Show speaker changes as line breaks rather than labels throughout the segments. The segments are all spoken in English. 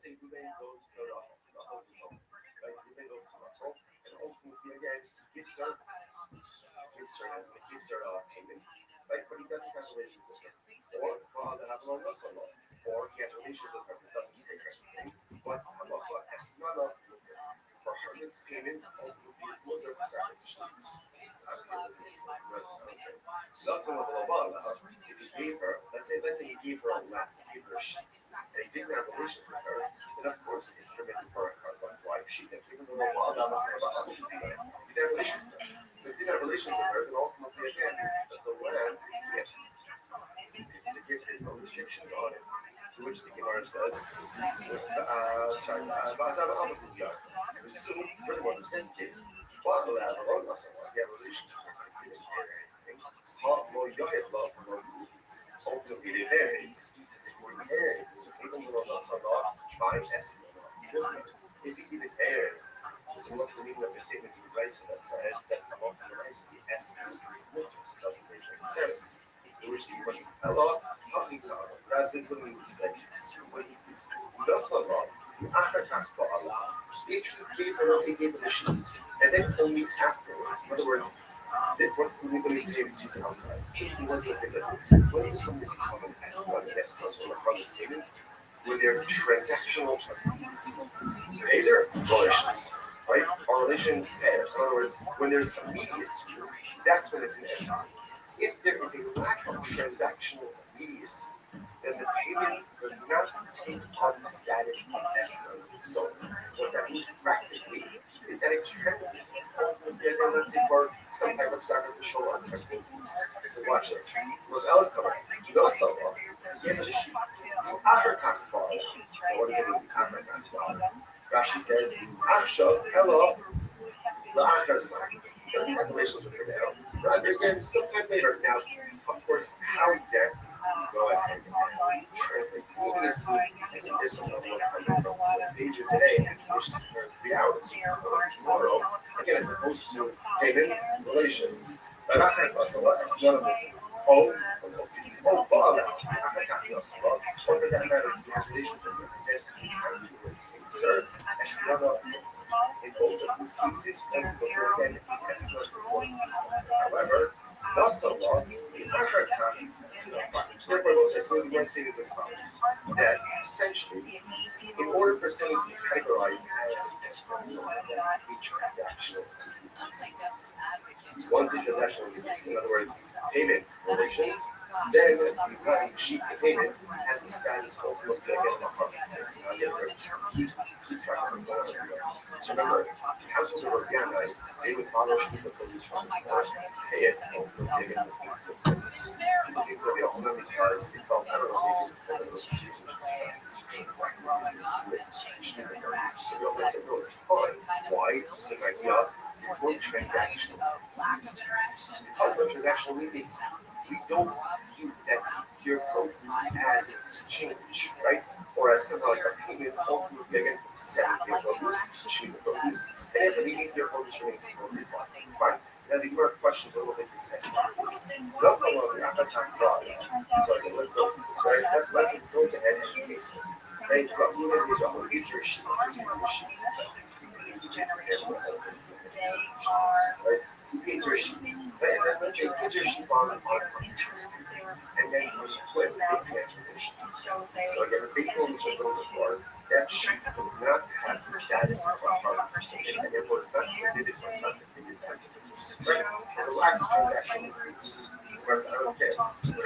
let's say Ruben goes to Rachel's his home, right? Ruben goes to Rachel, and ultimately again gives her a payment, right? But he doesn't have relations with her. Or they have a Muslim, or he has relations with her but doesn't pay her. What's the halacha? Esnana mutter. For her next payment, ultimately is mutter for sacrificial use. It's absolutely Nothing of Labala, if he gave her, let's say he gave her a lamb, he gave her a sheep, and he didn't have relations with her, then of course it's permitted for a wife sheep, and even though Labala, he didn't have relations with her. So if he didn't have relations with her, then ultimately again, the lamb is a gift. It's a gift, there's no restrictions on it. To which the Gemara says, assume, furthermore, the same case, but will have a wrong muscle, you have relations with her, you didn't hear anything. Ultimately, they vary. If we're married, even though muscle by estimate, is it even aired? What's the meaning of the statement he writes in that says that among the rights of the estimate is mutual, doesn't make any sense. In which the question is, Allah, rather than what means to say, was this Nasalah, the Afrikas for Allah, if he gave her, let's say, he gave her the sheep, and then only afterwards, in other words, what we believe today is used outside. Since he wasn't going to say that this, when does something become an estimate, an estimate or a promise payment, where there's transactional abuse, either relations, right? Or relations pairs. In other words, when there's immediacy, that's when it's an estimate. If there is a lack of transactional immediacy, then the payment does not take on the status of estimate. So, what that means practically is that it can be ultimately, let's say, for some type of sacrificial or technical use. So, watch this. So, it's eloquent. You know someone, you give it a sheep. African bar. What does it mean? African bar. Rashi says, Achshav, hello, the Achaz bar. Doesn't have relations with her now. Rather again, sometime later. Now, of course, how exactly you go ahead and translate immediacy? I think there's some level of comments on the page of today and relations for 3 hours tomorrow. Again, as opposed to payment relations. But I have a lot. It's not a oh, Bala. I forgot the Oslo. Or for that matter, he has relations with her. And sir, it's not a in both of these cases, again, that's not as well. However, Nasalah, the African, so therefore, I will say, so the one thing is as follows: that essentially, in order for something to be categorized as an estimate, so that's a transactional use. Once a transactional use, in other words, payment relations, then the sheep payment has the status ultimately again of keep track of what's going on. So remember, households are organized, they would follow sheep the produce from the court, say it's ultimately again the produce. Looking for the owner because it felt, I don't know, maybe it's one of those institutions I said, no, it's fine. Why? Same idea. It's no transactional lease. Because no transactional lease, we don't view that your produce as exchange, right? Or as something like a payment, ultimately again, selling your produce, cheap produce, and if the 8-year produce remains totally fine. Now the more questions a little bit discussed about this. We also love the appetite product. So again, let's go through this, right? Let's go ahead and case it. Right? But we have Israel, who eats your sheep, who's using the sheep. That's the easiest example of right? So he pays your sheep. And then let's say he pays your sheep on Tuesday. And then when he quits, they cancel the sheep. So again, based on what we just learned before, that sheep does not have the status of a harvest, and therefore it's not permitted for consecrated time to produce. Right? It's a lax transaction increase. Whereas I would say,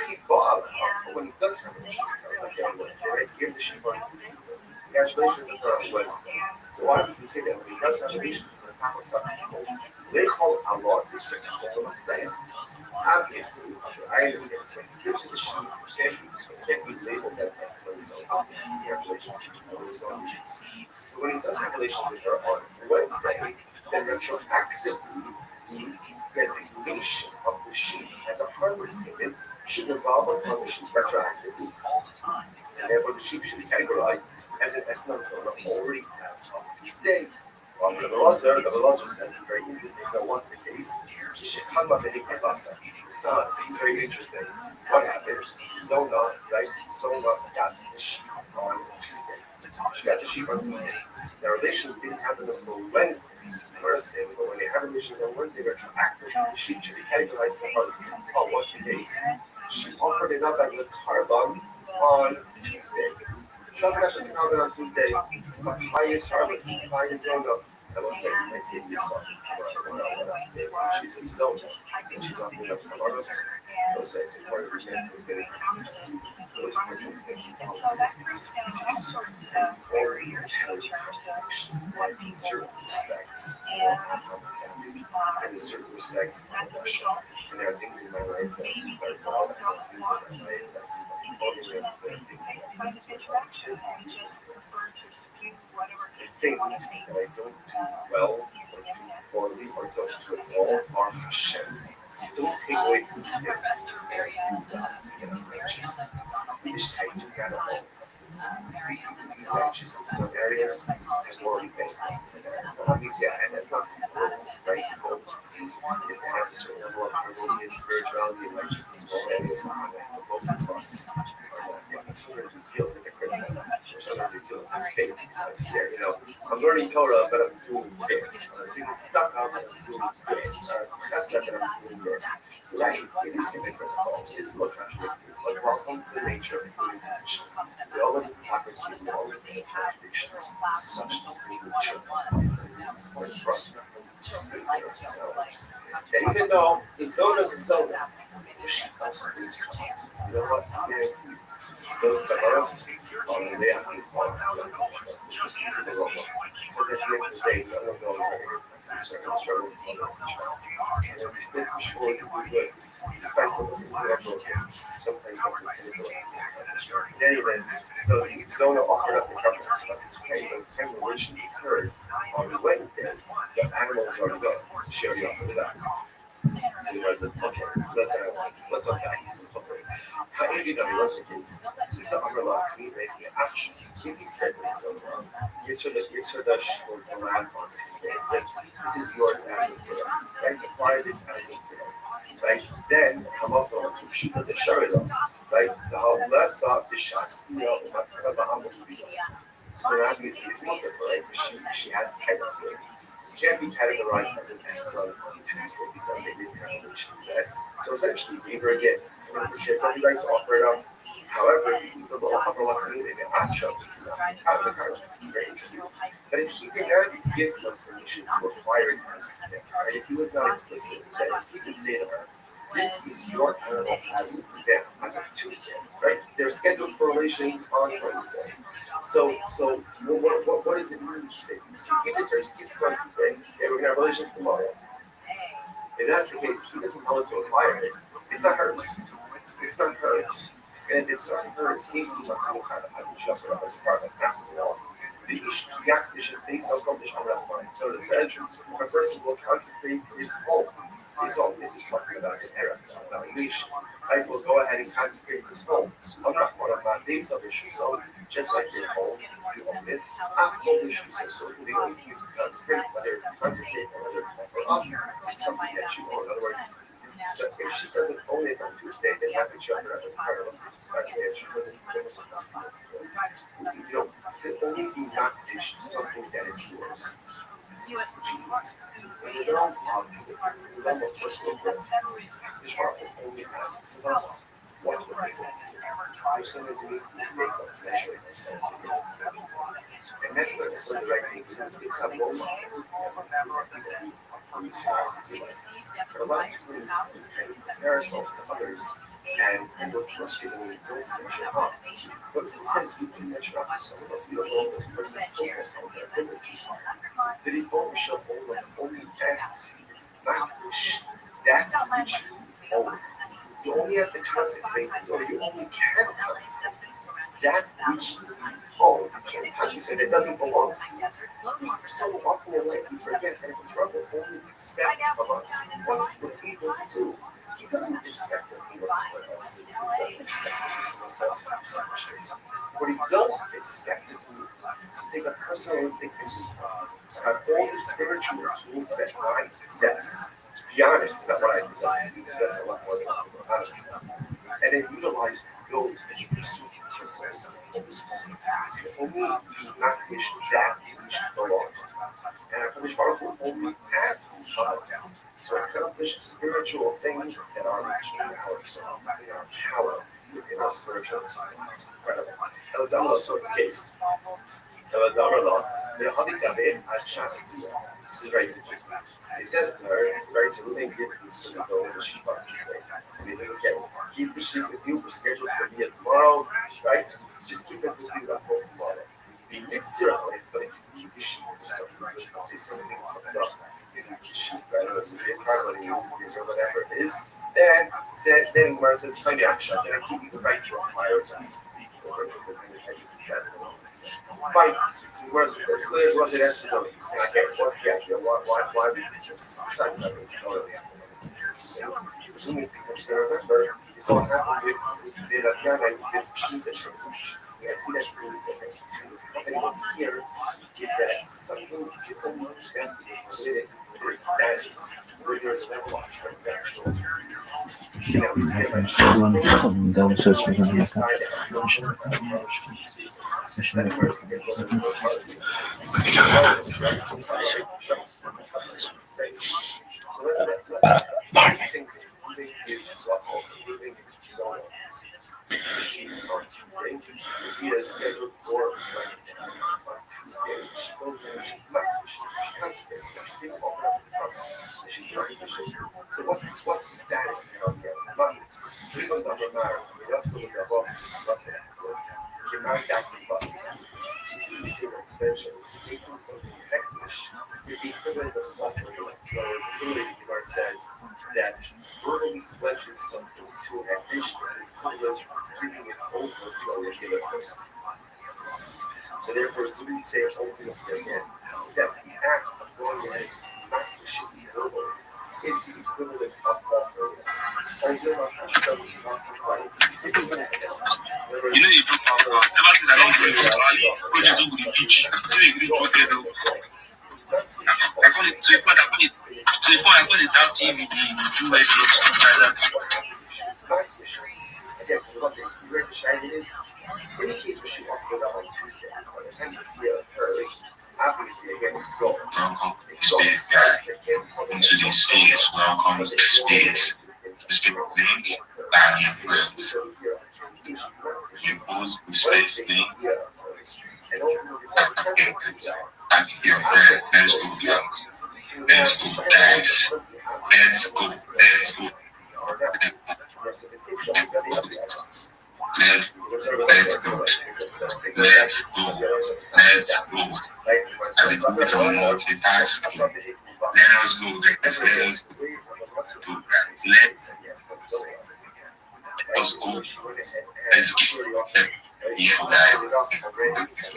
he bought, but when he does have relations with her, let's say on Wednesday, right? He gave the sheep on Tuesday. He has relations with her on Wednesday. So why would we say that when he does have relations with her, top of some people, they call Allah the circumstance of a thing. Obviously, I understand. When he gives you the sheep, it can't be labeled as escalating. So he has relations with her, but when he does have relations with her on Wednesday, then retroactively, the designation of the sheep as a harvest payment should involve a function retroactively. And therefore, the sheep should be categorized as an estimate of already passed off Tuesday. Rabbi Rothschild says it's very interesting that once the case, you should come up and make a basa. It seems very interesting. What happened? Zona, right? Zona got the sheep on Tuesday. She got the sheep on Tuesday. The relation didn't happen until Wednesday. But when they have relations on Wednesday, they're retroactive. The sheep should be categorized as a harvest. Oh, what's the case? She offered it up as a carbon on Tuesday. She offered up as a carbon on Tuesday. The highest harvest, the highest zona. I will say, I say yourself. She's a zona. And she's offering up carbonos. I will say it's important to remember this getting those interesting consistencies and very contradictions in certain respects and in certain respects in Russia. And there are things in my life that are wrong, things in my life that there are things that I don't do well or do poorly or don't do at all are for Shem. Don't take away from the things that I do well because I'm righteous. I just gotta be righteous in some areas and morally based. Obviously, and that's not the goal, right? The goal is to have a certain level of harmonious spirituality and righteousness in all areas of my life. But most of us are not. Sometimes we feel hypocritical, or sometimes we feel fake. I'm learning Torah, but I'm doing this. I'm getting stuck up, but I'm doing this. Chesed, but I'm doing this. Right? It is hypocritical. It's not contradictory. But welcome to the nature of human condition. We all live in hypocrisy. We all live in contradictions. Such is the nature of this important for us to be for ourselves. And even though the zone is a zone, she also needs comments. You know what? There's those kavaros are the way I think about it. Because at the end of the day, no one knows certain struggles and we still push forward to do good, despite the things that are broken. Sometimes that's a pinnacle. Anyway, so the Zona offered up the preference, but it's okay, but the time relations occurred on Wednesday, the animals already go. She already offered it up. So he says, okay, let's unpack this. Ha'evidami was the case. The umbrella can make the action. If he said to himself, gives her the short the lamp on this today. It says, this is yours as of today. Right? Apply this as of today. Right? Then, Hamato, she does the Sharida. Right? The Halasa, the Shastiya, so the Rabbi is multiple, right? She has title to it. She can't be categorized as an Esther on Tuesday because they didn't have a relation to that. So essentially, gave her a gift. She has every right to offer it up. However, the law of Allah in an action is not. It's very interesting. But if he did not give her permission to acquire it as a gift, right? If he was not explicit and said, if he could say to her, this is your animal as of today, as of Tuesday, right? They're scheduled for relations on Wednesday. So what does it mean to say? It's a first gift on Tuesday, and we're going to have relations tomorrow. If that's the case, he doesn't know to acquire it. It's not hers. It's not hers. And if it's not hers, he wants to look at it. I would just rather start like that's the law. The Ish is based on Kodesh HaRachman. So it says, a person will consecrate his home. His home. This is talking about an era, about a nation. I will go ahead and consecrate his home. I'm not one of my days of issues. So just like your home, you own it. After issues, so to the only thing to consecrate, whether it's consecrate or whether it's offer up, is something that you own. In other words, so if she doesn't own it on Tuesday, then that would show her as a part of us. She can only be not dish something that is yours. We don't love we love a personal growth. The Shmark only asks of us what we're able to do. There's sometimes we make a mistake of measuring ourselves against them. And that's not necessarily the right thing because it's not role models. But a lot of times we kind of compare ourselves to others and we're frustrated when we don't measure up. But it says you can measure up to someone else. You don't know this person's focus on their abilities are. That it only shall only asks you not wish that which you own. You only have to consecrate, or you only can consecrate that which you own. You can't consecrate it doesn't belong to you. So often in life we forget that the brother only expects from us what we're able to do. He doesn't expect that we will split us. He doesn't expect that we split us. What he does expect is to take a personal instinct and have all the spiritual tools that I possess. Be honest about what I possess. You possess a lot more than I'm honest about. And then utilize those that you pursue personal instinct. only accomplish that which belongs to us. And accomplish powerful only asks us to accomplish spiritual things that are in our power, in our spiritual life. It's incredible. And that was also the case. Theoretically, as chastity. This is very interesting. So it says to her, right, so we get to the zone the sheep are keeping. And he says, okay, keep the sheep with you, we're scheduled for me tomorrow, right? Just keep it with you until tomorrow. The mixture of it, but if you keep the sheep, so say something about the sheep, right? Or it's a big harmony, or whatever it is. Then where it says, find the action, then I keep you the right to acquire justice. So it's interesting, that's the one. Fine. Where's this? What's the essence of it? What's the idea? Why we just decide that it's totally the thing is because you remember, it's all happened with the piano and this sheet that shows up. Yeah, I think that's really good. That's happening over here is that something you can only investigate where it stands, where there's a level of transactional use. So that we see it like she on Tuesday. He is scheduled for Wednesday. On Tuesday, she goes in and she's not. She constipates. She didn't open up the cup. She's not efficient. So what's the status now here? Even though we're not, we also look above this busting. You're not acting busting. She didn't see an extension. They do something heckish. Is the equivalent of suffering. In other words, ability where it says that verbally pledging something to an ambition is giving it over to a regular person. So therefore, it's really say open up again that the act of going ahead and not should be verbal is the equivalent of offering.
You know, you talk about ever since I don't do it, project over the beach. You know, you go there though. I call it to a point. I call it South TV. Do like stuff like that.
Again, because once it's where the shining is, in case we should offer that on Tuesday, by the time the year occurs, obviously again it's gone.
Welcome to the space, guys. Welcome to the space. Welcome to the space. The space link and your friends. You post the space link and your friends. Let's go, guys. Let's go, guys. Let's go. Let's go. Let's go. Let's go. As a bit of multitasking. Let us go, guys. Let us go. Let's go. Let's get you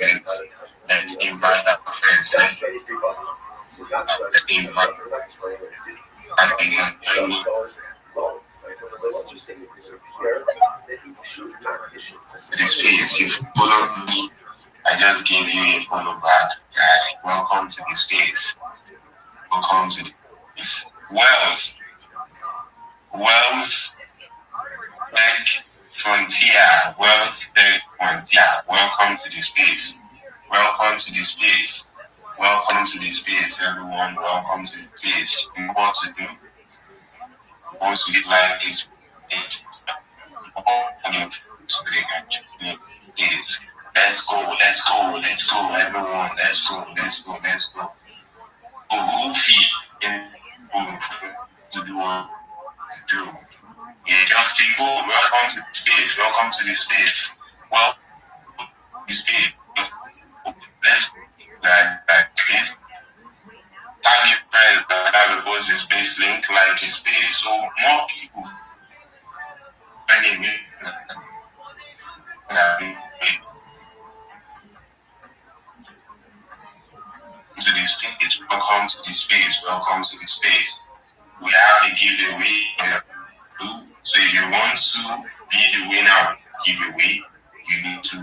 guys. Let's invite our friends. Let's invite this space. If you follow me, I just gave you a follow back. Welcome to the space. Welcome to this Wealth Tech Frontier. Wealth Tech Frontier. Welcome to the space. Welcome to the space. Welcome to the space, everyone. Welcome to the space. You know what to do? Once you get like this, let's go, everyone. Let's go. To do what to do. Yeah, Justin, welcome to the space. Welcome to the space. Well, the space. Let's this. Have your friends that have a the space link like the space. So more people finding it. To this space. Welcome to the space. Welcome to the space. We have a giveaway. So if you want to be the winner of the giveaway, you need to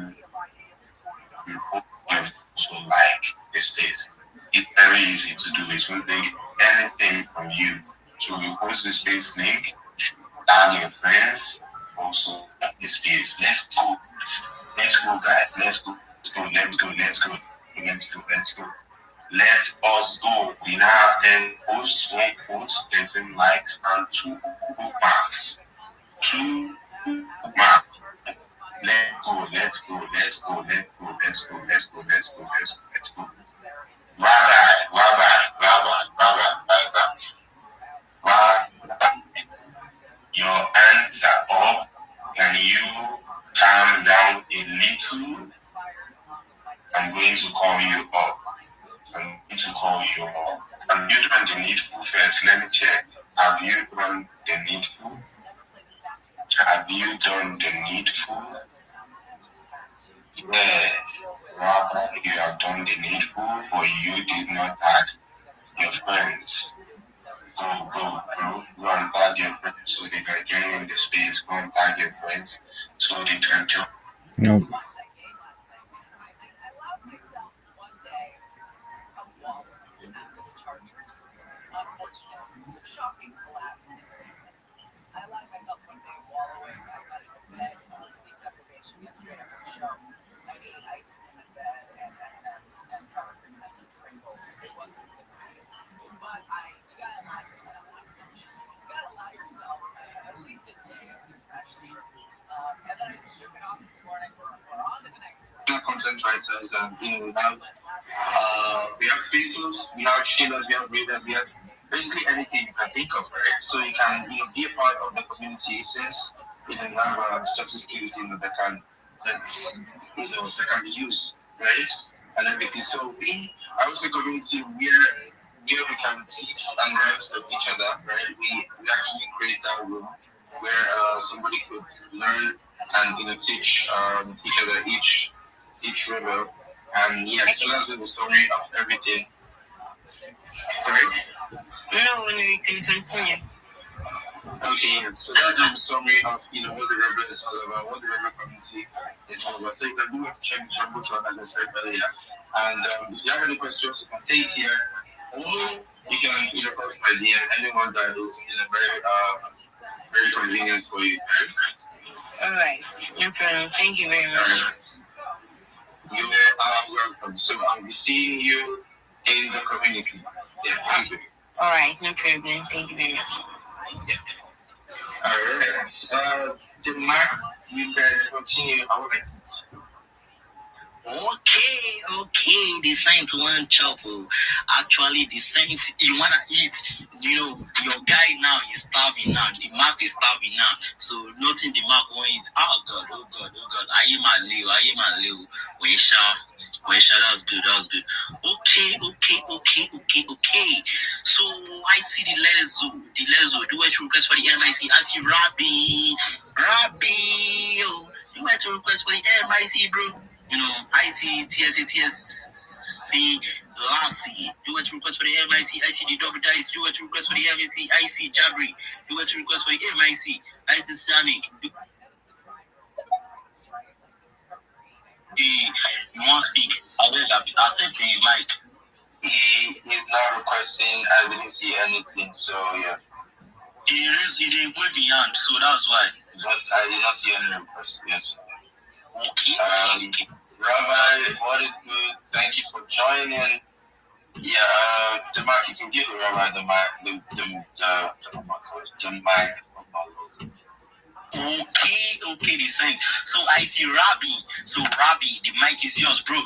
report your so like the space. It's very easy to do. It won't take anything from you. So you post the space link, tag your friends, also the space. Let's go, guys. Let's go. let's go, let's go, let's go, let's go. Let us go. We now have 10 posts, one post, 13 likes, and two bookmarks. Two bookmarks. Let's go, let's go, let's go, let's go, let's go, let's go, let's go, let's go, let's go. Rabbi, Rabbi, Rabbi, Rabbi, Rabbi, Rabbi. Your hands are up. Can you calm down a little? I'm going to call you up. I'm going to call you up. Have you done the needful first? Let me check. Have you done the needful? Have you done the needful? Yeah, Rabbi, you have done the needful, but you did not add your friends. Go and tag your friends so they can join in the space. Go and tag your friends so they can join.
No.
Content writers, we have Facebook, we have Sheila, we have Rita, we have basically anything you can think of, right? So you can be a part of the community since you have certain skills that can be used, right? And everything. So we are also a community where we can teach and learn from each other, right? We actually create that room where somebody could learn and teach each other each rebel. And yeah, so that's been the summary of everything. Correct?
No, you can continue.
Okay, so that's the summary of what the rebel is all about, what the rebel community is all about. So you can do it check the rebel one as I said earlier. And if you have any questions, you can say it here, or you can post my DM, anyone that is very convenient for you.
All right, no problem. Thank you very much.
You are welcome. So I'll be seeing you in the community. Yeah, thank you.
All right, no problem. Thank you very much.
Yeah. All right. Mark, you can continue. I would like to.
Okay, the Saints want chop. Actually, the Saints, you wanna eat. Your guy now is starving now. The mark is starving now. So nothing the mark won't eat. Oh God. I am a Leo. Wensha, that was good. Okay. So I see the Lezo. Do you request for the MIC? I see Rabbi. You want to request for the MIC, bro? I see TSC, Lassie, you want to request for the MIC, I see the double dice, you want to request for the MIC, I see Jabri, you want to request for the MIC, I see Sonic. You want to speak? I said to him, Mike.
He's not requesting, I didn't see anything, so yeah.
He didn't wave the hand, so that's why.
But I did not see any request, yes.
Okay.
Rabbi, what is good? Thank you for joining. Yeah, the mic, you can give Rabbi the mic, the mic.
Okay, the same. So I see Rabbi. So Rabbi, the mic is yours, bro.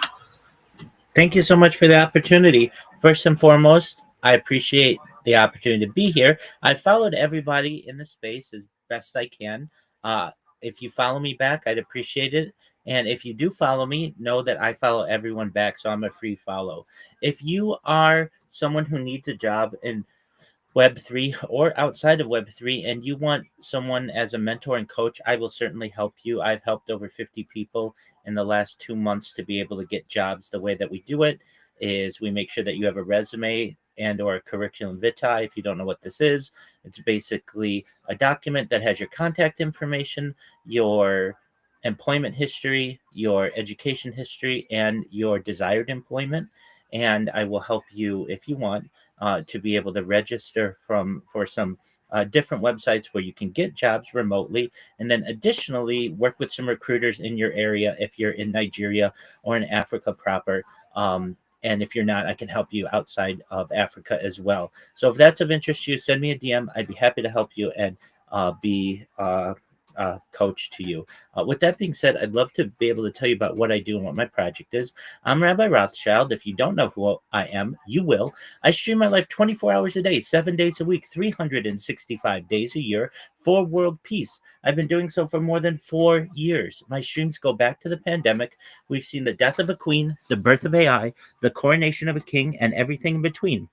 Thank you so much for the opportunity. First and foremost, I appreciate the opportunity to be here. I followed everybody in the space as best I can. If you follow me back, I'd appreciate it. And if you do follow me, know that I follow everyone back, so I'm a free follow. If you are someone who needs a job in Web3 or outside of Web3 and you want someone as a mentor and coach, I will certainly help you. I've helped over 50 people in the last 2 months to be able to get jobs. The way that we do it is we make sure that you have a resume and or a curriculum vitae. If you don't know what this is, it's basically a document that has your contact information, your employment history, your education history, and your desired employment. And I will help you if you want to be able to register for some different websites where you can get jobs remotely, and then additionally work with some recruiters in your area if you're in Nigeria or in Africa proper. And if you're not, I can help you outside of Africa as well. So if that's of interest to you, send me a DM. I'd be happy to help you and be coach to you. With that being said, I'd love to be able to tell you about what I do and what my project is. I'm Rabbi Rothschild. If you don't know who I am, you will. I stream my life 24 hours a day, 7 days a week, 365 days a year for world peace. I've been doing so for more than 4 years. My streams go back to the pandemic. We've seen the death of a queen, the birth of AI, the coronation of a king, and everything in between.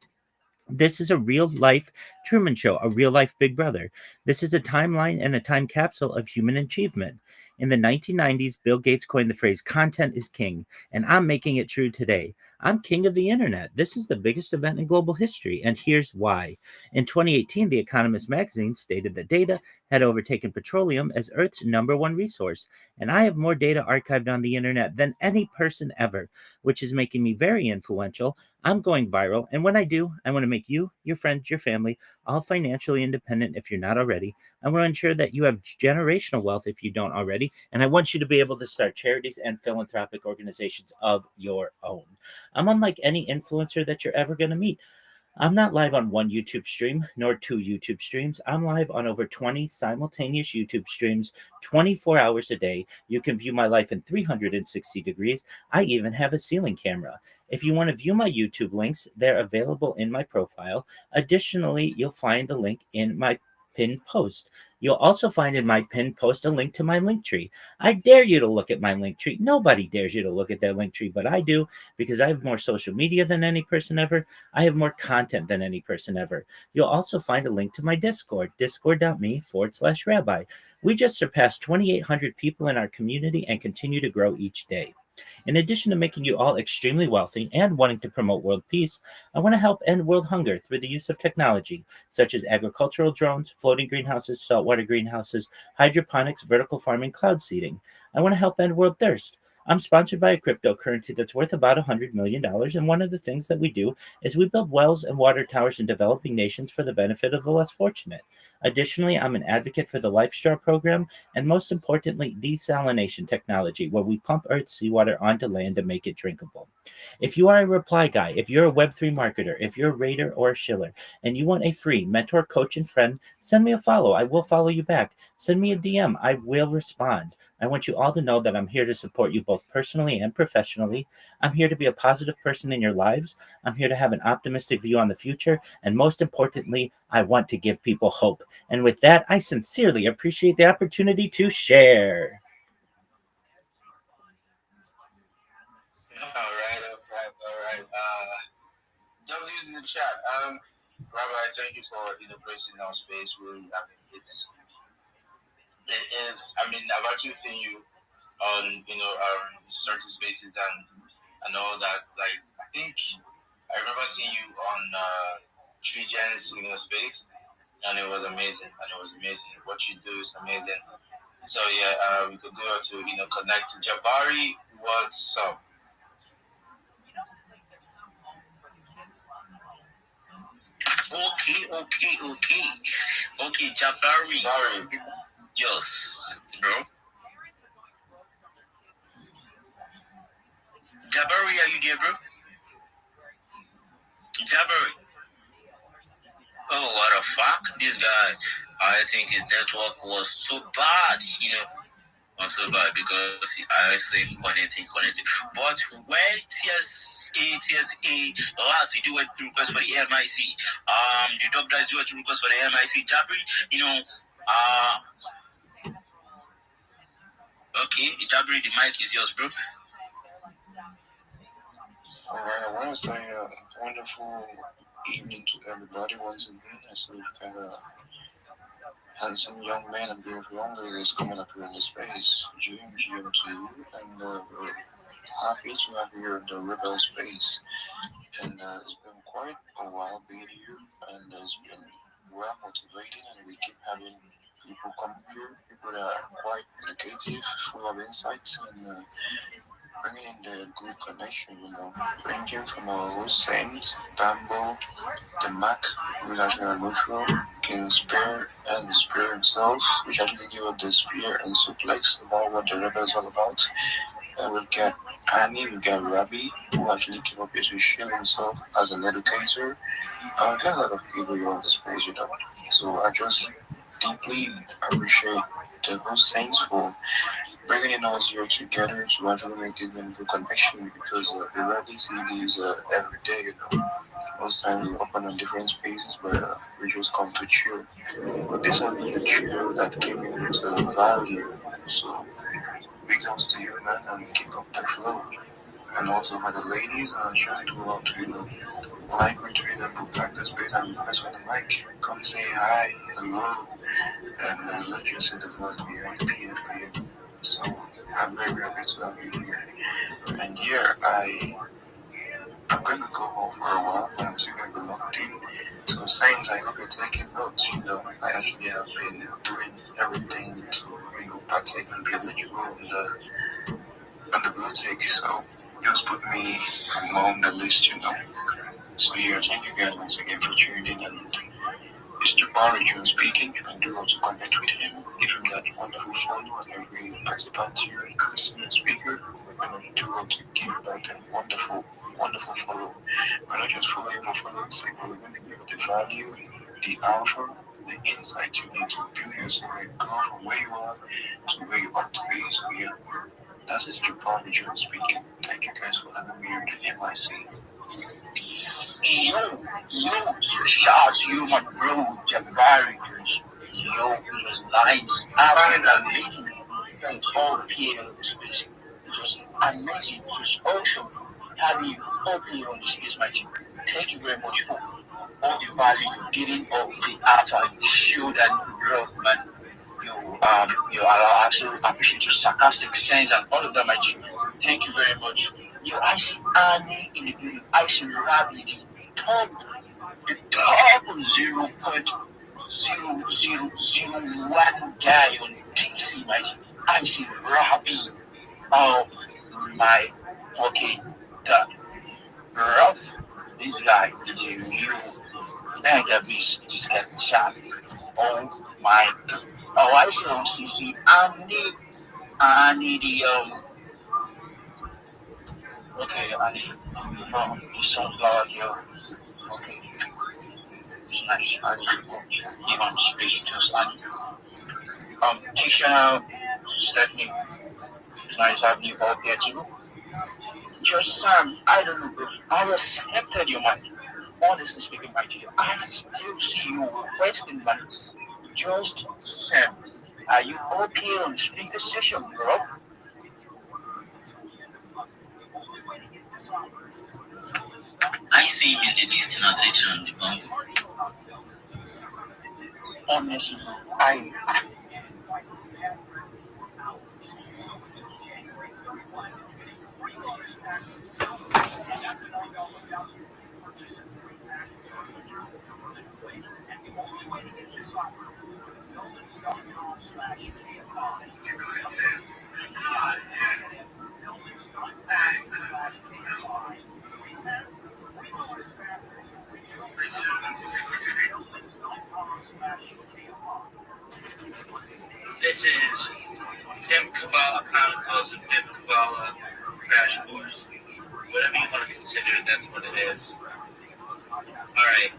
This is a real life Truman Show, a real life Big Brother. This is a timeline and a time capsule of human achievement. In the 1990s, Bill Gates coined the phrase content is king, and I'm making it true today. I'm king of the internet. This is the biggest event in global history, and here's why. In 2018, The Economist magazine stated that data had overtaken petroleum as Earth's number one resource, and I have more data archived on the internet than any person ever, which is making me very influential. I'm going viral, and when I do, I want to make you, your friends, your family, all financially independent if you're not already. I want to ensure that you have generational wealth if you don't already, and I want you to be able to start charities and philanthropic organizations of your own. I'm unlike any influencer that you're ever going to meet. I'm not live on one YouTube stream, nor two YouTube streams. I'm live on over 20 simultaneous YouTube streams, 24 hours a day. You can view my life in 360 degrees. I even have a ceiling camera. If you want to view my YouTube links, they're available in my profile. Additionally, you'll find the link in my pinned post. You'll also find in my pinned post a link to my link tree. I dare you to look at my link tree. Nobody dares you to look at their link tree, but I do because I have more social media than any person ever. I have more content than any person ever. You'll also find a link to my Discord, discord.me/rabbi. We just surpassed 2,800 people in our community and continue to grow each day. In addition to making you all extremely wealthy and wanting to promote world peace, I want to help end world hunger through the use of technology, such as agricultural drones, floating greenhouses, saltwater greenhouses, hydroponics, vertical farming, cloud seeding. I want to help end world thirst. I'm sponsored by a cryptocurrency that's worth about $100 million, and one of the things that we do is we build wells and water towers in developing nations for the benefit of the less fortunate. Additionally, I'm an advocate for the LifeStar program, and most importantly, desalination technology, where we pump Earth's seawater onto land to make it drinkable. If you are a reply guy, if you're a Web3 marketer, if you're a raider or a shiller, and you want a free mentor, coach, and friend, send me a follow. I will follow you back. Send me a DM. I will respond. I want you all to know that I'm here to support you both personally and professionally. I'm here to be a positive person in your lives. I'm here to have an optimistic view on the future. And most importantly, I want to give people hope. And with that, I sincerely appreciate the opportunity to share.
All right. W's in the chat. Rabbi, thank you for gracing our space. Really, I mean, it is. I mean, I've actually seen you on certain spaces and all that. Like, I think I remember seeing you on Tree Gen's space, and it was amazing. What you do is amazing. So yeah, we could go to connect to Jabari. What's up?
Okay, Jabari. Yes, bro. Jabari, are you there, bro? Jabari. Oh, what the fuck? This guy, I think his network was so bad, not so bad because I say connecting. But when TSA, the last he do a request for the MIC, the top guys do a request for the MIC, Jabri, okay, Jabri, the mic is yours, bro.
All right, I want to say a wonderful evening to everybody once again. I see we've got a handsome young man and beautiful young ladies coming up here in the space. GM to you, and we're happy to have you here in the Rebel space. And it's been quite a while being here, and it's been well motivating, and we keep having people come here, people that are quite educative, full of insights, and bringing in the good connection, ranging from our host Saint, Bamboo, the Mac, which actually are neutral, King Spear, and the Spear himself, which actually give us the spear and suplex about what the rebel is all about. And we've got Annie, we've got Rabbi, who actually came up here to shield himself as an educator. We've got a lot of people here on this page, So I just deeply appreciate the whole Saints for bringing us here together to actually make this meaningful connection because we rarely see these every day, Most times we open on different spaces, but we just come to chill. But this has been a chill that came in with value. So big ups to you, man, and keep up the flow. And also for the ladies, just do out to, like, retweet, and put back the space and request for the mic. Come say hi, hello, and let's just see the voice behind the PFP. So I'm very happy to have you here. And yeah, I'm gonna go home for a while, but I'm still gonna be locked in. So Saints, I hope you're taking notes. I actually have been doing everything to, partake and be eligible on the blue tick. So just put me among the list. So yeah, thank you guys once again for tuning in. And Mr. Origin speaking. You can do how to connect with him. Give him that wonderful follow and every participant here, listener and speaker. And then do how to give back that wonderful, wonderful follow. We're not just following for following's sake, but we're going to give you the value, the alpha, the insight you need to build yourself and go from where you are to where you ought to be. So yeah, that is Japan John speaking. Thank you guys for having me here at the MIC.
Shout out to you, my bro, Jabari. Yo, it was nice. I found it amazing. Thanks all the here on the space. It was amazing. It was awesome having you all here on the space, my team. Thank you very much for all the value you're giving, all the alpha you showed and growth, man. You are absolutely appreciate your sarcastic sense and all of that, my G. Thank you very much. I see Annie in the building. I see Rabbi, the top 0.0001 guy on DC, my G. I see Rabbi. Oh my, okay, the rough. This guy is a real mega beast. This guy is sharp. Oh my. Oh, I see CC. I need the okay, I need the sunflower here. Okay, it's nice. I need give on space just and Kisha, Stephanie, it's nice having you all here too. Just Sam, I don't know, bro. I accepted your money. Honestly speaking, my dear, I still see you requesting money. Just Sam, are you okay on the speaker session, bro? I see him in the listener section on the Congo. Honestly, I this is Tim Kabbalah Chronicles and Tim Kabbalah Crash Course. Whatever you want to consider it, that's what it is. Alright.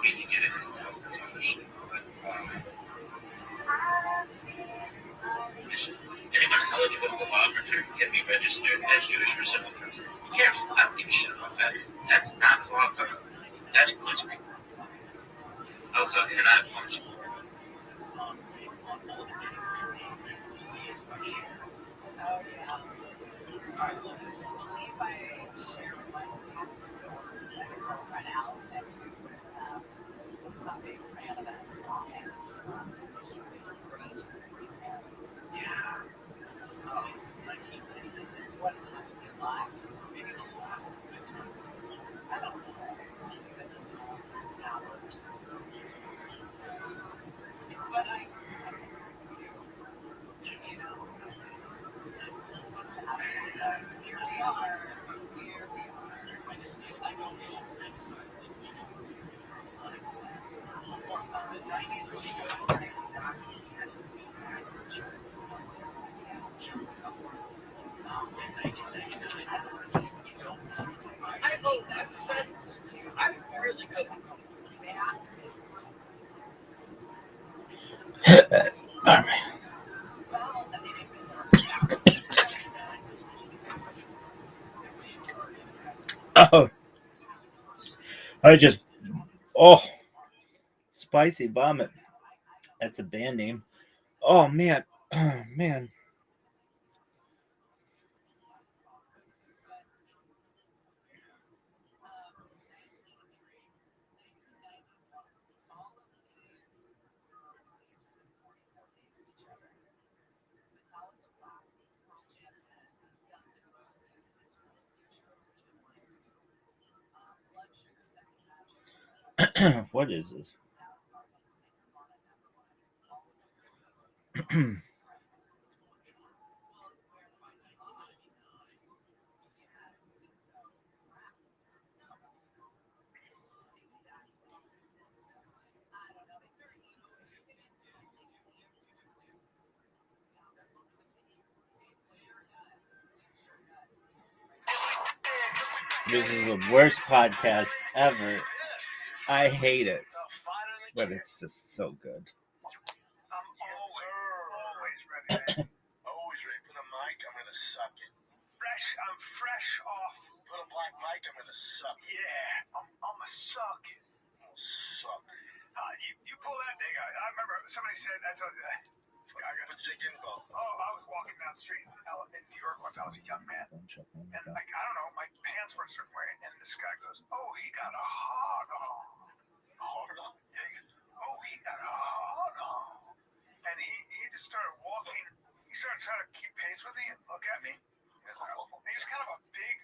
We can get it. Anyone eligible for law return can be registered as Jewish recipients. Yeah, I don't give a shit about that. That's not law code. That includes me. Okay, and I want you.
Oh, I just oh, spicy vomit. That's a band name. Oh man, oh man. What is this? This is the worst podcast ever. I hate it, but it's just so good.
I'm always ready. Always ready. Put a mic, I'm gonna suck it. I'm fresh off. Put a black mic, I'm gonna suck it. Yeah, I'm a suck it. I'm suck it. You pull that thing out. I remember somebody said, I told you that. This guy got a dick in both. Oh, I was walking down the street in New York once. I was a young man. And like, I don't know, my pants were a certain way. And this guy goes, oh, he got a hard on. Hard on? Yeah, he goes, oh, he got a hard on. And he just started walking. He started trying to keep pace with me and look at me. He was kind of a big,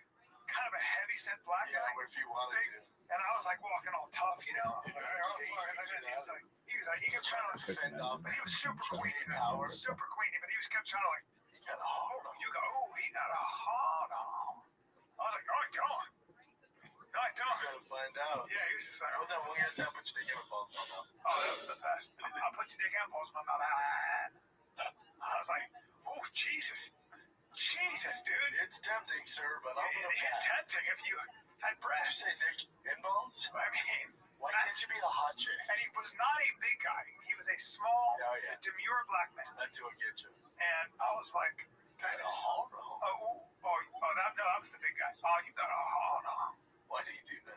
kind of a heavy set black guy. Yeah, if you wanted to. And I was like walking all tough, you know. He kept trying to fend off. He was super queeny, but he was kept trying to like, he got a hard on. You go, oh, he got a hard on. I was like, no, I don't. No, I don't. You gotta find out. Yeah, he was just like, hold on, one more time, put your dick in my balls. Oh, that was the best. I'll put your dick in my balls. I was like, oh, Jesus. Jesus, dude. It's tempting, sir, but it's tempting if you had breasts. You say dick in balls? I mean, why can't you be a hot chick? And he was not a big guy. He was a small, demure black man. That's who will get you. And I was like, that is hard. That was the big guy. Oh, you got a hard on. Why do you do that?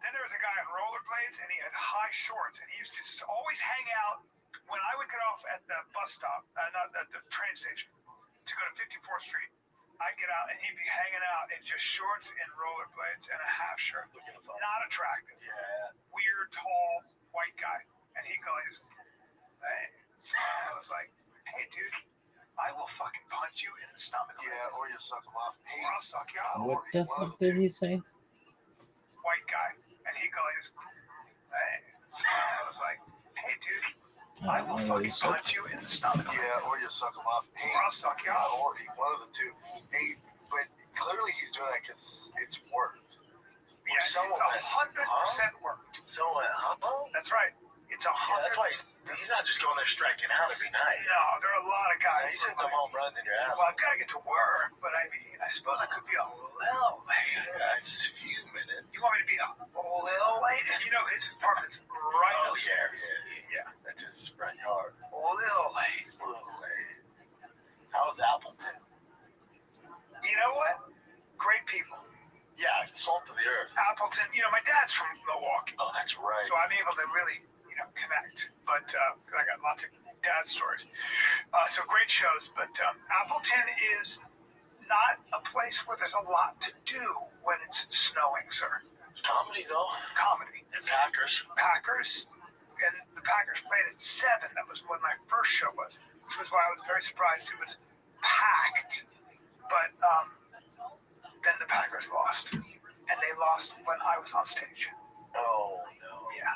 Then there was a guy in rollerblades, and he had high shorts, and he used to just always hang out when I would get off at the bus stop, not at the train station, to go to 54th Street. I'd get out, and he'd be hanging out in just shorts and rollerblades and a half shirt. Not attractive. Yeah. Weird, tall, white guy. And he goes, hey. So I was like, hey, dude, I will fucking punch you in the stomach. Yeah, or you suck him off. Hey, or I'll suck you off.
What the fuck did he say?
White guy. And he goes, hey. So I was like, hey, dude, I will fucking punch you in the stomach. Yeah, or you suck him off. Hey, or I'll suck you off. Or one of the two. Hey, but clearly he's doing that because it's worked. Yeah, it's 100% worked. Someone went, huh? That's right. It's 100%. Yeah, that's why he's not just going there striking out every night. No, there are a lot of guys. He's hitting some home runs in your ass. Well, I've got to get to work, but I mean, I suppose I could be a little late. Yeah, it's a few minutes. You want me to be a little late? And you know his apartment's right upstairs. Yeah. That's his front yard. A little late. How's Appleton? You know what? Great people. Yeah, salt of the earth. Appleton, my dad's from Milwaukee. Oh, that's right. So I'm able to really, connect. But I got lots of dad stories. So great shows. But Appleton is not a place where there's a lot to do when it's snowing, sir. Comedy, though. Comedy. And Packers. And the Packers played at 7. That was when my first show was, which was why I was very surprised it was packed. But then the Packers lost. And they lost when I was on stage. Oh, no. Yeah.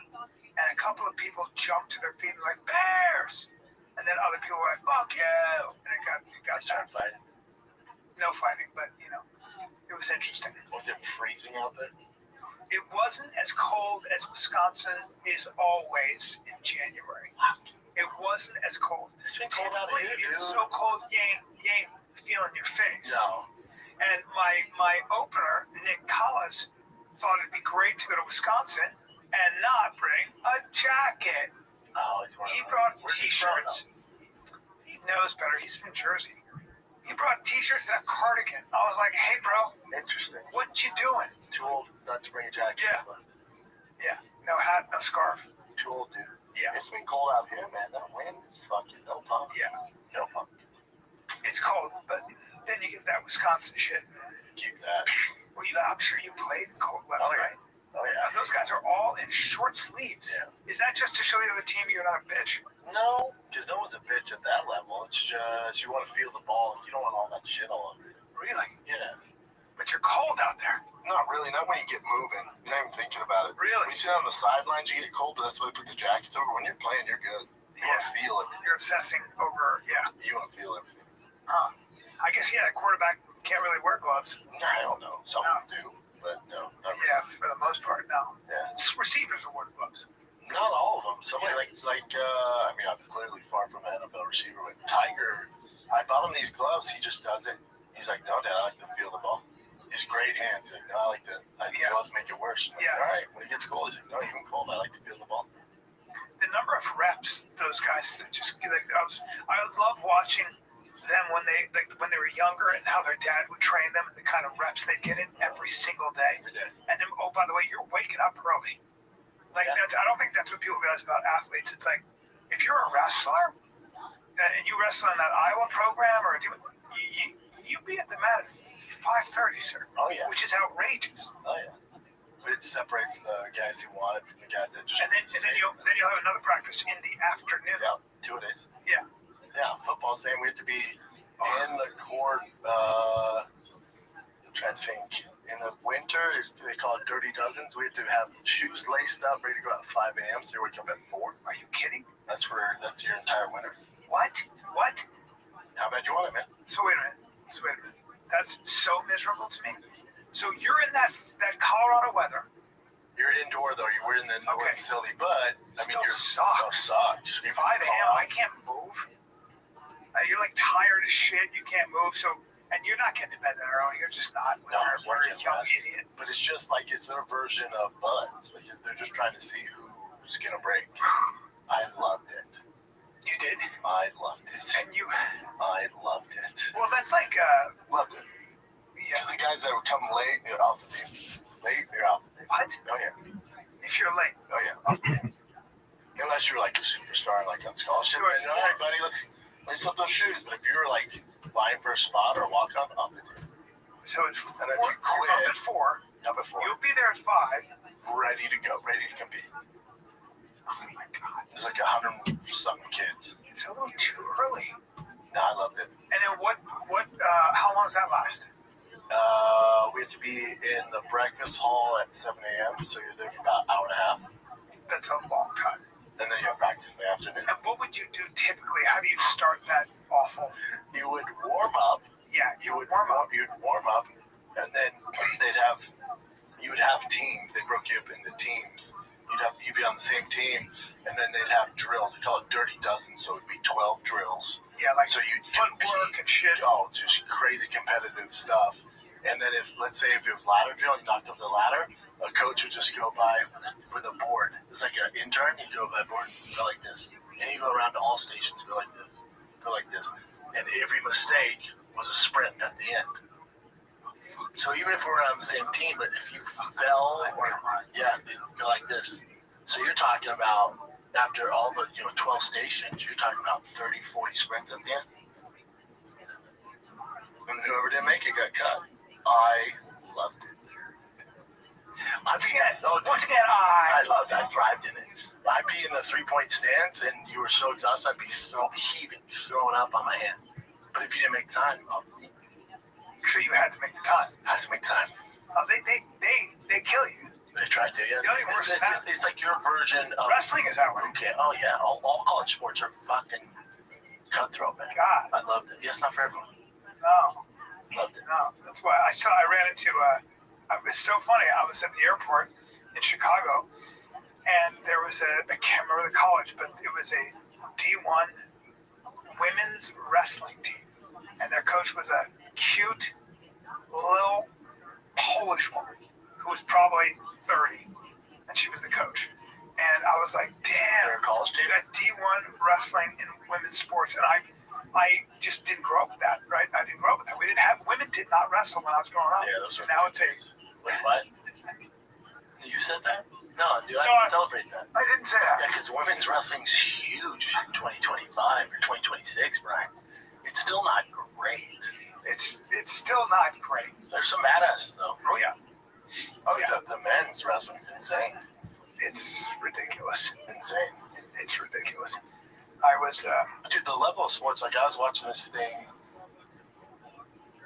And a couple of people jumped to their feet and were like, Bears! And then other people were like, fuck you! And it got certified. No fighting, but it was interesting.
Was it freezing out there?
It wasn't as cold as Wisconsin is always in January. It wasn't as cold.
It's been cold out here, dude.
It's so cold you ain't feeling your face.
No.
And my opener, Nick Collis, thought it'd be great to go to Wisconsin and not bring a jacket.
Oh,
he brought T-shirts. He knows better. He's from Jersey. He brought T-shirts and a cardigan. I was like, hey, bro.
Interesting.
What you doing?
Too old not to bring a jacket.
Yeah.
But
Yeah. No hat, no scarf.
too old, dude.
Yeah.
It's been cold out here, man. That wind is fucking no pump.
Yeah.
No pump.
It's cold, but then you get that Wisconsin shit.
Keep that.
Well, I'm sure you played in cold weather,
Oh, yeah.
right?
Oh, yeah.
Those guys are all in short sleeves.
Yeah.
Is that just to show the other team you're not a bitch?
No, because no one's a bitch at that level. It's just you want to feel the ball. You don't want all that shit all over you.
Really?
Yeah.
But you're cold out there.
Not really. Not when you get moving. You're not even thinking about it.
Really?
When you sit on the sidelines, you get cold, but that's why they put the jackets over. When you're playing, you're good. You want to feel it.
You're obsessing over,
You want to feel everything.
I guess, a quarterback can't really wear gloves.
No, I don't know. Some of them do, but no. Not really.
Yeah, for the most part, no.
Yeah.
Receivers will wear gloves.
Not all of them. Somebody I mean, I'm clearly far from an NFL receiver, but Tiger, I bought him these gloves. He just does it. He's like, no, Dad, I like to feel the ball. He's great hands. He's like, no, I think gloves make it worse. I'm like, all right. When he gets cold, he's like, no, even cold, I like to feel the ball.
The number of reps those guys that just I love watching them when they were younger and how their dad would train them and the kind of reps they get in every single day.
Every day.
And then, oh, by the way, you're waking up early. I don't think that's what people realize about athletes. It's like if you're a wrestler and you wrestle in that Iowa program or you be at the mat at 5:30, sir.
Oh, yeah.
Which is outrageous.
Oh, yeah. But it separates the guys who want it from the guys that just.
And then you'll have another practice in the afternoon.
Yeah, 2 days.
Yeah.
Yeah, football saying we have to be in the court. Trying to think. In the winter, they call it dirty dozens. We have to have shoes laced up, ready to go at 5 a.m. So we wake up at 4.
Are you kidding?
That's your entire winter.
What?
How bad you want it, man?
So wait a minute. That's so miserable to me. So you're in that Colorado weather.
You're indoor though. You're in the indoor facility, but I mean,
Still sucks.
5
a.m. I can't move. You're like tired as shit. You can't move. And you're not getting to bed that early. You're just not.
No,
you're a young idiot.
But it's just like it's their version of buds. Like they're just trying to see who's gonna break. I loved it.
You did.
I loved it.
And you.
I loved it.
Well, that's like.
Loved it.
Yeah.
Because the guys that would come late, they're off the team. They're off the team.
What?
Oh yeah.
If you're late.
Oh yeah. Off the team. Unless you're like a superstar, like on scholarship.
Sure.
All right, buddy, let's lace up those shoes. But if you're like vying for a spot or a walk up, off the team.
So it's
And then if you quit
at 4.
Up at 4.
You'll be there at 5.
Ready to go, ready to compete.
Oh my God.
There's like 100-something kids.
It's a little too early.
No, I loved it.
And then how long does that last?
We have to be in the breakfast hall at 7 a.m., so you're there for about an hour and a half.
That's a long time.
And then you have practice in the afternoon.
And what would you do typically? How do you start that awful?
You would warm up.
Yeah,
You would warm up, and then you would have teams. They broke you up into teams. You'd be on the same team, and then they'd have drills. They call it dirty dozens, so it'd be 12 drills.
Yeah, like
So you'd
footwork and shit.
Oh, just crazy competitive stuff. And then let's say if it was ladder drill, you knocked up the ladder, a coach would just go by with a board. It's like an intern. You go by the board, go like this, and you go around to all stations, go like this, go like this, and every mistake was a sprint at the end. So even if we're on the same team, but if you fell, they'd go like this. So you're talking about after all the 12 stations, you're talking about 30, 40 sprints at the end. And whoever didn't make it got cut. I loved it.
Once again, I
loved it. I thrived in it. I'd be in the 3-point stance, and you were so exhausted, I'd be heaving, throwing up on my hand. But if you didn't make time,
so you had to make the time.
I had to make time.
Oh, they kill you.
They tried to, yeah.
The only worse is that.
It's like your version of
Wrestling is that way.
Okay. Oh yeah. All college sports are fucking cutthroat, man.
God.
I loved it. Yeah, it's not for everyone.
No.
Loved
No, that's why I ran into. It was so funny. I was at the airport in Chicago, and there was I can't remember the college, but it was a D1 women's wrestling team, and their coach was a cute little Polish woman who was probably 30, and she was the coach. And I was like, damn,
college team?
that D1 wrestling in women's sports, and I just didn't grow up with that, right? I didn't grow up with that. Women did not wrestle when I was growing up.
Yeah, those are
now it's
Wait, what? You said that? No, dude, I didn't celebrate that.
I didn't say that.
Yeah, because women's wrestling's huge in 2025 or 2026, Brian. It's still not great.
It's still not great.
There's some badasses, though.
Oh, yeah. Oh, yeah.
The men's wrestling's insane.
It's ridiculous.
Insane.
It's ridiculous. I was...
Dude, the level of sports, like, I was watching this thing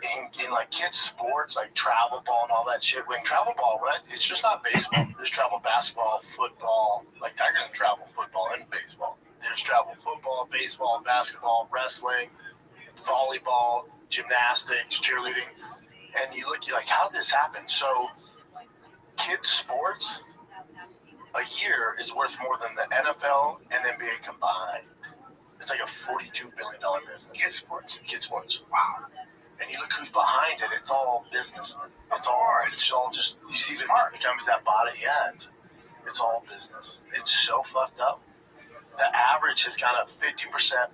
in like, kids' sports, like, travel ball and all that shit. When travel ball, right, it's just not baseball. There's travel basketball, football. Like, Tigers can travel football and baseball. There's travel football, baseball, basketball, wrestling, volleyball, gymnastics, cheerleading. And you're like, how did this happen? So, kids' sports, a year is worth more than the NFL and NBA combined. It's like a $42 billion business.
Kids' sports.
Kids' sports. Wow. And you look who's behind it, it's all business. It's all just, you see the companies that bought it, yeah, it's all business. It's so fucked up. The average has gone up 50%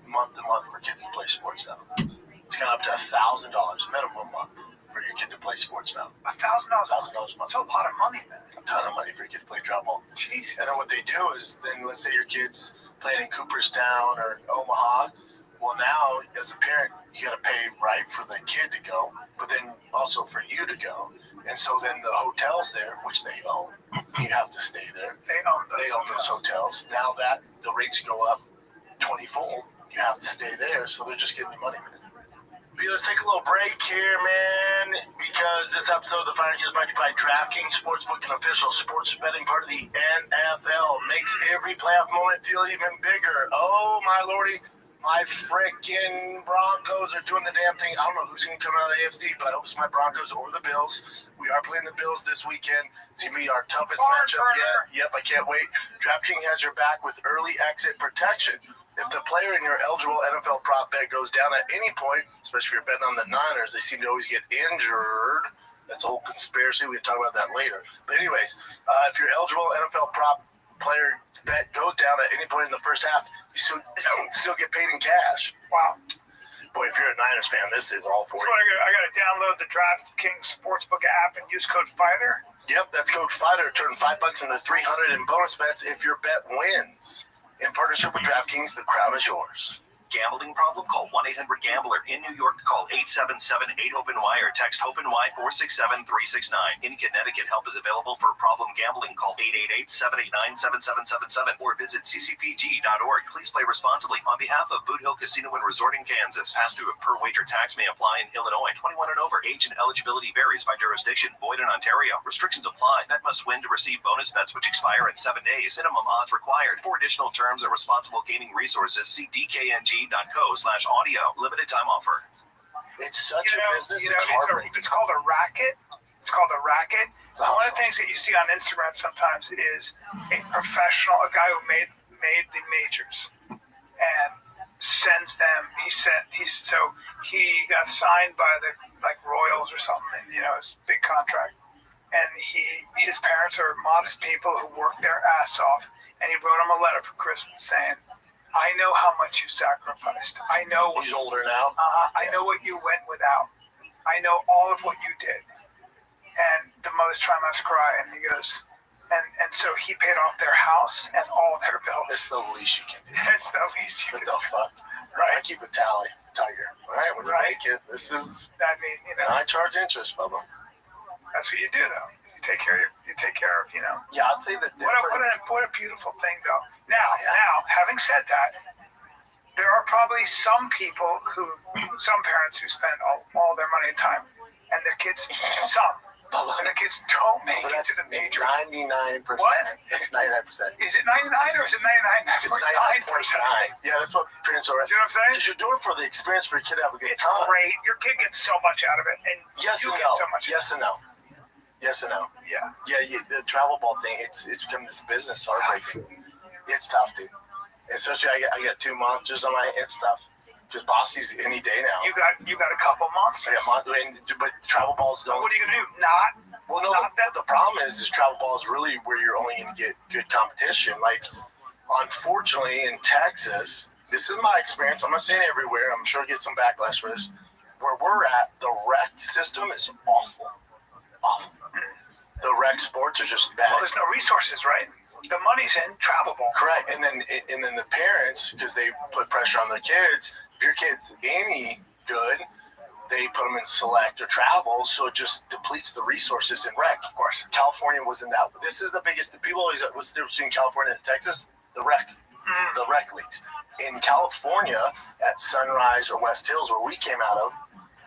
month to month for kids to play sports now. It's gone up to $1,000 minimum a month for your kid to play sports now.
$1,000?
$1,000 a month.
That's a lot of money, man.
A ton of money for your kid to play travel ball.
Jeez.
And then what they do is, then let's say your kid's playing in Cooperstown or Omaha. Well, now, as a parent, you got to pay, right, for the kid to go, but then also for you to go. And so then the hotels there, which they own, you have to stay there.
They own
those hotels. Now that the rates go up 20-fold, you have to stay there, so they're just getting the money. Let's take a little break here, man, because this episode of the Fire is brought to you by DraftKings Sportsbook, an official sports betting part of the NFL. Makes every playoff moment feel even bigger. Oh, my lordy. My freaking Broncos are doing the damn thing. I don't know who's going to come out of the AFC, but I hope it's my Broncos or the Bills. We are playing the Bills this weekend. It's going to be our toughest matchup yet. Yep, I can't wait. DraftKings has your back with early exit protection. If the player in your eligible NFL prop bet goes down at any point, especially if you're betting on the Niners, they seem to always get injured. That's a whole conspiracy. We can talk about that later. But anyways, if your eligible NFL prop player bet goes down at any point in the first half, you still get paid in cash.
Wow.
Boy, if you're a Niners fan, this is all for
So
you.
I got to download the DraftKings Sportsbook app and use code FIGHTER.
Yep, that's code FIGHTER. Turn $5 into $300 in bonus bets if your bet wins. In partnership with DraftKings, the crowd is yours.
Gambling problem? Call 1-800-GAMBLER. In New York, call 877-8-OPEN-Y or text OPEN-Y 467-369. In Connecticut, help is available for problem gambling. Call 888-789-7777 or visit ccpg.org. Please play responsibly. On behalf of Boot Hill Casino and Resort in Kansas, pass-through of per-wager tax may apply in Illinois. 21 and over. Age and eligibility varies by jurisdiction. Void in Ontario. Restrictions apply. Bet must win to receive bonus bets which expire in 7 days. Minimum odds required. For additional terms and responsible gaming resources, see DKNG.co/audio. Limited time offer.
It's such a business. It's heartbreaking.
It's called a racket. It's called a racket. One of the things that you see on Instagram sometimes is a professional, a guy who made the majors and sends them. He got signed by the Royals or something. It's a big contract. And his parents are modest people who work their ass off. And he wrote him a letter for Christmas saying, I know how much you sacrificed. I know
He's older now.
I know what you went without. I know all of what you did. And the mother's trying not to cry, and he goes, and so he paid off their house and all their bills.
It's the least you can do.
It's the least you
What
can
the
do.
fuck?
Right.
I keep a tally, Tiger. All right, when you make it, this is.
I mean,
I charge interest, Bubba.
that's what you do, though. You take care of.
Yeah, I'd say that.
What a beautiful thing, though. Now, having said that, there are probably some parents who spend all their money and time, and their kids, some, And the kids don't make it to the majors.
99%.
What?
That's 99%.
Is it 99 or is it 99.9%?
It's 99.9. Yeah, that's what parents are.
Do you know what I'm saying?
Because you're doing it for the experience for your kid to have a good
It's
time.
great. Your kid gets so much out of it, and
Yes
you
and
get
no.
so much.
Yes and no. Yes and no.
Yeah.
Yeah, the travel ball thing, it's become this business heartbreaking. It's tough, dude. Especially I got 2 monsters on my head stuff. Because Bossy's any day now.
You got a couple monsters.
But travel balls don't.
What are you gonna do?
Well, no. The problem is travel ball is really where you're only going to get good competition. Like, unfortunately, in Texas, this is my experience. I'm not saying everywhere. I'm sure I'll get some backlash for this. Where we're at, the rec system is awful. Awful. The rec sports are just bad.
Well, there's no resources, right? The money's in travel ball.
Correct. And then the parents, because they put pressure on their kids. If your kid's any good, they put them in select or travel, so it just depletes the resources in rec. Of course, California wasn't that. This is the biggest. People always, what's the difference between California and Texas? The rec leagues. In California, at Sunrise or West Hills, where we came out of,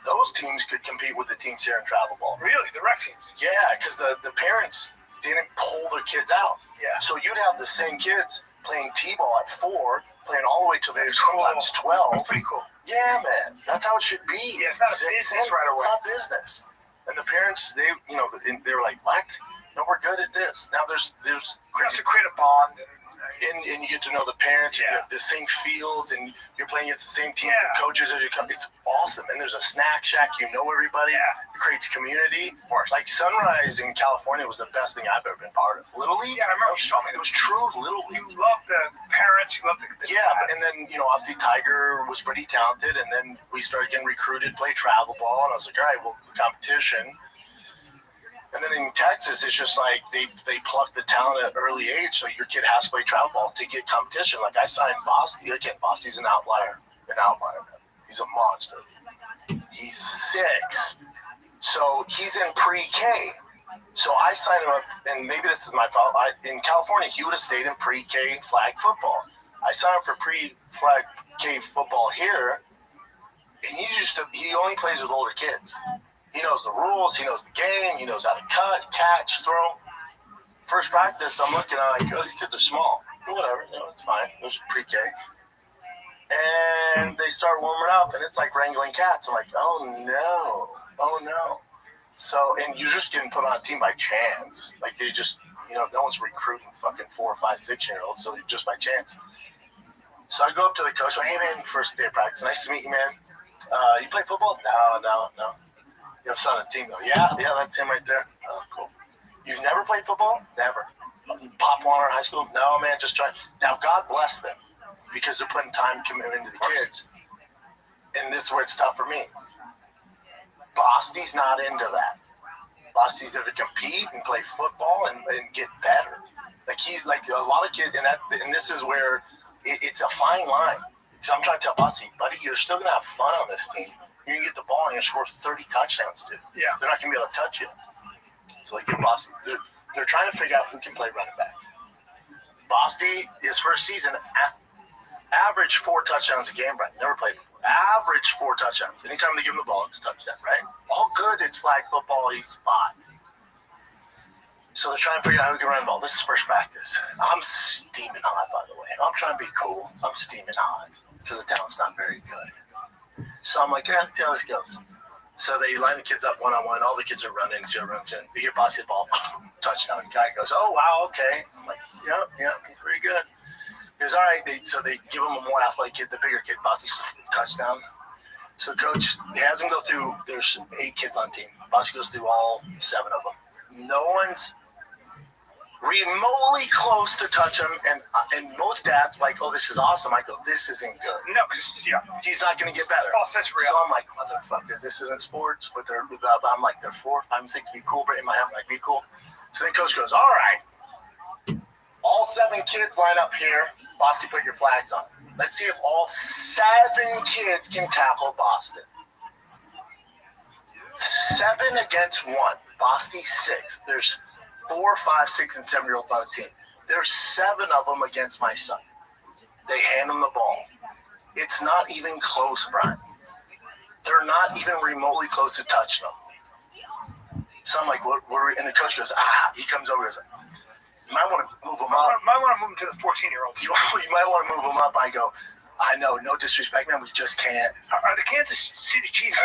those teams could compete with the teams here in travel ball.
Really, the rec teams?
Yeah, because the parents didn't pull their kids out. Yeah. So you'd have the same kids playing t-ball at 4. Playing all the way till they're sometimes 12.
That's pretty cool.
Yeah, man. That's how it should be.
Yeah, it's not a business right away.
It's not business. And the parents, they were like, what? No, we're good at this. Now there's
You have to create a bond.
and you get to know the parents.
Yeah.
You have the same field, and you're playing against the same team.
Yeah.
The coaches as you come. It's awesome. And there's a snack shack. You know everybody.
Yeah.
It creates community. Like Sunrise in California was the best thing I've ever been part of. Little League.
Yeah, I remember you showing me.
It was true Little League.
You love the parents. You love the
Yeah, and then, obviously Tiger was pretty talented, and then we started getting recruited, play travel ball, and I was like, all right, well, competition. And then in Texas, it's just like they pluck the talent at an early age, so your kid has to play travel ball to get competition. Like I signed Bosty. Again, Bosty's an outlier. He's a monster. He's 6. So he's in pre-K. So I signed him up, and maybe this is my fault. In California, he would have stayed in pre-K flag football. I signed him for pre-flag K football here, and he only plays with older kids. He knows the rules. He knows the game. He knows how to cut, catch, throw. First practice, I'm looking at like, these kids are small. Whatever, it's fine. There's pre-K. And they start warming up, and it's like wrangling cats. I'm like, oh no. So, and you're just getting put on a team by chance. Like they just, no one's recruiting fucking 4, 5, 6-year-olds, so just by chance. So I go up to the coach, hey man, first day of practice, nice to meet you, man. You play football? No. You have a son on the team though? Yeah, that's him right there. Oh, cool. You've never played football? Never. Pop Warner High School? No, man, just try. Now, God bless them because they're putting time commitment into the kids. And this is where it's tough for me. Bosty's not into that. Bosty's there to compete and play football and get better. Like he's like a lot of kids, and this is where it's a fine line. Because I'm trying to tell Bosty, buddy, you're still gonna have fun on this team. You're gonna get the ball and you're gonna score 30 touchdowns, dude. Yeah. They're not gonna be able to touch you. So they get Bosty. They're trying to figure out who can play running back. Bosty, his first season, averaged 4 touchdowns a game, right? Never played before. Average 4 touchdowns. Anytime they give him the ball, it's a touchdown, right? All good. It's flag football. He's 5. So they're trying to figure out who can run the ball. This is first practice. I'm steaming hot, by the way. I'm trying to be cool. I'm steaming hot because the talent's not very good. So I'm like, let's see how this goes. So they line the kids up one-on-one. All the kids are running. They get Bossy the ball. Touchdown. The guy goes, oh, wow, okay. I'm like, yeah, he's pretty good. He goes, all right. So they give him a more athletic kid, the bigger kid. Bossy touchdown. So coach has him go through. There's 8 kids on team. Bossy goes through all 7 of them. No one's remotely close to touch him, and most dads like, oh, this is awesome. I go, this isn't good.
No, because
he's not going to get better.
False real.
So I'm like, motherfucker, this isn't sports, but I'm like, they're 4, 5, 6, be cool, but in my head, I'm like, be cool. So then coach goes, all right, all 7 kids line up here. Boston, put your flags on. Let's see if all 7 kids can tackle Boston. 7 against 1. Boston 6. There's 4, 5, 6, and 7-year-olds on the team. There's 7 of them against my son. They hand him the ball. It's not even close, Brian. They're not even remotely close to touching them. So I'm like, what? And the coach goes, he comes over and goes, you might want to move him
I
up.
might want to move him to the 14-year-olds.
You might want to move him up. I go, I know, no disrespect, man, we just can't.
Are the Kansas City Chiefs?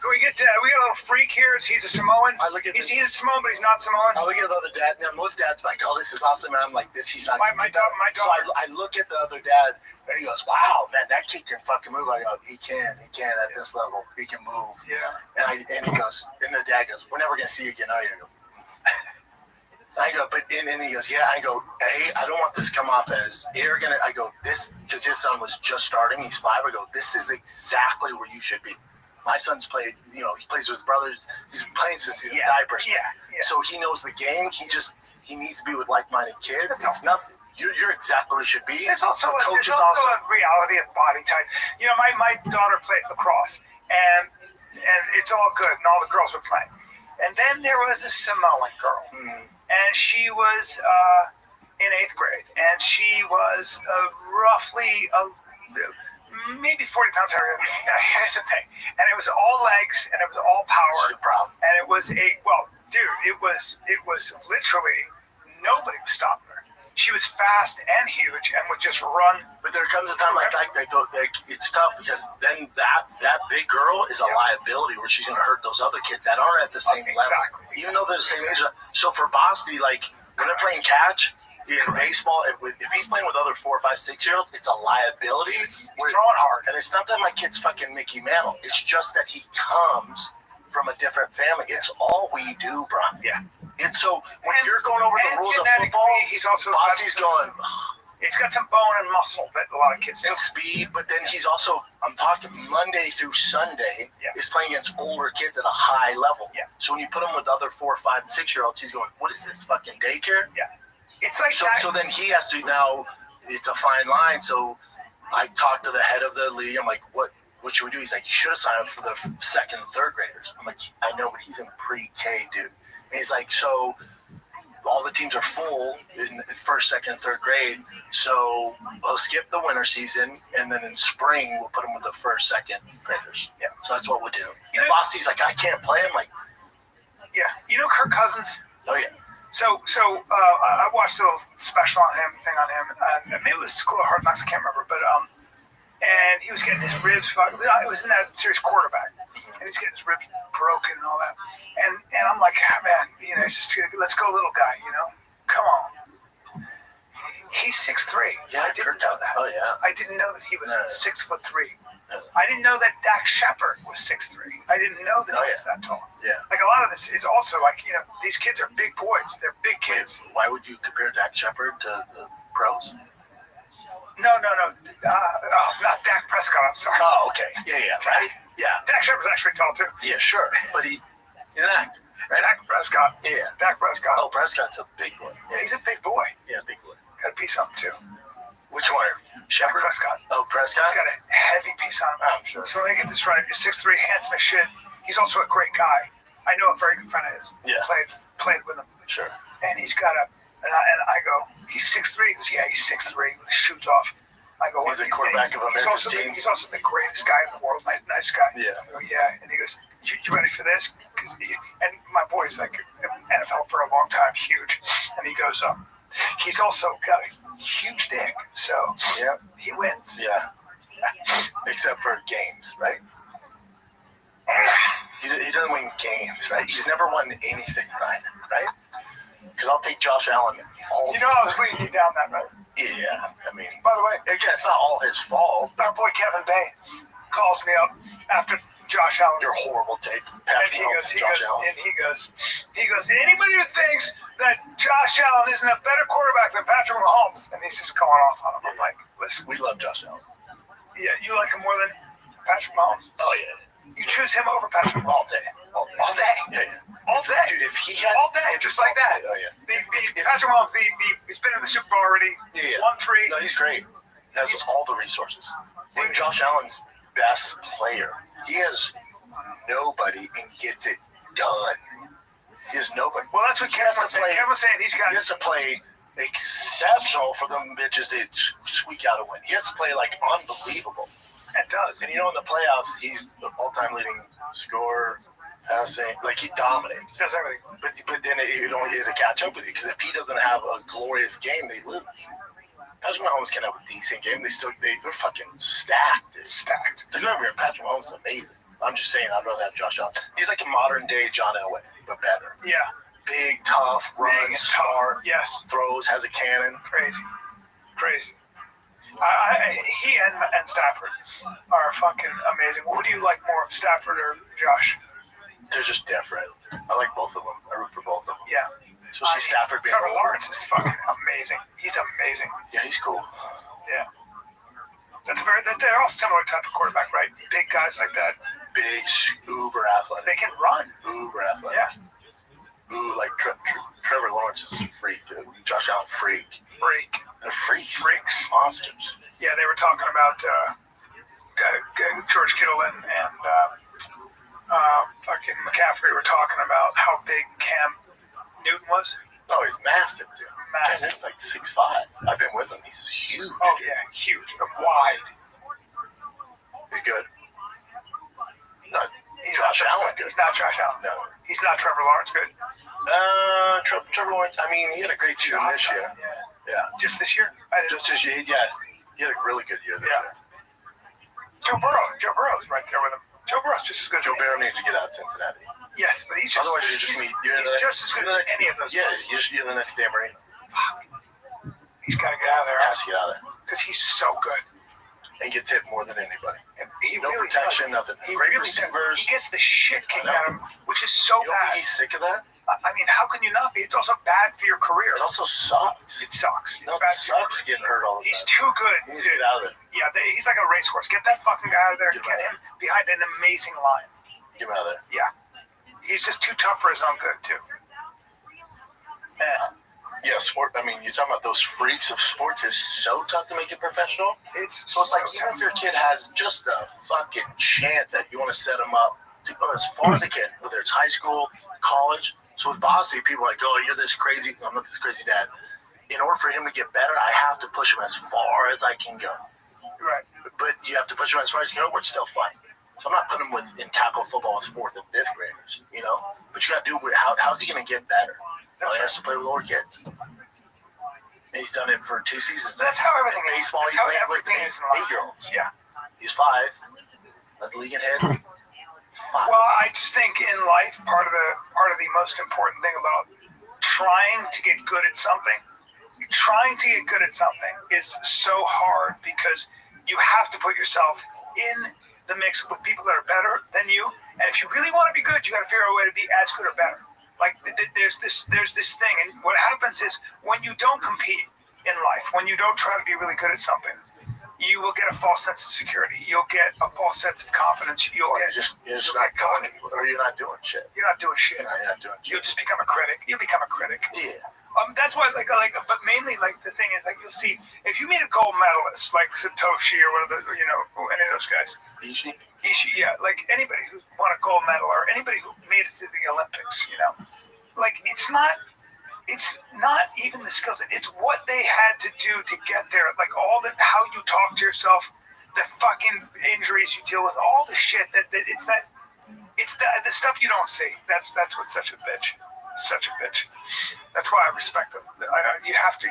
We got a little freak here. He's a Samoan. He's a Samoan, but he's not Samoan.
I look at the other dad. Now, most dads are like, oh, this is awesome. And I'm like, he's not.
My daughter.
So I look at the other dad, and he goes, wow, man, that kid can fucking move. I go, he can at this level. He can move.
Yeah.
And he goes, and the dad goes, we're never going to see you again, are you? I go, but and he goes, yeah. I go, hey, I don't want this to come off as arrogant. I go, this, because his son was just starting. He's 5. I go, this is exactly where you should be. My son's played, he plays with his brothers. He's been playing since he's in diapers.
Yeah.
So he knows the game. He needs to be with like-minded kids. It's nothing. You're exactly where you should be.
There's also a reality of body type. My daughter played lacrosse, and it's all good, and all the girls were playing. And then there was a Samoan girl, and she was in 8th grade, and she was roughly maybe 40 pounds heavier. Here's the thing, and it was all legs, and it was all power, and it was it was literally nobody was stopping her. She was fast and huge, and would just run.
But there comes a time like it's tough because then that big girl is a liability where she's going to hurt those other kids that aren't at the same level, even though they're the same age. So for Bosty, like when they're playing catch in baseball, if he's playing with other 4, 5, 6-year-olds, it's a liability.
He's throwing hard,
and it's not that my kid's fucking Mickey Mantle. It's just that he comes from a different family. It's all we do, Brian.
Yeah.
And so when you're going over the rules of football,
he's also
Bossy's going.
He's got some bone and muscle that a lot of kids
and speed, but then he's also, I'm talking Monday through Sunday, is playing against older kids at a high level.
Yeah.
So when you put him with other 4, 5, and 6-year-olds, he's going, what is this, fucking daycare?
Yeah. It's like
so then he has to now, it's a fine line. So I talked to the head of the league. I'm like, what should we do? He's like, you should have signed up for the 2nd and 3rd graders. I'm like, I know, but he's in pre-K, dude. And he's like, so all the teams are full in 1st, 2nd, and 3rd grade. So we'll skip the winter season, and then in spring we'll put them with the 1st, 2nd graders.
Yeah.
So that's what we'll do. And Bossy's like, I can't play. I'm like,
yeah. You know Kirk Cousins?
Oh yeah.
So I watched a little special on him, and maybe it was School of Hard Knocks, I can't remember, but and he was getting his ribs fucked. It was in that series quarterback, and he's getting his ribs broken and all that. And I'm like, man, just let's go, little guy, come on. He's 6'3".
Yeah,
I didn't know that.
Oh yeah.
I didn't know that he was 6'3". I didn't know that Dak Shepard was 6'3". I didn't know that he was that tall.
Yeah.
Like a lot of this is also like, these kids are big boys. They're big kids.
Why would you compare Dak Shepard to the pros?
No. Not Dak Prescott. I'm sorry.
Oh, okay. Yeah. Right? Yeah.
Dak Shepard's actually tall too.
Yeah, sure. But he's an actor. Right?
Dak Prescott.
Yeah.
Dak Prescott.
Oh, Prescott's a big boy.
Yeah, he's a big boy.
Yeah, big boy.
Got a piece on him too.
Which one?
Shepard. Prescott.
Oh, Prescott?
He's got a heavy piece on him.
Oh, I'm sure.
So let me get this right. He's 6'3", handsome as shit. He's also a great guy. I know a very good friend of his.
Yeah.
Played with him.
Sure.
And he's got and I go, he's 6'3". He goes, yeah, he's 6'3", with his shoes off. I go,
he's a quarterback of America's team.
He's also the greatest guy in the world. Nice guy.
Yeah.
I go, yeah. And he goes, you ready for this? And my boy's like NFL for a long time, huge. And he goes, he's also got a huge dick. So
yeah,
he wins.
Yeah. Except for games, right? He doesn't win games, right? He's never won anything, right? Because I'll take Josh Allen all.
I was leading you down that road.
Yeah, I mean,
by the way,
again, it's not all his fault.
Our boy Kevin Bay calls me up after Josh Allen.
Your horrible take.
And he goes, anybody who thinks that Josh Allen isn't a better quarterback than Patrick Mahomes, and he's just going off on him. I'm like, listen,
we love Josh Allen.
Yeah, you like him more than Patrick Mahomes?
Oh yeah.
You choose him over Patrick Mahomes
all day. Yeah.
All day,
dude. If he had
all day, just like that.
Oh yeah.
Patrick Mahomes, he's been in the Super Bowl already.
Yeah.
1-3.
No, he's great. He has all the resources. Name Josh Allen's best player. He has nobody and gets it done. He has nobody.
Well, that's what Kevin was saying. Kevin was saying he has
to play exceptional for them bitches to squeak out a win. He has to play like unbelievable.
It does.
And in the playoffs, he's the all-time leading scorer, I was saying, like, he dominates.
Does everything.
But then you don't get to catch up with you, because if he doesn't have a glorious game, they lose. Patrick Mahomes can have a decent game. They're fucking stacked.
Stacked.
They're over here. Patrick Mahomes is amazing. I'm just saying, I'd rather have Josh Allen. He's like a modern day John Elway, but better.
Yeah.
Big, tough, runs,
Big,
smart,
yes.
throws, has a cannon.
Crazy. He and Stafford are fucking amazing. Who do you like more, Stafford or Josh?
They're just different. I like both of them. I root for both of them.
Yeah.
Especially Stafford being
Trevor Lawrence is fucking amazing. He's amazing.
Yeah, he's cool.
Yeah. They're all similar type of quarterback, right? Big guys like that.
Big, uber athletic.
They can run.
Uber athletic.
Yeah.
Ooh, like Trevor Lawrence is a freak, dude. Josh Allen, freak. They're freaks.
Freaks.
Monsters.
Yeah, they were talking about George Kittle and fucking McCaffrey were talking about how big Cam Newton was.
Oh, he's massive, dude.
Massive.
He's like 6'5". I've been with him. He's huge.
Oh, yeah, huge. Wide.
He's good. No,
He's
Josh Allen good.
He's not Josh Allen.
No.
He's not Trevor Lawrence good.
Trevor Lawrence, I mean, he had a great season this year. Yeah.
Just this year?
Just this year, yeah. He had a really good year this year.
Joe Burrow's right there with him. Joe Burrow's just as good.
Joe Burrow needs to get out of Cincinnati.
Yes, but he's just.
Otherwise, you're
just as good as any of those.
Yeah,
guys.
you're the next Dan Marino.
Fuck. He's got to get out of there.
Has to get out of there.
Because he's so good.
And gets hit more than anybody.
He
no
really
protection,
does.
nothing.
He
Great
really
receivers.
He gets the shit kicked out of him, which is so
You don't
bad.
think he's sick of that?
I mean, how can you not be? It's also bad for your career.
It also sucks.
It sucks.
It sucks getting hurt all the time.
He's too good.
He needs to get out of it.
Yeah, he's like a racehorse. Get that fucking guy out of there. Get him behind an amazing line.
Get him out of there.
Yeah. He's just too tough for his own good, too. Yeah.
Yeah, sport. I mean, you're talking about those freaks of sports. Is so tough to make it professional.
It's
like even if your kid has just a fucking chance that you want to set him up to go as far as they can, whether it's high school, college. So with Bosley, people are like, "Oh, you're this crazy." I'm not this crazy dad. In order for him to get better, I have to push him as far as I can go.
Right.
But you have to push him as far as you can go. We're still fine. So I'm not putting him in tackle football with 4th and 5th graders, you know. But you got to do it. How's he going to get better? Well, he has to play with older kids. And he's done it for 2 seasons.
That's how everything is.
Baseball,
That's how everything is in life.
8-year-olds.
Yeah.
He's 5. Let the league in heads.
Well, I just think in life, part of the most important thing about trying to get good at something is so hard, because you have to put yourself in the mix with people that are better than you. And if you really want to be good, you got to figure out a way to be as good or better. Like there's this thing, and what happens is when you don't compete in life, when you don't try to be really good at something, you will get a false sense of security. You'll get a false sense of confidence. You're just
not going anywhere, or you're not doing shit.
You're not doing shit.
No, you're not doing shit.
You'll just become a critic. Yeah. That's why, but mainly, the thing is, you'll see, if you meet a gold medalist, like Satoshi or one of the, any of those guys. Ishii, yeah, like anybody who won a gold medal or anybody who made it to the Olympics, it's not even the skills. It's what they had to do to get there. Like how you talk to yourself, the fucking injuries you deal with, all the shit it's the stuff you don't see. That's what's such a bitch. Such a bitch. That's why I respect them. You have to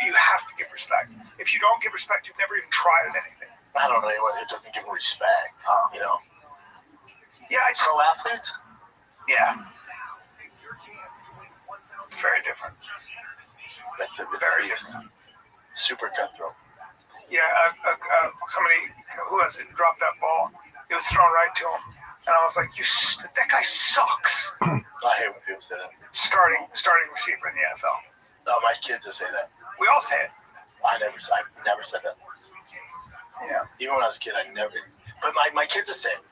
give respect. If you don't give respect, you've never even tried at anything.
I don't know anyone who doesn't give them respect.
Yeah,
pro athletes.
Yeah, it's very different.
That's
very different.
Super cutthroat.
Yeah, somebody who has it dropped that ball. It was thrown right to him. And I was like, that guy sucks.
I hate when people say that.
Starting receiver in the NFL.
No, my kids will say that.
We all say it.
I never said that.
Yeah.
Even when I was a kid, I never. But my kids will say it.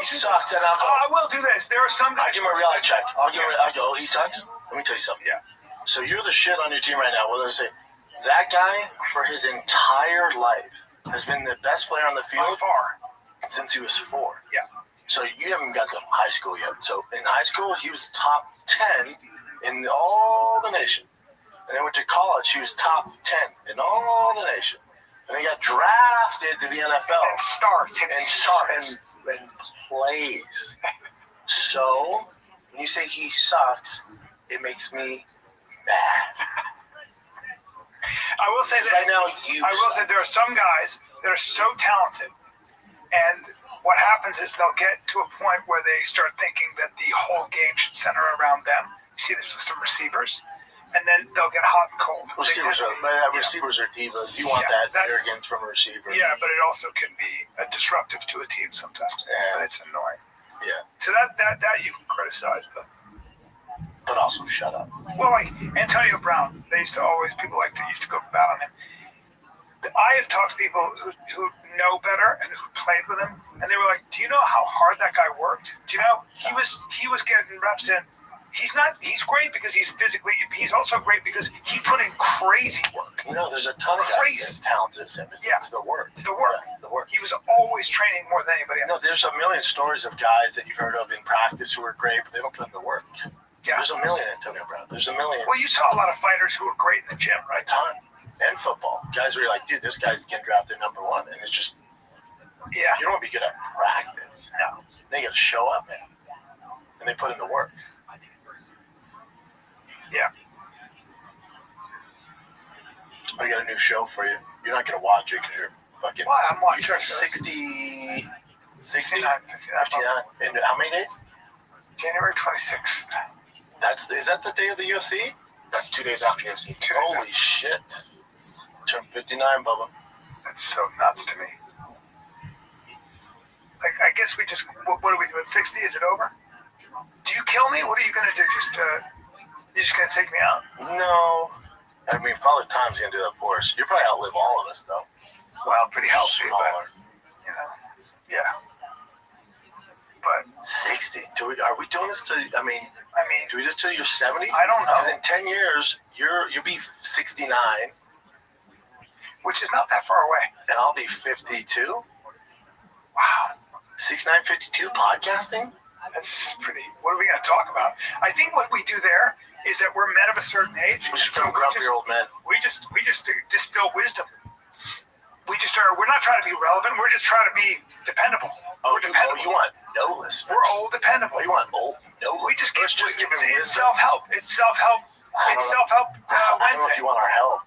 He
sucks. And
I will do this. There are some guys.
I give him a reality check. I go, he sucks? Let me tell you something.
Yeah.
So you're the shit on your team right now. Well, they say, that guy, for his entire life, has been the best player on the field.
By far.
Since he was 4.
Yeah.
So you haven't got to high school yet. So in high school, he was top 10 in all the nation. And then went to college, he was top 10 in all the nation. And he got drafted to the NFL.
And starts.
And plays. so, when you say he sucks, it makes me mad.
I will say that
Right now,
I will say there are some guys that are so talented, and what happens is they'll get to a point where they start thinking that the whole game should center around them. You see this with some receivers, and then they'll get hot and cold.
Receivers are divas. You want that arrogance from a receiver.
Yeah, but it also can be disruptive to a team sometimes.
Yeah.
But it's annoying.
Yeah.
So that you can criticize,
but also shut up.
Well, like Antonio Brown, people used to go about on him. I have talked to people who know better and who played with him, and they were like, "Do you know how hard that guy worked? Do you know he was getting reps in? He's great because he's also great because he put in crazy work.
You know, there's a ton of guys that's talented as him. It's the work.
The work.
Yeah, it's the work.
He was always training more than anybody else.
No, there's a million stories of guys that you've heard of in practice who are great, but they don't put in the work. Yeah. There's a million Antonio Brown. There's a million.
Well, you saw a lot of fighters who were great in the gym, right?
A ton. And football. Guys where you're like, dude, this guy's getting drafted #1. And it's just, you don't want to be good at practice. No. They got to show up, man. And they put in the work.
Yeah.
I got a new show for you. You're not going to watch it because you're fucking...
Well, I'm watching
60...
59.
And how many days?
January 26th.
Is that the day of the UFC?
That's 2 days after UFC.
Holy shit. Turn 59, Bubba.
That's so nuts to me. Like, I guess we just... What do we do at 60? Is it over? Do you kill me? What are you going to do? You're just going to take me out?
No. I mean, Father Time's going to do that for us. You'll probably outlive all of us, though.
Well, pretty healthy,
Smaller.
but, yeah. But
60. Are we doing this to? I mean, do we just till you're 70?
I don't know.
Because in 10 years, you'll be 69,
which is not that far away,
and I'll be 52.
Wow.
69, 52 podcasting.
That's pretty. What are we going to talk about? I think what we do there is that we're men of a certain age.
We're just grumpy old men.
We just distill wisdom. We're not trying to be relevant. We're just trying to be dependable.
Oh,
we're dependable.
You want no listeners.
We're old dependable.
You want old no listeners.
We just give
give
it's self-help. It's self-help. It's self-help
I don't know if
Wednesday.
you want our help.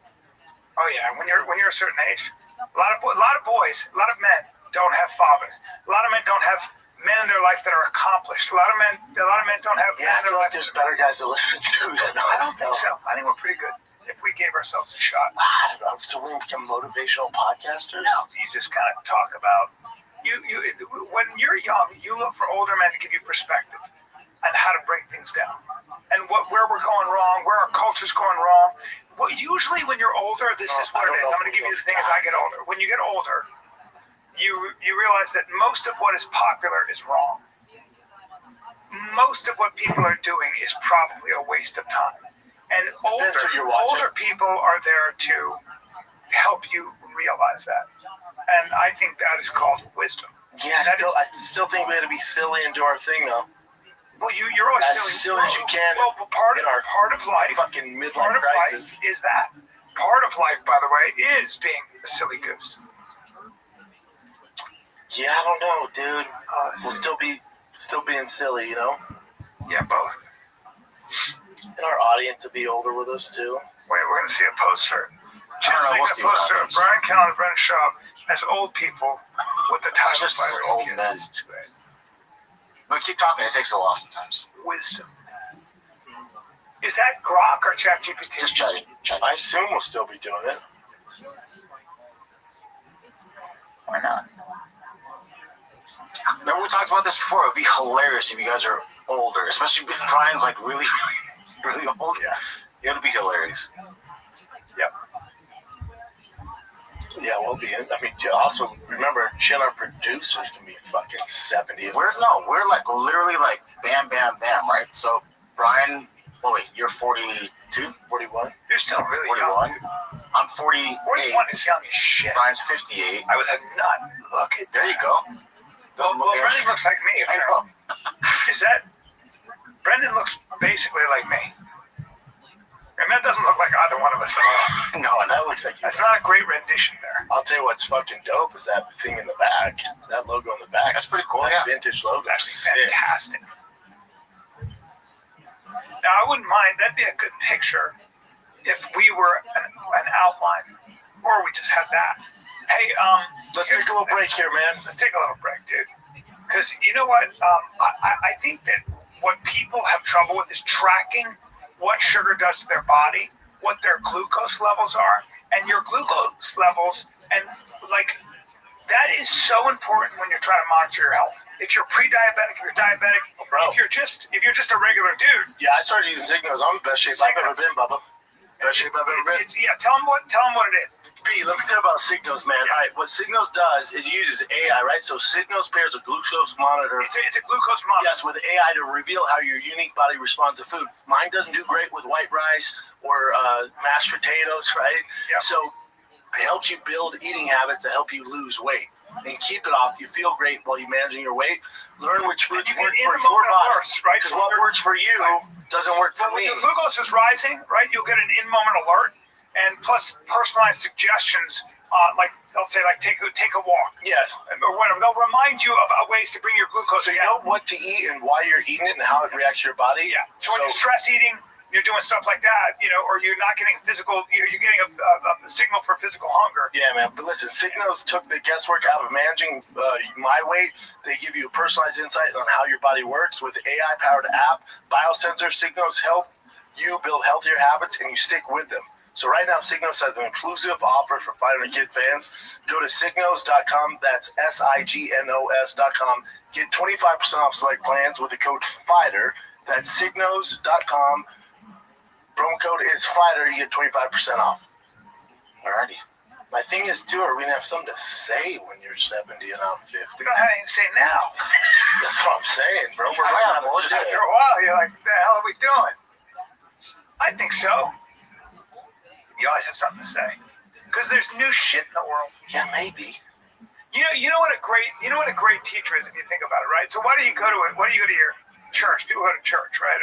Oh yeah, when you're a certain age, a lot of boys, a lot of men don't have fathers. A lot of men don't have men in their life that are accomplished. A lot of men don't have.
Yeah, I feel like there's better guys to listen to than us.
I don't think so. I think we're pretty good if we gave ourselves a shot.
I don't know. So we're gonna become motivational podcasters?
No, you just kind of talk about you. When you're young, you look for older men to give you perspective and how to break things down and where we're going wrong, where our culture's going wrong. Well, usually when you're older, this is what it is. I'm going to give you the thing as I get older. When you get older, you realize that most of what is popular is wrong. Most of what people are doing is probably a waste of time. And older people are there to help you realize that. And I think that is called wisdom.
Yeah, I still think we had to be silly and do our thing, though.
Well, you're always
as silly as you can.
Well, part of life,
fucking midlife crisis
is that. Part of life, by the way, is being a silly goose.
Yeah, I don't know, dude. We'll still being silly, you know.
Yeah, both.
And our audience will be older with us too.
Wait, we're gonna see a poster. Jim's making a poster of Brian Callen and Brendan Schaub as old people with the Tiger
Just
Fighter.
old men. But keep talking. It takes a while sometimes.
Wisdom. Is that Grok or ChatGPT?
Just chat.
I assume we'll still be doing it.
Why not? Remember we talked about this before. It would be hilarious if you guys are older, especially if Brian's like really, really old. Yeah, it would be hilarious.
Yep.
Yeah, we'll be. I mean, also remember, Jen, our producers can be fucking 70.
We're like literally like bam, bam, bam, right? So Brian, you're 42,
41.
You're still really
41.
young.
I'm 48.
41 is young as shit.
Brian's 58.
I was a nut. Look at
there. You go.
Well, Brendan looks like me.
I know.
Is that Brendan looks basically like me? And that doesn't look like either one of us at all.
No, and that looks like you.
That's not a great rendition there.
I'll tell you what's fucking dope is that thing in the back. That logo in the back.
That's pretty cool.
That
Yeah.
vintage logo.
That's fantastic. Now, I wouldn't mind. That'd be a good picture if we were an outline, or we just had that. Hey,
let's take a little break here, man.
Let's take a little break, dude. Because you know what? I think that what people have trouble with is tracking what sugar does to their body, what their glucose levels are, and your glucose levels, and like that is so important when you're trying to monitor your health. If you're pre-diabetic, if you're diabetic, if you're just a regular dude.
Yeah, I started using Signos. I'm in the best shape I've ever been, Bubba. Best shape I've ever been.
Tell them what it is.
B, let me tell you about Signos, man. All right, what Signos does is it uses AI, right? So Signos pairs a glucose monitor.
It's a glucose monitor.
Yes, with AI to reveal how your unique body responds to food. Mine doesn't do great with white rice or mashed potatoes, right? Yep. So it helps you build eating habits that help you lose weight and keep it off. You feel great while you're managing your weight. Learn which foods work for your body, right? Because what works for you doesn't work for me.
When your glucose is rising, right, you'll get an in-moment alert, and plus personalized suggestions, like they'll say, like take a walk, or whatever. They'll remind you of ways to bring your glucose.
So you know what to eat and why you're eating it and how it reacts to your body.
Yeah. So when you're stress eating, you're doing stuff like that, or you're not getting physical. You're getting a signal for physical hunger.
Yeah, man. But listen, Signos took the guesswork out of managing my weight. They give you a personalized insight on how your body works with the AI-powered app. Biosensor Signos help you build healthier habits, and you stick with them. So right now, Signos has an exclusive offer for Fighter and Kid fans. Go to Signos.com. That's SIGNOS.com. Get 25% off select plans with the code FIGHTER. That's Signos.com. Promo code is FIGHTER. You get 25% off. Alrighty. My thing is, too, are we going to have something to say when you're 70 and I'm 50?
We don't have anything to say now.
That's what I'm saying, bro. We're right on board.
After a while, you're like, what the hell are we doing? I think so. You always have something to say. Because there's new shit in the world.
Yeah, maybe.
You know what a great teacher is if you think about it, right? So why do you go to your church? People go to church, right?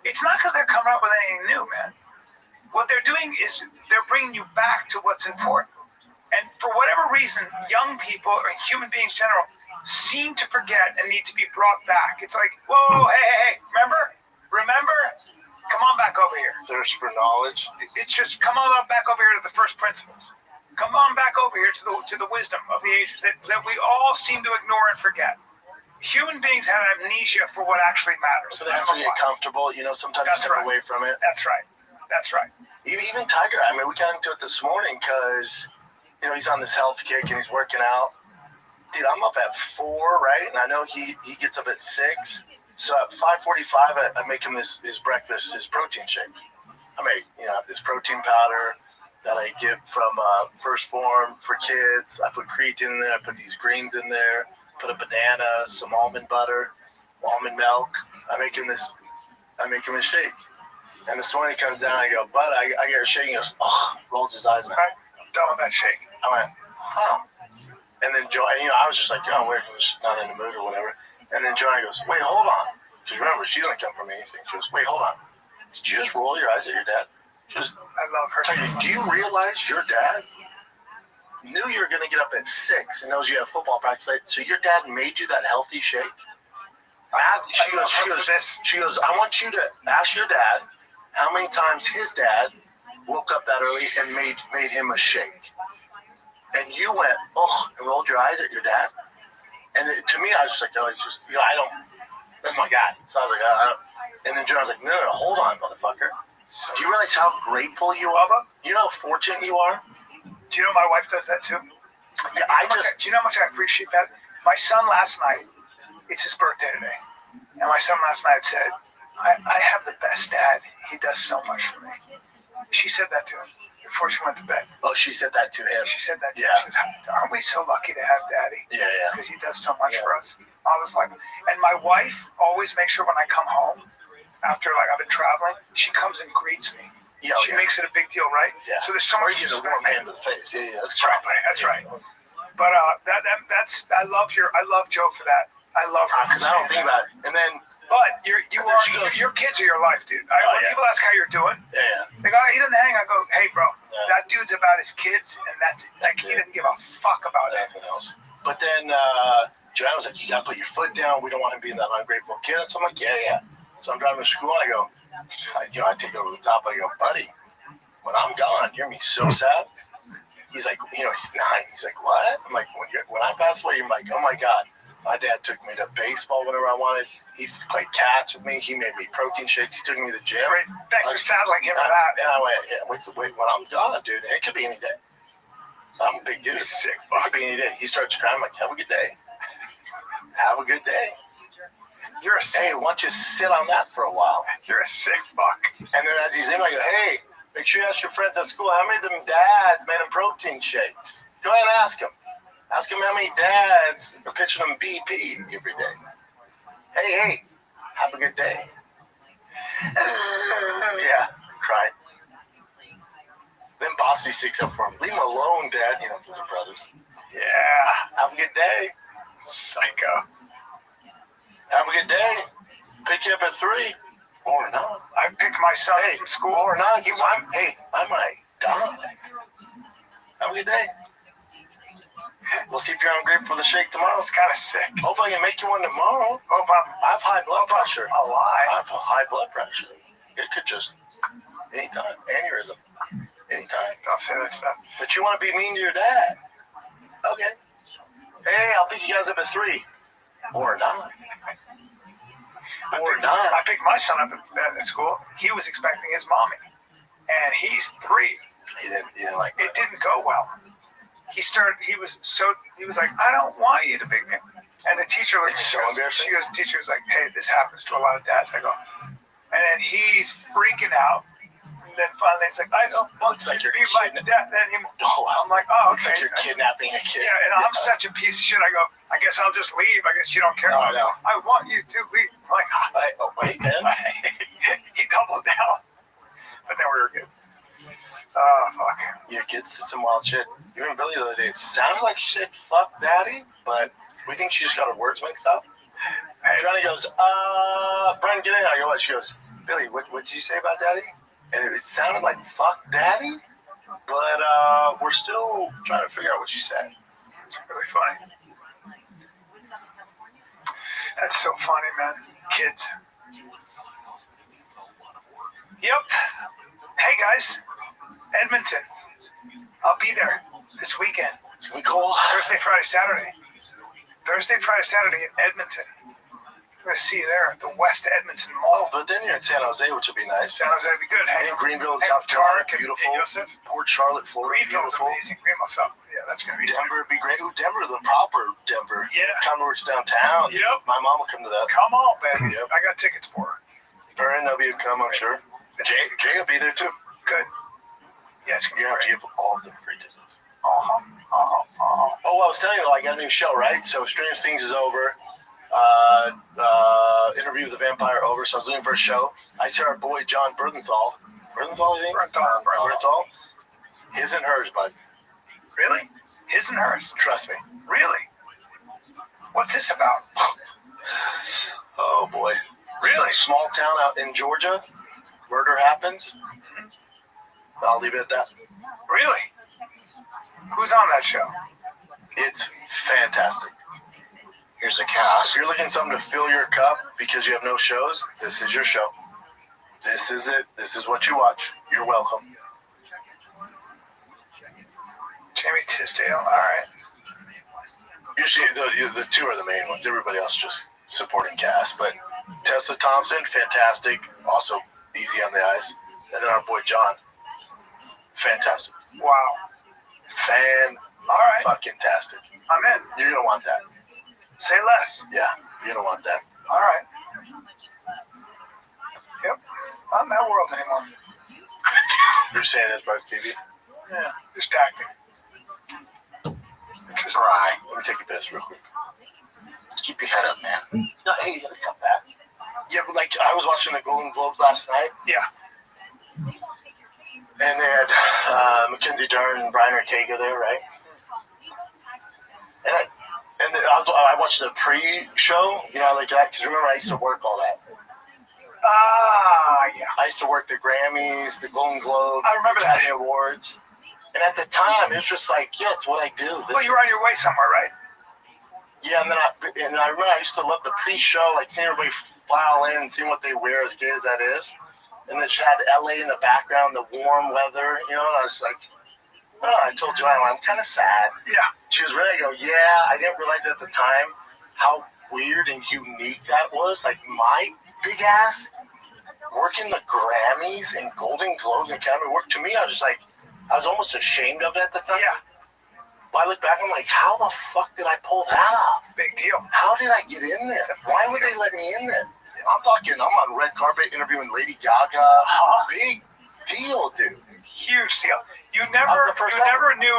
It's not because they're coming up with anything new, man. What they're doing is they're bringing you back to what's important. And for whatever reason, young people or human beings in general seem to forget and need to be brought back. It's like, whoa, hey, remember? Come on back over here.
Thirst for knowledge.
It's just come on back over here to the first principles. Come on back over here to the wisdom of the ages that we all seem to ignore and forget. Human beings have amnesia for what actually matters.
So that's when you're comfortable. Sometimes you step away from it.
That's right.
Even Tiger, I mean, we got into it this morning because, he's on this health kick and he's working out. Dude, I'm up at 4, right? And I know he gets up at 6. So at 5:45, I make him his breakfast, his protein shake. I make, have this protein powder that I give from First Form for kids. I put creatine in there. I put these greens in there. Put a banana, some almond butter, almond milk. I make him a shake. And this morning he comes down, I go, bud, I get a shake. He goes, rolls his eyes.
I'm done with that shake.
I went, And then Joanne, I was just like, we're just not in the mood or whatever. And then Joanne goes, wait, hold on. Because remember, she doesn't come from anything. She goes, wait, hold on. Did you just roll your eyes at your dad? She goes,
I love her.
Do you realize your dad knew you were going to get up at 6 and knows you have football practice late, so your dad made you that healthy shake? She goes, I want you to ask your dad how many times his dad woke up that early and made him a shake. And you went, and rolled your eyes at your dad? And to me, I was just like, no, I don't, that's my guy. So I was like, I don't. And then John was like, no, hold on, motherfucker. Do you realize how grateful you are? You know how fortunate you are?
Do you know my wife does that too?
Yeah,
do you know how much I appreciate that? My son last night, it's his birthday today. And my son last night said, I have the best dad. He does so much for me. She said that to him before she went to bed.
Oh, she said that to him?
She said that to him. She said, aren't we so lucky to have Daddy?
Yeah.
Because he does so much for us. I was like, and my wife always makes sure when I come home, after I've been traveling, she comes and greets me. She makes it a big deal, right?
Yeah.
So there's so much.
You get a warm hand to the face. Yeah, that's
right. That's right. But that's I love Joe for that. I love her
because I don't think about it. And then,
but your kids are your life, dude. When people ask how you're doing, they go, he doesn't hang. I go, hey, bro, that dude's about his kids, and that's he doesn't give a fuck about anything else.
But then Joanne was like, you gotta put your foot down. We don't want him being that ungrateful kid. So I'm like, yeah. So I'm driving to school. I go, I take it over the top. I go, buddy, when I'm gone, you're gonna be so sad. He's like, he's 9. He's like, what? I'm like, when I pass away, you're like, oh my God. My dad took me to baseball whenever I wanted. He played catch with me. He made me protein shakes. He took me to the gym.
Great. Thanks for saddling him for that.
And I went, wait, when I'm gone, dude, it could be any day. I'm a big dude.
Sick.
It could be any day. He starts crying. I'm like, have a good day. Have a good day.
You're a sick.
Hey, why don't you sit on that for a while?
You're a sick fuck.
And then as he's in, I go, hey, make sure you ask your friends at school how many of them dads made them protein shakes. Go ahead and ask them. Ask them how many dads are pitching them BP every day. Hey, have a good day. Yeah, cry. Then Bossy sticks up for him. Leave him alone, Dad. Those are brothers.
Yeah.
Have a good day.
Psycho.
Have a good day. Pick you up at 3 or not.
I picked my son from school.
Or not. I might die. Have a good day. We'll see if you're on grade for the shake tomorrow.
It's kind of sick.
Hopefully I can make you one tomorrow. I have high blood pressure.
A lie.
I have high blood pressure. It could just anytime. Aneurysm. Anytime.
Don't say that stuff.
But you want to be mean to your dad. Okay. Hey, I'll pick you guys up at 3. Or not. Or not.
I picked my son up at school. He was expecting his mommy. And he's 3.
He didn't like
it. Didn't go well. He was like, I don't want you to pick me. And the teacher looked at me. The teacher was like, hey, this happens to a lot of dads. I go, and then he's freaking out. And then finally he's like, I don't want to be my dad anymore. I'm like, oh, okay.
It's like you're kidnapping a kid.
Yeah, and I'm such a piece of shit. I go, I guess I'll just leave. I guess you don't care.
No, I know.
I want you to leave. I'm like,
wait, man.
He doubled down. But then we were good. Oh, fuck.
Yeah, kids did some wild shit. You and Billy the other day, it sounded like she said, fuck daddy, but we think she just got her words mixed up. And Johnny goes, Brian, get in. I go, what? She goes, Billy, what did you say about daddy? And it sounded like fuck daddy, but we're still trying to figure out what she said.
It's really funny. That's so funny, man. Kids. Yep. Hey, guys. Edmonton. I'll be there this weekend.
It's going to be cold.
Thursday, Friday, Saturday. In Edmonton. I'm going to see you there at the West Edmonton Mall.
Oh, but then you're in San Jose, which will be nice.
San Jose would be good.
Hey, Greenville, South Carolina, beautiful. Port Charlotte, Florida,
Greenville's
beautiful.
amazing. Greenville's up. Yeah, that's going to be
Denver would be great. Ooh, Denver, the proper Denver.
Yeah.
Converts downtown.
Yep.
My mom will come to that.
Come on, baby.
Yep.
I got tickets for her.
Her and W come, I'm sure. Jay will be there too.
Good. Yeah, it's going to be
You have to
great.
give all of them free tickets.
Oh,
I was telling you, I got a new show, right? So Stranger Things is over. Interview with the Vampire over. So I was looking for a show. I see our boy John Bernthal. Bernthal, you think? Bernthal. His and hers, bud.
Really? His and hers?
Trust me.
Really? What's this about?
Oh, boy.
Really?
Small town out in Georgia. Murder happens. I'll leave it at that.
Really? Who's on that show?
It's fantastic.
Here's a cast.
If you're looking for something to fill your cup because you have no shows, this is your show. This is it. This is what you watch. You're welcome.
Jamie Tisdale. All right.
Usually the two are the main ones. Everybody else just supporting cast. But Tessa Thompson, fantastic. Also easy on the eyes. And then our boy John, fantastic.
Wow. All right.
Fucking-tastic.
I'm in.
You're gonna want that.
Say less.
Yeah, you're gonna want that.
All right. Yep. Not in that world anymore.
You're saying it's part of TV?
Yeah. Just acting.
Just right. Let me take a piss real quick.
Keep your head up, man.
No, hey, you gotta come back. Yeah, but like I was watching the Golden Globes last night.
Yeah.
And they had Mackenzie Dern and Brian Ortega there, right? And I watched the pre-show, you know, like that, because remember I used to work all that.
Yeah.
I used to work the Grammys, the Golden Globes,
I remember
the Academy Awards. And at the time, it was just like, yeah, it's what I do.
Well, you were on your way somewhere, right?
Yeah, and then I remember I used to love the pre-show, like seeing everybody file in and seeing what they wear, as gay as that is. And then she had LA in the background, the warm weather, you know, and I was like, oh, I told Joanne, I'm kind of sad.
Yeah.
She was ready to go, yeah, I didn't realize at the time how weird and unique that was. Like, my big ass working the Grammys and Golden Globes and Academy work, to me, I was almost ashamed of it at the time.
Yeah.
But I look back, I'm like, how the fuck did I pull that off?
Big deal.
How did I get in there? Why would they let me in there? I'm on red carpet interviewing Lady Gaga. Big deal, dude.
Huge deal. You never knew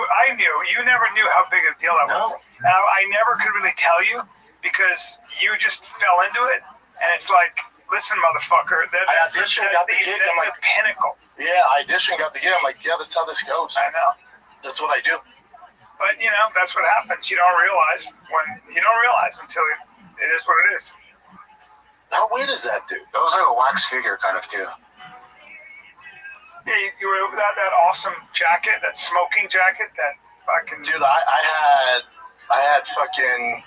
how big a deal that was. And I never could really tell you because you just fell into it. And it's like, listen, motherfucker, that's the pinnacle.
Yeah, I auditioned, got the gig. I'm like, yeah, that's how this goes.
I know.
That's what I do.
But, you know, that's what happens. You don't realize until it is what it is.
How weird is that, dude?
That was like a wax figure kind of too.
Yeah, you were that awesome jacket, that smoking jacket, that fucking...
Dude, I had fucking...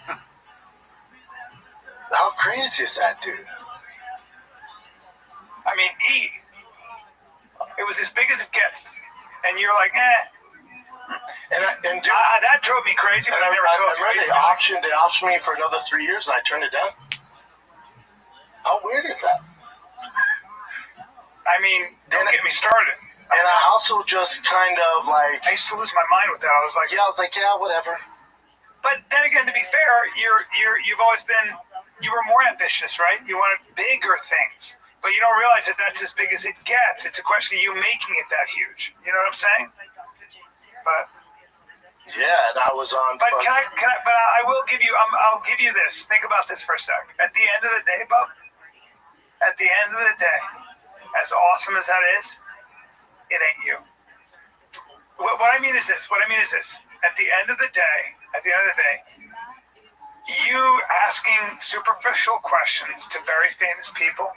How crazy is that, dude?
I mean, it was as big as it gets. And you're like, eh.
And dude,
that drove me crazy, but I never told you.
They optioned me for another 3 years, and I turned it down. How weird is that?
I mean, don't get me started.
And I also just kind of like...
I used to lose my mind with that. I was like,
yeah, whatever.
But then again, to be fair, you've always been... You were more ambitious, right? You wanted bigger things. But you don't realize that that's as big as it gets. It's a question of you making it that huge. You know what I'm saying? But...
Yeah, and I was on...
But I will give you... I'll give you this. Think about this for a sec. At the end of the day, Bub, at the end of the day, as awesome as that is, it ain't you. What I mean is this. At the end of the day, you asking superficial questions to very famous people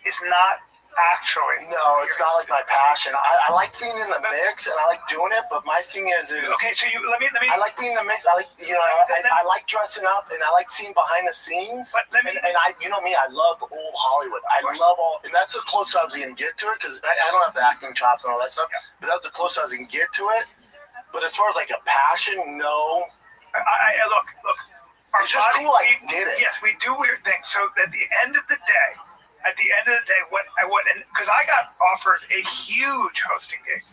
is not actually...
No, it's not like my passion. I like being in the mix, and I like doing it, but my thing is...
Okay, so let me...
I like being in the mix. I like, I like dressing up, and I like seeing behind the scenes. And I, you know me, I love old Hollywood. I love all... And that's the closest I was going to get to it, because I don't have the acting chops and all that stuff, but that's the closest I was going to get to it. But as far as like a passion, no.
Look.
It's just cool I did it.
Yes, we do weird things. So at the end of the day, because I got offered a huge hosting gig.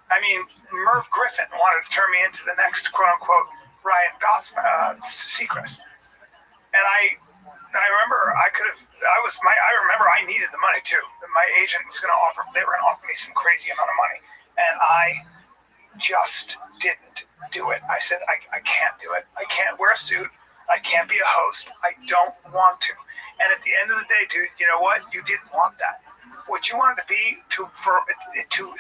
I mean, Merv Griffin wanted to turn me into the next quote unquote Ryan Gosling, Seacrest. And I remember I remember I needed the money too. My agent was going to they were going to offer me some crazy amount of money. And I just didn't do it. I said, I can't do it. I can't wear a suit. I can't be a host. I don't want to. And at the end of the day, dude, you know what? You didn't want that. What you wanted to be, to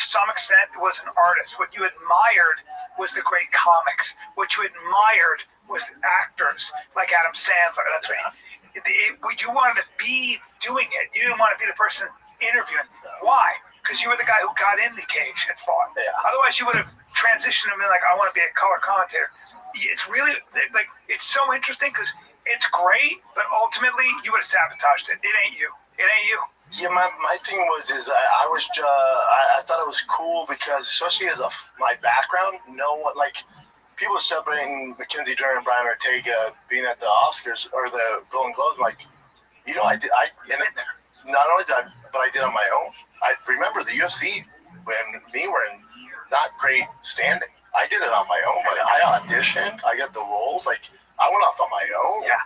some extent, was an artist. What you admired was the great comics. What you admired was actors like Adam Sandler. That's what you wanted to be doing it. You didn't want to be the person interviewing. Why? Because you were the guy who got in the cage and fought. Yeah. Otherwise, you would have transitioned to be like, I want to be a color commentator. It's really, like, it's so interesting because it's great, but ultimately, you would have sabotaged it. It ain't you.
Yeah, my thing was I thought it was cool because, especially as my background, people are celebrating Mackenzie Dern and Brian Ortega being at the Oscars or the Golden Globes. Like, not only did but I did on my own. I remember the UFC when me were in not great standing. I did it on my own. But I auditioned. I got the roles. Like, I went off on my own.
Yeah.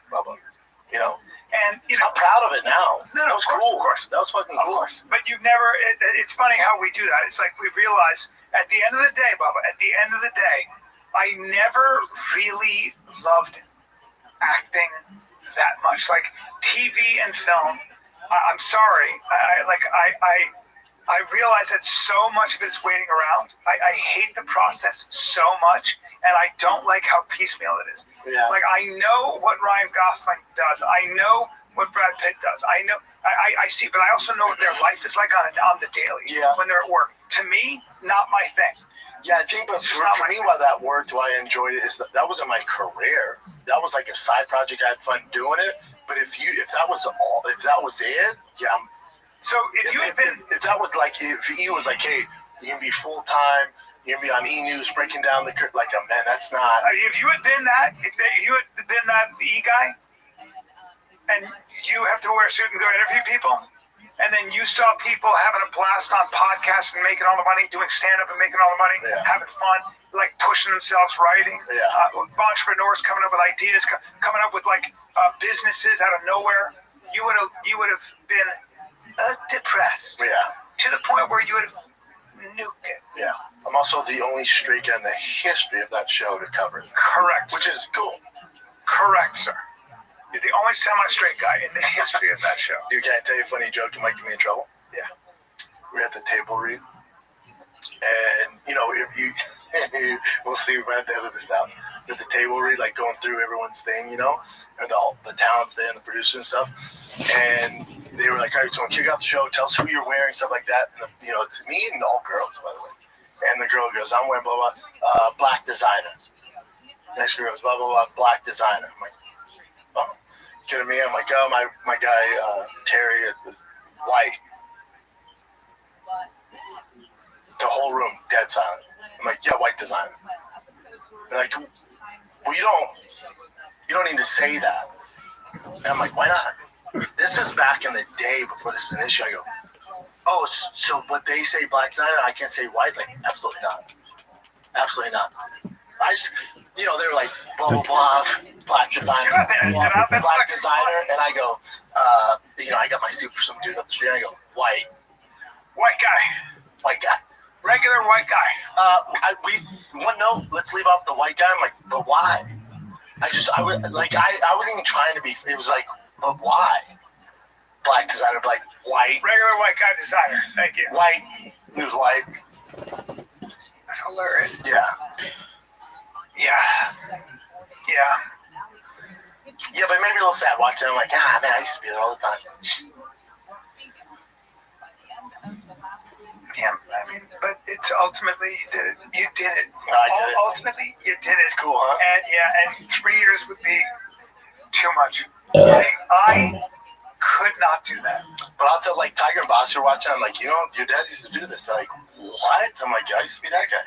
And I'm proud of it now.
No,
that was cool. Of course. That was fucking cool.
But you've never. It's funny how we do that. It's like we realize at the end of the day, Bubba. At the end of the day, I never really loved acting that much. Like TV and film. I'm sorry. I realize that so much of it is waiting around. I hate the process so much, and I don't like how piecemeal it is. Yeah. Like, I know what Ryan Gosling does. I know what Brad Pitt does. I know. I see, but I also know what their life is like on the daily when they're at work. to me, not my thing.
Yeah, I think, but for me, why that worked, why I enjoyed it, is that wasn't my career. That was like a side project. I had fun doing it. But if that was it, yeah.
So
if that was like, if he was like, hey, you can be full time, you can be on E News breaking down the like, man, that's not.
If you had been that, you had been that E guy, and you have to wear a suit and go interview people. And then you saw people having a blast on podcasts and making all the money, doing stand-up and making all the money, having fun, like pushing themselves, writing. Entrepreneurs coming up with ideas, coming up with like businesses out of nowhere. You would have been depressed.
Yeah.
To the point where you would have nuked it.
Yeah. I'm also the only straight guy in the history of that show to cover it.
Correct.
Which is cool.
Correct, sir. You're the only semi-straight guy in the history of that show.
Dude, can I tell you a funny joke? It might get me in trouble.
Yeah.
We're at the table read. And, if you... we'll see. We might have to edit this out. At the table read, like going through everyone's thing, and all the talents there and the producers and stuff. And they were like, all right, so kick off the show. Tell us who you're wearing, stuff like that. And, it's me and all girls, by the way. And the girl goes, I'm wearing blah, blah, black designer. Next girl goes, blah, blah, blah, black designer. I'm like, oh. Kidding me? I'm like, oh, my guy, Terry, is white. The whole room, dead silent. I'm like, yeah, white designer. They're like, well, you don't need to say that. And I'm like, why not? This is back in the day before this is an issue. I go, oh, so but they say black designer, I can't say white? Like, absolutely not. Absolutely not. I just, they were like, blah, blah, blah, black designer, black designer. And I go, I got my suit for some dude up the street. I go, white guy.
Regular white guy.
No, let's leave off the white guy. I'm like, but why? I wasn't even trying to be, it was like, but why? Black designer, like white.
Regular white guy designer. Thank you.
White. He was white.
That's hilarious.
Yeah. Yeah, but it made me a little sad watching it. I'm like, man, I used to be there all the time.
Yeah, I mean, but it's ultimately you did it.
I did it.
Ultimately, you did it.
It's cool, huh?
And 3 years would be too much. I could not do that.
But I'll tell, like, Tiger and Boss are watching. I'm like, your dad used to do this. They're like, what? I'm like, I used to be that guy.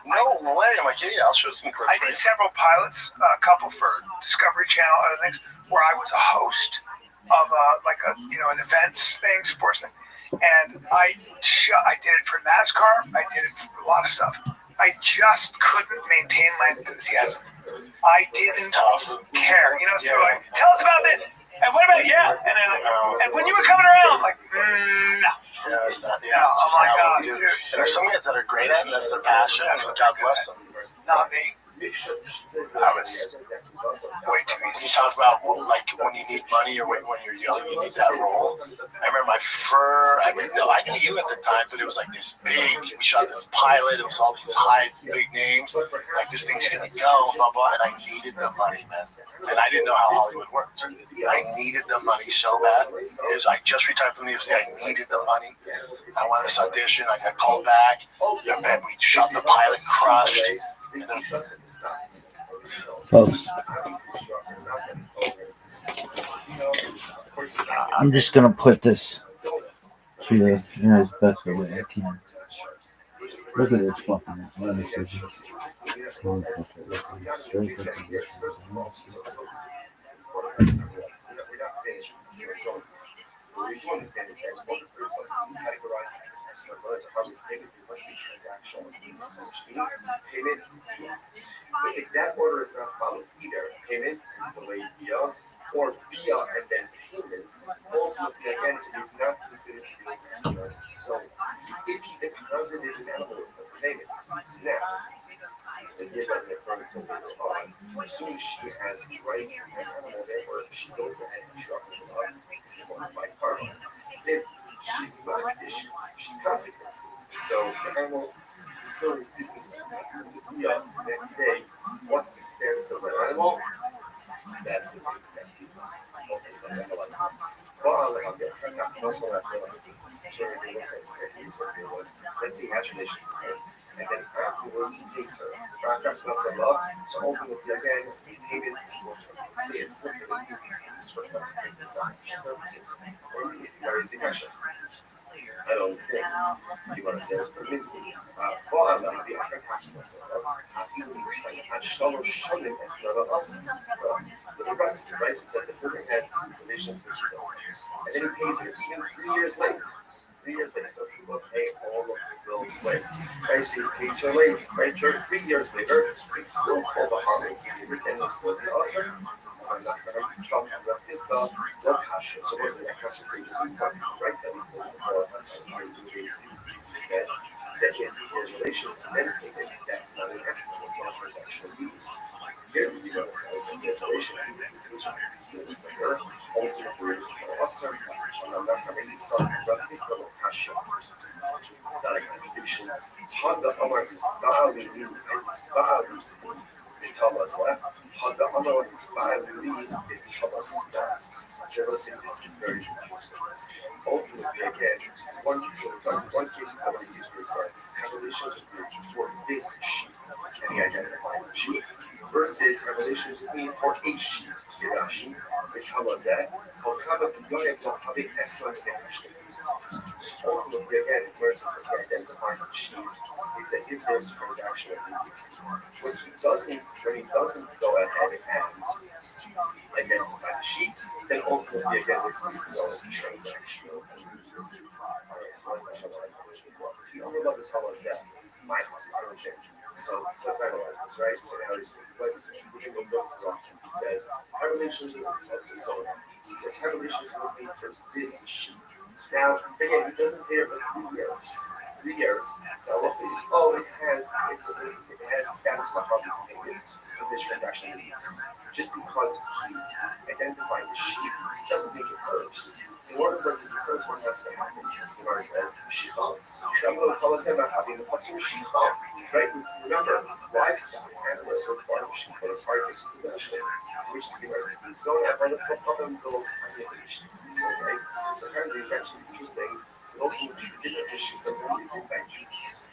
No way. I'm like, yeah, I'll show some clips.
I did several pilots, a couple for Discovery Channel, other things, where I was a host of an events thing, sports thing. And I did it for NASCAR. I did it for a lot of stuff. I just couldn't maintain my enthusiasm. I didn't care. So like, tell us about this. And what about and then and when you were coming around, like, no.
Yeah, it's not. Yeah, it's just not what we do. And there's some guys that are great at it, and that's their passion. So God bless them.
Not me. I was way too easy.
You talk about like when you need money or when you're young, you need that role. I remember I knew you at the time, but it was like this big. We shot this pilot. It was all these high big names. Like this thing's gonna go, blah blah. And I needed the money, man. And I didn't know how Hollywood worked. I needed the money so bad. I just retired from the UFC. I needed the money. I went to this audition. I got called back. We shot the pilot, crushed.
Folks, I'm just going to put this to the best way I can. Look at this fucking
We do understand exactly what the first categorized as payment, it must be transactional, which means payment means. But if that order is not followed either, payment and delayed via, or via and then payment, ultimately again it is not considered to be a customer. So if he deposited an envelope of payments now, the year doesn't affirm it until later on. As soon as she has rights and animals at work, she goes ahead and sharpens it up by karma. Then she's not issued, she consequences. So the animal is still in existence the next day. What's the status of the animal? That's the thing. Let's say imagination, right? And then afterwards he takes her. So ultimately again, payment is what say it's what the use for purposes. Or there is a question. I don't understand this. You want to say it's permitted. Boaz على بأحد حاكم السماء حاكم أشتغل شغل أسرار أصل. The rights is that the woman has relations with his son. And then he pays her 3 years late. 3 years late, some people pay all of the bills late. Right, so he pays her late, right? 3 years later, it's still called a harlot. And it's still the awesome. I'm not going to stop and left this stuff. What passion? So what's the passion? So you just rights that we pull for us. Said that in relations to medicated, that's not an estimate of transactional use. Here we notice that in relations to medication, ultimately it's awesome. I'm not going to stop and left this stuff passion. It's not a contradiction. Hada Amar is Ba'ali and it's Ba'ali. They tell us that. Hada Amar is Ba'ali, they tell us that. So let's say this is very interesting. Ultimately, again, one case of somebody usually says, have relations with me for this sheep, and he identified the sheep, versus have relations with me for a sheep, they tell us that. Ultimately, again, versus what he identifies the sheep, it's as if there's a transaction of release. When he doesn't go ahead and identify the sheep, then ultimately again there is no transactional uses. Alright, so let's analyze it a little bit more. He only loves to tell us that my understand. So let's analyze this, right? So now he's going to he says, have relations with the zone. He says, have relations with me for this sheep. Now, again, he doesn't pay her for 3 years. 3 years. Now, what this is, it has the status of its payments because this transaction needs. Just because he identified the sheep doesn't make it hers. In order for it to be hers, one has to happen. Gemara says, Shifa. Someone will tell us about having the customer Shifa. Right? Remember, livestock animals are part of Shifa, it's part of possession, which the Gemara says, the zone of let's go up and go manipulation. Okay? So apparently it's actually interesting. Locally, the issue doesn't really impact Jews.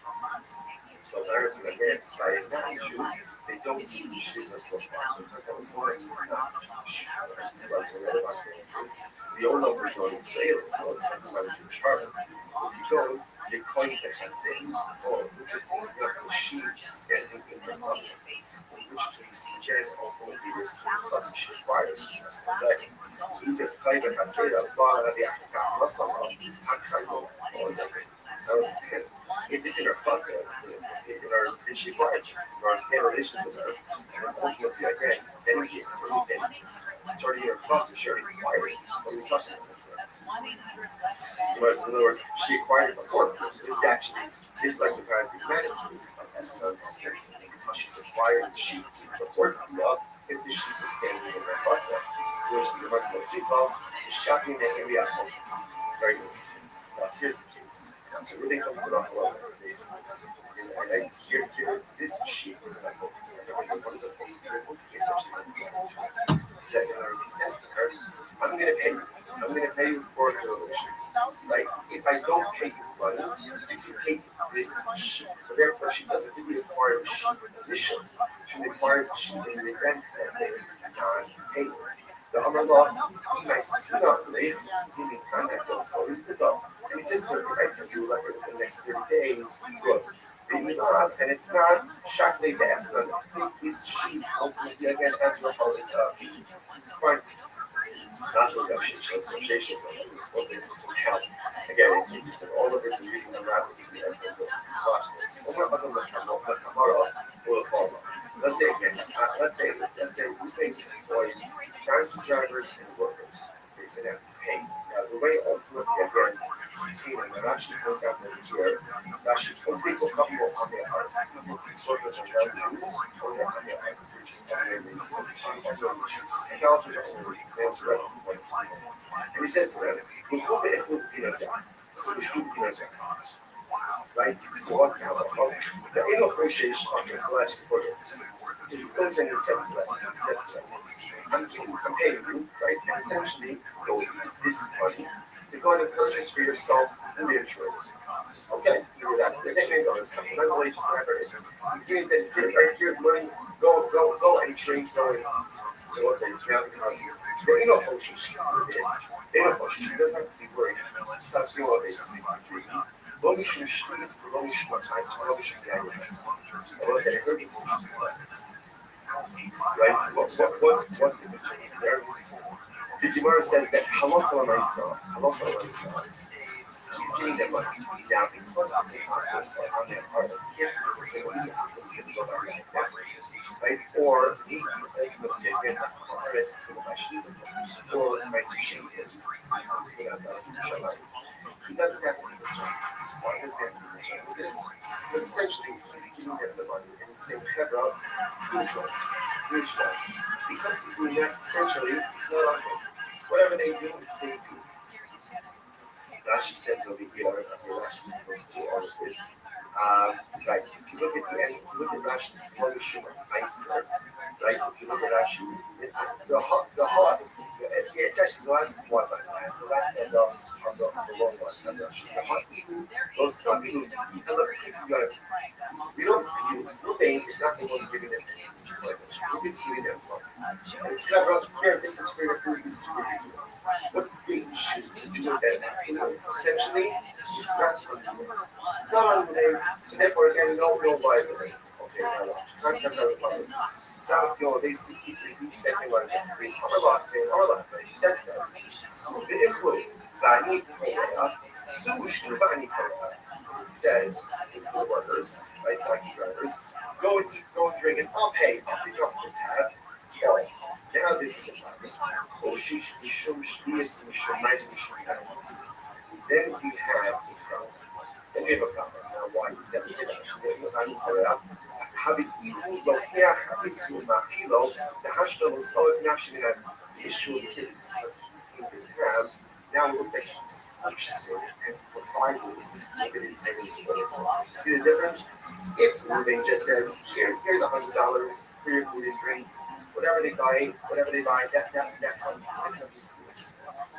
So Americans, again, by a non-Jew, they don't need Jews as well. So it's like, sorry, he's not Jewish. The old numbers on the sales, those talking about the Jewish heart. If you go, you claim that that's it. Oh, interesting. You have a sheep standing in the muscle, which is just ultimately this custom sheep wires. He's a claim that that's it. If it's in our thoughts, in our sheep wires, in our relations with her, and ultimately again, then we get it's already in our thoughts, it's already wired. What are we talking about? Whereas in other words, she acquired it before. So this is actually like the kind of humanity case of Esther. How she's acquired the sheep before the if the sheep is standing in her thoughts, which the much more too is shocking that area. Very interesting. Now here's the case. So everything comes to the whole case. And here, this sheep is like what is a post essentially he says to her, I'm going to pay you. I'm going to pay you for the relations. Like, if I don't pay you money, you can take this sheep. So therefore, she doesn't really acquire the sheep initially. She acquires the sheep in the event that there is non-payment. The Amallah, he might see not lazy, he's in contact with us, and he says to her, right, that you will let her for the next 30 days, good. And it's not shockingly best. Take this sheep, ultimately, again, as your holy fine. Not so that she shows some shady something. It's supposed to do some help. Again, it's interesting. All of this is reading them rapidly as those of these watch this. Let's say again, let's say we think employees, drivers and workers. Okay, so now it's hey. Now the way ultimately again, that actually goes out there here, actually when people come on their hearts, these workers are non-Jews, or they're on their hearts, they're just primarily Jews. And also just over male friends. And he says to them, right? So what's the hell? The anal appreciation of the selection for this. So he goes and he says to them, I'm paying you, right? And essentially, you'll use this money to go and purchase for yourself food and drink. Okay, either that's the nickname or something unrelated, whatever it is. He's giving them, here's money, go and drink, go and eat. So let's say it's now because they know Hoshish for this. They know Hoshish. He doesn't have to be worried. Something like this 63. Lo mishum shlimis, lo mishum achais, lo mishum yanis. And let's say I heard these things like this. Right? What's the concern there? The Gemara says that halacha l'maisa, he's giving them money now because it's a conflict on their part. It's yes, there's going to go back like this, right? Or the ultimate that's the part that's going to buy sheep, or might be sheep because he's going to shabbat. He doesn't have to be concerned with this. Why does he have to be concerned with this? Because essentially he's giving them the money and he's saying, Hebra, which one? Because he's doing that essentially, it's not on him. Whatever they do, they do. Rashi says over here, Rashi just goes through all of this. Right, if you look at the end, if you look at Rashi, one issue, nicer, right? If you look at Rashi, the heart, it's actually the last one, the last end of the long ones of Rashi. The heart, even those some people, we don't, Ruvain is not the one giving them money. Ruvain is giving them money. And it's clever, here, this is for your food, this is for your food. What they choose to do with that afterwards, essentially, is not on the name. It's not on the name, so therefore, again, no by the name. Okay, now, time comes out of the South Day 63, second one, Arlot, he says that. So, the influence, Zani Korea, Sush Bani Korea. He says, for the workers, right, taxi drivers, go and eat, go and drink, and I'll pick up the tab. Oh, now this is a problem. Then we have a problem. Now, why is that? Having the issue of the kids because he's in his gram. Now it looks like he's purchasing and providing this See the difference? If Ruben just says, here's $100 for your food and drink, whatever they buy, that's something.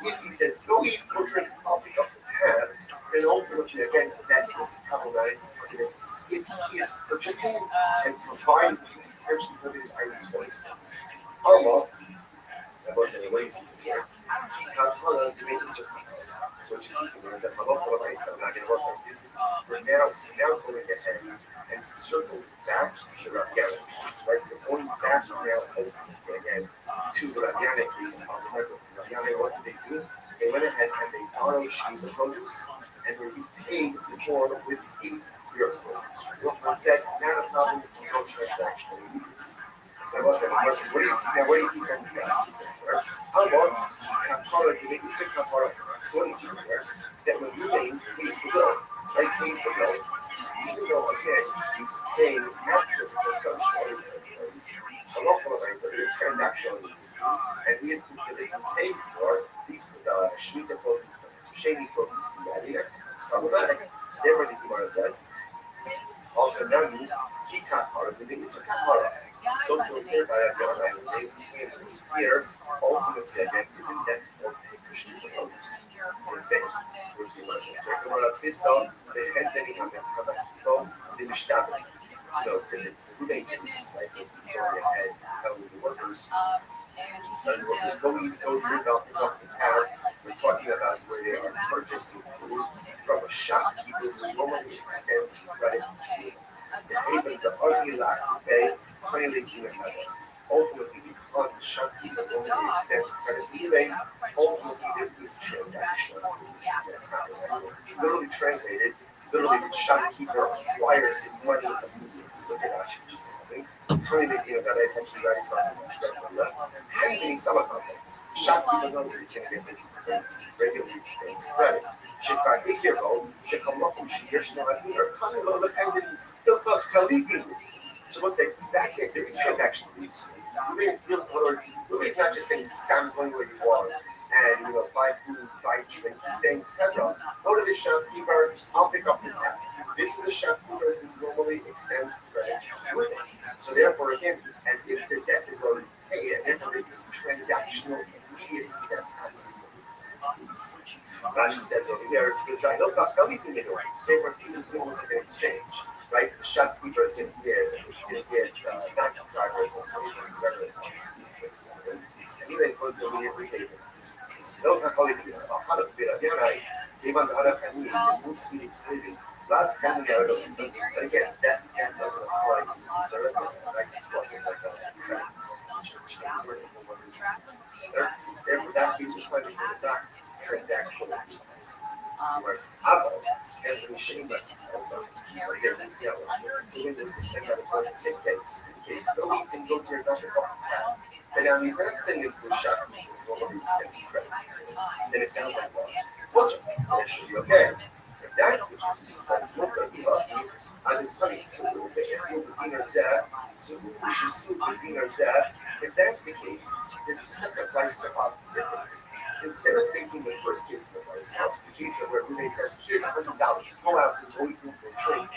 If he says, go eat, go drink, I'll pick up the tab, then ultimately, again, that is problematic. If he is purchasing and providing these purchasing items for his business, Allah, that wasn't a lazy here. He made the circumstance. So what you see here is that we're now going ahead and circle back to the Rabbianic piece, right? We're going back now again to the Rabbianic piece of the Rabbianic. What did they do? They went ahead and they borrowed the produce and they repaid the poor with 8 years of produce. Rothschild said, not a problem, no transaction. So I said, what do you see from this last piece here? How about you make me sick of so what do you see here? That when you name pays the bill, right? Pays the bill, even though again he's paying after the consumption of a local amount of this transaction and he is considered to pay for these Shemitah produce, Sheni produce, problematic. Therefore, the Gemara says, also now you keep part of the biggest kapara. So to appear by a God, here, ultimately, again, isn't that what the Christian produce? Same thing. Which is talking about this dog, the head that he has the Mishnah. So the Ruben use, like, the story ahead, telling the workers. And the workers go eat, go drink up the town. We're talking about where they are purchasing food from a shopkeeper who normally extends credit to you. The haven, the ugly lack of faith, clearly ultimately because the shopkeeper normally extends credit to you, ultimately there is transaction. That's not right. Literally translated, literally the shopkeeper acquires his money immediately. Look at that. Clearly, that I actually very possible. Handling some concept. Shopkeeper knows that he can't get it. Regularly extends credit. Should I be here, should come up and she gets no idea. So what's that? That's it. There is transaction. Ruben is not just saying stand going where you are and buy food, buy drink. He's saying, Pedro, go to the shopkeeper, I'll pick up the tab. This is a shopkeeper who normally extends credit. So therefore, again, it's as if the debt is already hey, therefore this transactional immediacy that's happening. Rashi says over here, therefore these are almost like an exchange, right? The shopkeeper is going to get not drivers and even it's going to immediately pay for it. לא יכול להיות, החלק בלעדיי, אם המהלך אני מוסי סביבי, ואז כאן אני אראה לו, and again, that doesn't apply to conservative, like this wasn't like therefore that case is slightly not transactional business. Whereas Avo and the machine that again, even this is the same case, so you can go to your doctor town. And now he's not sending to a shop for one expensive credit. Then it sounds like what's it should be okay. If that's the case, that's what they'll be off. I'm telling you, so if that's the case, then you set the price up differently. Instead of making the first case of the price house, the case of where Renee says, here's $100, go out and go equal and trade.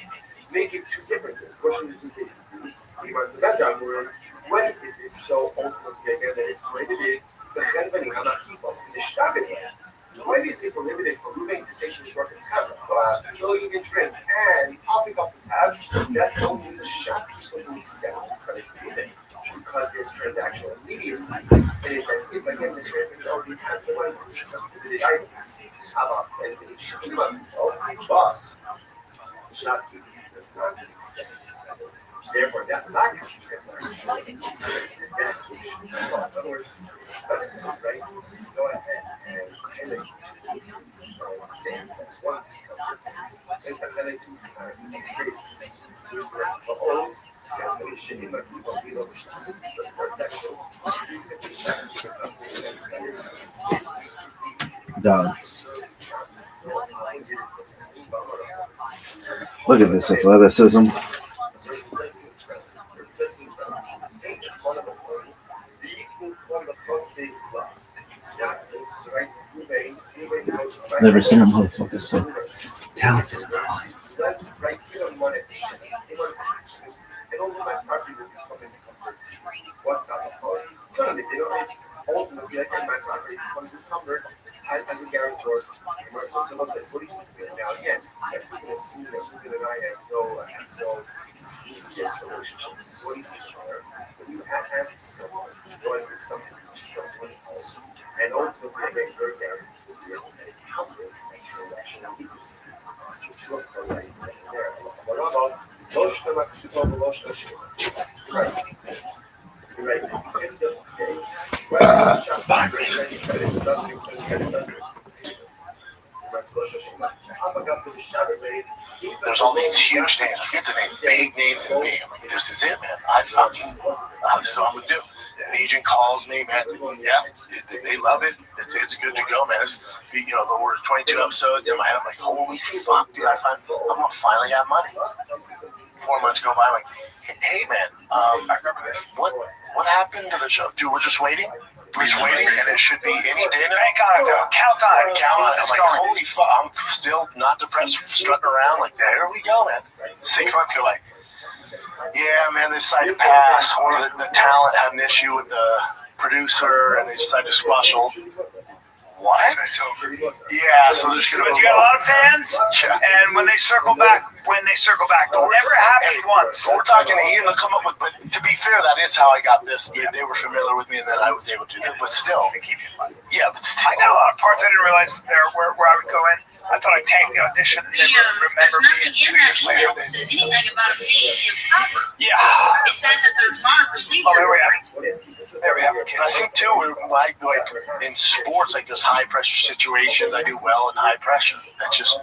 Make it two different cases. What should the two cases be? Because the background word, when is this so ultimately again that it's prohibited? The Chenvani Hamakipo, the Shtabini. When is it prohibited for moving to say to his workers' cover? So you can trim and popping up the tab, that's only the shopkeeper who extends credit to moving. Because there's transactional immediacy. And it says, if again the trade already has the money for prohibited items, how about then the shopkeeper? But the shopkeeper does not extend. Therefore, that lacks transactional immediacy. In other words, it's go ahead and then same as one. And then use the rest of the old.
Done. Look at this athleticism. Never seen a motherfucker so talented.
Right here on money. And all my property will be coming. What's not the point? Ultimately, like my property becomes encumbered as a guarantor. So someone says, what do you see? Now, again, that's going to assume that Ruben and I have no yes relationship. What do you see? When you ask someone to go and do something to someone else, and ultimately, again, your guarantee will be able to encumbrance that transaction and use. Seems to have gone right there. What about Loshna Makiva Loshna Shima? Right. Right. At the end of the day, when shop doesn't include
there's all these huge names. I get the name, big names in me. I'm like, this is it, man. So I'm gonna do. The agent calls me, man. Yeah, they love it. It's good to go, man. It's, the word 22 episodes in my head. I'm like, holy fuck, dude! I'm gonna finally have money. 4 months go by, I'm like, hey, man. I remember this. What happened to the show? Dude, we're just waiting. We're just waiting, and it should be any day now. Count time. I'm like, holy fuck! I'm still not depressed, strutting around. Like, there we go, man. 6 months go, like. Yeah, man, they decided to pass. One of the talent had an issue with the producer, and they decided to squash it. What? Yeah, so there's going to be.
You got a lot of fans, and when they circle back, don't ever happen once.
We're talking to Ian to come up with, but to be fair, that is how I got this. They were familiar with me, and then I was able to do that. But still, yeah, but still.
I got a lot of parts I didn't realize where I would go in. I thought I'd tank the audition and then remember me 2 years later.
Anything about it being improper.
Yeah.
It says that there's not a procedure.
Oh, there we have it.
And I think too, like in sports, like those high pressure situations, I do well in high pressure. That's just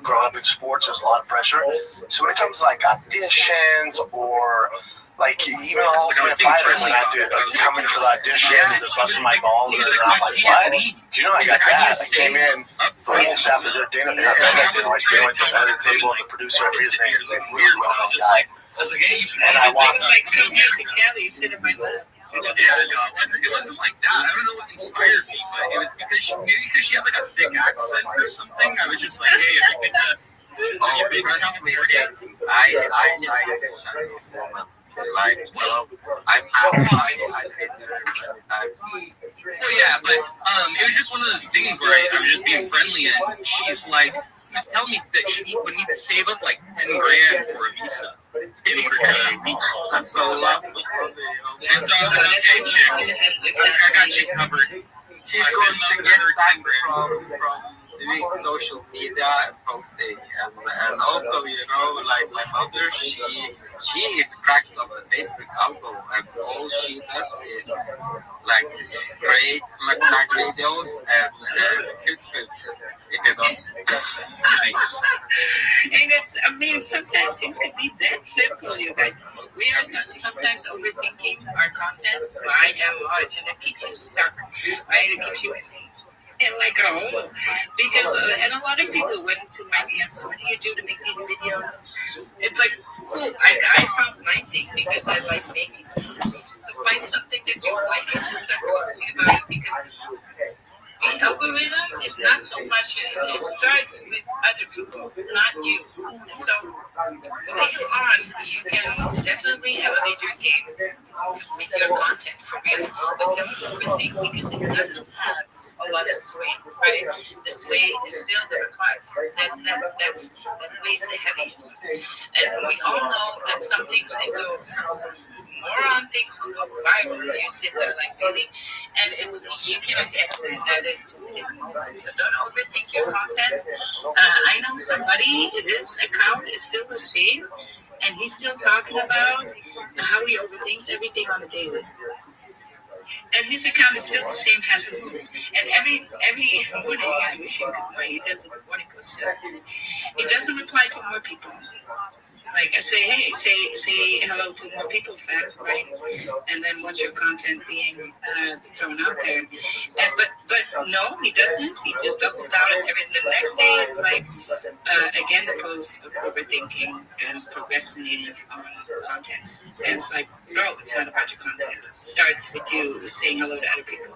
growing up in sports, there's a lot of pressure. So when it comes to like auditions or like even an Ultimate Fighter, when I had to come in for the audition, they're busting my balls, and I'm like, what? I got that. I came in, the whole staff is there, Dana, they went to the other table, and the producer, I forget his name, he's a really well-known guy. And I walked
Kelly sitting in my lap. It wasn't like that. I don't know what inspired me, but it was because she had like a thick accent or something. I was just like, hey, if you could, big I
Like, I've been there many times.
Well, yeah, but it was just one of those things where I was just being friendly, and she's like, was telling me that she would need to save up like 10 grand for a visa in order to meet you.
That's a lot of money.
And so I was like, okay, chick, I got you covered.
She's going to get that from doing social media and posting, and also, you know, like my mother, she is cracked on the Facebook album, and all she does is like create McDonald's videos and cook food, you know.
Nice.
And it's, I mean, sometimes things can be that simple, you guys. We are sometimes overthinking our content by and large, and it keeps you stuck, right? It keeps you in like a hole. Because, and a lot of people went to my DMs, what do you do to make these videos? It's like, cool, I found my thing because I like making them. So find something that you like and just start posting about it, because the algorithm is not so much, it starts with other people, not you. So later on, you can definitely elevate your game with your content for real. But don't overthink, because it doesn't have a lot of sway, right? The sway is still the class. That weighs the heaviest. And we all know that some things can go, more on things will go viral. You sit there like really, and it's, you cannot explain that. It's just in moments. So don't overthink your content. I know somebody, his account is still the same, and he's still talking about how he overthinks everything on a daily. And his account is still the same, hasn't moved. And every morning I wish him good morning. He doesn't want to post it. It doesn't apply to more people. Like I say, hey, say hello to more people, fam, right? And then watch your content being thrown out there. And, but no, he doesn't. He just doubles down on everything. The next day, it's like again the post of overthinking and procrastinating on content. And it's like, bro, it's not about your content. It starts with you saying hello to other people,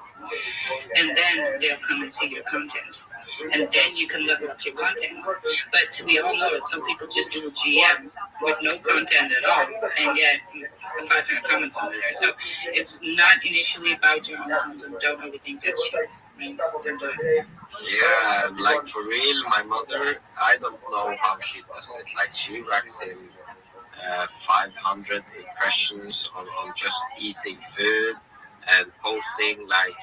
and then they'll come and see your content. And then you can level up your content. But we all know that some people just do a GM with no content at all and get 500 comments on there. So it's not initially about your own content. Don't overthink that shit. Right? Don't do it.
Yeah, like for real, my mother, I don't know how she does it. Like she racks in 500 impressions on just eating food and posting like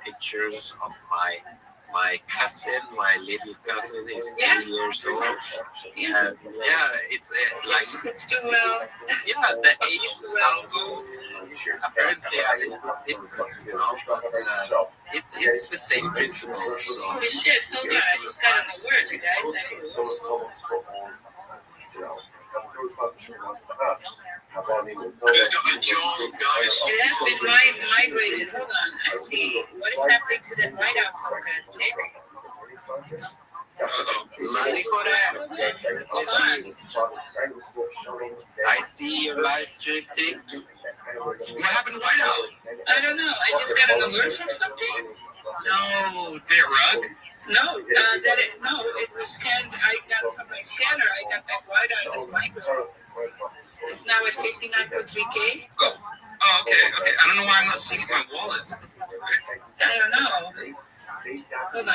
pictures of my cousin, my little cousin is 2 years old.
Yeah.
And yeah, it's like,
It's too well.
yeah, the Asian algo apparently a little bit different, you know, but it's the same principle. So
Holy shit, hold on, I just got on the word, you guys. It has been migrated. Hold on, I see. What is happening to the whiteout focus, Nick?
I see your live stream, Tick.
What happened to Whiteout?
I don't know. I just got an alert from something.
No, did it rug?
No, it was scanned. I got from my scanner. I got that whiteout as micro. It's now at 59.3K.
Oh, okay. I don't know why I'm not seeing it in my wallet.
I don't know. Hold on.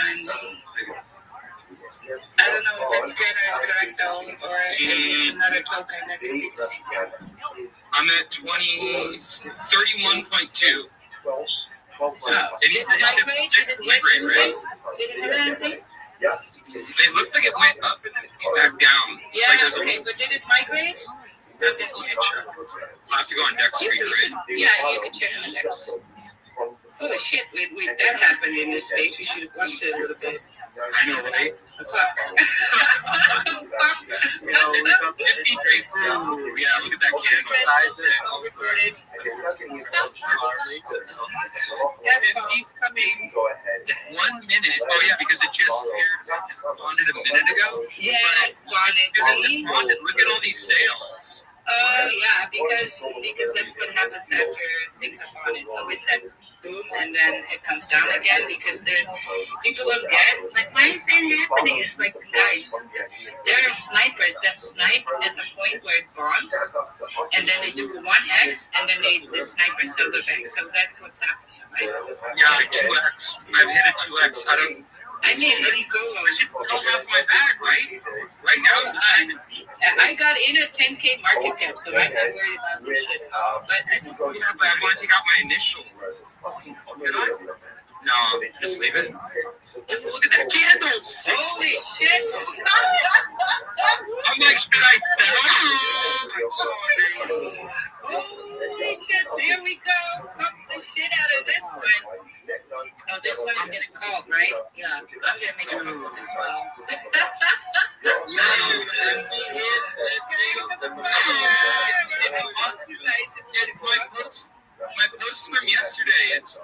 I don't know if that scanner is correct though, or if it's another token that could be the same.
I'm at 31.2. It
migrate? Did it
migrate, right?
Did it hit anything?
It looks like it went up and then it came back down.
Yeah, okay, but did it migrate? I'm gonna check.
I'll have to go on Dex Street, right?
Yeah, you can check on Dex. Oh shit, that happened in this space. We should have watched it a little bit.
I know, right?
Fuck.
Yeah, look at that candle.
It's all recorded. That keeps coming.
1 minute. Oh yeah, because it just spawned a minute ago.
Yeah, it's spawned.
Look at all these sales.
Oh yeah, because that's what happens after things are bought. It's always that boom and then it comes down again because there's people don't get like, why is that happening? It's like, guys, there are snipers that snipe at the point where it bonds and then they do 1x, and then the snipers sell the bag. So that's what's happening, right?
Yeah, 2x. I've hit a 2x.
I mean, let it go.
I just don't have my bag, right? Right now,
I got in a 10K market cap, so I'm not worried about this shit. But I just
but I want to take out my initial. Can I? No, just leave it. Look at that candle, 60.
Holy shit!
I'm like, should I sell?
Holy shit! Here we go. Pump the shit out of this one. Oh, this one is gonna call, right? Yeah, I'm gonna make a post as well.
Yo, it's my post from yesterday. It's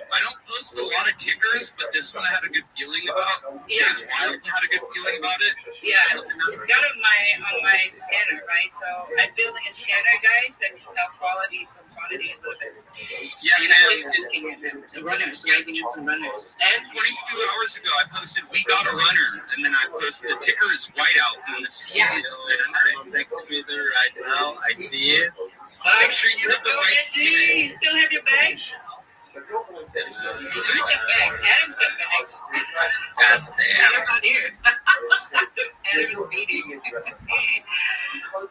I don't post a lot of tickers, but this one I had a good feeling about.
Yeah.
Wild had a good feeling about it.
Yeah, got on my scanner, right? So I'm building a scanner, guys, that can tell quality from quantity a little bit.
Yeah,
And I'm just looking at the runners, driving in some runners.
And 22 hours ago, I posted, we got a runner, and then I posted, the ticker is whiteout, and the C is red.
Next to me there right now, I see it.
Make sure you have the right skin.
You still have your bags? Who's got bags? Adam's got bags. Adam not here. Adam's meeting.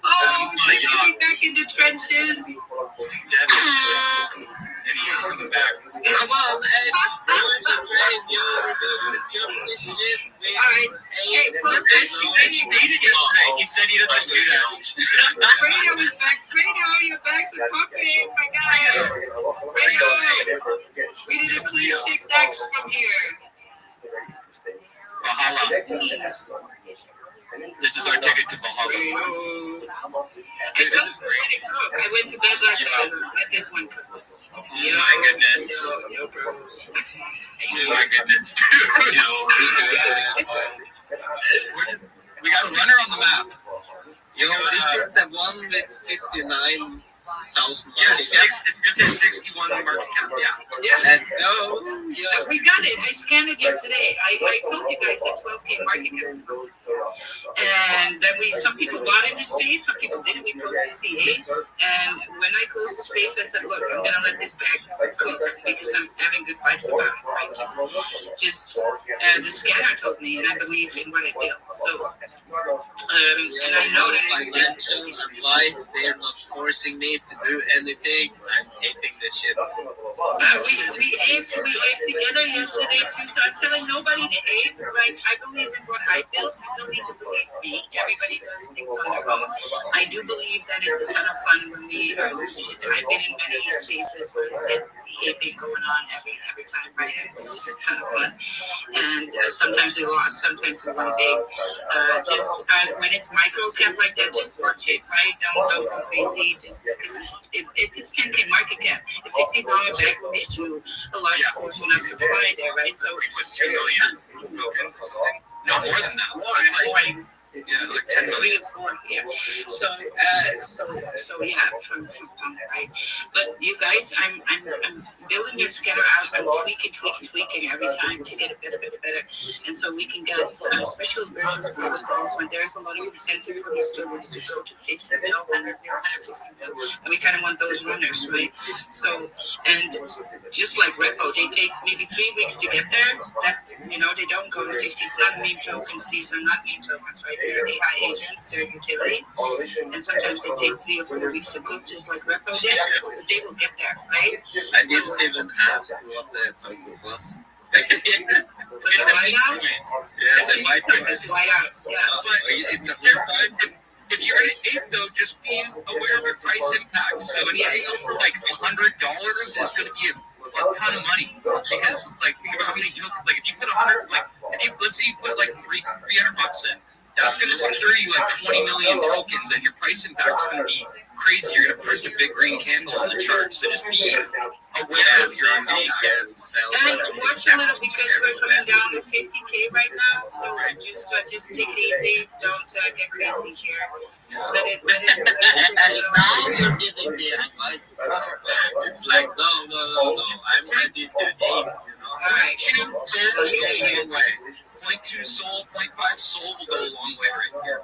Oh, good to be back in the trenches.
Come on, Ed.
Alright. Hey,
He said he didn't do that.
Fredo is back. Fredo, your bags are popping. My guy. Fredo, we did a clean 6X from here.
Valhalla. This is our ticket to Valhalla.
It looks pretty cool. I went to bed last night and let this one cook.
Oh my goodness. Oh my goodness. We got a runner on the map.
Yo, this is the one with 59,000.
Yes, it's a 61 market cap.
Yeah.
Let's go.
Yeah. We got it. I scanned it yesterday. I told you guys that 12K market cap. And then some people bought in the space, some people didn't. We posted C8. And when I closed the space, I said, look, I'm going to let this bag cook because I'm having good vibes about it. Right? Just the scanner told me, and I believe in what I built. So, and I know that
financial advice, they're not forcing me to do anything. I'm hating this shit.
We ate together yesterday too, so I'm telling nobody to ape. Like, I believe in what I built. You don't need to believe me. Everybody does things on their own. I do believe that it's a ton of fun when we I've been in many spaces where the aping going on every time, right? It's just a ton of fun. And sometimes we lost, sometimes we won big. When it's micro cap like that, just watch it, right? Don't go crazy. Just because if it's 10K market cap, if $60 back will get you a large portion of supply there, right? So
$2 million. No, more than that. It's like 10 million.
Yeah. So yeah, from right. But you guys, I'm building your scanner out. I'm tweaking every time to get it better. And so we can get special versions of protocols when there's a lot of incentive for the students to go to 50 mil, 100 mil, 150 mil. And we kind of want those runners, right? So, and just like Repo, they take maybe 3 weeks to get there. That, they don't go to 50. It's not meme tokens. These are not meme tokens, right? They're AI agents, they're utility. And sometimes they take 3 or 4 weeks to cook, just like Repo did. But they will get there, right?
I didn't even ask what the token was.
It's a whiteout. Yeah, it's a whiteout.
It's whiteout. Yeah.
It's a fair time. If you're an ape, though, just be aware of your price impact. So anything over like $100 is going to be a ton of money because, think about how many tokens. If you put 100, let's say you put $300 in. That's going to secure you 20 million tokens, and your price impact is going to be crazy. You're going to print a big green candle on the chart. So just be aware of your money and sell.
And watch a little because we're coming down to 50K right now. So just take it easy. Don't get crazy here. Let it.
Now you're giving the advice. It's like no. I'm ready to aim.
Alright.
Soul will go a long way. 0.2 soul, 0.5 soul will go a long way right here.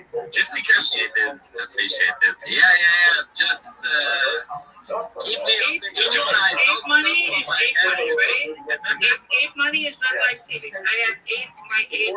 So, just be careful.
Appreciate it. Yeah. Just keep me on the
Ape money is ape money, right? Ape money is not life savings. I have my ape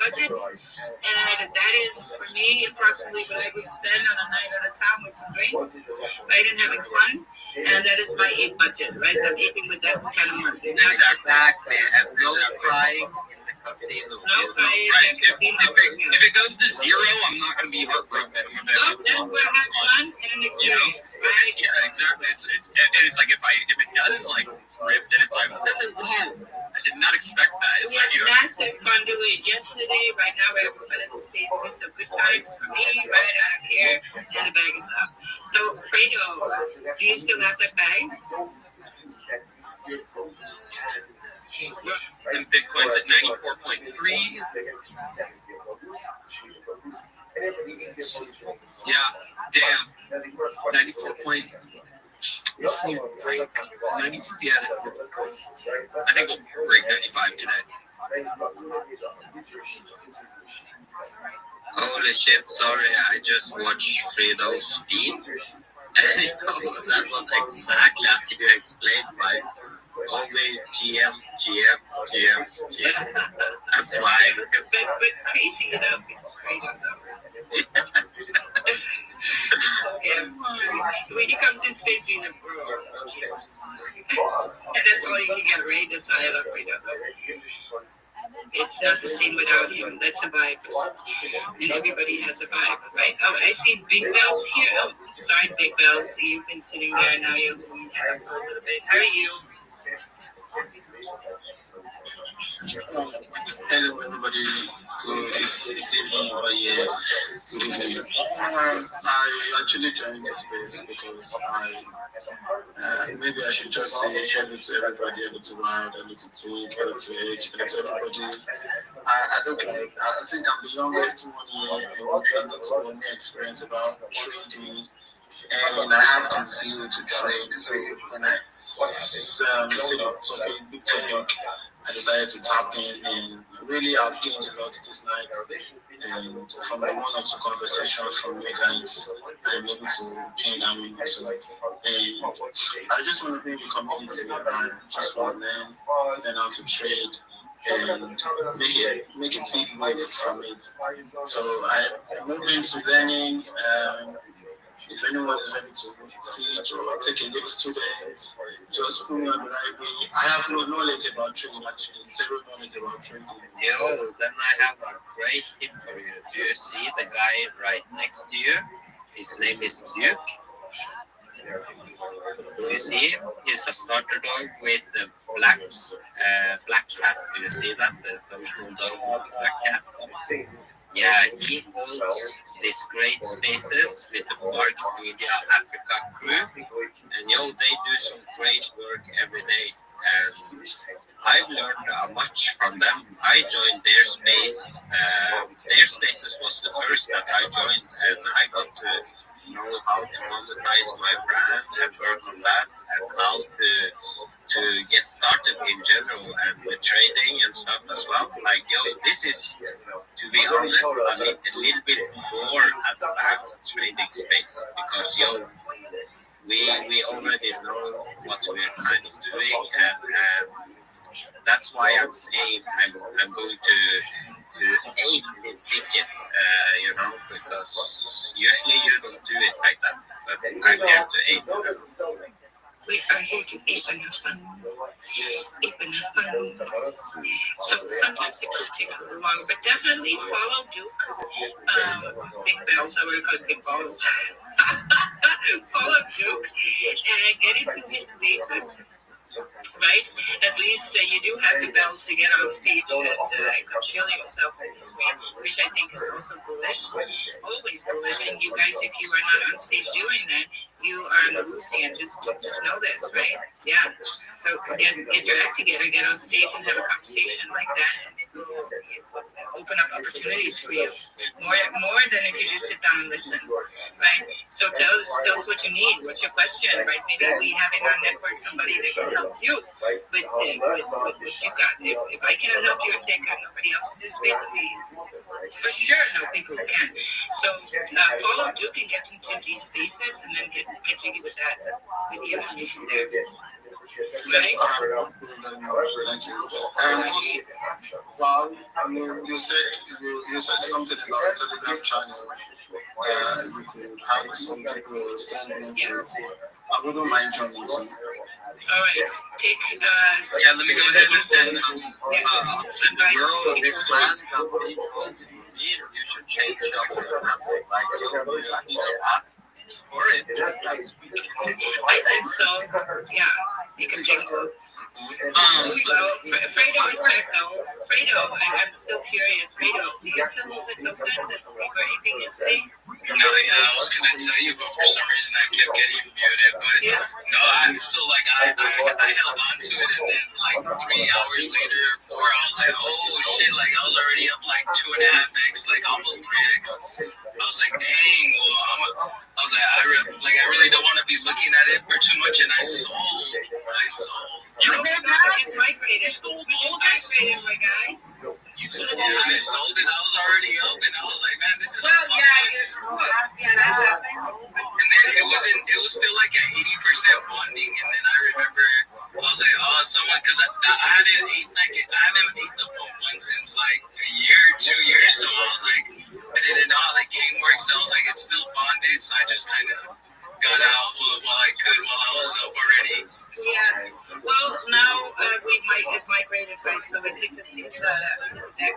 budget, and that is for me approximately what I would spend on a night at a time with some drinks, right, and having fun. And that is my ape budget, right? So I'm aping with that kind of money.
Exactly. And no crying in the casino.
No crying.
Right. If it goes to zero, I'm not going to be heartbroken.
No, then we'll have fun and an experience, right?
Yeah, exactly. It's like if it does like rip, then it's like, whoa, I did not expect that. It's like,
massive fun doing it yesterday. Right now we're having fun in the space too. So good times for me, right? I don't care. And the bag is up. So Fredo, do you still have that bag?
And Bitcoin's at 94.3. Yeah, damn. 94 point. This new break. 94. Yeah. I think we'll break 95 today.
Holy shit, sorry, I just watched Fredo's feed. That was exactly as you explained, right? Only GM. That's why.
But crazy enough, it's crazy enough. Yeah. When he comes in space, he's a bro. And that's all you can get, right? That's why I love Fredo. It's not the same without him. That's a vibe. And everybody has a vibe, right? Oh, I see Big Bells here. Oh, sorry, Big Bells. You've been sitting there, now you're moving for a little bit. How are you?
Hello, everybody. It's evening over here. Good evening. I actually joined this space because maybe I should just say hello to everybody, hello to Wild, hello to Tick, hello to Edge, hello to everybody. I think I'm the youngest one here and we're trying to learn my experience about trading, and I have the zeal to trade. So when I see the topic, big topic, I decided to tap in, and really I've gained a lot this night. And from the 1 or 2 conversations from you guys, I'm able to gain that into. And I just want to be in the community and just want to learn how to trade and make a big wave from it. So I'm moving to learning. If anyone is ready to teach or take a lead student, just put me on the right way. I have no knowledge about trading, actually, zero knowledge about trading.
Yo, then I have a great tip for you. Do you see the guy right next to you? His name is Duke. Do you see him? He's a starter dog with a black hat. Do you see that? The social dog with the black hat. Yeah, he holds these great spaces with the Market Media Africa crew. And they do some great work every day. And I've learned much from them. I joined their space. Their spaces was the first that I joined, and I got to know how to monetize my brand and work on that, and how to get started in general and with trading and stuff as well. Like, this is, to be honest, a little bit more advanced trading space, because we already know what we're kind of doing, and that's why I'm saying I'm going to aim this ticket, because usually you don't do it like that, but I'm here to aim.
We are here to ape and have fun. So sometimes it takes a little longer, but definitely follow Duke. Big Bells, I would call it Big Balls. Follow Duke and get into his spaces. Right? At least you do have the bells to get on stage and conceal yourself in this way, which I think is also bullish. Always bullish. And you guys, if you are not on stage doing that, you are on the losing end. Just know this, right? Yeah. So get your act together, get on stage and have a conversation like that, and it will open up opportunities for you. More than if you just sit down and listen, right? So tell us what you need. What's your question, right? Maybe we have in our network somebody that can help you with what you got. If I can't help you or take on nobody else in this space with me, for sure, no people can. So follow Duke and get into these spaces, and then continue with that, with the information there. Right?
Thank you. Also, well, I mean, you said something about a Telegram channel. You could have some people send me to. I wouldn't mind joining too.
All right, take
Yeah, let me go ahead and send
send by
Bro, this man got people you should change your number. Like, you actually ask for it. That's
I think so. Yeah, you can check both. Well, Fredo is back though. Fredo, I'm still curious. Fredo, do you still hold the token that we were aping yesterday?
No, yeah, I was gonna tell you, but for some reason I kept getting muted. But no, I'm still like I held on to it, and then like 3 hours later, 4, I was like, oh shit, like I was already up like 2.5x, like almost 3x. I was like, dang, well, I was like, I really don't want to be looking at it for too much, and I sold.
You know that is migrated. Migrated, my guy.
You sold it. I sold it. I was already up, and I was like, man, this is.
Well, yeah, that happens.
And then it was still like at 80% bonding, and then I remember I was like, oh, someone, because I haven't ate the full one since like a year, 2 years, so I was like, I didn't know how the game works, so I was like, it's still bonded, so I just kind of got out while I was up already.
Yeah. Well, now it migrated, right? So I think that the deck.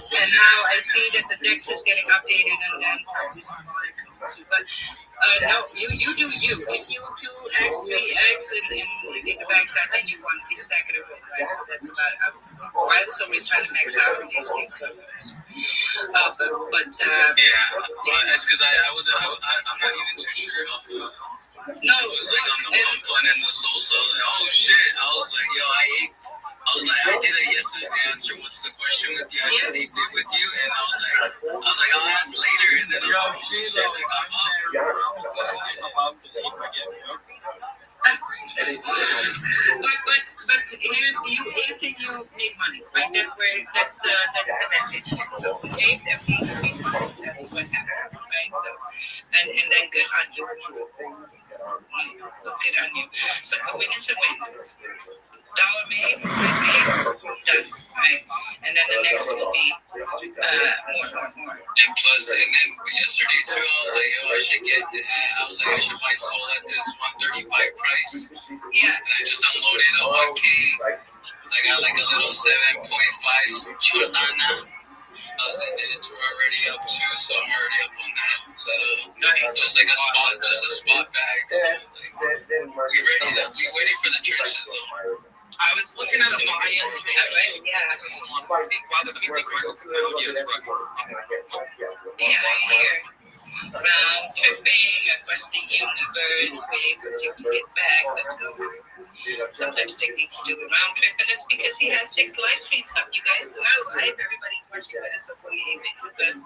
And now I see that the deck is getting updated and but no, you do you. If you do X, 3X, and you get the max out, then you want to be second of it, right? So that's about why it's always trying to max out on these things. But
it's because I'm not even too sure how.
No,
it was like on the pump fun and the soul, so I was like, oh shit. I was like, yo, I did a yes is the answer. What's the question with you? I just ate it with you, and I was like, I'll ask later, and then I was like, oh shit, like I'm
about to leave again.
But here's you ate and you made money, right? That's the message. So you ate and we made money. That's what happens, right? So and then good on you. Good on you. So a win is a win. Dollar made, done, right? And then the next will be more.
And plus, and then yesterday too, I was like, yo, I should buy soul at this 135 price.
Yeah.
And I just unloaded a 1K. I got like a little 7.5 chortana. They did it to already up too, so I'm already up on that little. Just like a spot bag. So, we waiting for the churches though.
I was looking at a buy as a right?
Yeah.
Rather than big markets,
Yeah, here. Round tripping, requesting universe, waiting for you to get back. Let's go. Sometimes Dick needs to do a round trip, and it's because he has 6 live streams up. You guys who are live, everybody's watching with us, so we with us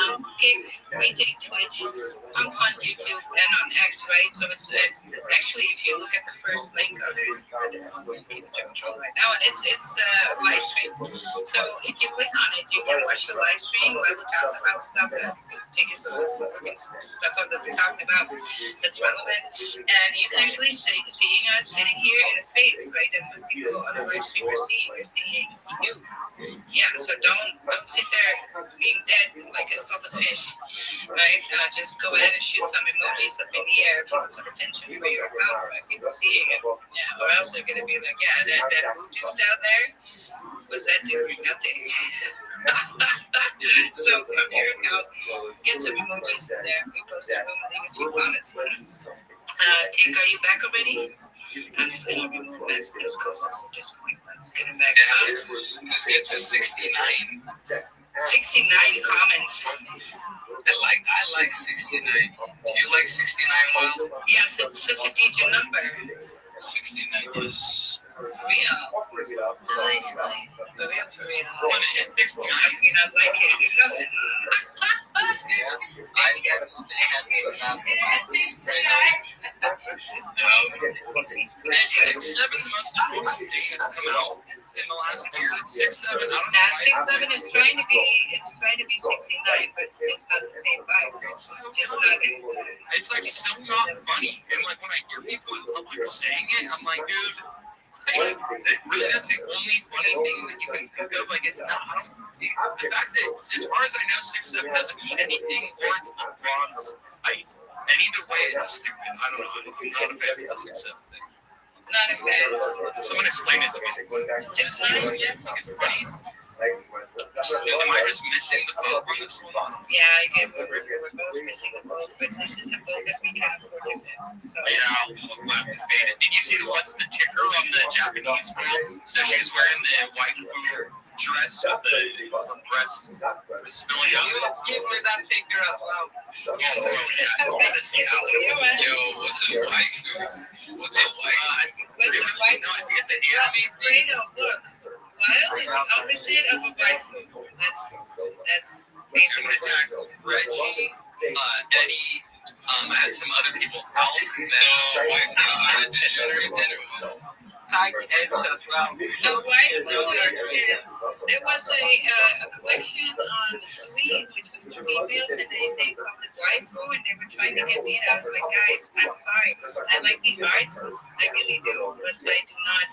on Gig, Weekday Twitch, on YouTube, and on X, right? So it's actually, if you look at the first link, there's control right now, and it's the live stream. So if you click on it, you can watch the live stream. I will talk about stuff that take us stuff that we're talking about that's relevant, and you can actually see us sitting here in a space, right? That's what people on the live stream are seeing. They're seeing you. Yeah, so don't sit there being dead like a salted fish, right? Just go ahead and shoot some emojis up in the air if you want some attention for your account, right? People seeing it. Yeah, or else they're gonna be like, yeah, that blue dude's out there. What's that doing? Nothing. So come here now, get some emojis in there. We post a room, leave a few comments. Tick, are you back already? I'm just gonna remove that this coast at this point. Let's get him back.
Let's get to 69.
69 comments.
I like 69. You like 69, Will?
Yes, it's such a decent number.
69, yes.
For real. Really. For real. When it hits 69, I like it. You love it.
I get something happy with that.
It's 6'7" most important thing that's come out in the last year. 6'7", I don't know.
Now 6'7" is trying to be 69, but it's just not the same vibe. It's just not.
It's like so not funny. And like when I hear people in public saying it, I'm like, dude, like, really that's the only funny thing that you can think of. Like it's not. The fact that, as far as I know, 6'7" doesn't mean anything, or it's LeBron's height. And either way, it's stupid. I don't know. I'm not a fan of the 6'7" thing.
Not a fan.
Someone explain it to me.
It's not. Yes.
Right? Am I just missing the boat on this one?
Yeah, again, we're both missing the boat, but this is the boat that we can afford to miss. So.
Yeah, I'm glad we made it. Did you see what's the ticker on the Japanese girl? So she's wearing the white dress with the breasts spilling out.
Give me that ticker as well.
Oh, yeah. Let's see how it is. Yo, what's a waifu? What's a waifu?
What's a waifu?
No, I think it's an anime thing.
Look. Wild is the opposite of a waifu. That's basically
Reggie, Eddie, I had some other people help. No, degenerate dinner.
Tag Edge as well.
The waifu is there was a collection on Sweet, which was two females, and they called it waifu, and they were trying to get me. And I was like, guys, I'm sorry. I like the arts, I really do, but I do not.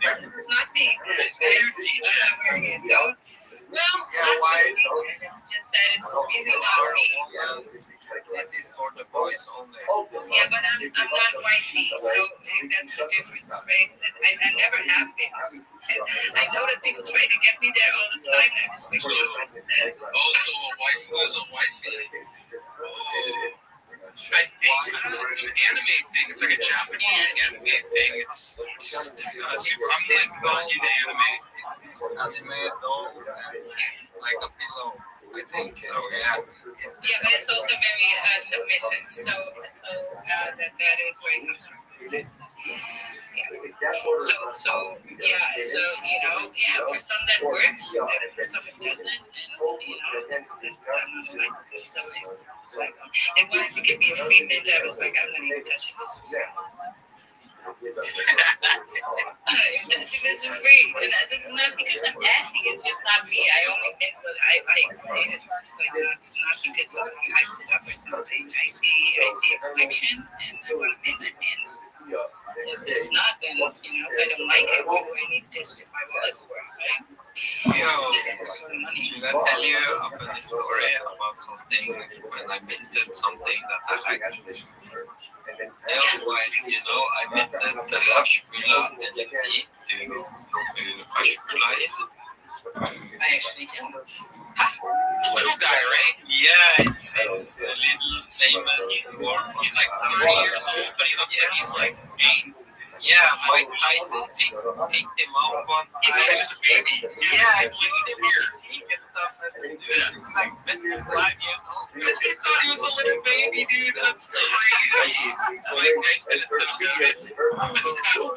This is not me. I'm not wearing it. Don't. Well, it's just that it's really not me.
This is for the boys only.
Yeah, but I'm not wifey, so that's the difference, right? I never have been. I know that people try to get me there all the time. I just think,
also, a waifu is a wifey. I think it's an anime thing. It's like a Japanese anime thing. It's just super. I'm like not into anime.
Anime doll, like a pillow. I think so, yeah.
Yeah, but it's also very submissive. So that is where it comes from. Yeah. So for some that works, and for some it doesn't, and that's like they wanted to give me a free mint. I was like, I'm not even touching this. This is free, and this is not because I'm asking. It's just not me. I only mint what I like. It's just like not because someone hypes it up or something. I see a collection, and I want to mint it. And if it's not, then if I don't like it, why do I need this if my wallet for it, right?
Yo, should I tell you a funny story about something when I minted something that I liked? Yeah, well, I minted the Hashmula NFT. Do you know who Hashmula is?
I actually do.
Little guy, right?
Yeah, it's a little famous dwarf.
He's like 30 years old, but he looks like he's like 8.
Yeah, Mike Tyson picked him up one time.
He was a baby.
Yeah, he was weird. He gets stuff that he's like 55 years old.
He thought he was a little baby, dude. That's crazy. Mike Tyson is so good. That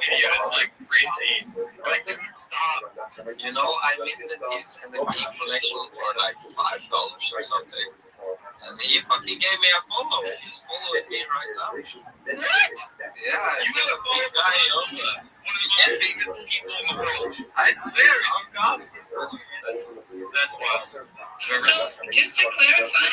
video is like crazy. Like, dude, stop.
I minted his NFT collection for like $5 or something. And he fucking gave me a follow. He's following me right now.
What?
Yeah,
You got a follow guy, one of the most famous people in the world.
I swear, I'm God.
That's awesome.
So, just to clarify,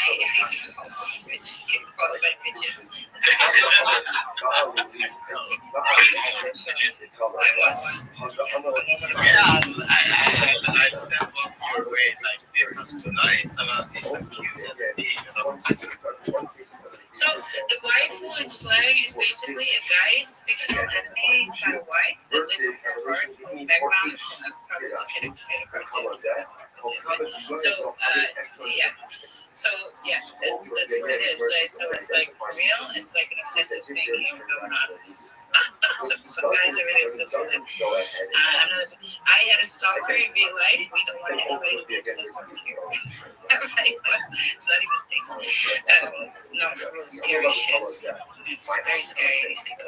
So the waifu in slang is basically a guy's fictional enemy kind of wife that lives in her birth background. Probably look at So that's what it is, right? So it's like for real, it's like an obsessive thing going on. Some guys are really obsessed with it. I had a stalker in real life. We don't want anybody to be obsessed with you. It's not even a thing. No, really scary shit. It's very scary, these people.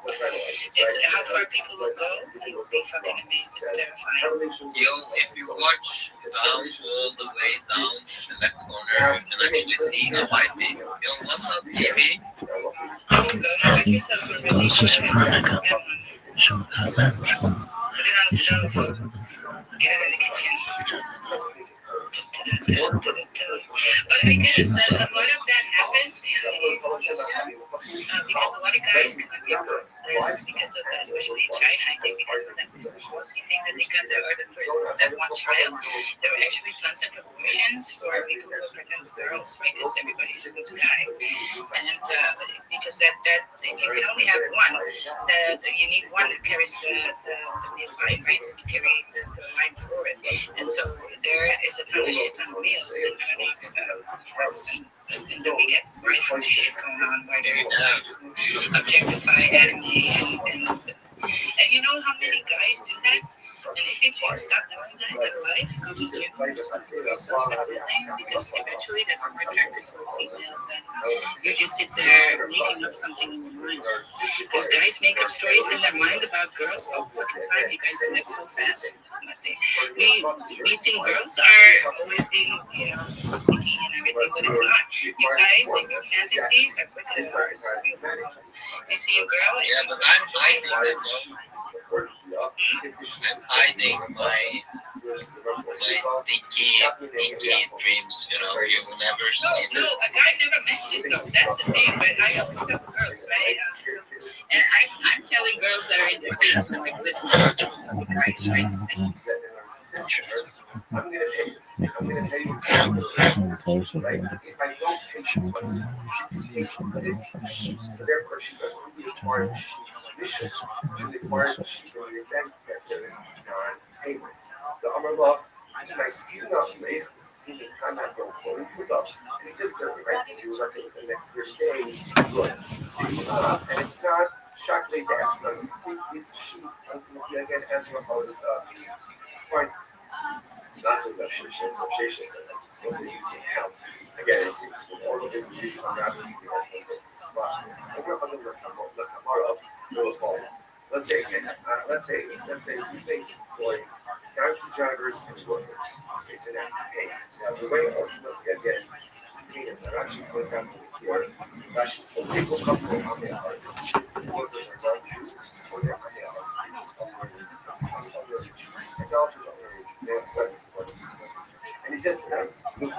It's how far people will go. You will be fucking amazed. It's terrifying.
If you watch down all the way down in the left corner, you can actually see a white baby. Yo, what's up, TV?
But I guess a lot of that happens because a lot of guys cannot get girls. Because of that, especially in China, I think because of that policy thing that they got there, or the first that one child, there were actually tons of abortions for people who were pregnant girls, right? Because everybody's supposed to die, and because that if you can only have one, you need one that carries the male line, right, to carry the line forward, and so there is a ton of males and then we get rifle shit going on where they're objectify anime and you know how many guys do that? And if you stop doing that in their life, go to gym because eventually that's more attractive for a female than you just sit there making up something in your mind. Because guys make up stories in their mind about girls all fucking time. You guys do that so fast. It's nothing. We think girls are always being, sticky and everything, but it's not. You guys and your fantasies are quicker than ours. You see a girl,
yeah, but I'm hiding it, I'm hiding my stinky dreams, you will never see them.
No, a guy never mentions those. That's the thing, but I always tell girls, right? And I'm telling girls that are in their teens, like, listen, this is what the guy is trying to say.
I'm going to tell you this. I'm going to tell you this. Right? If I don't take this one, if you take this sheet, so therefore she doesn't require the sheet position. She requires the sheet on your bank that is non-payment. The Amrullah, I see enough later, see the time I go forward with up. And it's just right? You let's say for the next 30 days, good. And it's not shockingly fast. Let's take this sheet, ultimately, again, as we're holding fine. Massive obsessions, mostly using help. Again, it's all of this is unraveling the watch this. Let's say we think employees, donkey drivers and workers. Okay, so that's paid. Now the way ultimately again is paid that actually goes out here. That's people come from how they are. These workers are donkeys or they're and he says to them,
that's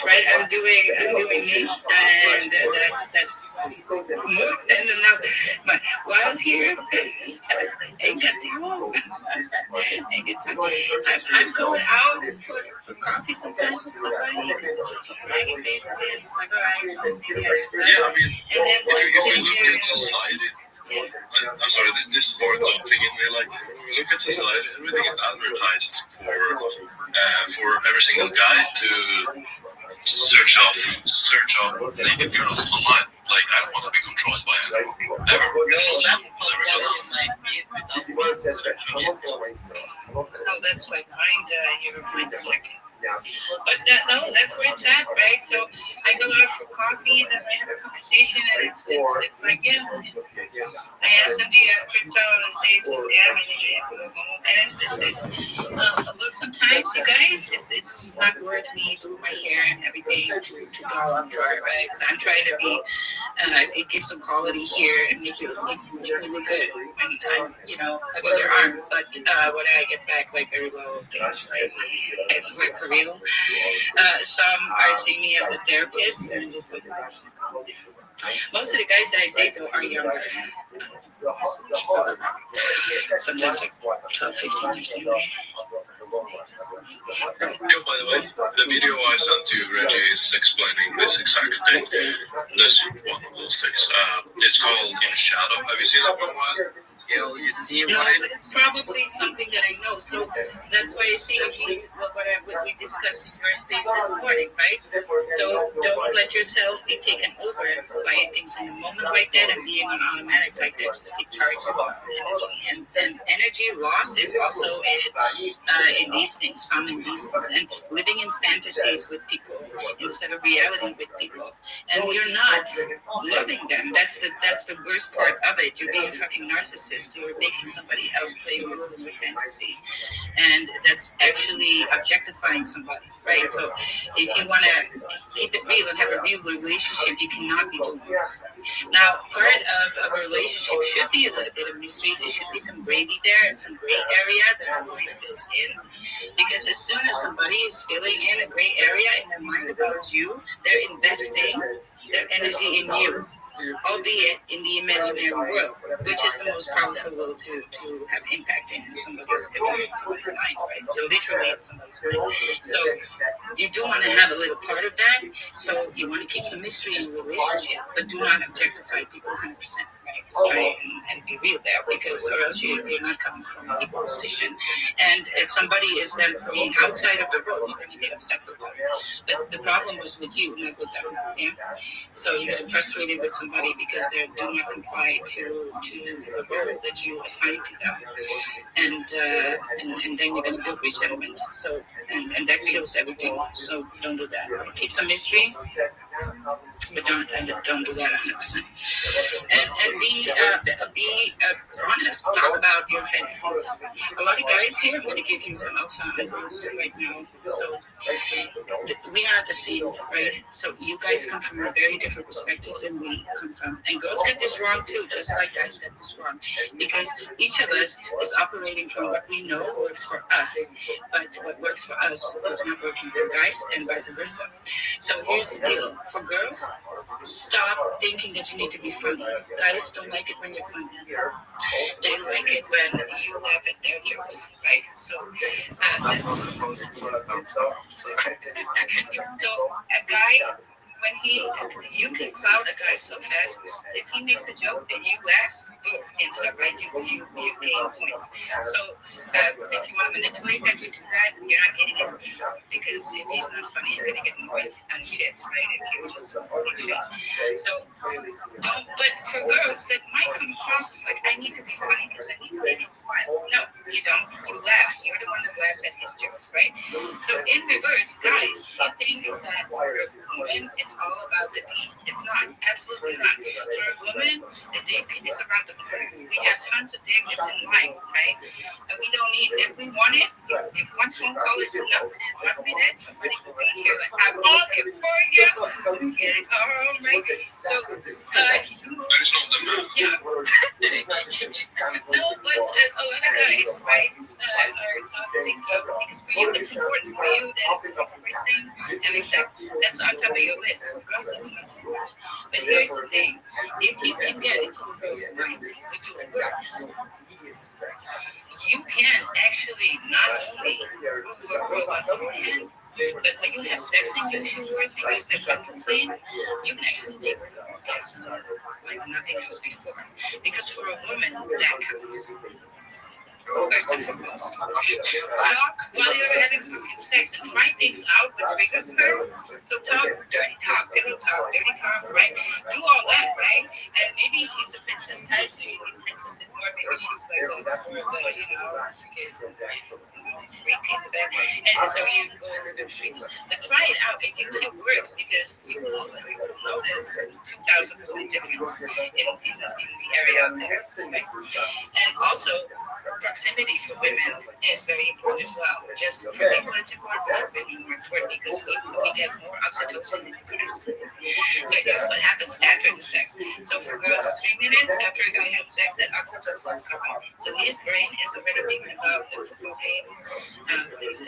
right. I'm doing meat, and that's moved. And now, but while here, ain't got to go. I'm going out for coffee sometimes with somebody. It's just hanging basically. It's like, all right,
if you look at society. I'm sorry, this sports thing in me, like, look at society, everything is advertised for every single guy to search up naked girls online. Like, I don't want to be controlled by anyone. Never.
Oh, that's like you're kind of like. But that's where it's at, right? So I go out for coffee and then I have a conversation, and it's like, yeah. I asked them, do you have crypto? And they say it's a scam, and you have to go home. And look, sometimes, you guys, it's just not worth me doing my hair and everything to go on for it, right? So I'm trying to give some quality here and make it look really good. And there aren't, but when I get back, like, very low things, like, it's like for real. Some are seeing me as a therapist, and I'm just like, most of the guys that I date, though, are younger. Sometimes like 12, 15 years old.
By the way, the video I sent to Reggie is explaining this exact thing. This one of those things. It's called In Shadow. Have you seen that one?
You see it? It's probably something that I know. So that's why I say what we discussed in your space this morning, right? So don't let yourself be taken over by things in the moment like that and being on automatic like that. Just take charge of your energy. And energy loss is also in these things. happiness found in these things and living in fantasies with people instead of reality with people. And you're not loving them. That's the worst part of it. You're being a fucking narcissist. You're making somebody else play with your fantasy. And that's actually objectifying somebody, right? So if you want to keep it real and have a real relationship, you cannot be doing this. Now, part of a relationship should be a little bit of mystery. There should be some gravy there and some gray area that everybody fills in. Because as soon as somebody is filling in a gray area in their mind about you, they're investing their energy in you, albeit in the imaginary world, which is the most powerful will to have impact in somebody's mind, right? Literally in somebody's mind. So you do want to have a little part of that. So you want to keep some mystery in a relationship, but do not objectify people 100%, right? Just try and be real there, because or else you're not coming from an equal position. And if somebody is then playing outside of the role, you're going to get upset with them. But the problem was with you, not with them. Yeah? So you get frustrated with somebody because they do not comply to the role that you assign to them, and then you're going to build resentment. So and that kills everything. So don't do that. Keep some mystery, but don't do that 100%. And be honest. Talk about your fantasies. A lot of guys here want to give you some alpha advice right now. So we are the same, right? So you guys come from a very different perspective than we come from. And girls get this wrong too, just like guys get this wrong. Because each of us is operating from what we know works for us. But what works for us is not working for guys, and vice versa. So here's the deal. For girls, stop thinking that you need to be funny. Guys don't like it when you're funny. They like it when you laugh at their jokes, right? So that's also supposed to be so a guy, when you can cloud a guy so fast, if he makes a joke and you laugh, boom, instant, right? You gain points. So if you want to manipulate that, you do that, you're not getting it. Because if he's not funny, you're going to get annoyed and shit, right? If you're just supporting shit. So, but for girls, that might come across as like, I need to be funny because I need to make him smile. No, you don't. You laugh. You're the one that laughs at his jokes, right? So in reverse, guys, you think that women, it's all about the deed. It's not. Absolutely not. For a woman, the dick is around the corner. We have tons of dick that's in line, right? And we don't need, if we want it, if one phone call is enough, it's not be that, somebody will be here like, I'm all here for you. Get it all right. So, yeah. No, but a lot of guys, right, are thinking, because for you, it's important for you that it's the first thing, and exactly, that's on top of your list. But here's the thing, if you can get into the girl's mind, which will work, you can actually not only roll out your hand, but when you have sex and you feel worse and you sex contemplate, you can actually take orgasm like nothing else before. Because for a woman, that counts. First and foremost. Talk while you're having sex and try things out with triggers her. So talk, dirty talk, pillow talk, dirty talk, right? Do all that, right? And maybe she's a princess type, so you need princess and more. Maybe she's like, freaky in the bed. And so you go a little bit freaky. But try it out and you feel worse because you will notice 2,000% difference in the area of there, right? And also, proximity for women is very important as well. Just for people, it's important, but women more important because we get more oxytocin in the guys. So here's what happens after the sex. So for girls, 3 minutes after a guy has sex, that oxytocin is coming. So his brain is already thinking about the cocaine, instead of just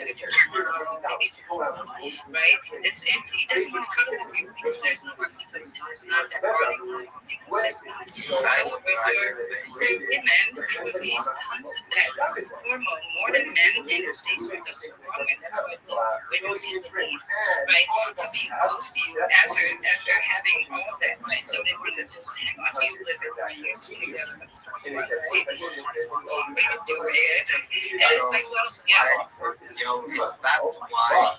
right? He doesn't want to cuddle with you because there's no oxytocin. There's not that body. So for women, we release tons of that hormone more than men, and it stays with us wrong, and that's why women feel the need, right, to be close to you after having all of that, right? So they want to just hang on to you, live it right here, see together, right? We can do it, and it's like, well, yeah.
Is that why?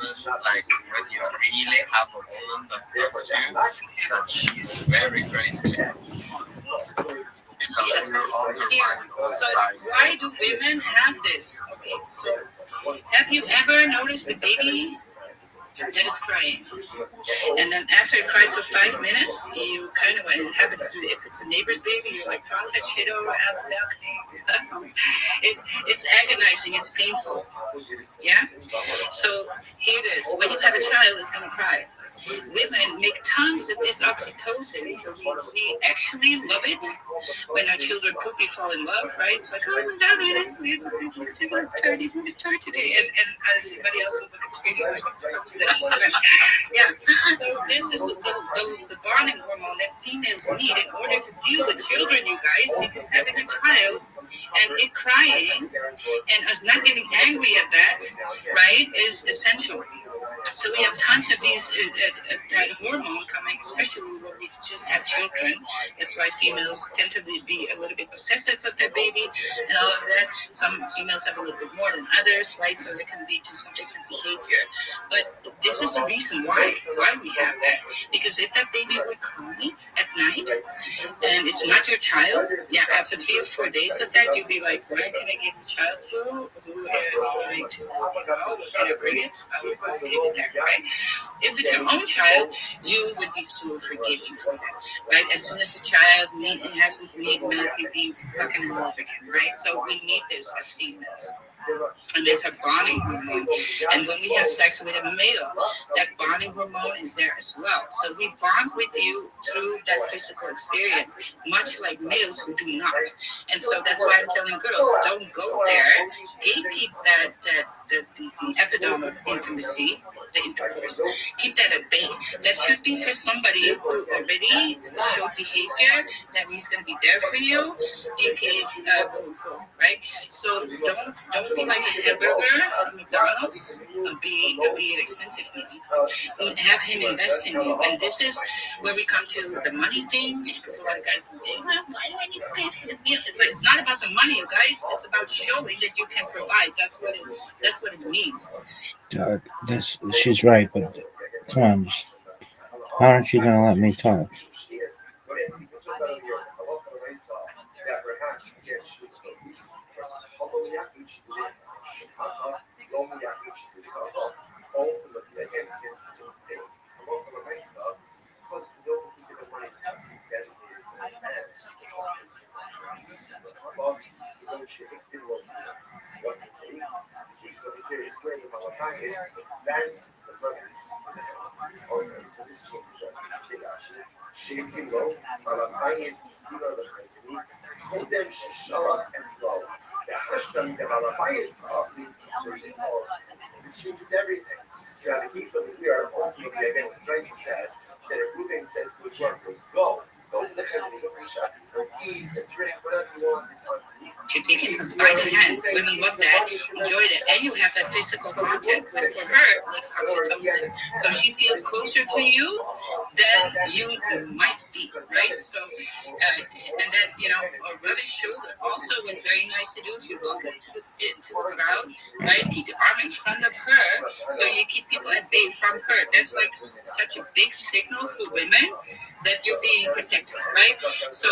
Like when you really have a woman that loves you, that she's very crazy.
Yes. So why do women have this? Okay, so Have you ever noticed a baby that is crying? And then after it cries for 5 minutes, you kind of, it happens to, if it's a neighbor's baby, you're like, toss that shit over out the balcony. It's agonizing, it's painful. Yeah? So here it is. When you have a child, it's going to cry. Women make tons of this oxytocin, so we actually love it when our children poopy fall in love, right? It's like, oh my God, it is weird. She's like 30, he's really tired today. And somebody else will look at the picture like, what the fuck is this? Yeah. So this is the bonding hormone that females need in order to deal with children, you guys, because having a child and it crying and us not getting angry at that, right, is essential. So we have tons of these that hormone coming, especially when we just have children. That's why females tend to be a little bit possessive of their baby and all of that. Some females have a little bit more than others, right? So it can lead to some different behavior. But this is the reason why we have that. Because if that baby would cry at night and it's not your child, yeah, after 3 or 4 days of that, you'd be like, where can I give the child to? Who is trying to, can I bring it? I would go give it there, right? If it's your own child, you would be so forgiving for that, right? As soon as the child has this need met, you'd be fucking in love again, right? So we need this as females. And there's a bonding hormone. And when we have sex with a male, that bonding hormone is there as well. So we bond with you through that physical experience, much like males who do not. And so that's why I'm telling girls, don't go there. Gatekeep the epidome of intimacy, the intercourse. Keep that at bay. That should be for somebody who already showed behavior that he's going to be there for you in case going forward, right? So don't be like a hamburger from McDonald's. Be an expensive meal. Have him invest in you, and this is where we come to the money thing. Because a lot of guys say, "Why do I need to pay for the meal?" It's like, it's not about the money, you guys. It's about showing that you can provide. That's what it means.
She's right, but come on, how aren't you gonna let me talk?
This changes everything. You have a case over here, ultimately, again, what Christ says, that Reuben says to his workers, go to the family, go to the shop, so eat and drink, whatever you want, it's on me.
You're taking it by the hand. Women love that, enjoy that, and you have that physical contact. But for her, it's oxytocin. So she feels closer to you than you might be, right? So, and then, a rubbing shoulder also was very nice to do if you walk into the crowd, right? Keep your arm in front of her, so you keep people at bay from her. That's like such a big signal for women that you're being protected, right? So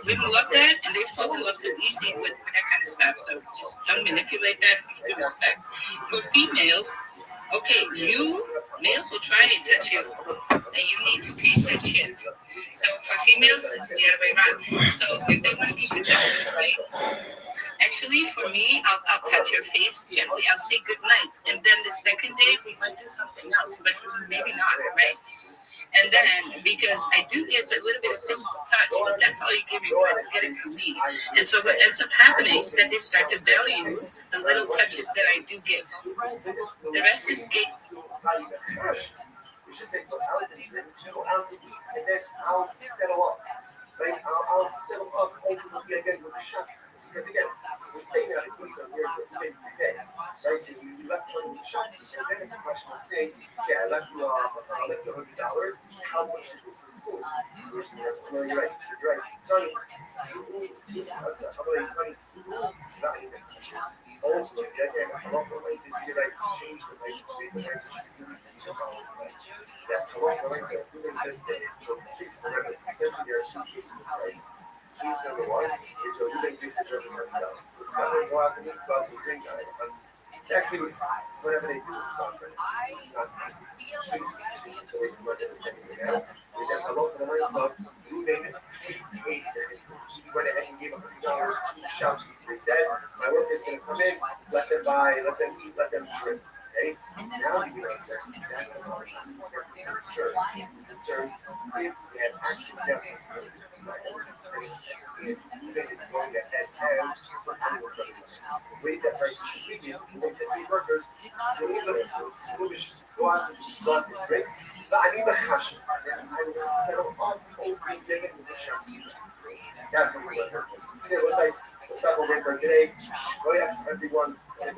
women love that, and they fall in love so easily with that kind of stuff. So just don't manipulate that with respect. For females, okay, males will try to touch you, and you need to taste that shit. So for females, it's the other way around. So if they want to keep it down, right? Actually, for me, I'll touch your face gently. I'll say good night, and then the second day we might do something else, but maybe not, right? And then, because I do get a little bit of physical touch, but that's all you get it from me. And so what ends up happening is that they start to value the little touches that I do give. The rest is gate.
It's just like, go out and drink, go out and eat, and then I'll settle up. Right? I'll settle up ultimately again with the shop. Because again, we're saying that it was a weird thing today. Right? So you left money in the shop, and then it's a question of saying, yeah, I left you $100. How much did this consume? You're right. You're right. Tony, not even teaching. Also, again, a lot of ways is you guys can change the ways to make the ways that you can that a lot of ways that you exist. So please remember, essentially there are two keys in the price. Keys number one is so you make this represent themselves. So it's not going to go out and eat, but you drink on That case, whatever they do, it's not good. It's not cases to the much as anything now. Is that a lot of the money sub losing he went ahead and gave $100 to shout. They said, my work is going to come in, let them buy, let them eat, let them drink. Okay? Now the United States, that's a lot of concern. Concern if they have access now to this. Is it's going ahead and something will come in. The way that person should be is these workers, go out and drink. אני מחש, I will settle on everything in the shop. That's what we're here for. Today was like, let's stop over for today. Oh yeah, everyone,
When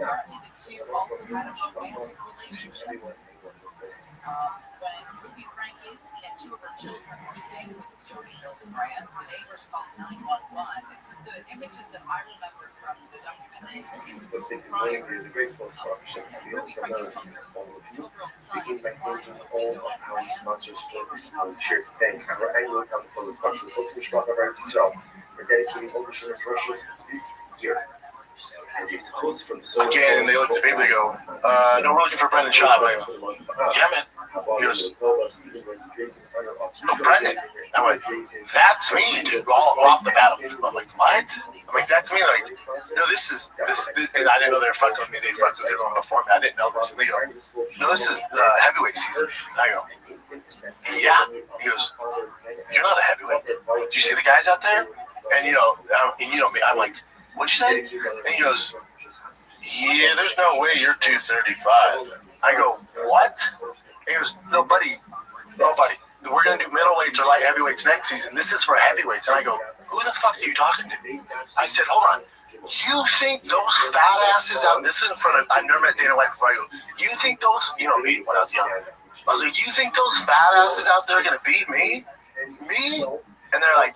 Ruby Franklin and two of her children were staying with Jody Hildebrand, the neighbors called 911. This is the images that I remember from the documentary.
There's a graceful partnership to be able to learn all of you. Begin by thanking all of our sponsors for this share to thank our annual Countdown sponsor, Toast Mishpach of Eretz Yisrael, for dedicating ownership and brushes this year. As his host from the
again, they looked at me and they go, no, we're looking for Brendan Schaub. I go, yeah, man. He goes, oh, Brendan. I'm like, that's me, dude. Off the bat. I'm like, what? I'm like, that's me. Like, no, this, and I didn't know they were fucking with me. They fucked with everyone before me. I didn't know this. And they go, no, this is the heavyweight season. And I go, yeah. He goes, you're not a heavyweight. Do you see the guys out there? And you know me. I'm like, what'd you say? And he goes, yeah, there's no way you're 235. I go, what? He goes, no, buddy. We're going to do middleweights or light heavyweights next season. This is for heavyweights. And I go, who the fuck are you talking to? I said, hold on. You think those fat asses out, this is in front of, I never met Dana White before. I go, you think those, you know me when I was young. I was like, you think those fat asses out there are going to beat me? Me? And they're like,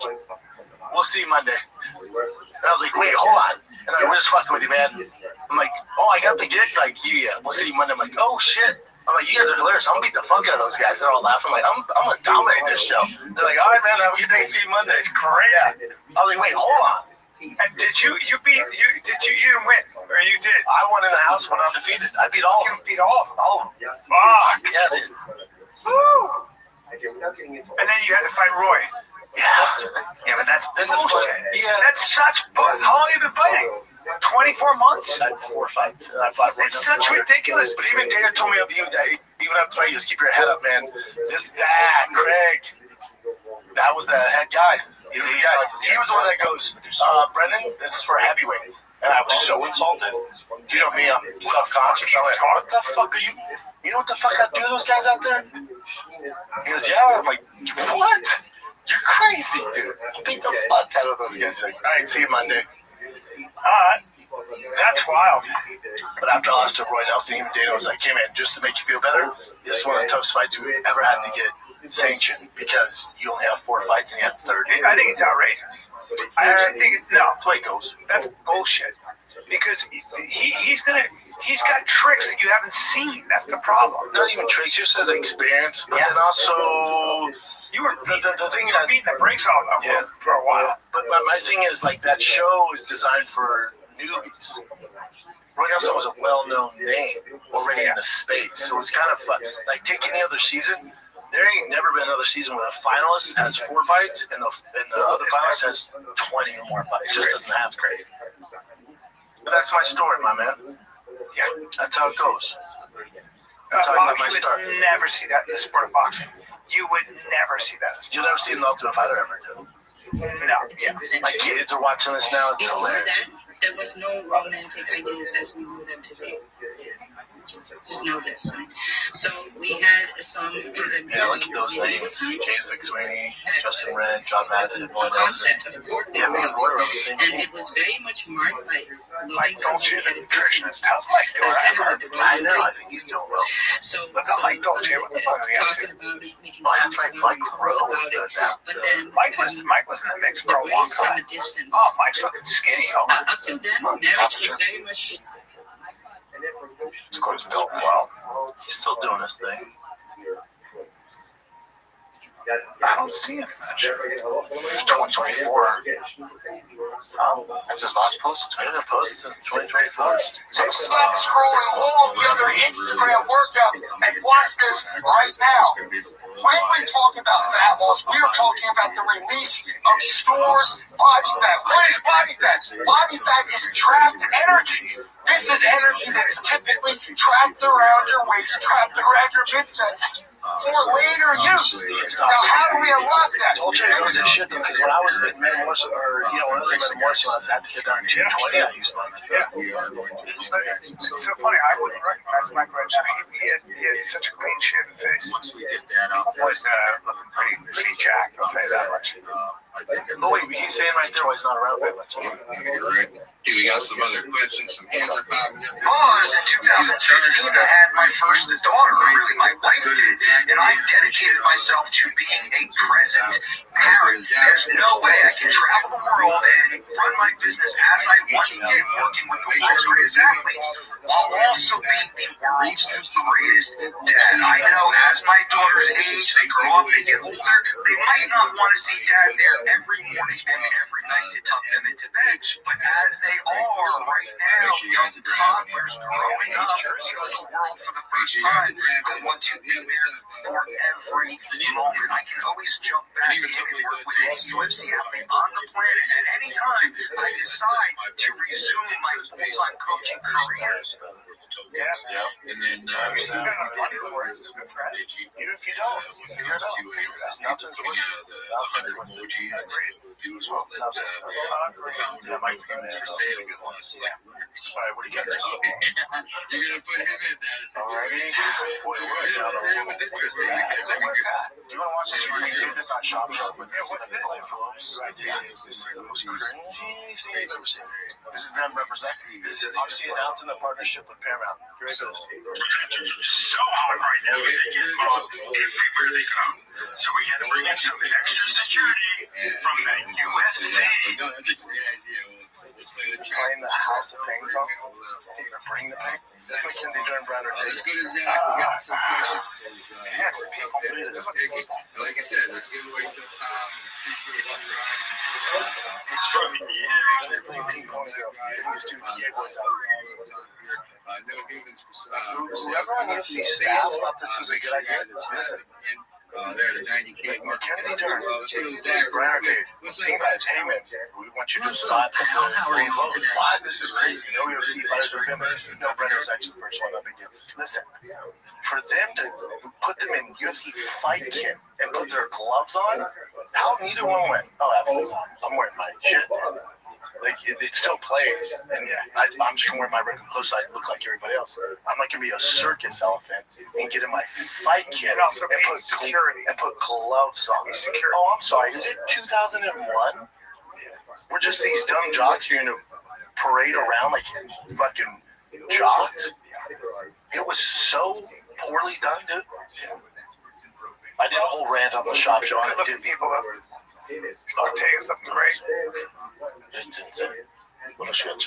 we'll see Monday. And I was like, wait, hold on. And we're just fucking with you, man. I'm like, oh, I got the gig? Like, yeah, we'll see you Monday. I'm like, oh, shit. I'm like, you guys are hilarious. I'm going to beat the fuck out of those guys. They're all laughing. I'm like, I'm going to dominate this show. They're like, all right, man, have a good day. See you Monday. It's great. I was like, wait, hold on.
And did you didn't win, or you did?
I won in the house when I'm defeated. I beat all of them.
You beat all of them?
Fuck. Yeah, dude.
Woo! And then you had to fight Roy.
Yeah, but that's been bullshit.
Yeah, that's such. How long have you been fighting? 24 months?
I had 4 fights. And I fought Roy.
It's such ridiculous.
But even Dana told me of you that even after fight, you just keep your head up, man. Craig. That was the head guy. He was the one that goes, Brendan, this is for heavyweights. And I was so insulted. You know me, I'm self-conscious. I'm like, what the fuck are you? You know what the fuck I do to those guys out there? He goes, yeah. I'm like, what? You're crazy, dude. Beat the fuck out of those guys. He's like, all right, see you Monday.
That's wild.
But after I lost to Roy Nelson, even Dana was like, hey, man, just to make you feel better, this is one of the toughest fights we've ever had to get sanctioned because you only have 4 fights and you have 30.
I think it's outrageous. I think it's no.
That's the way it goes.
That's bullshit. Because he's got tricks that you haven't seen. That's the problem.
Not even tricks, just the experience, but then also
you were
the thing
that beating the brakes off for a while.
But my thing is like that show is designed for newbies. Roy Nelson was a well-known name already in the space, so it's kind of fun. Like take any other season. There ain't never been another season where a finalist has 4 fights and the other finalist has 20 or more fights. It just doesn't happen. Great. But that's my story, my man. Yeah, that's how it goes. That's how I got my start.
You would never see that in the sport of boxing. You would never see that.
You'll never see an Ultimate Fighter ever do.
No. Yeah.
My kids are watching this now. It's hilarious.
There was no romantic ideas as we know them today. Just know this. So we had some in the
yeah, look at those names. James McSweeney, Justin Red, John Madison, Roy Nelson.
Concept of court.
Yeah, me and Roy were on the same
team. And it was very much marked by
Mike Dolce, the nutritionist. How's Mike doing?
I know. I think he's doing well.
So
Mike Dolce, what the fuck are you up to?
Oh, that's right. Mike Rowe.
But then
Mike was in the mix for a long time. Oh, Mike's looking skinny.
Up till then, marriage was very much.
Score's still well. He's still doing his thing. I don't see him much. 2024. That's his last post. I didn't post since 2024.
So stop scrolling all the other Instagram workouts and watch this right now. When we talk about fat loss, we are talking about the release of stored body fat. What is body fat? Body fat is trapped energy. This is energy that is typically trapped around your waist, trapped around your midsection for later use. Now, how do we unlock that?
I told you it was a shit because when I was in Metamorphosis, or when I was in Metamorphosis, I had to get down to 220. I used mine.
It's so funny. I wouldn't recognize Mike right now. He had such a clean shaven face. Once we get that out, was looking pretty jacked. I'll tell you that much.
Oh wait, he's saying right there why he's not around very much.
Hey, we got some other questions. Some hands are popping up.
Oh, it was in 2015 I had my first daughter, really my wife did, and I dedicated myself to being a present parent. There's no way I can travel the world and run my business as I once did, working with the world's greatest athletes, while also being the world's greatest dad. I know as my daughters age, they grow up, they get older, they might not want to see dad there every morning and every night to tuck them into bed, but as they are right now, young toddlers growing up, seeing the world for the first time, I want to be there for every moment. I can always jump back in and work with any UFC athlete on the planet at any time I decide to resume my full-time coaching career.
Yeah. And then
Even if you don't, you figure it out.
the 100 emoji, and then we'll do as well. That the Mike's for sale.
Alright, what do you got?
You're gonna put him in that.
Alrighty.
It was interesting because I mean,
do you want to watch this? We did this on Shop with envelopes. This is the most cringy thing I've ever seen. This is them representing. This is obviously announcing the partnership with Paramount. Here it goes.
So hot right now. Everywhere they come. So we had to bring in some extra security from the UFC.
Playing the House of Pain song. Bring the pain. This Mackenzie Jordan Brown.
Let's go to Zach. We got some questions.
Yes, people do this.
Like I said, let's give away to Tom.
They're playing ping pong here. These two gay boys out. Whoever on UFC staff thought this was a good idea.
They're the 90K mark.
Mackenzie Jordan.
Zach
Brown.
What's that, guys?
Hey, man. We want you to spot.
How are you all today?
Why? This is crazy. No UFC fighters are him. No, Brenner's actually the first one. No big deal. Listen, for them to put them in UFC fight kit and put their gloves on, how neither one went? Oh, absolutely. I'm wearing my shit. Like, it still plays. And I'm just going to wear my regular clothes so I look like everybody else. I'm not going to be a circus elephant and get in my fight kit and put gloves on. Oh, I'm sorry. Is it 2001? We're just these dumb jocks you're going to parade around like fucking jocks? It was so poorly done, dude. I did a whole rant on the shop show. I did people up. Ortega's looking great. It's insane. What else you got?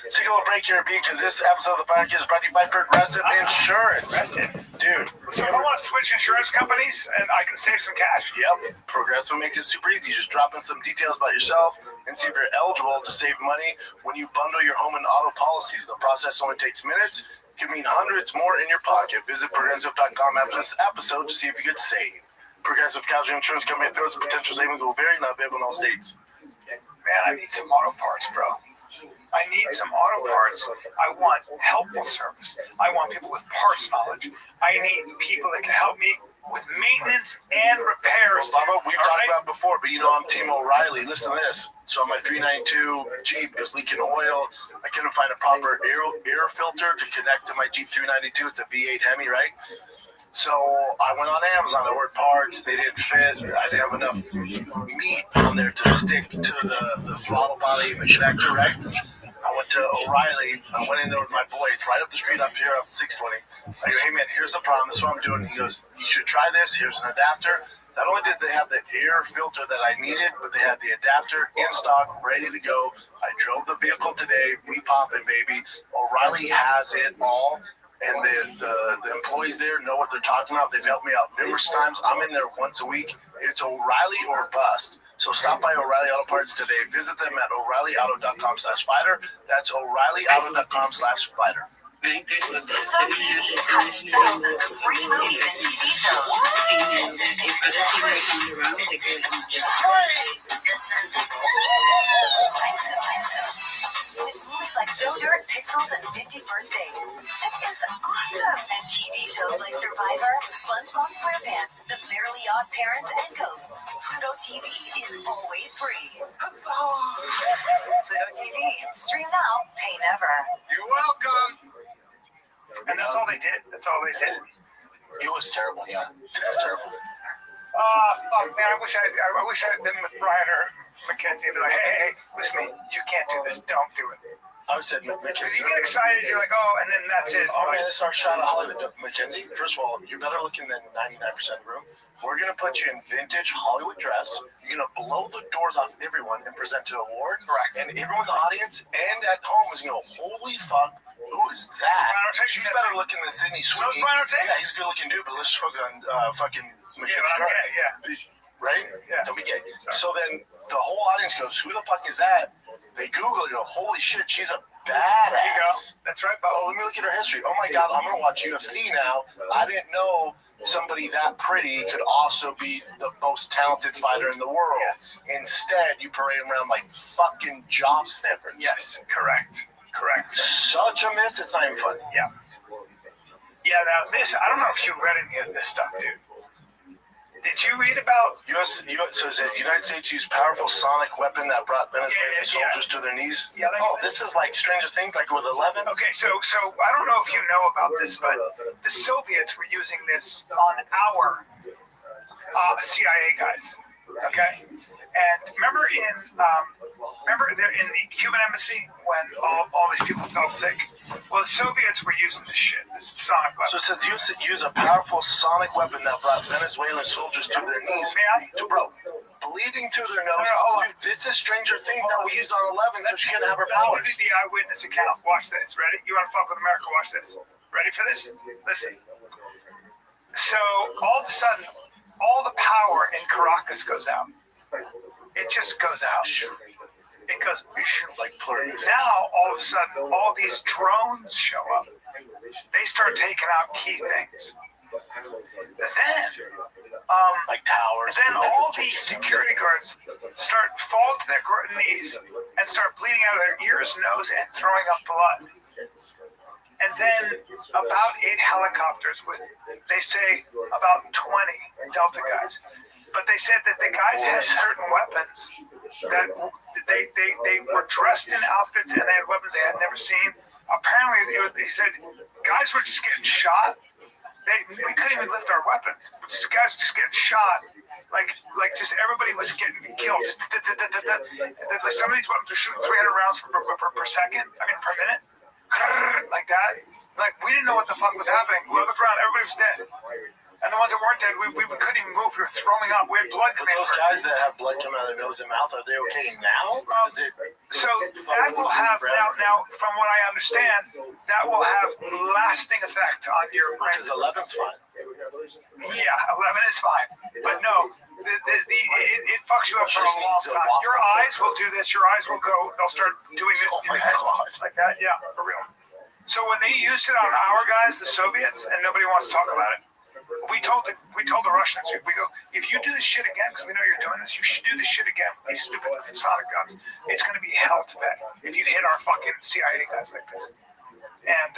Let's take a little break here, B, because this episode of the podcast is brought to you by Progressive Insurance. Dude.
So if I want to switch insurance companies and I can save some cash?
Yep. Progressive makes it super easy. Just drop in some details about yourself and see if you're eligible to save money when you bundle your home and auto policies. The process only takes minutes. It can mean hundreds more in your pocket. Visit Progressive.com after this episode to see if you could save. Progressive Casualty Insurance Company affiliates potential savings will vary, not available in all states.
Man, I need some auto parts, bro. I need some auto parts. I want helpful service. I want people with parts knowledge. I need people that can help me with maintenance and repairs.
Well, Bubba, we've talked about it before, but I'm Team O'Reilly. Listen to this. So on my 392 Jeep, it was leaking oil. I couldn't find a proper air filter to connect to my Jeep 392. It's a V8 Hemi, right? So I went on Amazon, I ordered parts, they didn't fit, I didn't have enough meat on there to stick to the throttle body connector, right? I went to O'Reilly, I went in there with my boy, it's right up the street up here off 620. I go, hey man, here's the problem, this is what I'm doing. He goes, you should try this, here's an adapter. Not only did they have the air filter that I needed, but they had the adapter in stock, ready to go. I drove the vehicle today, we popping, baby. O'Reilly has it all. and the employees there know what they're talking about. They've helped me out numerous times. I'm in there once a week. It's O'Reilly or bust. So stop by O'Reilly Auto Parts today. Visit them at O'ReillyAuto.com/fighter. That's O'ReillyAuto.com/fighter.
Thousands of free movies and TV shows. With movies like Joe Dirt, Pixels, and 50 First Dates. This is awesome! And TV shows like Survivor, SpongeBob SquarePants, The Fairly Odd Parents, and Ghosts. Pluto TV is always free. Pluto TV. Stream now, pay never.
You're welcome. And that's all they did. That's all they did.
It was terrible, yeah. It was terrible.
Fuck, man, I wish I had been with Brian or Mackenzie and be like, hey, listen, you can't do this. Don't do it.
I would say
Because
Mackenzie.
you get excited, you're like, oh, and then that's it.
Oh man, this is our shot at Hollywood. Mackenzie, first of all, you're better looking than 99% of the room. We're gonna put you in vintage Hollywood dress. You're gonna blow the doors off everyone and present an award.
Correct.
And everyone in the audience and at home is gonna go, holy fuck, who is that? She's better looking than Sydney Sweeney. Yeah, he's a good looking dude, but let's just focus on fucking Mackenzie.
Yeah.
Right?
Yeah.
Don't be gay. So then the whole audience goes, who the fuck is that? They Google it and go, holy shit, she's a badass.
There you go. That's right, Bo.
Oh, let me look at her history. Oh my God, I'm going to watch UFC now. I didn't know somebody that pretty could also be the most talented fighter in the world.
Yes.
Instead, you parade around like fucking job sniffers.
Yes, correct.
Such a miss, it's not even funny.
Yeah. Yeah, now this, I don't know if you read any of this stuff, dude. Did you read about
so is it United States used powerful sonic weapon that brought Venezuelan soldiers to their knees?
Yeah,
this is like Stranger Things, like with 11.
Okay, so I don't know if you know about this, but the Soviets were using this on our CIA guys. Okay, and remember there in the Cuban embassy when all these people fell sick? Well, the Soviets were using this shit, this sonic weapon.
So it says use a powerful sonic weapon that brought Venezuelan soldiers to their knees. Bro, bleeding through their nose. Dude, this is Stranger Things that we used on 11 so she couldn't have her powers.
Look at the eyewitness account. Watch this. Ready? You want to fuck with America? Watch this. Ready for this? Listen. So all of a sudden, all the power in Caracas goes out. It just goes out. It goes
like plurals.
Now all of a sudden, all these drones show up. They start taking out key things. Then,
like towers.
Then all these security guards start fall to their knees and start bleeding out of their ears, nose, and throwing up blood. And then about 8 helicopters with, they say, about 20 Delta guys. But they said that the guys had certain weapons that they were dressed in outfits and they had weapons they had never seen. Apparently, they said guys were just getting shot. We couldn't even lift our weapons. Guys were just getting shot. Like just everybody was getting killed. Just like some of these weapons were shooting 300 rounds per second. I mean, per minute. Like that. Like we didn't know what the fuck was happening. We looked around, everybody was dead. And the ones that weren't dead, we couldn't even move. We were throwing up. We had blood coming out.
Those guys that have blood coming out of their nose and mouth, are they okay now?
So that will have now, from what I understand, that will have lasting effect on your brain.
Because 11's fine.
Yeah, 11 is fine. But no, it fucks you up for a long time. Your eyes will do this. Your eyes will go. They'll start doing this in your head like that. Yeah, for real. So when they used it on our guys, the Soviets, and nobody wants to talk about it. We told the Russians, we go, if you do this shit again, because we know you're doing this, you should do this shit again. These stupid sonic guns. It's going to be hell to pay if you hit our fucking CIA guys like this. And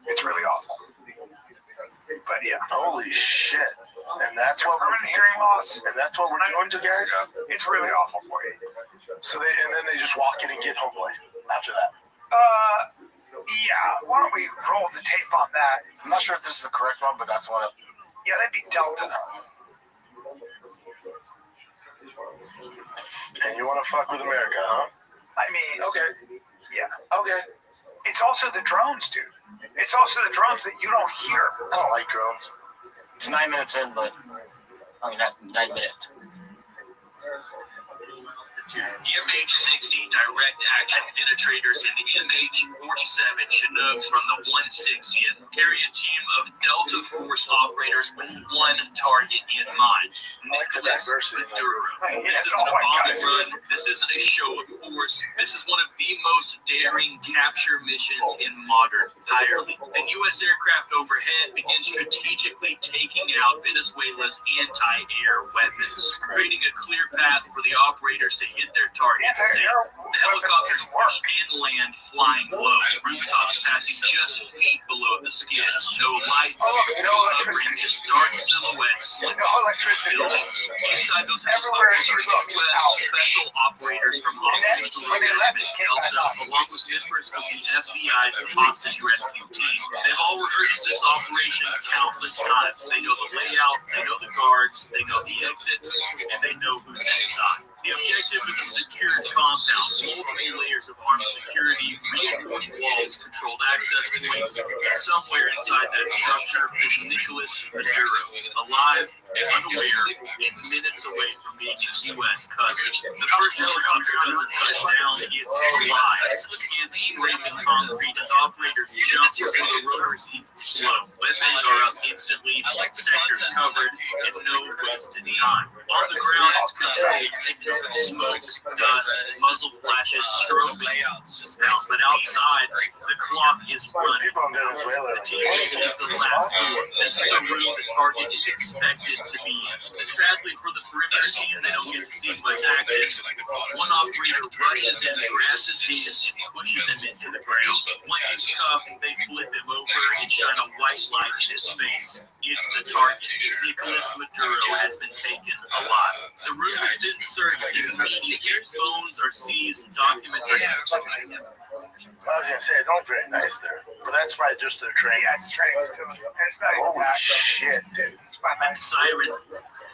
it's really awful. But yeah.
Holy shit. And that's what
we're hearing loss.
And that's what we're doing to guys?
It's really awful for you.
So then they just walk in and get home plate after that.
Yeah. Why don't we roll the tape on that?
I'm not sure if this is the correct one, but that's one of.
Yeah, that'd be Delta.
And you want to fuck with America, huh?
I mean,
okay.
Yeah.
Okay.
It's also the drones, dude. It's also the drones that you don't hear.
I don't like drones.
It's 9 minutes in, but I mean, not 9 minutes.
MH60 direct action penetrators and MH47 Chinooks from the 160th carry a team of Delta Force operators with one target in mind, Nicholas Maduro. This isn't a bombing run. This isn't a show of force. This is one of the most daring capture missions in modern entirely. The U.S. aircraft overhead begins strategically taking out Venezuela's anti-air weapons, creating a clear path for the operators to hit their targets safe. The helicopters push inland, flying low, rooftops passing just feet below the skids. No lights, covering just dark silhouettes slipping through buildings. Inside those helicopters are U.S. special operators from Operational Management Delta, along with members of the FBI's hostage rescue team. They've all rehearsed this operation countless times. They know the layout, they know the guards, they know the exits, and they know who's inside. The objective is a secured compound, multiple layers of armed security, reinforced walls, controlled access points, and somewhere inside that structure is Nicholas Maduro, alive, unaware, and minutes away from being in U.S. custody. The first helicopter doesn't touch down, it slides, skids scraping concrete as operators jump before the rotors even slow. Weapons are up instantly, sectors covered, and no wasted time. On the ground, it's controlled. Smoke, dust, muzzle flashes, strobing out, but outside, the clock is running. The team reaches the last door. This is a room the target is expected to be in. Sadly for the perimeter team, they don't get to see much action. One operator rushes in, grabs his hands, and pushes him into the ground. Once he's cuffed, they flip him over and shine a white light in his face. It's the target. Nicholas Maduro has been taken alive. The room is then searched. Phones are seized, documents are confiscated.
I was gonna say it's not very nice there, but that's probably just their train.
Yeah, it's train.
Holy shit, dude!
And siren.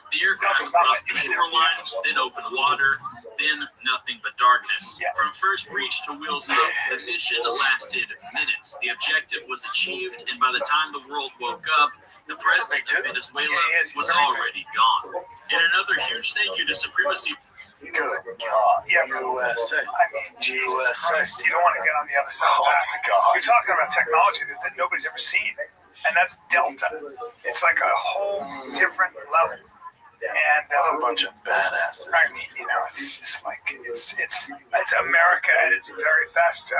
The aircraft crossed the shoreline, then open water, then nothing but darkness. From first breach to wheels up, the mission lasted minutes. The objective was achieved, and by the time the world woke up, the president of Venezuela was already gone. And another huge thank you to Supremacy.
Good God. Yeah, USA. USA.
You don't want to get on the other side of that.
Oh my God.
You're talking about technology that nobody's ever seen, and that's Delta. It's like a whole different level. And
a bunch of badasses.
I mean, you know, it's just like it's America at its very best.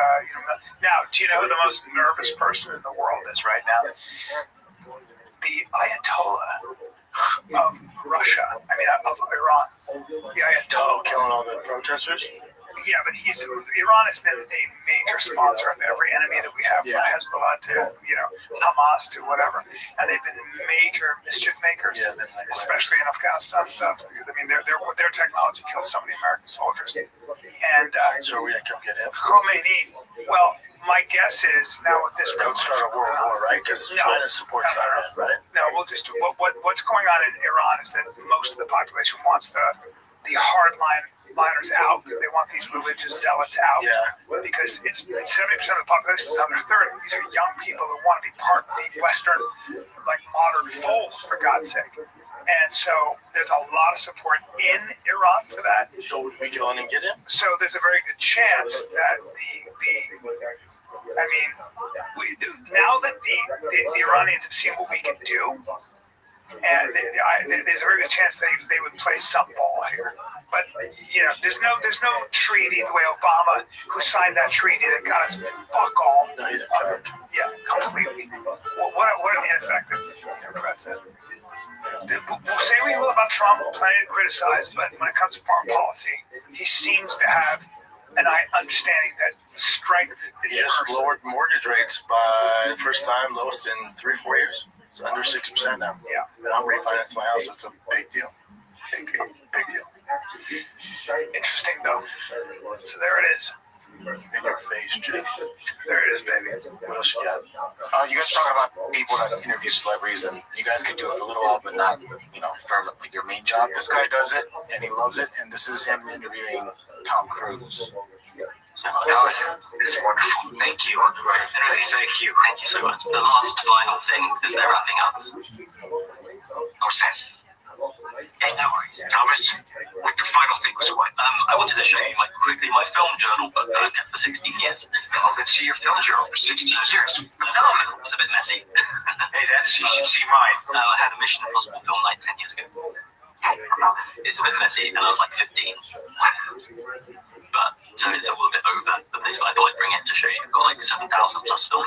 Now, do you know who the most nervous person in the world is right now? The Ayatollah of Russia. I mean, of Iran. The Ayatollah
killing all the protesters.
Yeah, but Iran has been a major sponsor of every enemy that we have, from Hezbollah to Hamas to whatever, and they've been major mischief makers, especially in Afghanistan stuff. I mean, their technology killed so many American soldiers. And
so we're gonna come get him.
Khomeini. Well, my guess is now with this.
Don't start a world war, right? Because China supports Iran, right?
No, we'll just what's going on in Iran is that most of the population wants the hardliners out. They want these religious zealots out because it's 70% of the population is under 30. These are young people who want to be part of the Western, like modern fold, for God's sake. And so there's a lot of support in Iran for that.
So we go on and get him.
So there's a very good chance that now that the Iranians have seen what we can do. And there's a very good chance they would play some ball here. But there's no treaty the way Obama, who signed that treaty that got us fuck all.
No, he's a jerk.
Yeah, completely. What an ineffective president. We'll say we will about Trump, plenty to criticize, but when it comes to foreign policy, he seems to have an understanding that strength is
He just lowered mortgage rates by the first time, lowest in 3-4 years. It's under 6% now.
Yeah.
And I'm refinancing my house. It's a big deal. Big deal.
Interesting though. So there it is.
In your face, Jay.
There it is, baby.
What else you got?
You guys talk about people that interview celebrities, and you guys could do it for a little while, but not, for like your main job. This guy does it, and he loves it, and this is him interviewing Tom Cruise.
It's wonderful. Thank you. And really, thank you. Thank you so much. The last final thing, is there anything else? Oh, Sam. Hey, no worries. Thomas, like the final thing was what? I wanted to show you, like, quickly my film journal, but that I kept for 16 years. Oh, let's see your film journal for 16 years. Phenomenal. It's a bit messy. Hey, you should see mine. I had a Mission Impossible film like 10 years ago. It's a bit messy, and I was like 15. But, so it's a little bit over the place, but I thought I'd bring it to show you. I've got like 7,000 plus film.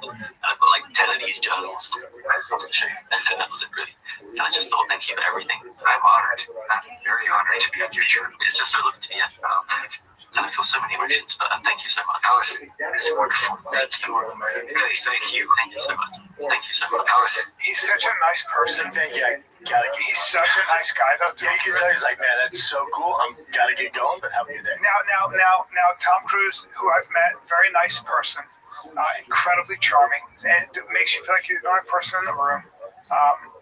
And I've got like 10 of these journals to show you. And that was it, really. And I just thought, thank you for everything. I'm honored. I'm very honored to be on your journey. It's just so lovely to be here. And I feel so many emotions, but thank you so much. It's wonderful.
That's cool, man.
Really, thank you. Thank you so much. Thank you so much.
He's such a nice person.
Thank you. He's
such a nice guy, though.
Yeah, you can tell he's like, man, that's so cool. I'm gotta get going, but have a good day.
Now, Tom Cruise, who I've met, very nice person, incredibly charming, and it makes you feel like you're the only person in the room.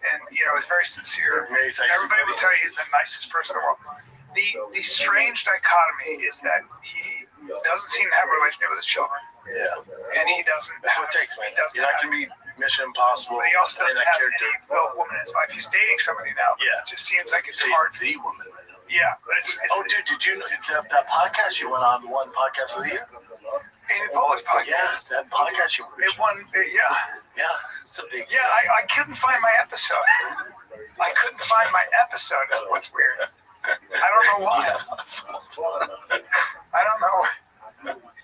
And is very sincere. Everybody will tell you he's the nicest person in the world. The strange dichotomy is that he doesn't seem to have a relationship with his children.
Yeah.
And he doesn't.
That's what it takes, man. You're not going to be Mission Impossible.
But he also doesn't have any woman in his life. He's dating somebody now.
Yeah.
It just seems like it's hard.
The woman.
Yeah. But it's
dude, did you know that podcast you went on won podcast of the year?
Amy Poehler's podcast.
Yeah, that podcast you
it won.
Yeah. It's a big.
Yeah, I couldn't find my episode. I couldn't find my episode. That's what's weird. I don't know why.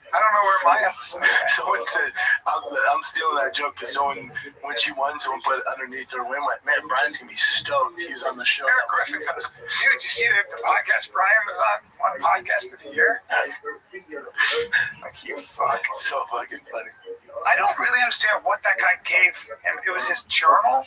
I don't know where my episode is.
Someone said, I'm stealing that joke because when she won, someone put it underneath her win. Went, man, Brian's going to be stoked. He was on the show.
Eric Griffin goes, dude, you see the podcast Brian was on? One podcast of the year? Like, you fuck.
So fucking funny.
I don't really understand what that guy gave him. It was his journal?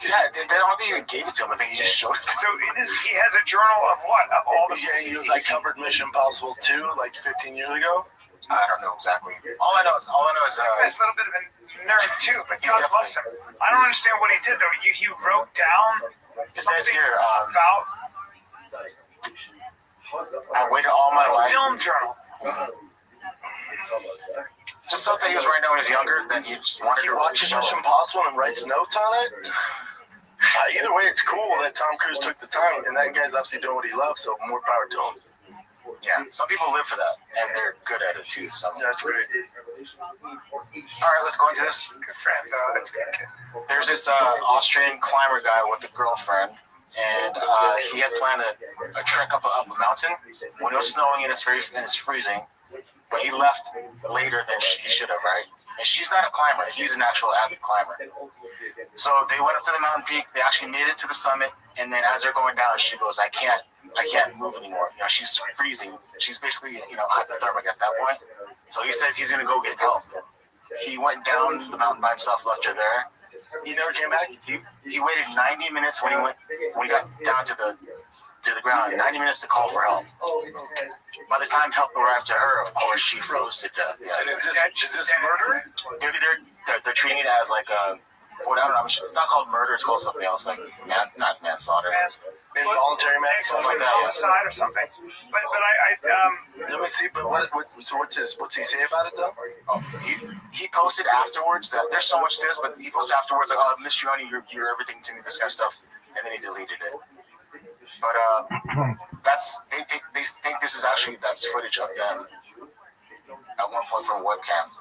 Yeah, they don't think he even gave it to him. I think he just showed it to
him. So he has a journal of what? Of all the
he was like covered Mission Impossible 2 like 15 years ago.
I don't know exactly. All I know is
he's a little bit of a nerd too, but God bless him. I don't understand what he did though. He wrote down.
It says here
about.
I waited all my life.
Film journal.
Just something he was writing when he was younger. Then he just wanted to
watch Mission Impossible and writes notes on it. Either way, it's cool that Tom Cruise took the time, and that guy's obviously doing what he loves. So more power to him.
Yeah, some people live for that, and they're good at it too. So
that's great.
All right, let's go into this.
Good friend, that's good.
There's this Austrian climber guy with a girlfriend, and he had planned a trek up a mountain when it was snowing and it's freezing. But he left later than he should have, right? And she's not a climber; he's an actual avid climber. So they went up to the mountain peak. They actually made it to the summit, and then as they're going down, she goes, "I can't move anymore. She's freezing. She's basically, hypothermic at that point." So he says he's gonna go get help. He went down the mountain by himself, left her there. He never came back. He waited 90 minutes when he got down to the ground. 90 minutes to call for help. By the time help arrived to her, of course, she froze to death. Yeah.
And is this murder?
Maybe they're treating it as like a. Well, I don't know. It's not called murder. It's called something else, like not manslaughter.
Involuntary manslaughter,
homicide or something. But
let me see. But what's he say about it though?
Oh, he posted afterwards that there's so much to this, but he posted afterwards like, "Oh, I missed you, honey. You're everything to me." This kind of stuff, and then he deleted it. But they think this is actually that's footage of them at one point from a webcam.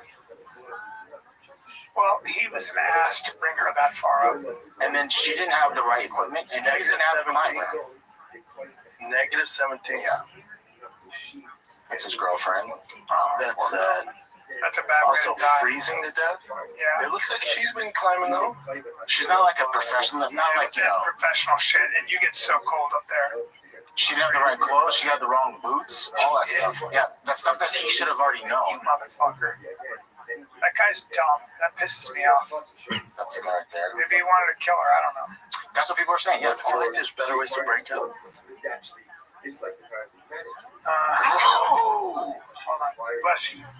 Well, he was an ass to bring her that far up.
And then she didn't have the right equipment, and he didn't have the climber.
Negative 17.
Yeah. That's his girlfriend.
That's
a bad
also freezing to death.
Yeah.
It looks like she's been climbing though.
She's not like a professional, not like
professional shit, and you get so cold up there.
She didn't have the right clothes. She had the wrong boots. All that stuff. Yeah, that's stuff that he should have already known.
Motherfucker. That guy's dumb. That pisses me off.
That's the guy right there.
Maybe he wanted to kill her. I don't know.
That's what people are saying. Yeah,
I feel like there's better ways to break up.
Hold on. Bless you. I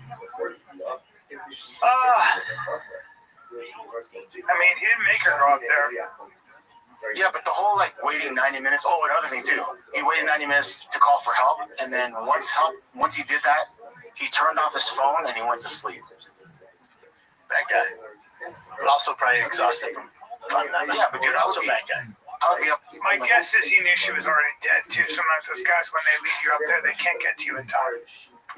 mean, he didn't make her go up there.
Yeah, but the whole waiting 90 minutes. Oh, another thing too. He waited 90 minutes to call for help, and then once he did that, he turned off his phone and he went to sleep.
Bad guy. But also probably exhausted from climbing.
Yeah, but dude,
also bad guy.
I would be up.
My guess is he knew she was already dead too. Sometimes those guys, when they leave you up there, they can't get to you in time.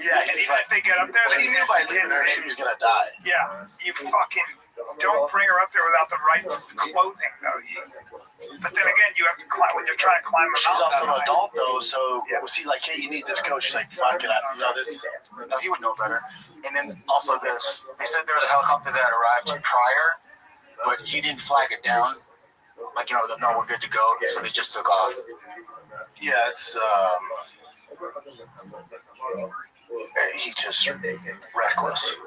Yeah,
And even if they get up there,
he knew by leaving her she was gonna die.
Yeah, you fucking don't bring her up there without the right clothing, though. But then again, you have to climb when you're trying to climb a mountain.
She's also an adult though, so was he like, hey, you need this coach? She's like, fuck it, I don't know this. No, he would know better. And then also this, they said there was a helicopter that arrived prior, but he didn't flag it down. Like, you know, no, we're good to go. So they just took off.
Yeah, it's he just reckless,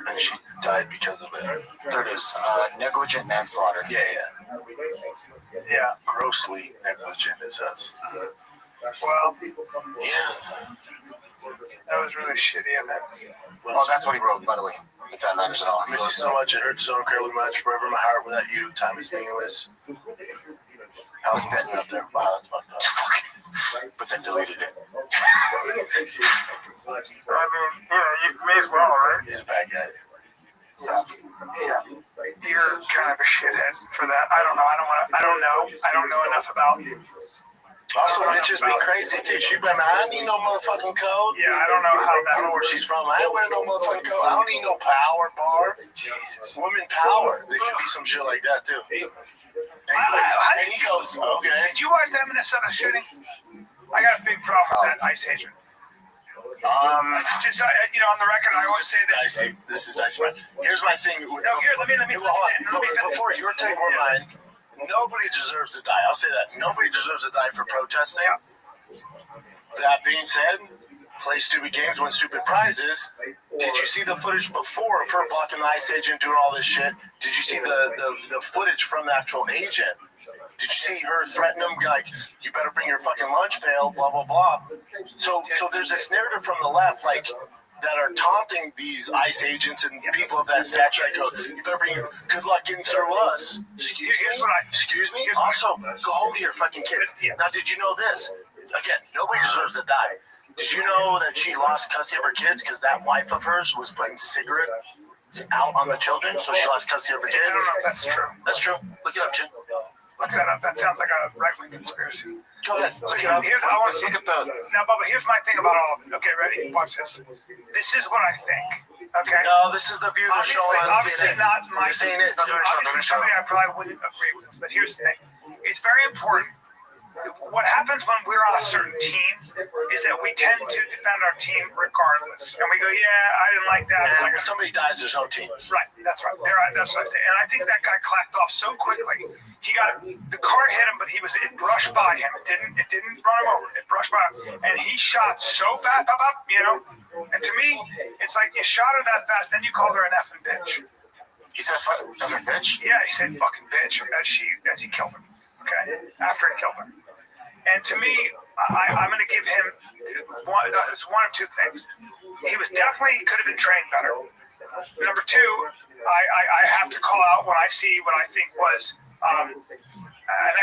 and she died because of it.
There it is, negligent manslaughter.
Yeah, grossly negligent, it says.
Well,
yeah,
that was really shitty of him.
Well, that's what he wrote, by the way. If that matters at all.
I miss you so much. It hurts so incredibly much. Forever my heart without you. Time is meaningless. How's it been up there? Wow, that's fucked up.
But then deleted it.
I mean, you may as well, right?
He's a bad guy.
Yeah. You're kind of a shithead for that. I don't know. I don't know enough about you.
Also, bitches be crazy too. She be like, I don't need no motherfucking code.
Yeah, I don't know how that.
I don't know where she's from. I ain't wearing no motherfucking code. I don't need no power bar. Jesus. Women power. There could be some shit like that too. And he goes, okay.
Did you watch that Minnesota shooting? I got a big problem with that ICE agent. Just on the record, I always say this.
This is nice. Here's my thing.
No, here, let me
before your take or mine. Nobody deserves to die. I'll say that. Nobody deserves to die for protesting. That being said, play stupid games, win stupid prizes. Did you see the footage before of her blocking the ICE agent doing all this shit? Did you see the footage from the actual agent? Did you see her threaten him like, you better bring your fucking lunch pail, blah, blah, blah. So there's this narrative from the left, like, that are taunting these ICE agents and people of that stature. I go, you better bring your good luck getting through us. Excuse me? Also, go home to your fucking kids. Now, did you know this? Again, nobody deserves to die. Did you know that she lost custody of her kids because that wife of hers was putting cigarettes out on the children, so she lost custody of her kids?
I don't know if that's true.
That's true. Look it up, Jim.
Look that up. That sounds like a right-wing conspiracy.
Go ahead.
So I want to look at the. Now, Bubba, here's my thing about all of it. Okay, ready? Watch this. This is what I think. Okay.
No, this is the view they're showing on
Obviously
CNN.
not my.
This ain't it.
Obviously, somebody I probably wouldn't agree with. But here's the thing. It's very important. What happens when we're on a certain team is that we tend to defend our team regardless. And we go, yeah, I didn't like that.
And if somebody dies, there's no team.
Right, that's right. That's what I say. And I think that guy clacked off so quickly. The car hit him, but it brushed by him. It didn't run him over. It brushed by him. And he shot so fast, And to me, it's like you shot her that fast, then you called her an effing bitch.
He said effing bitch?
Yeah, he said fucking bitch as he killed her. Okay, after he killed her. And to me, I'm going to give him one of two things. He could have been trained better. Number two, I have to call out when I see what I think was an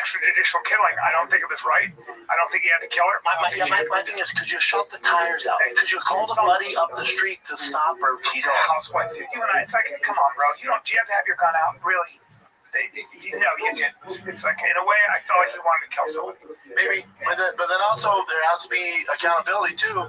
extrajudicial killing. I don't think it was right. I don't think he had to kill her.
My thing is, could you shut the tires out? Could you call the buddy up the street to stop her?
She's a housewife. You and I, it's like, come on, bro. Do you have to have your gun out? Really? No, you didn't. It's like, in a way, I felt like he wanted to kill somebody.
Maybe, but then also there has to be accountability too.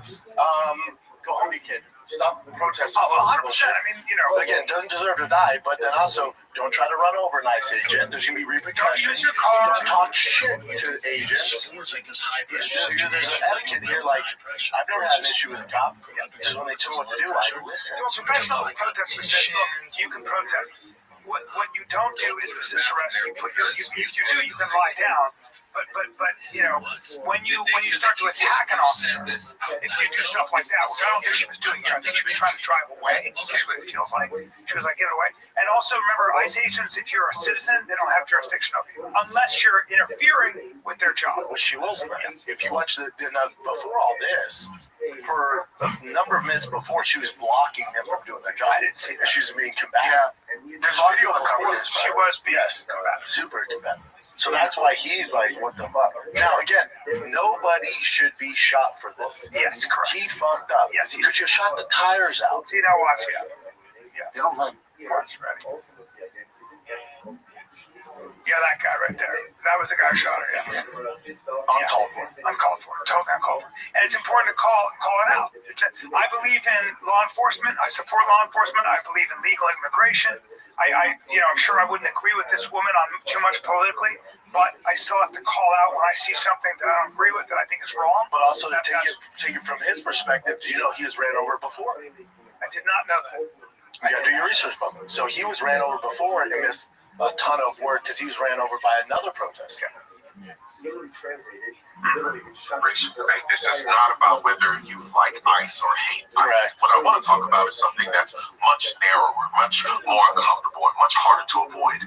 Go home, you kids. Stop protesting.
100%. I mean,
again, doesn't deserve to die, but then also don't try to run over an ICE agent. There's gonna be repercussions.
Don't use your car.
Don't talk shit to agents.
It's like this high pressure
There's an etiquette here. Like, I've never had an issue with a cop. So when they tell me what to do, I listen.
So professional protesters said, look, you can protest. What you don't do is resist arrest. You do, you can lie down. But when you start to attack an officer, if you do stuff like that, which I don't think she was doing here, I think she was trying to drive away. That's what it feels like. She was like, get away. And also remember, ICE agents, if you're a citizen, they don't have jurisdiction over you unless you're interfering with their job.
Which she wasn't. If you watch before all this, for a number of minutes before, she was blocking them from doing their job. I didn't see that. She was being combative.
There's audio that covers this. She was being combative.
Super combative. So that's why he's like, what the fuck? Now, again, nobody should be shot for this.
Yes, correct.
He fucked up.
Yes,
because you shot the tires out.
See, now watch it.
They don't like
Watch, ready. Yeah, that guy right there. That was the guy who shot her. Yeah.
Uncalled for.
Uncalled for. Totally uncalled for. And it's important to call it out. I believe in law enforcement. I support law enforcement. I believe in legal immigration. I'm sure I wouldn't agree with this woman on too much politically, but I still have to call out when I see something that I don't agree with that I think is wrong.
But also to take it from his perspective, do you know he was ran over before?
I did not know that.
You got to do your research, Bubba. So he was ran over before and missed a ton of work because he was ran over by another protester.
This is not about whether you like ICE or hate ICE. What I want to talk about is something that's much narrower, much more uncomfortable, and much harder to avoid.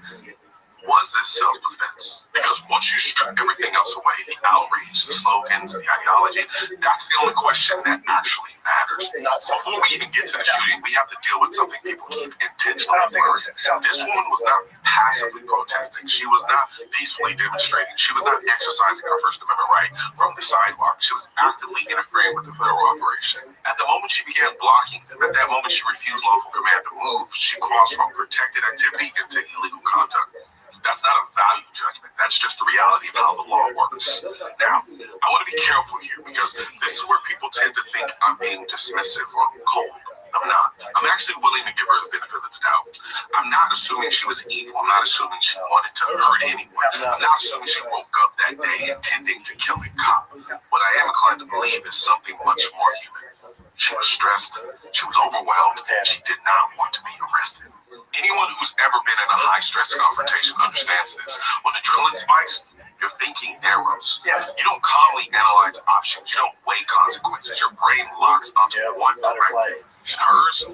Was this self-defense? Because once you strip everything else away, the outrage, the slogans, the ideology, that's the only question that actually matters. Before we even get to the shooting, we have to deal with something people keep intentionally ignoring. This woman was not passively protesting. She was not peacefully demonstrating. She was not exercising her First Amendment right from the sidewalk. She was actively interfering with the federal operation. At the moment she began blocking them, at that moment she refused lawful command to move. She crossed from protected activity into illegal conduct. That's not a value judgment. That's just the reality of how the law works. Now, I want to be careful here because this is where people tend to think I'm being dismissive or cold. I'm not. I'm actually willing to give her the benefit of the doubt. I'm not assuming she was evil. I'm not assuming she wanted to hurt anyone. I'm not assuming she woke up that day intending to kill a cop. What I am inclined to believe is something much more human. She was stressed. She was overwhelmed. And she did not want to be arrested. Anyone who's ever been in a high-stress confrontation understands this. When adrenaline spikes, your thinking narrows.
Yes.
You don't calmly analyze options. You don't weigh consequences. Your brain locks onto one direction. And hers,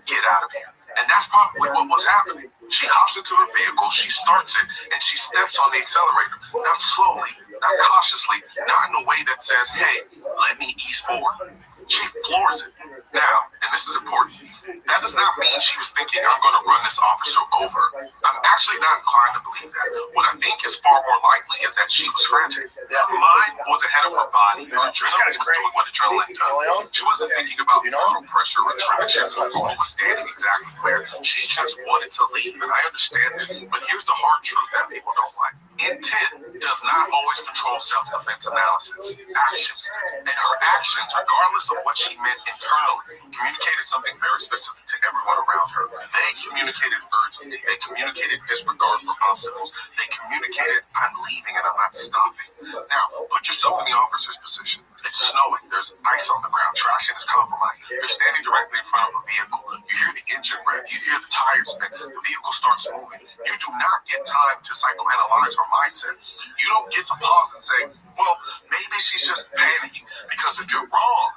get out of here. And that's probably what was happening. She hops into her vehicle, she starts it, and she steps on the accelerator. Not slowly, not cautiously, not in a way that says, hey, let me ease forward. She floors it. Now, and this is important, that does not mean she was thinking, I'm going to run this officer over. I'm actually not inclined to believe that. What I think is far more likely is that she was frantic. Her mind was ahead of her body. Her adrenaline was doing what adrenaline does. She wasn't thinking about frontal pressure, retractions, or what was standing exactly where. She just wanted to leave, and I understand that. But here's the hard truth that people don't like. Intent does not always control self-defense analysis. Actions. And her actions, regardless of what she meant internally, communicated something very specific to everyone around her. They communicated urgency. They communicated disregard for obstacles. They communicated, I'm leaving and I'm not stopping. Now, put yourself in the officer's position. It's snowing. There's ice on the ground. Traction is compromised. You're standing directly in front of a vehicle. You hear the engine rev. You hear the tires spin. The vehicle starts moving. You do not get time to psychoanalyze her mindset. You don't get to pause and say, well, maybe she's just panicking. Because if you're wrong,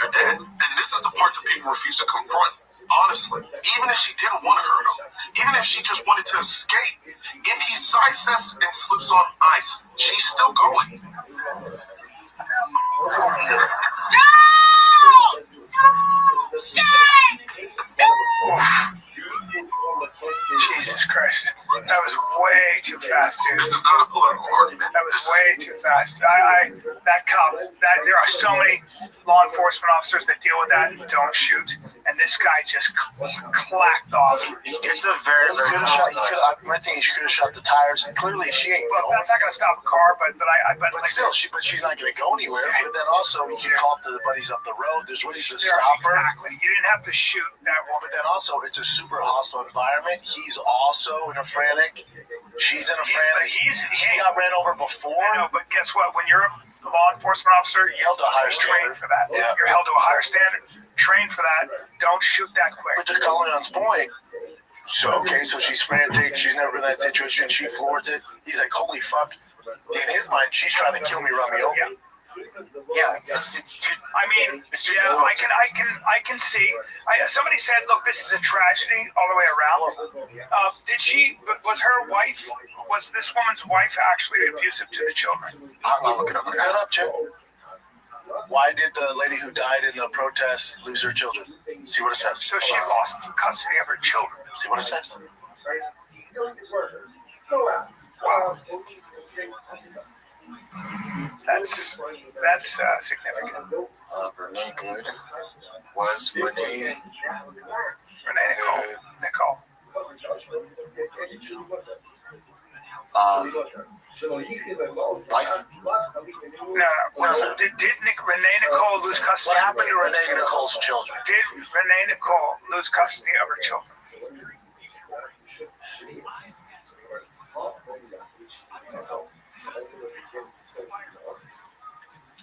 you're dead. And this is the part that people refuse to confront. Honestly, even if she didn't want to hurt him, even if she just wanted to escape, if he sidesteps and slips on ice, she's still going.
Jesus Christ. That was way too fast, dude.
This is not a political argument.
That was way too fast. That cop, there are so many law enforcement officers that deal with that and don't shoot. And this guy just clacked off.
It's a very, very
My thing is, she could have shot the tires, and clearly she ain't
Well,
going.
that's not going to stop a car, but
Still, she's not going to go anywhere. But then also, you can call up to the buddies up the road. There's ways to stop her.
Exactly. You didn't have to shoot that woman.
But then also, it's a super hostile environment. He's also in a frantic. She's in a frantic. He got ran over before.
I know, but guess what? When you're a law enforcement officer, you're held to a higher standard for that. Yeah. You're held to a higher standard. Train for that. Don't shoot that quick.
But to Colleen's point, so she's frantic. She's never been in that situation. She floors it. He's like, holy fuck. In his mind, she's trying to kill me, Romeo.
Yeah.
Yeah, it's too.
I mean, yeah, I can see. Somebody said, "Look, this is a tragedy all the way around." Was this woman's wife actually abusive to the children?
I'll look it up. Look that up, Chip. Why did the lady who died in the protest lose her children? See what it says.
So she lost custody of her children.
See what it says.
Wow. That's significant.
Renee Good was Renee
Nicole.
Wife?
No. Well, did Renee Nicole lose custody?
What happened to Renee Nicole's children?
Did Renee Nicole lose custody of her children?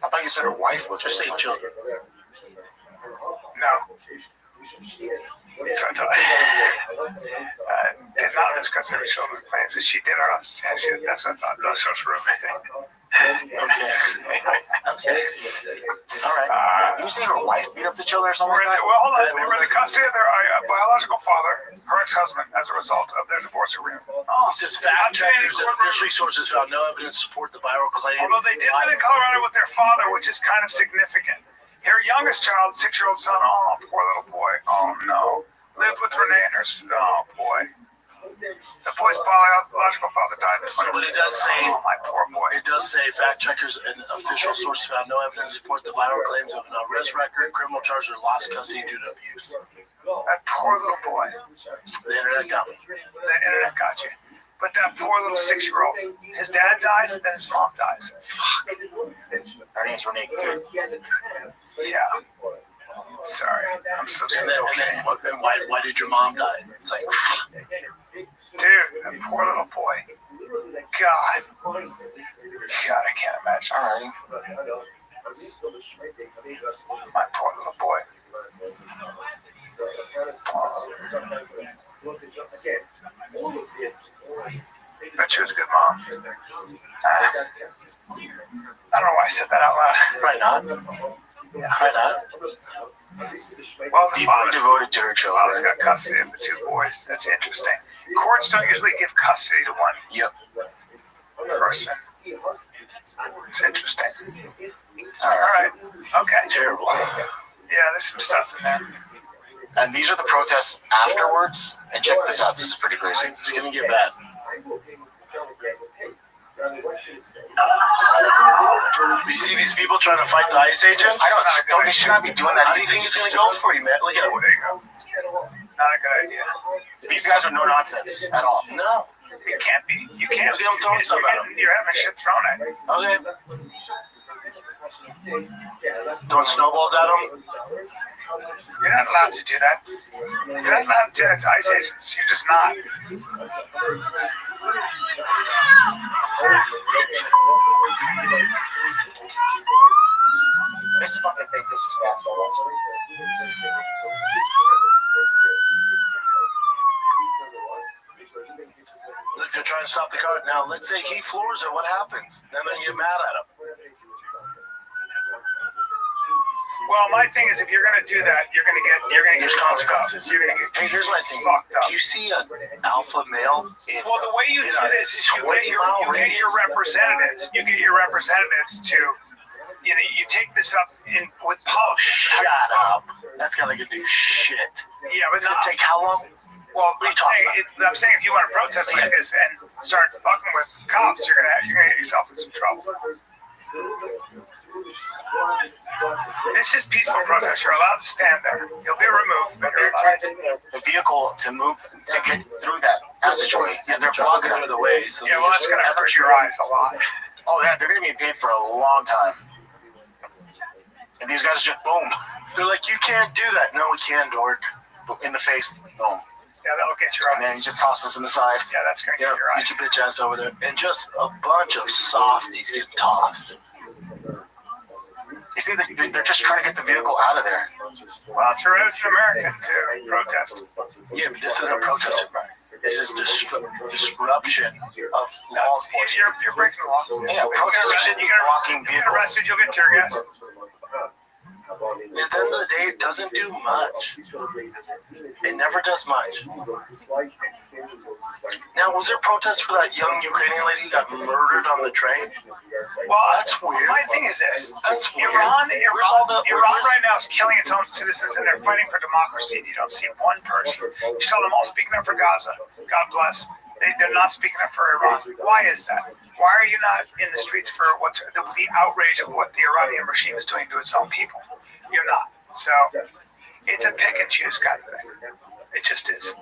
I thought you said her wife was just saying children.
No. So I thought, did not lose custody of her children. Claims that she did her own. That's what I thought. No social room.
Okay. All right. Did you say her wife beat up the children or something like that?
Well, hold on. They were in the custody of their biological father, her ex-husband, as a result of their divorce agreement.
He says fact checkers and official sources found no evidence to support the viral claim.
Although they did live in Colorado with their father, which is kind of significant. Her youngest child, 6-year-old son, oh, poor little boy. Oh, no. Lived with Renee and her son. Oh, boy. The boy's biological father died.
But it does say,
oh, my poor boy.
It does say fact checkers and official sources found no evidence to support the viral claims of an arrest record, criminal charge, or lost custody due to abuse.
That poor little boy.
The internet got me.
The internet got you. But that poor little 6-year-old, his dad dies, then his mom dies.
Her name's Renee Good.
Yeah. Sorry. I'm so sorry.
And then why did your mom die? It's like,
dude, that poor little boy. God, I can't imagine.
All right.
My poor little boy. Bet you was a good mom. I don't know why I said that out loud.
Right not.
Yeah.
Right not.
Well, the
Deeply devoted to her children.
father's got custody of the 2 boys. That's interesting. Courts don't usually give custody to one person. It's interesting. All right. Okay.
Terrible.
Yeah, there's some stuff in there.
And these are the protests afterwards. And check this out. This is pretty crazy. It's going to get bad. You see these people trying to fight the ICE agent? I know. They should not be doing that. How do you think it's going to go for you, man? Look at it.
There you go. Not a good idea.
These guys are no nonsense at all. No.
It can't be. You can't.
Look at them throwing stuff at them.
You're having shit thrown at you.
Okay. Throwing snowballs at them?
You're not allowed to do that. You're not allowed to do that to ICE agents. You're just not.
This fucking thing, this is bad for us. Look, they're trying to stop the car. Now, let's say he floors it. What happens? Then they get mad at him.
Well, my thing is, if you're gonna do that, you're gonna get consequences. You're gonna get.
Hey, here's my thing.
Fucked up.
Do you see an alpha male?
Well, the way you do this is you get your representatives. You get your representatives to, you take this up with politics.
Shut up. That's not gonna do shit.
Yeah, but
It's gonna take how long?
Well, I'm saying if you want to protest like this and start fucking with cops, you're gonna get yourself in some trouble. This is peaceful protest. You're allowed to stand there. You'll be removed, but you're allowed.
The vehicle to move to get through that passageway, and they're blocking out of the way. So
yeah, well, that's gonna hurt your eyes a lot.
Oh yeah, they're gonna be paid for a long time. And these guys just boom. They're like, you can't do that. No, we can, dork. In the face, boom.
Yeah, that'll get your
eyes. And then he just tosses them aside.
Yeah, that's gonna get your eyes.
Get your bitch ass over there. And just a bunch of softies get tossed. You see, they're just trying to get the vehicle out of there.
Well, it's an American to protest.
Yeah, but this isn't protesting, right? This is disruption of law enforcement.
You're breaking the law.
Yeah, protesting, blocking vehicles.
You get arrested, you'll get tear gas.
At the end of the day, it doesn't do much. It never does much. Now, was there protest for that young Ukrainian lady who got murdered on the train?
Well,
that's weird.
My thing is this:
that's weird.
Iran right now is killing its own citizens, and they're fighting for democracy. You don't see one person. You saw them all speaking up for Gaza. God bless. They're not speaking up for Iran. Why is that? Why are you not in the streets for the outrage of what the Iranian regime is doing to its own people? You're not. So it's a pick and choose kind of thing. It just is.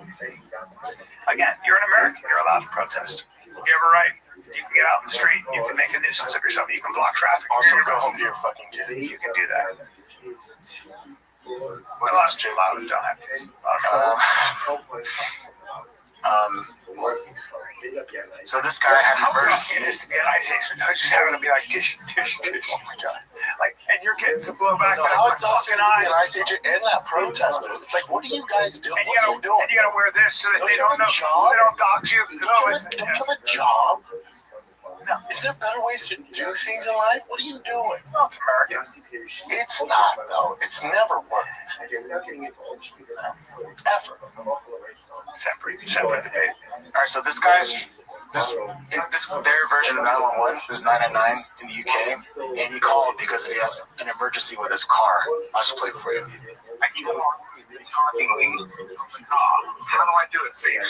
Again, you're an American. You're allowed to protest. you ever write, you can get out in the street, you can make a nuisance of yourself, you can block traffic.
Also, go home to your fucking kid.
You can do that. A lot of them don't have to.
So this guy had an emergency.
It is to be an ice age. I was just having to be like dish. Oh my god! Like, and you're getting some blowback.
So how exhausting to be an ice agent and that protester? It's like, what are you guys doing?
And you gotta wear this so that they don't know. They don't dox you.
Don't you have a job? No. Is there better ways to do things in life? What are you doing?
No, it's American.
It's not, though. It's never worked. Ever.
Separate debate.
All right, so this guy's this is their version of 911. This is 999 in the UK, and he called because he has an emergency with his car. I'll just play it for you.
How do I do it, Steve?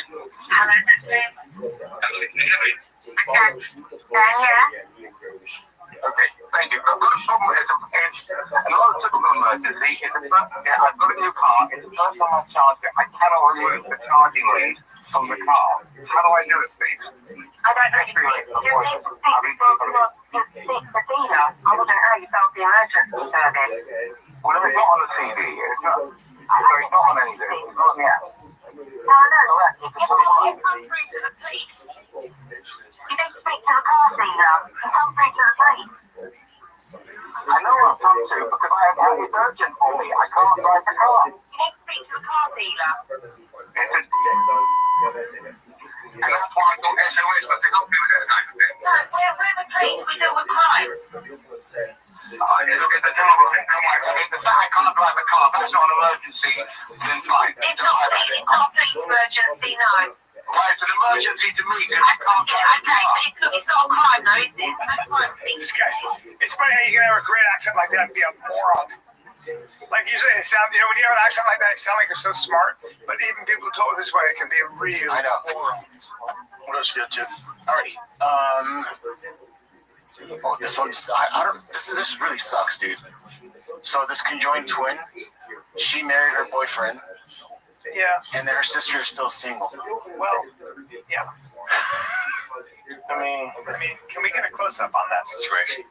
Okay, thank you. I've got a problem. It's a lot of typical emergency. I've got a new car. It's the first time I've charged it. I cannot remove the charging lead from the car. How do I do it, Steve?
I don't know. You need to speak to the dealer. I wouldn't know you felt the emergency service.
Well, it's not on the TV. It's not on anything. It's not on the app.
No, I know. You come through to the police. You need to speak to the car dealer. You come through to the police.
I know I've come to because I have it's urgent for me. I can't drive the car.
You need to speak to the car dealer.
And that's why I got SOS, but they don't do that kind of thing.
No, we're the police. We deal with crime.
Look at the driver. If the fact I can't drive the car, but it's not an emergency, then fine.
It's not police emergency, no.
Right, it's an emergency to me. I can't drive the car.
Okay, it's not a crime, though, is it? That's fine.
This guy, it's funny how you can have a great accent like that and be a moron. Like you say, it sounds, when you have an accent like that, you sound like you're so smart. But even people who talk this way, it can be real.
I know.
morons.
What else you got, Jim? Alrighty. Oh, this one's. I don't. This really sucks, dude. So this conjoined twin, she married her boyfriend.
Yeah.
And her sister is still single.
Well, yeah. I mean, can we get a close up on that situation?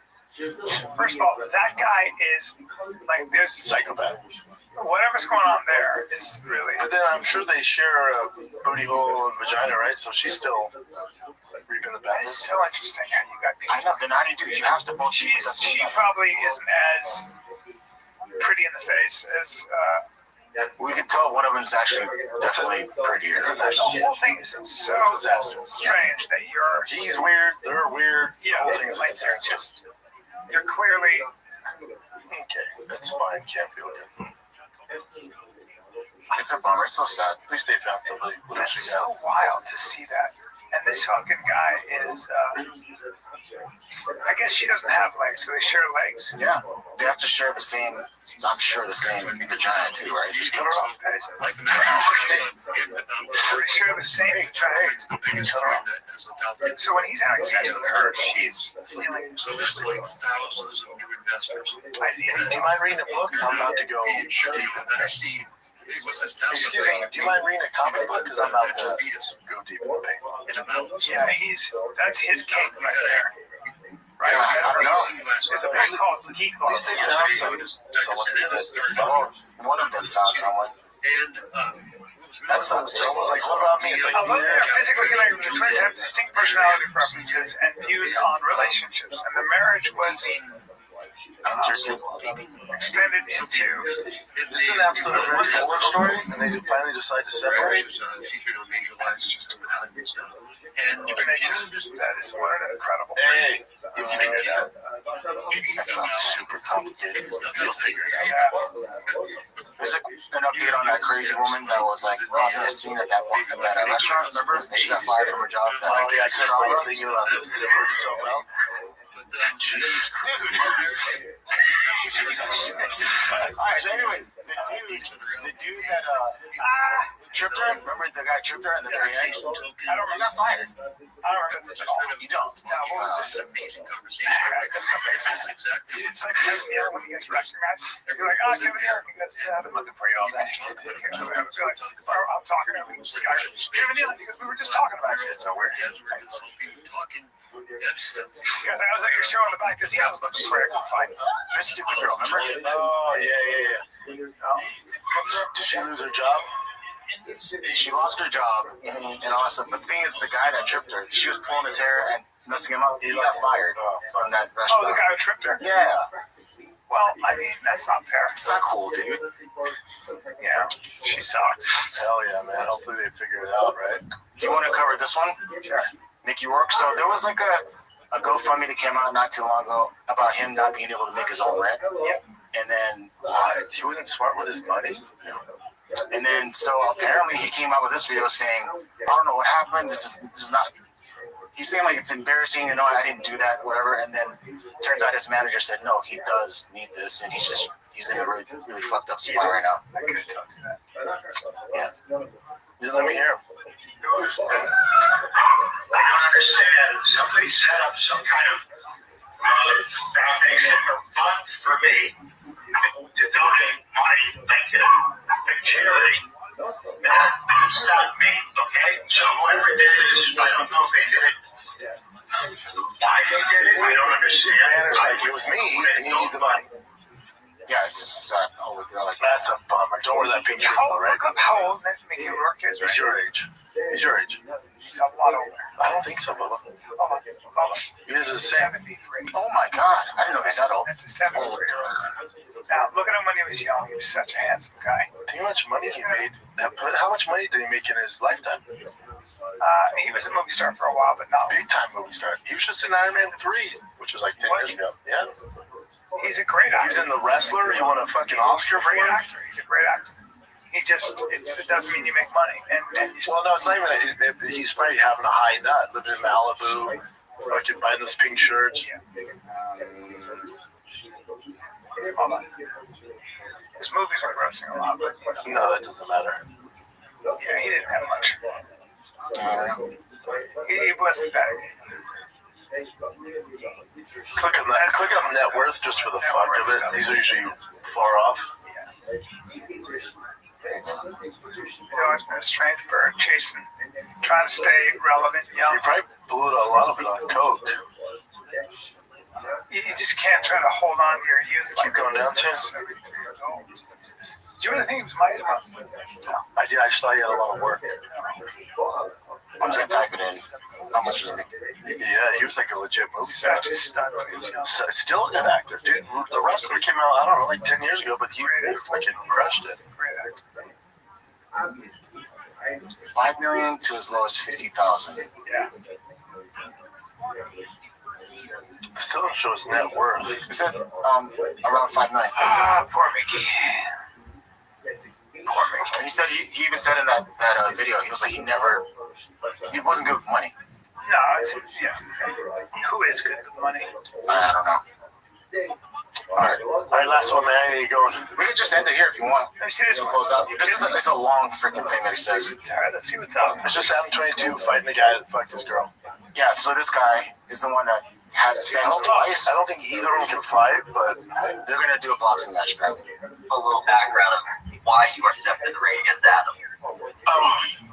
First of all, that guy is like there's
psychopath.
Whatever's going on there is really.
But then I'm sure they share a booty hole and vagina, right? So she's still reaping the benefits.
It's so interesting how you got people.
I know. Then how do you do? You have to both.
She probably isn't as pretty in the face as.
We can tell one of them is actually definitely prettier.
The whole thing is so strange that
he's weird, they're weird.
Yeah,
whole thing's
like they're just. You're clearly.
Okay, that's fine. Can't feel good.
It's a bummer. It's so sad.
At least they found somebody.
It's so wild to see that. And this fucking guy is. I guess she doesn't have legs, so they share legs.
Yeah, they have to share the same. I'm sure the same vagina too, right?
Just cut her off. Like they share the same vagina. So when he's having sex with her, she's feeling.
So there's like thousands of new investors.
Do you mind reading a book? I'm about to go deep
that I see.
Excuse me, do you mind reading a comic book? Because I'm about to go deep in the paint.
Yeah, that's his cake right there. Right?
I don't know.
There's a book called Geek Club.
At least they found someone. One of them found someone. That sounds just like, what about me? It's like,
they're physically connected. The twins have distinct personality preferences and views on relationships, and the marriage was extended into.
This is an episode of Red Horror Story, and they finally decide to separate.
That is what an incredible.
Hey, you figured it out.
That sounds super complicated. You'll figure it out. There's an update on that crazy woman that was like causing a scene at that restaurant. Remember? She got fired from her job.
Oh yeah, I saw one thing about this. Did it work itself out? Jesus Christ.
Alright, so anyway, the dude that tripped her. Remember the guy tripped her in the very end? I don't remember. He got fired. I don't remember this at all. You don't? No. What was this? Amazing conversation. This is exactly. It's like Kevin Neal when he gets wrestling match. You're like, oh, Kevin Neal. He goes, I've been looking for you all day. I'm talking to him. Kevin Neal. He goes, we were just talking about it. It's so weird. Because I was at your show in the back because I was looking for a good fight. This stupid girl, remember?
Oh, yeah. Did she lose her job?
She lost her job and all that stuff. The thing is, the guy that tripped her, she was pulling his hair and messing him up. He got fired from that restaurant.
Oh, the guy who tripped her?
Yeah.
Well, I mean, that's not fair.
It's not cool, dude.
Yeah, she sucks.
Hell yeah, man. Hopefully they figure it out, right?
Do you want to cover this one?
Sure.
Mickey Rourke. So there was like a GoFundMe that came out not too long ago about him not being able to make his own rent.
Yeah.
And then
he wasn't smart with his money.
And then so apparently he came out with this video saying, I don't know what happened. This is not. He's saying like it's embarrassing. I didn't do that, whatever. And then turns out his manager said no, he does need this, and he's in a really really fucked up spot right now.
I could tell you that.
Yeah.
Just let me hear him.
I don't understand. Somebody set up some kind of foundation or fund for me to donate money, like a charity. It's not me, okay? So whoever did this, I don't know if they did it. Why they did it, I don't understand.
It's like, it was me, and you need the money.
Yeah, it's just
that's a bummer. Don't wear that pink shirt, right?
How old Mickey Rourke is?
He's your age. He's your age.
He's a lot older.
I don't think so, Bubba. He is a 73.
Oh my God, I didn't know he's that old.
That's a 73-year-old. Now, look at him when he was young. He was such a handsome guy.
Think how much money he made. How much money did he make in his lifetime?
He was a movie star for a while, but not
big time movie star. He was just in Iron Man 3, which was like 10 years ago. Yeah.
He's a great actor.
He was in The Wrestler. He won a fucking Oscar for
great
it.
actor. He's a great actor. He just, it doesn't mean you make money. And
well, no, it's not even that. He's probably having a high nut, living in Malibu, fucking buying those pink shirts.
Hold on. His movies are grossing a lot, but
no, that doesn't matter.
Yeah, he didn't have much. He wasn't that.
Click on net worth just for the fuck of it. These are usually far off.
It's been a strange bird chasing, trying to stay relevant, young.
You probably blew a lot of it on coke.
You just can't try to hold on to your youth.
Keep going down, Chance.
Did you really think he was my age?
I did. I just thought he had a lot of work.
I'm just gonna type it in. How much was it?
Yeah, he was like a legit movie star.
Such a stud when he was young.
Still a good actor, dude. The Wrestler came out, I don't know, like 10 years ago, but he fucking crushed it.
Great actor.
5 million to as low as 50,000.
Yeah.
Still don't show his net worth.
It said around 5 million.
Ah, poor Mickey. Poor Mickey.
And he said he even said in that video, he was like he wasn't good with money.
No, who is good with money?
I don't know. All right,
last one, man. I need to go.
We can just end it here if you want.
Let me see this one.
Close out. It's a long freaking thing that he says.
All right, let's see what's up.
It's just Adam 22 fighting the guy that fucked his girl.
Yeah, so this guy is the one that had sex twice.
I don't think either of them can fight, but
they're gonna do a boxing match apparently.
A little background of why you are stepping in the ring against Adam.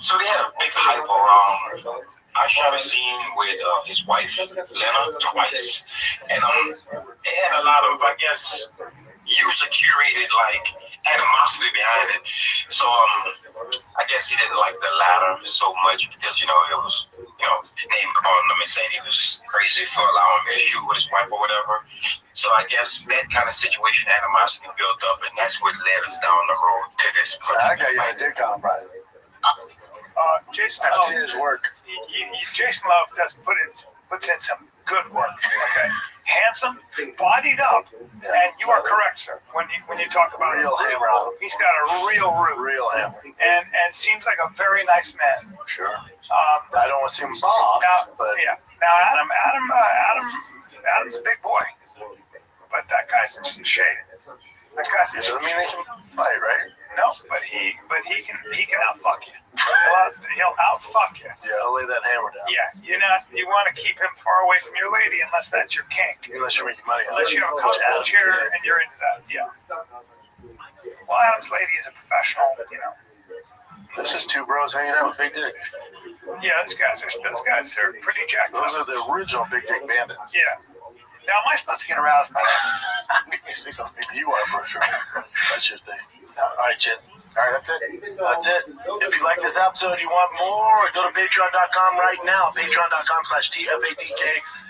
So they had a big hype around. I shot a scene with his wife, Lena, twice. And it had a lot of, I guess, user-curated, like, animosity behind it. So I guess he didn't like the latter so much because, it was, name calling him and saying he was crazy for allowing me to shoot with his wife or whatever. So I guess that kind of situation, animosity built up, and that's what led us down the road to this.
I got you a dick on, Brian.
Jason
I've
Love,
seen his work.
Jason Love puts in some good work. Okay, handsome, bodied up, and you are correct, sir. When you talk about
real hammer,
he's got a real root,
real hammer,
and seems like a very nice man.
Sure. I don't want to see him box, but
yeah. Now Adam's a big boy, but that guy's in some shade. That guy's in
Doesn't mean they can fight, right?
No, but he can outfuck you. He'll outfuck you.
Yeah, he'll lay that hammer down.
Yeah, you want to keep him far away from your lady unless that's your kink.
Unless you're making money.
Unless you have a comfortable chair and you're into that. Yeah. Well, Adam's lady is a professional, you know.
This is two bros hanging out with big dicks.
Yeah, those guys are pretty jacked up.
Those are the original big dick bandits.
Yeah. Now, am I supposed to get aroused by that?
Say something. Maybe you are for sure. That's your thing. All right, Jen. All right, that's it. That's it. If you like this episode, you want more, go to patreon.com right now. Patreon.com/TFADK.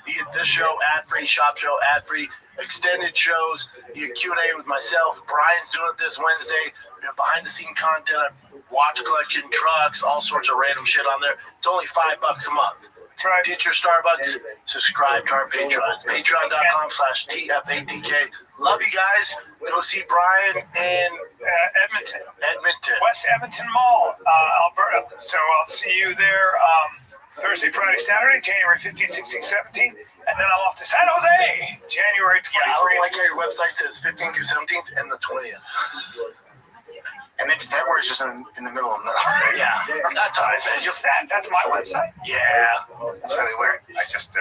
You get this show ad-free, shop show ad-free, extended shows. You get Q&A with myself. Brian's doing it this Wednesday. You know, behind-the-scene content, watch collection, trucks, all sorts of random shit on there. It's only $5 a month. Ditch your Starbucks. Subscribe to our Patreon. Patreon.com/TFADK. Love you guys. Go see Brian in Edmonton.
West Edmonton Mall, Alberta. So I'll see you there Thursday, Friday, Saturday, January 15th, 16th, 17th. And then I'm off to San Jose, January 23rd.
Yeah, I don't like how your website says 15th through 17th and the 20th. And then February is just in the middle of that.
Yeah, that's all right. That's my website. Yeah, that's really weird. I just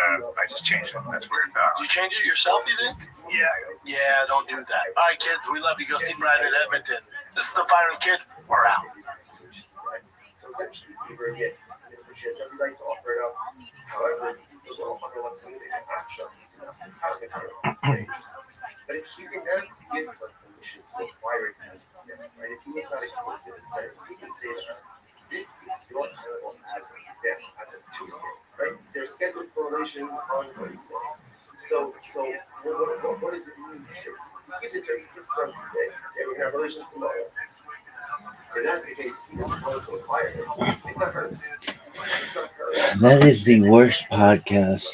changed it. That's weird.
Did you change it yourself, you think?
Yeah.
Yeah, don't do that. All right, kids, we love you. Go see Brian in Edmonton. This is the Byron Kid. We're out.
So essentially, she has every right to offer it up. However, there's also no one to make action. But if she can have to give her permission to acquire it as right, if he was not explicit and said, he can say that this is your animal as of Tuesday, right? They're scheduled for relations on Wednesday. So what does it mean? So he gives it to us from today, and we're gonna have relations tomorrow. If that's the case, he doesn't want to acquire it. It's not hers. It's not hers.
That is the worst podcast.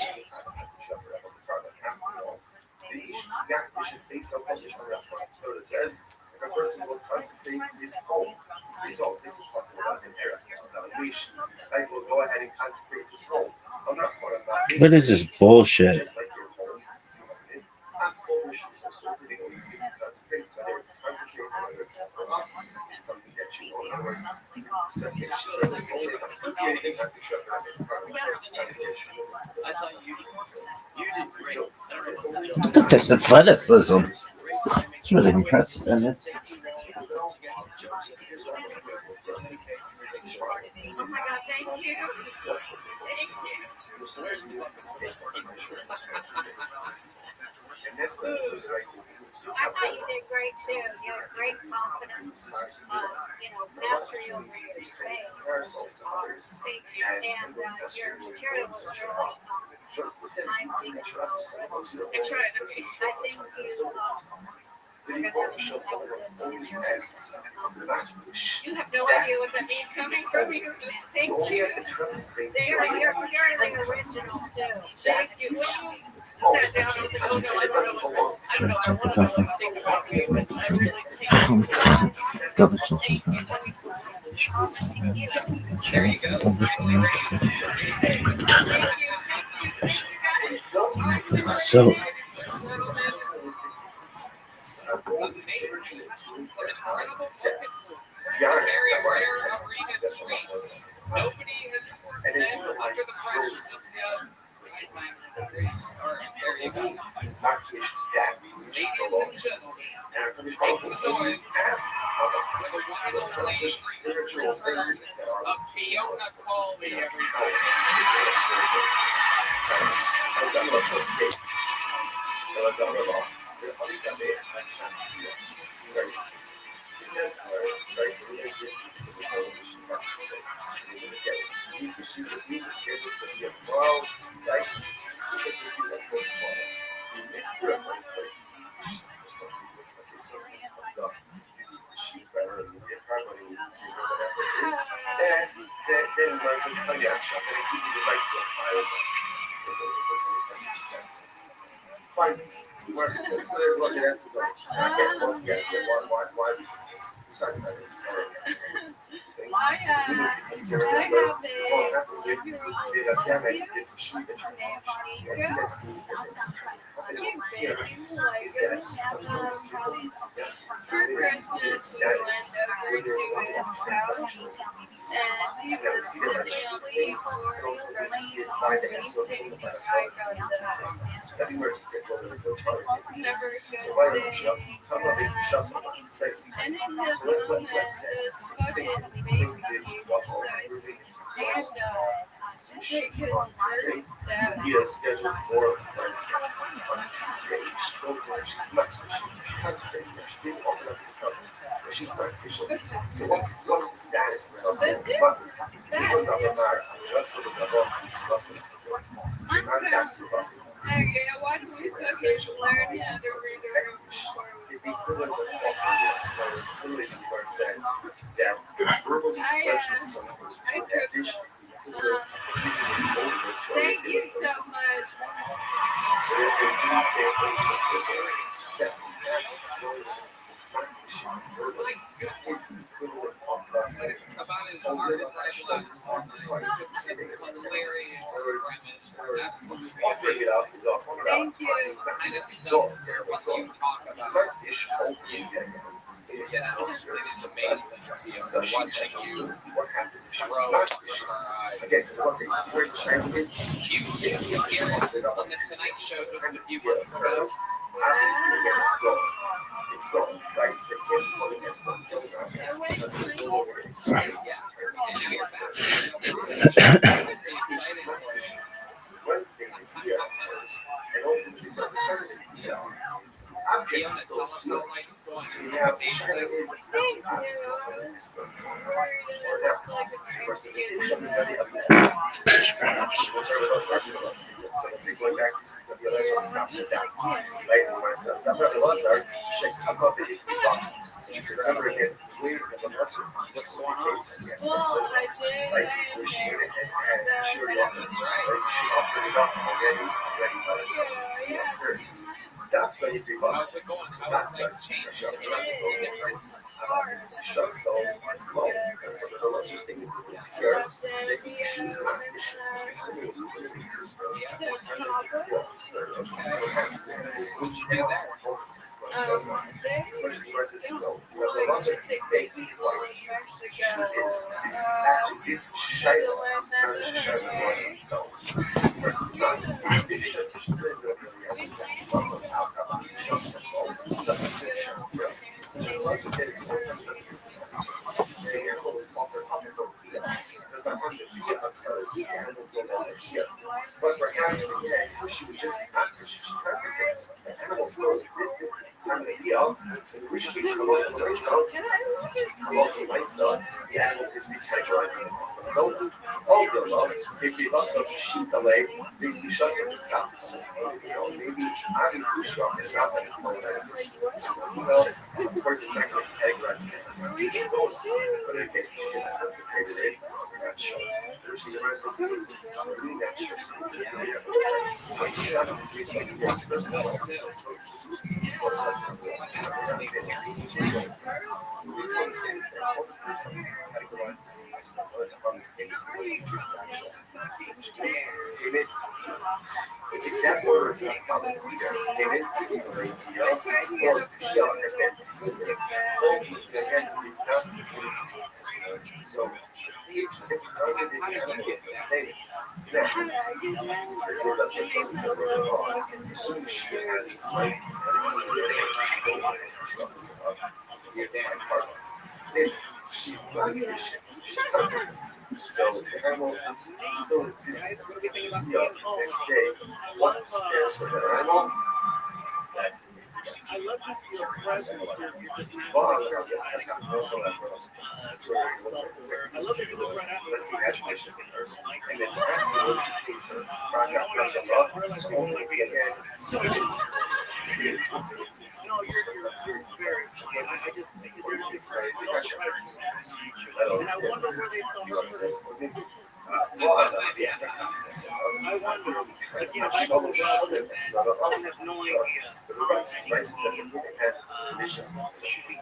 Says if a person will concentrate his home, this is talking about evaluation. I will go ahead and concentrate his home. I'm not
What is this bullshit?
just like your home. Not home issues are something that you can concentrate, whether it's concentrate or whether it's something that you own. In other words, something that she doesn't own it. Anything I can shut down is probably I saw you did your joke.
Look at this athleticism. It's really impressive, isn't it?
I thought you did great too. You had great confidence, mastery over your space. And your material was really you have no idea what that means coming from you. Thank you. You're really original too. Thank you. When you sat down with the coach, I don't know, I wanted to think about you, but I really there you go.
So,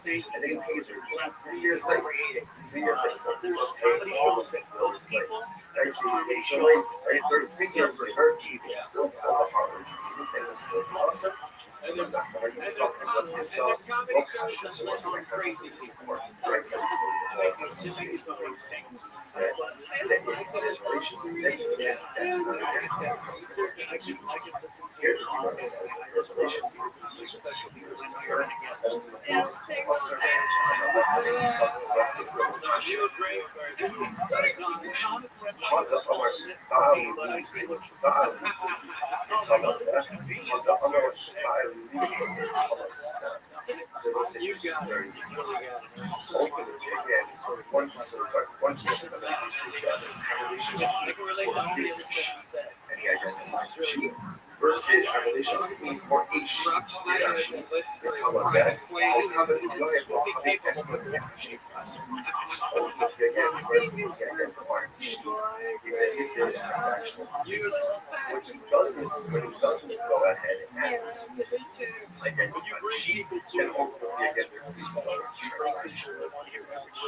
And they pays her 3 years late. 3 years late. Some people pay all of the bills late. Right? So you pay so late, right? 3 years later, it's still called a harvest. And it's still awesome. And there's not going to stop and let this stuff. No passion. So what's the countries of this war? Right? So said that there's relations and then that's not a guest. Here, the says that there's relations special leaders here. Versus a relationship between for a sheep reaction. They tell us that it's as if there's transactional abuse. When he doesn't go ahead and identify the sheep, then ultimately again there is no transactional abuse.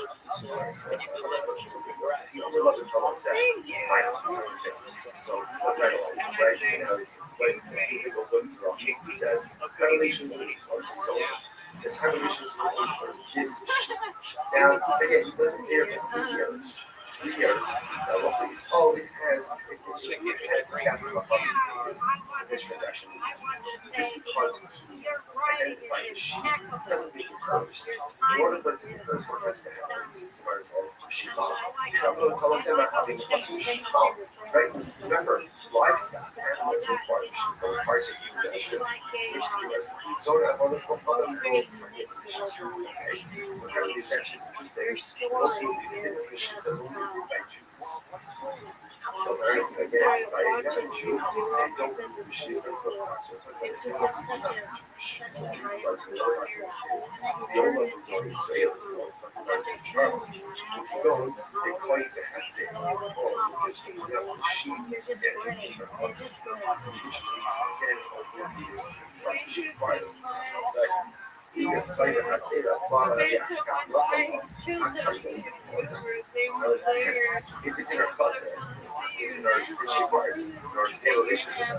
So the federal is right. He goes on to he says revelations are so he says revelations for this sheep. Now again he doesn't care for 3 years. 3 years. Now what is it has the status of a fund this transaction just because he identified the sheep doesn't make it curse. In order for it to be curse, what has to happen? Gemara says Shiva. Shabbat tell us about having a Shiva. Right? Remember, livestock, animals require Shiva, require to use that Shiva, which the recipe. So well, let's go follow the code. So that is actually interesting. The Shiva doesn't only do by Jews. So again, by a Jew, they don't do the Shiva to a pastor. So it's not Jewish. Because the Olam is on Israel, is the Charles. If you go, they claim that that's it. Oh, just the sheep is standing for months. Which case, again, over the years, plus the sheep requires second. You can claim that that's it. If it's in her cousin, in our sheep requires, in our scale relation with her,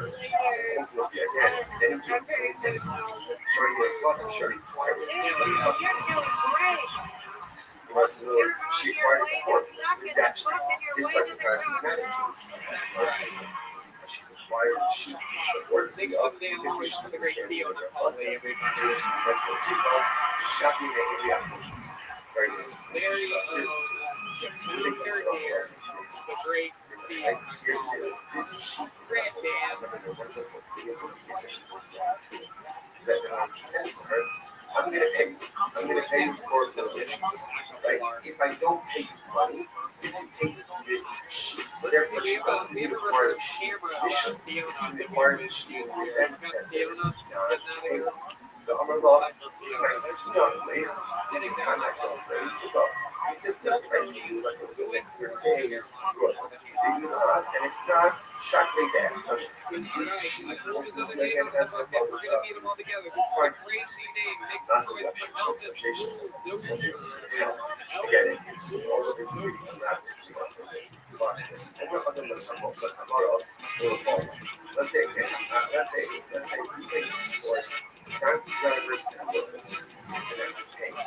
ultimately, again, then you can claim that it's showing your thoughts of sharing she acquired a court. This actually is like a kind of mannequins. She's acquired a sheep. The court thing up if the sheep is standing on their thoughts. Shopping area. Very interesting. So when it comes to it's a great thing. This sheep is that says to her, I'm going to pay you for the relations, right? If I don't pay you money, you can take this sheep. So therefore, she doesn't require a sheep. She requires a sheep. The Amarlah, I see on later, sitting down like that, it's just a friendly, let's go next 30 days, good. If not, and if not, shut me best. This sheep will be again as a public. Fine. That's the association. Again, it's all of this really let's say we take towards donkey drivers and workers. So that is paying. The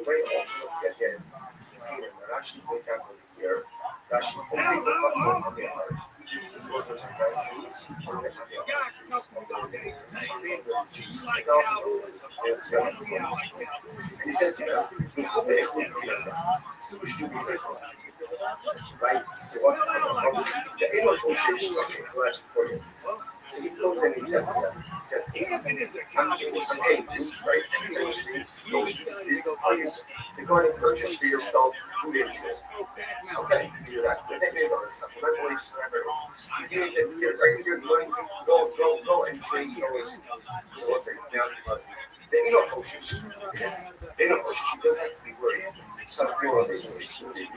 way again, it's paying. Rashi points out over here. Rashi only the fucking on the arts. These workers are not Jews, or they're not the arts. They're Jews. And he says to them, right? So what's the okay, so that's before you. So he goes and he says to them, I'm paying you, right? Essentially, you'll use this money to go and purchase for yourself food and drink. Okay, that's the name of it. Supplemental whatever it is. He's getting them here, right? Here's money. Go and drink. So what's it? Now he goes, the Enoch Ocean, yes, the Enoch Ocean, she doesn't have to be worried. Some people are basically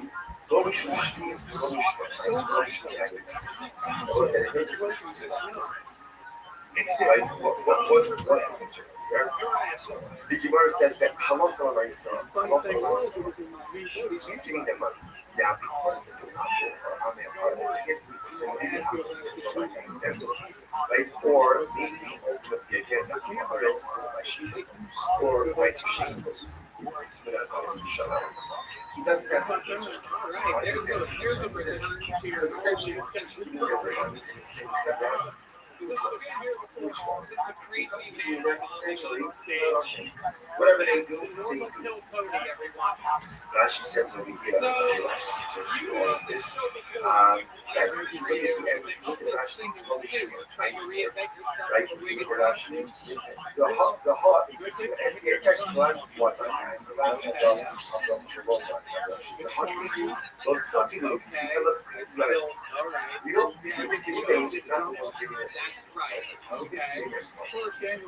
What's the answer here? The Gemara says that halacha l'maisa, he's giving them money. Now, because it's an apple or amen part of this, he has to be concerned with the apples right? Or maybe ultimately again, the Gemara is going to buy sheep or buy some sheep. He doesn't have to be concerned with this. Because essentially, he's giving everyone the same thing. Which one? Essentially, whatever they do, they do. Rashi says over here, Rashi says all of this. Right, if you look at Rashi, right, if you look at Rashi, the heart, as the text was, what? The heart, those something that you don't is not the one giving it.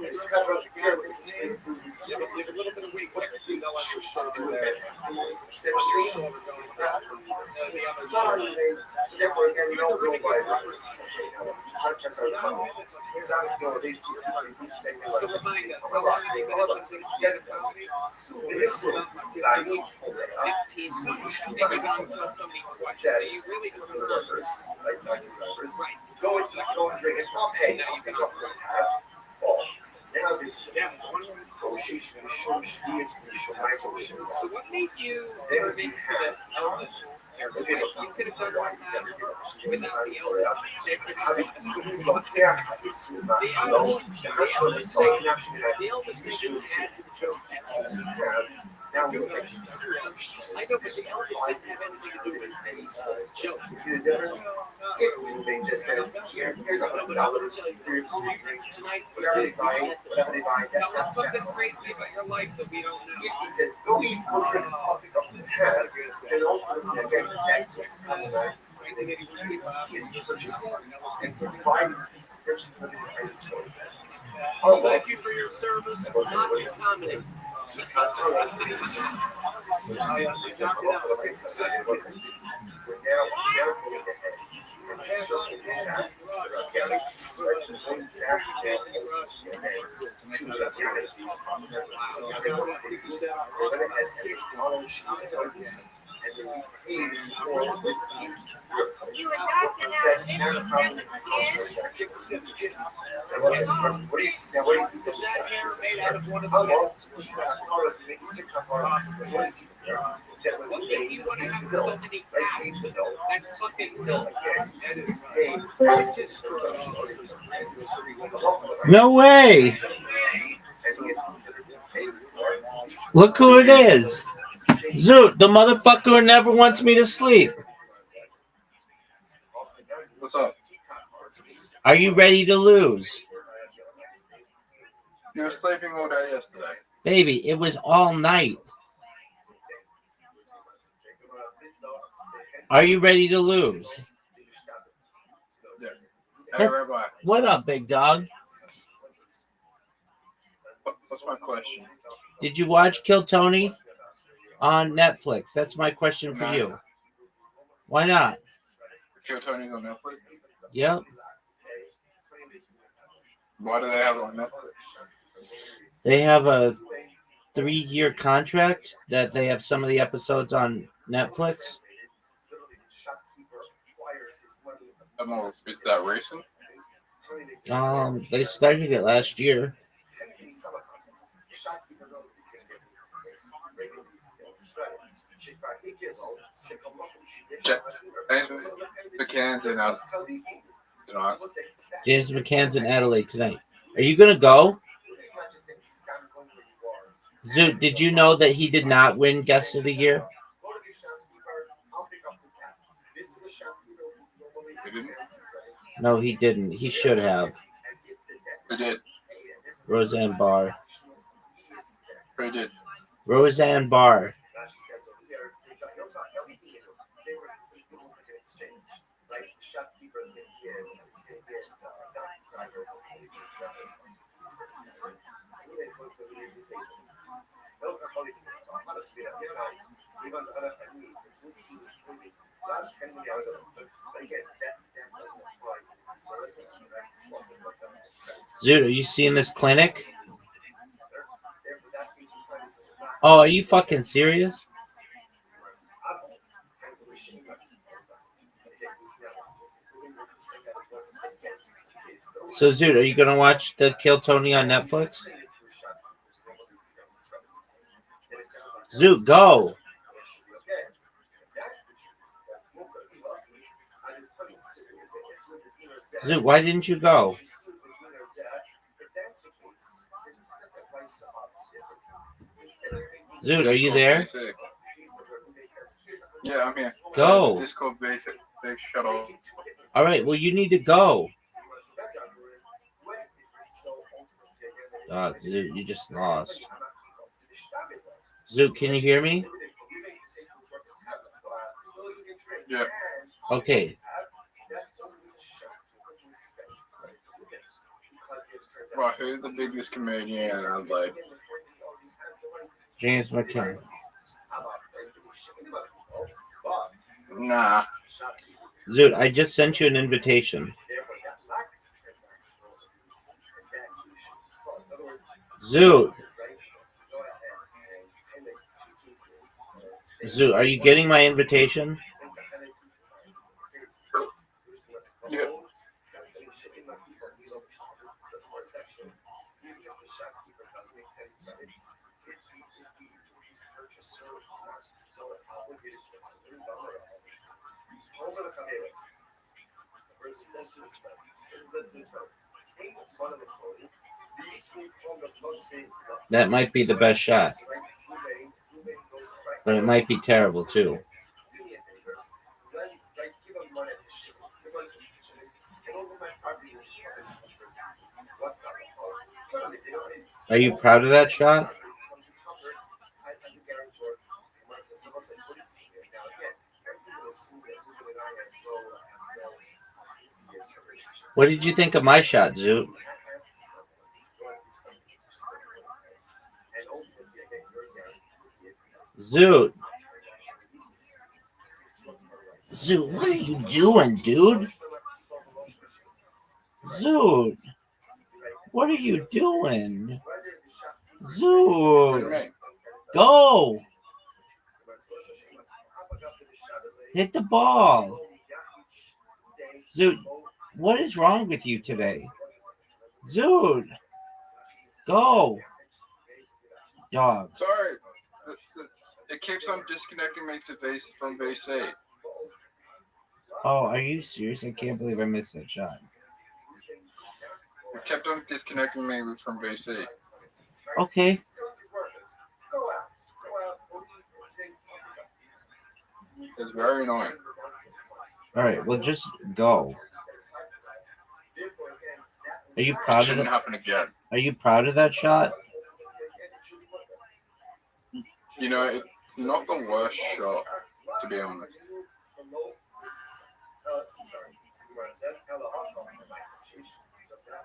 It's kind of a this is food. It's a little bit of weight. What do you know what you're doing? Essentially, it's not on the name. So therefore, again, you don't go by contracts are coming. It's not they see we say like go and drink and not pay. Now you can go for a tab. Now this is so
what made you turn into this Elvis? You could have done all that without the Elvis.
Now it was like I know, but the Elvis didn't have anything to do with any jokes. You see the difference? If they just says, here's $100 for your drink tonight, whatever they buy, that's
crazy about your life that we don't know.
If he says, go eat, go drink, I'll pick up the tab, then ultimately, again, that is coming back. Is purchasing and providing these purchasing items for his families.
Thank you for your service. Not your comedy.
So just see the example of what I said, it wasn't just, we're now going ahead and circling back to the organic piece, right? We're going back again to the organic piece. We're going to add acknowledge these items and then we pay more with you said, now the problem is what do you see? Now, what do you see? How long? Maybe sick so what do you see?
What made you want to have so many cats? That's fucking milk.
That is
No way. Look who it is. Zoot, the motherfucker who never wants me to sleep.
What's up?
Are you ready to lose?
You were sleeping all day yesterday.
Baby, it was all night. Are you ready to lose?
Yeah. Hey, Rabbi.
What up, big dog?
What's my question?
Did you watch Kill Tony on Netflix? That's my question for you. Why not?
Kill Tony's on Netflix?
Yep.
Why do they have it on Netflix?
They have a 3-year contract that they have some of the episodes on Netflix.
Is that recent?
They started it last year. James McCann's in Adelaide tonight. Are you gonna go? Zoot, did you know that he did not win Guest of the Year? No, he didn't. He should have.
Who did?
Roseanne Barr.
Who did?
Roseanne Barr. Dude, are you seeing this clinic? Oh, are you fucking serious? So, dude, are you gonna watch the Kill Tony on Netflix? Zoot, go. Zoot, why didn't you go? Zoot, are you there?
Yeah, I'm here.
Go.
Discord basic shut off.
All right, well, you need to go. Zoot, you just lost. Zoot, can you hear me?
Yeah.
Okay.
Right, who's the biggest comedian in Adelaide?
James McKinnon.
Nah.
Zoot, I just sent you an invitation. Zoot. Zoot, are you getting my invitation?
Yeah.
That might be the best shot. But it might be terrible too. Are you proud of that shot? What did you think of my shot, Zoot? Zoot. Zoot, what are you doing, dude? Zoot. What are you doing? Zoot. Go. Hit the ball. Zoot, what is wrong with you today? Zoot. Go. Dog.
Sorry. It keeps on disconnecting me to from VC.
Oh, are you serious? I can't believe I missed that shot.
It kept on disconnecting me from VC.
Okay.
It's very annoying.
All right, well, just go. Are you proud of
Shouldn't
that?
happen again.
Are you proud of that shot?
You know, it's not the worst shot, to be honest.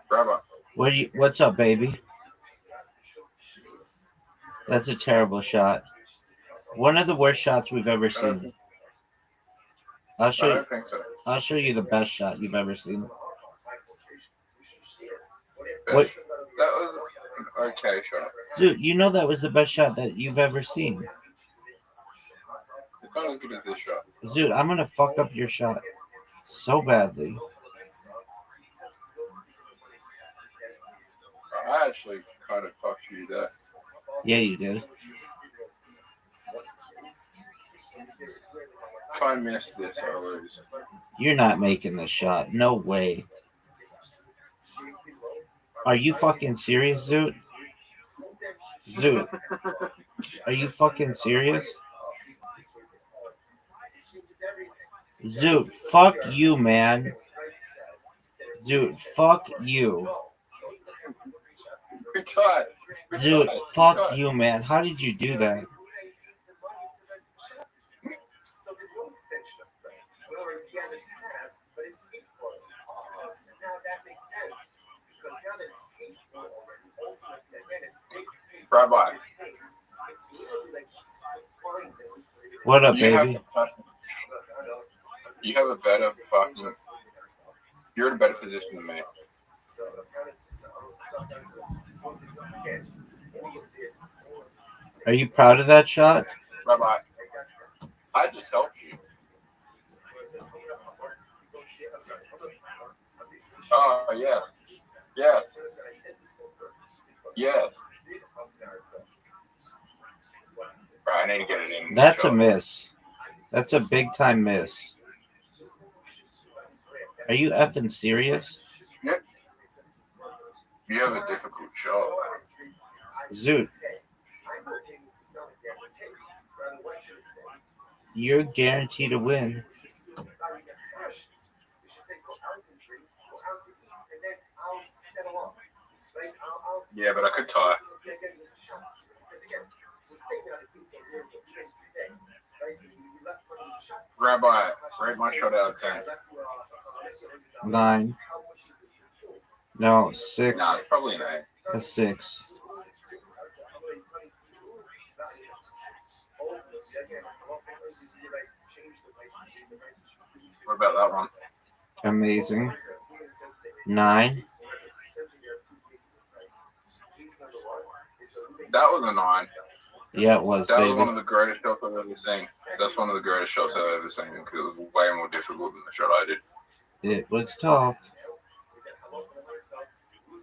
Rabbi.
What's up, baby? That's a terrible shot. One of the worst shots we've ever seen. I'll show
I
you.
don't think so.
I'll show you the best shot you've ever seen.
What? That was an okay shot.
Dude, you know that was the best shot that you've ever seen.
It's not as good as this shot.
Dude, I'm gonna fuck up your shot so badly.
I actually kind of fucked you there.
Yeah, you did.
If I miss this, I lose.
You're not making the shot. No way. Are you fucking serious, Zoot? Zoot, are you fucking serious? Zoot, fuck you, man. Zoot, fuck you. Zoot, fuck you, man. How did you do that?
Rabbi.
What up,
You have
baby?
You have a better fucking. You're in a better position than me.
Are you proud of that shot?
Rabbi, I just helped you. Oh, yes. Yes. Yes. Right, I need to get it in.
That's a miss. That's a big time miss. Are you effing serious?
Yep. You have a difficult shot.
Zoot. You're guaranteed to win.
Yeah, but I could tie. Rabbi, rate my shot out of 10.
9. No, 6.
Nah, it's probably an 8.
A 6.
What about that one?
Amazing. 9.
That was a 9.
Yeah, it was,
That
baby.
was one of the greatest shots I've ever seen. That's one of the greatest shots I've ever seen because it was way more difficult than the shot I did.
It was tough.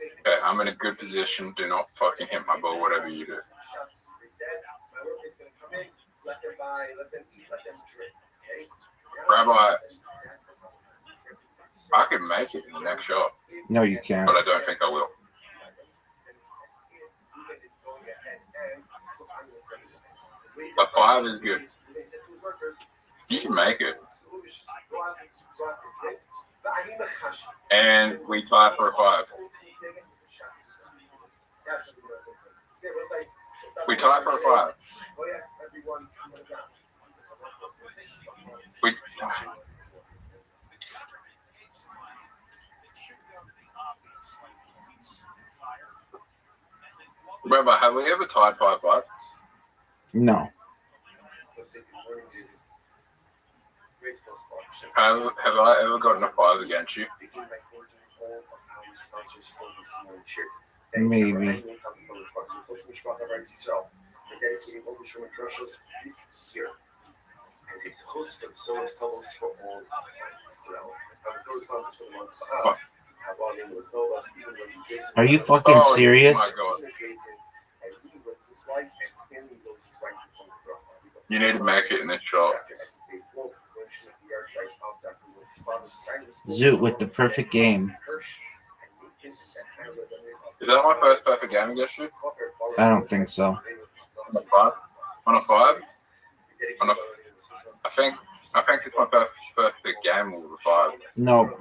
Okay, I'm in a good position. Do not fucking hit my ball, whatever you do. Rabbi, I could make it in the next shot.
No, you can't.
But I don't think I will. A 5 is good. You can make it. And we tie for a 5. We tie for a 5. We. Rabbi, have we ever tied 5-5?
No.
Have I ever gotten a 5 against you?
Maybe. Are you fucking serious?
Oh my God. You need to make it in this shot.
Zoot with the perfect game.
Is that my first perfect game against you?
I don't think so.
On a 5? On a 5? On a, I think it's my first perfect game with a 5.
No.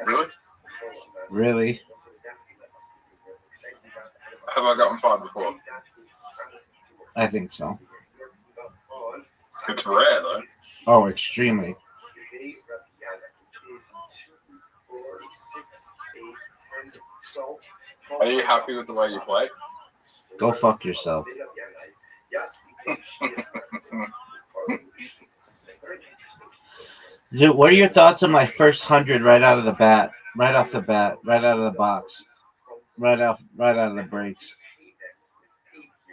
Really?
Really?
Have I gotten 5 before?
I think so.
It's rare though.
Oh, extremely.
Are you happy with the way you played?
Go fuck yourself. Dude, what are your thoughts on my first 100 right out of the bat? Right off the bat, right out of the box. Right out of the breaks.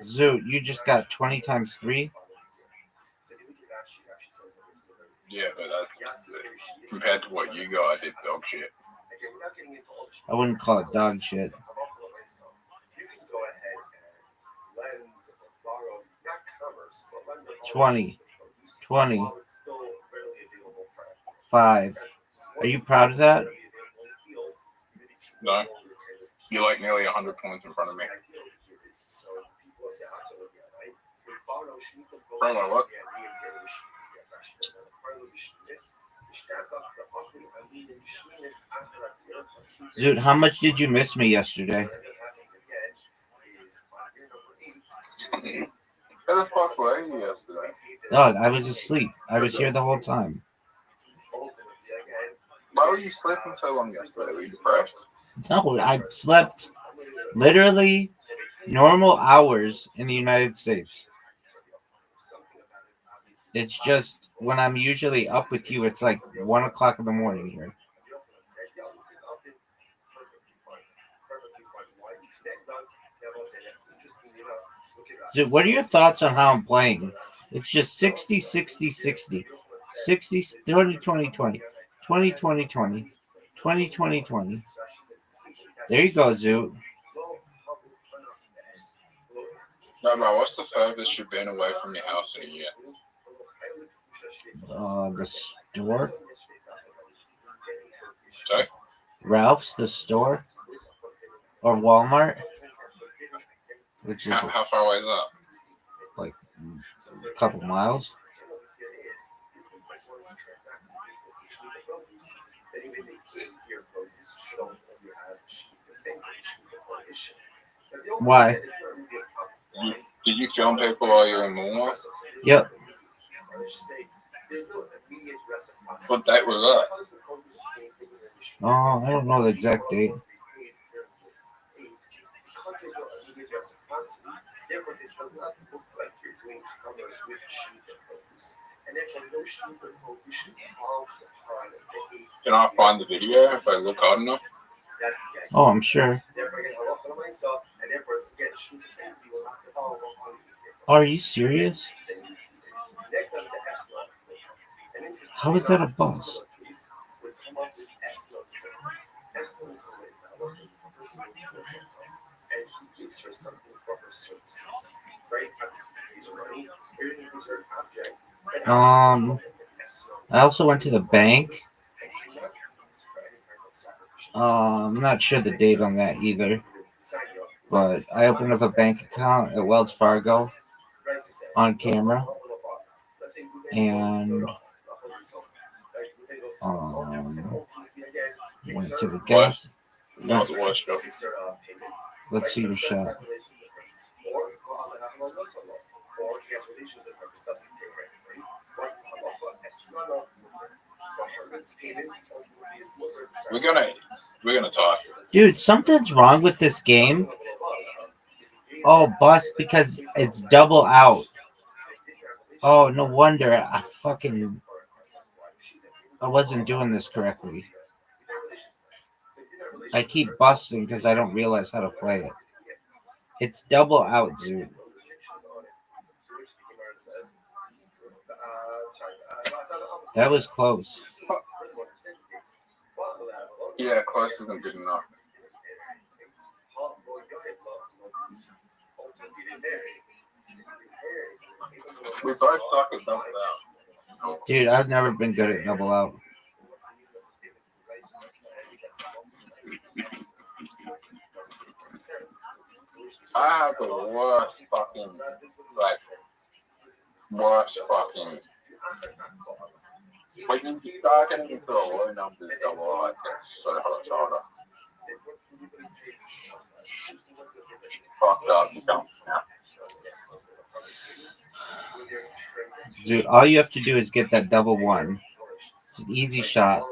Zoot, you just got 20 times 3?
Yeah, but that's compared to what you got, I did dog shit.
I wouldn't call it dog shit. 20. 5. Are you proud of that?
No. You're like nearly 100 points in front of me. Promo, what?
Dude, how much did you miss me yesterday?
Where the fuck were you yesterday?
Dog, I was asleep. I was here the whole time.
Why were you sleeping so long yesterday? Were you depressed?
No, I slept literally Normal hours in the United States. It's just when I'm usually up with you, it's like 1 o'clock in the morning here. So what are your thoughts on how I'm playing? It's just 60, 60, 60. 60, 20, 20, 20. 20, 20, 20. 20, 20, 20. There you go, Zoo.
Rabbi, what's the furthest you've been away from your house in a year?
The store.
Sorry?
Ralph's, the store. Or Walmart. Which is
How far away is that?
like a couple miles. Why?
Did you film people while you were in Walmart?
Yep.
What date was that?
Oh, I don't know the exact date.
Can I find the video if I look hard enough?
Oh, I'm sure. Oh, are you serious? How is that a bus? I also went to the bank. I'm not sure the date on that either, but I opened up a bank account at Wells Fargo on camera, and went to the gas. Let's see your shot.
We're gonna talk.
Dude, something's wrong with this game. Oh, bust because it's double out. Oh, no wonder I wasn't doing this correctly. I keep busting because I don't realize how to play it. It's double out, dude. That was close.
Yeah, close isn't good enough. We both suck at double out.
Dude, I've never been good at double out.
I have the worst fucking when you start getting into the low numbers double out, it's so much harder. Fucked up, you don't.
Dude, all you have to do is get that double one. It's an easy shot.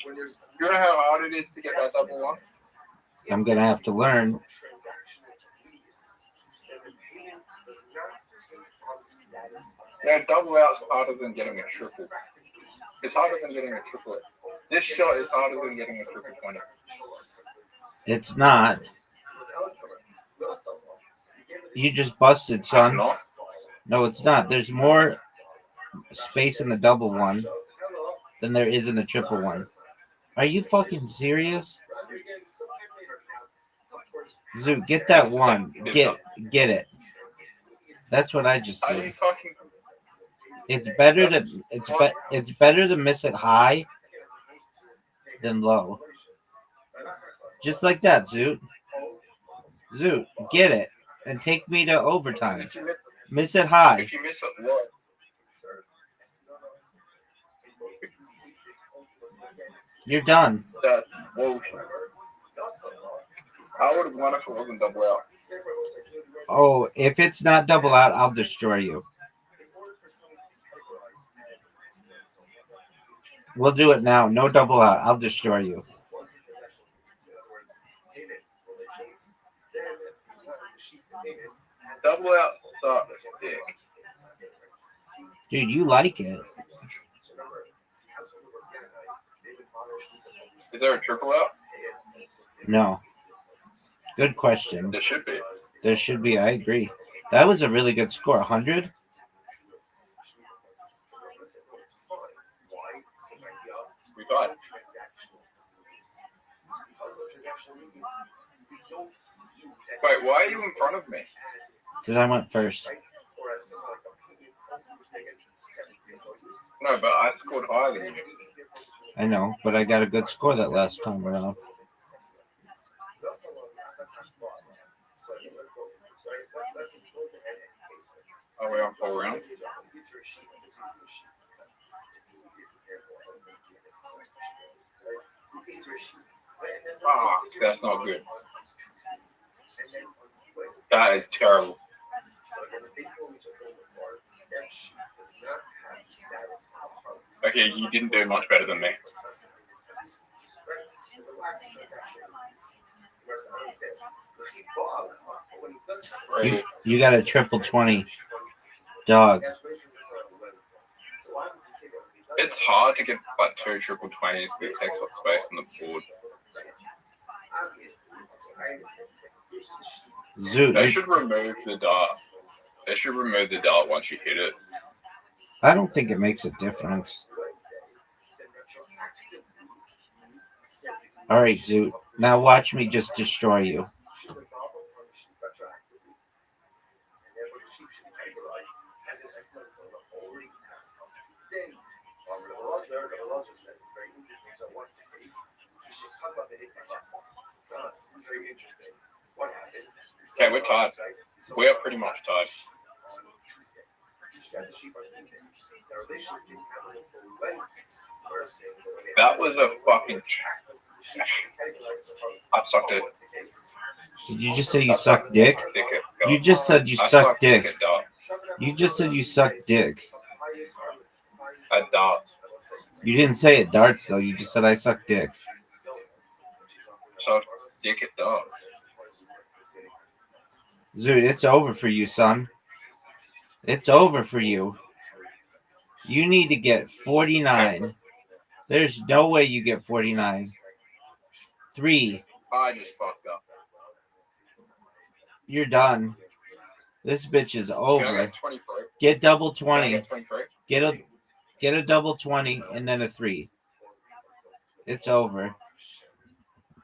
You know how hard it is to get that double one?
I'm gonna have to learn.
Yeah, double out's harder than getting a triple. It's harder than getting a triple. This shot is harder than getting a triple pointer.
It's not. You just busted, son. No, it's not. There's more space in the double one than there is in the triple one. Are you fucking serious? Zoo, get that one. Get it. That's what I just did. It's better to miss it high than low. Just like that, Zoot. Zoot, get it and take me to overtime. Miss it high.
If you miss it low.
You're done.
I would have won if it wasn't double out.
Oh, if it's not double out, I'll destroy you. We'll do it now. No double out. I'll destroy you.
Double out sucks dick.
Dude, you like it.
Is there a triple out?
No. Good question.
There should be.
There should be. I agree. That was a really good score. 100?
We got it. Wait, why are you in front of me?
Because I went first.
No, but I scored higher than you.
I know, but I got a good score that last time around.
Are we on 4 rounds? Ah, that's not good. That is terrible. Okay, you didn't do much better than me.
You got a triple 20. Dog.
It's hard to get like 2 triple 20s because it takes up space on the board.
Zoot.
They should remove the dart. They should remove the dart once you hit it.
I don't think it makes a difference. All right, Zoot. Now watch me just destroy you.
Okay, we're tied. We are pretty much tied. That was a fucking. I sucked it.
Did you just say you suck dick? You just said you suck dick. You just said you suck dick.
At darts.
You didn't say it darts though. You just said I suck dick.
Suck dick at darts.
Zoot, it's over for you, son. It's over for you. You need to get 49. There's no way you get 49. 3.
I just fucked up.
You're done. This bitch is over.
Get
Get double 20.
Get
Get a double 20 and then a 3. It's over.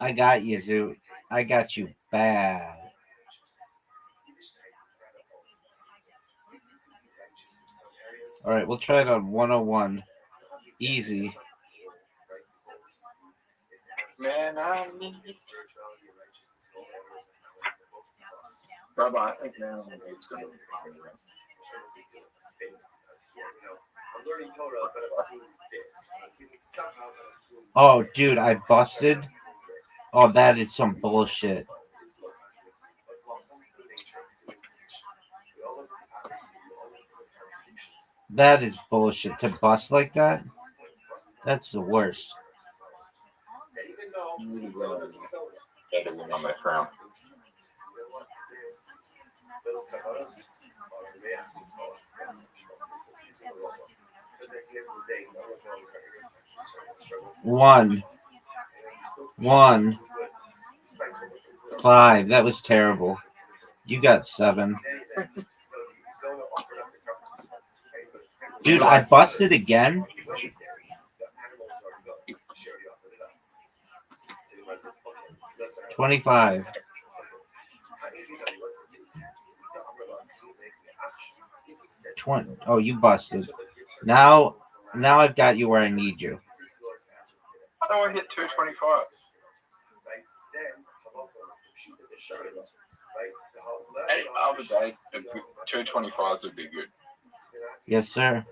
I got you, Zoot. I got you bad. All right, we'll try it on 101. Easy.
Man, I need. Rabbi, I think now it's going to be
Oh, dude, I busted. Oh, that is some bullshit. That is bullshit. To bust like that? That's the worst.
Editing on my crown.
One. 5. That was terrible. You got 7. Dude, I busted again. 25. 20. Oh, you busted. Now I've got you where I need you.
How do I hit 225? Any other day, 225s would be good.
Yes, sir.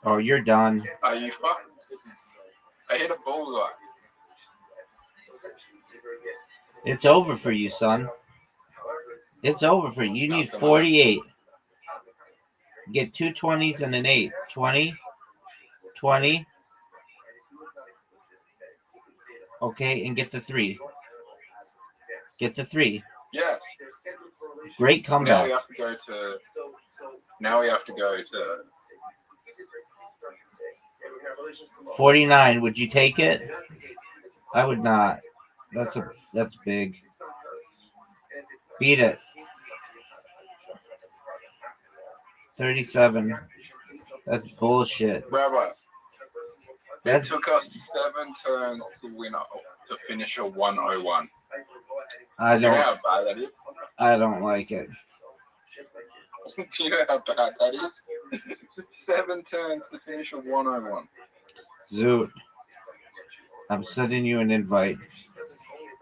Oh, you're done.
Are you fucking? I hit a bullseye.
It's over for you, son. It's over for you. You need 48. Get 2 20s and an 8. 20. 20. Okay, and get the 3. Get the 3.
Yes.
Great
Now
comeback.
we have to go to. Now we have to go to.
49. Would you take it? I would not. That's big. Beat it. 37. That's bullshit.
Rabbi, it
That's
took us 7 turns to win to finish a 101.
I
You know
don't
how bad that is?
I don't like it.
You know how bad that is? 7 turns to finish a 101.
Zoot. I'm sending you an invite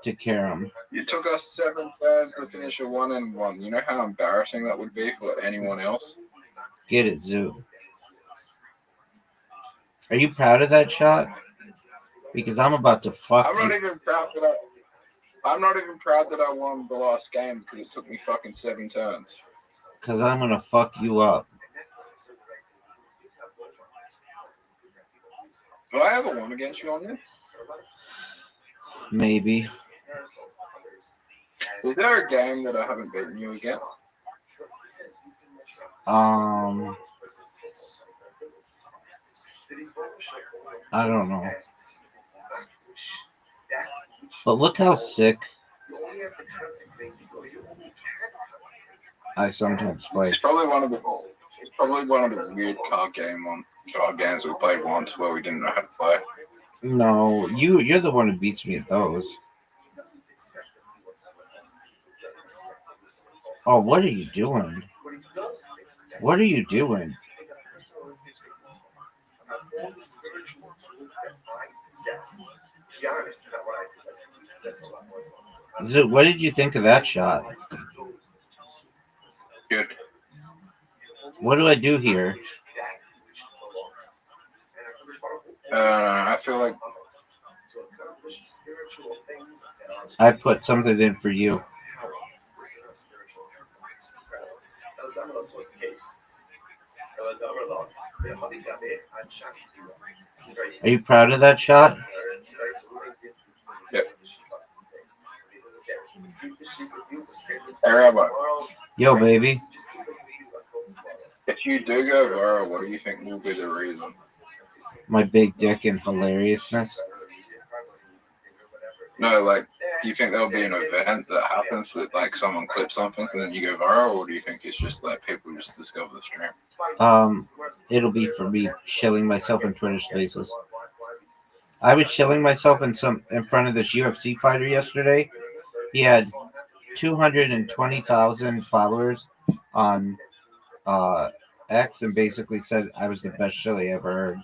to Karam.
You took us 7 turns to finish a 1-1. You know how embarrassing that would be for anyone else?
Get it, Zoot. Are you proud of that shot? Because I'm about to fuck
I'm not
you.
even proud that I'm not even proud that I won the last game because it took me fucking 7 turns.
Because I'm going to fuck you up.
Have I ever won against you on this?
Maybe.
Is there a game that I haven't beaten you against?
I don't know. But look how sick I sometimes play.
It's probably one of the weird card games we played once where we didn't know how to play.
No, you're the one who beats me at those. Oh, what are you doing? What are you doing? Zoot, what did you think of that shot?
Good.
What do I do here?
I feel like
I put something in for you. Are you proud of that shot?
Yep. Hey, Rabbi.
Yo, baby.
If you do go viral, what do you think will be the reason?
My big dick and hilariousness.
No, like, do you think there'll be an event that happens that, like, someone clips something and then you go viral, or do you think it's just that people just discover the stream?
It'll be for me shilling myself in Twitter Spaces. I was shilling myself in front of this UFC fighter yesterday. He had 220,000 followers on X and basically said I was the best shill he ever heard.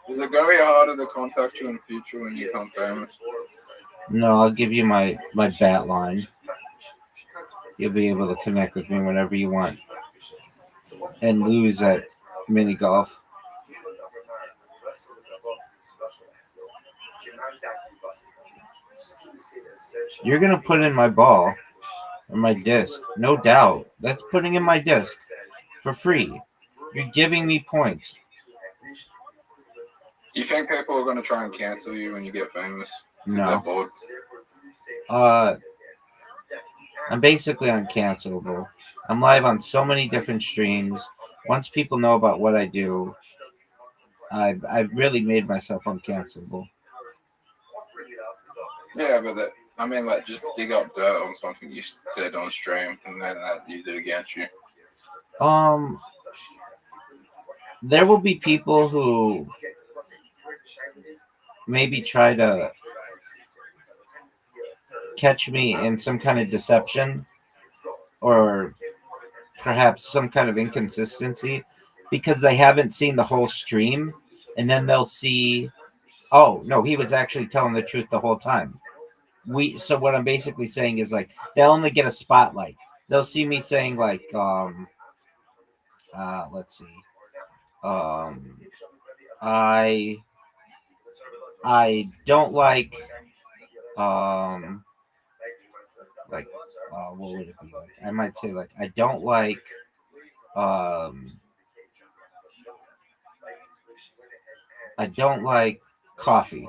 Is it going to be harder to contact you in the future when you become famous?
No, I'll give you my bat line. You'll be able to connect with me whenever you want. And lose at mini golf. You're going to put in my ball or my disc. No doubt. That's putting in my disc for free. You're giving me points.
Do you think people are going to try and cancel you when you get famous?
No.
Bored?
I'm basically uncancelable. I'm live on so many different streams. Once people know about what I do, I've really made myself uncancelable.
Yeah, but just dig up dirt on something you said on stream and then that use it against you.
There will be people who maybe try to catch me in some kind of deception or perhaps some kind of inconsistency because they haven't seen the whole stream, and then they'll see, oh no, he was actually telling the truth the whole time. So what I'm basically saying is, like, they'll only get a spotlight. They'll see me saying, like, let's see, I don't like what would it be like? I might say like I don't like um I don't like coffee.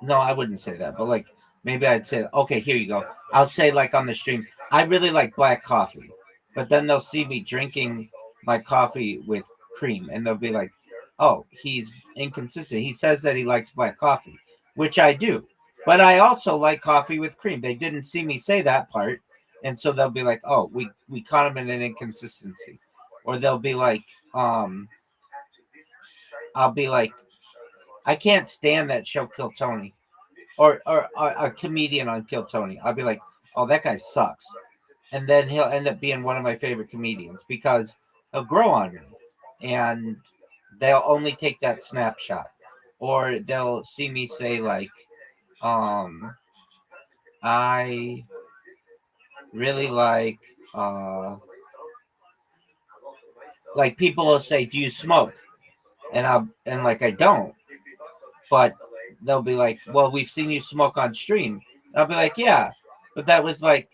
No, I wouldn't say that, but like maybe I'd say, okay, here you go. I'll say like on the stream, I really like black coffee, but then they'll see me drinking my coffee with cream, and they'll be like, oh, he's inconsistent. He says that he likes black coffee, which I do, but I also like coffee with cream. They didn't see me say that part, and so they'll be like, oh, we caught him in an inconsistency, or they'll be like, I'll be like, I can't stand that show Kill Tony. Or a comedian on Kill Tony. I'll be like, oh, that guy sucks. And then he'll end up being one of my favorite comedians because he'll grow on me. And they'll only take that snapshot. Or they'll see me say like, I really like people will say, do you smoke? And like I don't. But they'll be like, well, we've seen you smoke on stream. And I'll be like, yeah, but that was like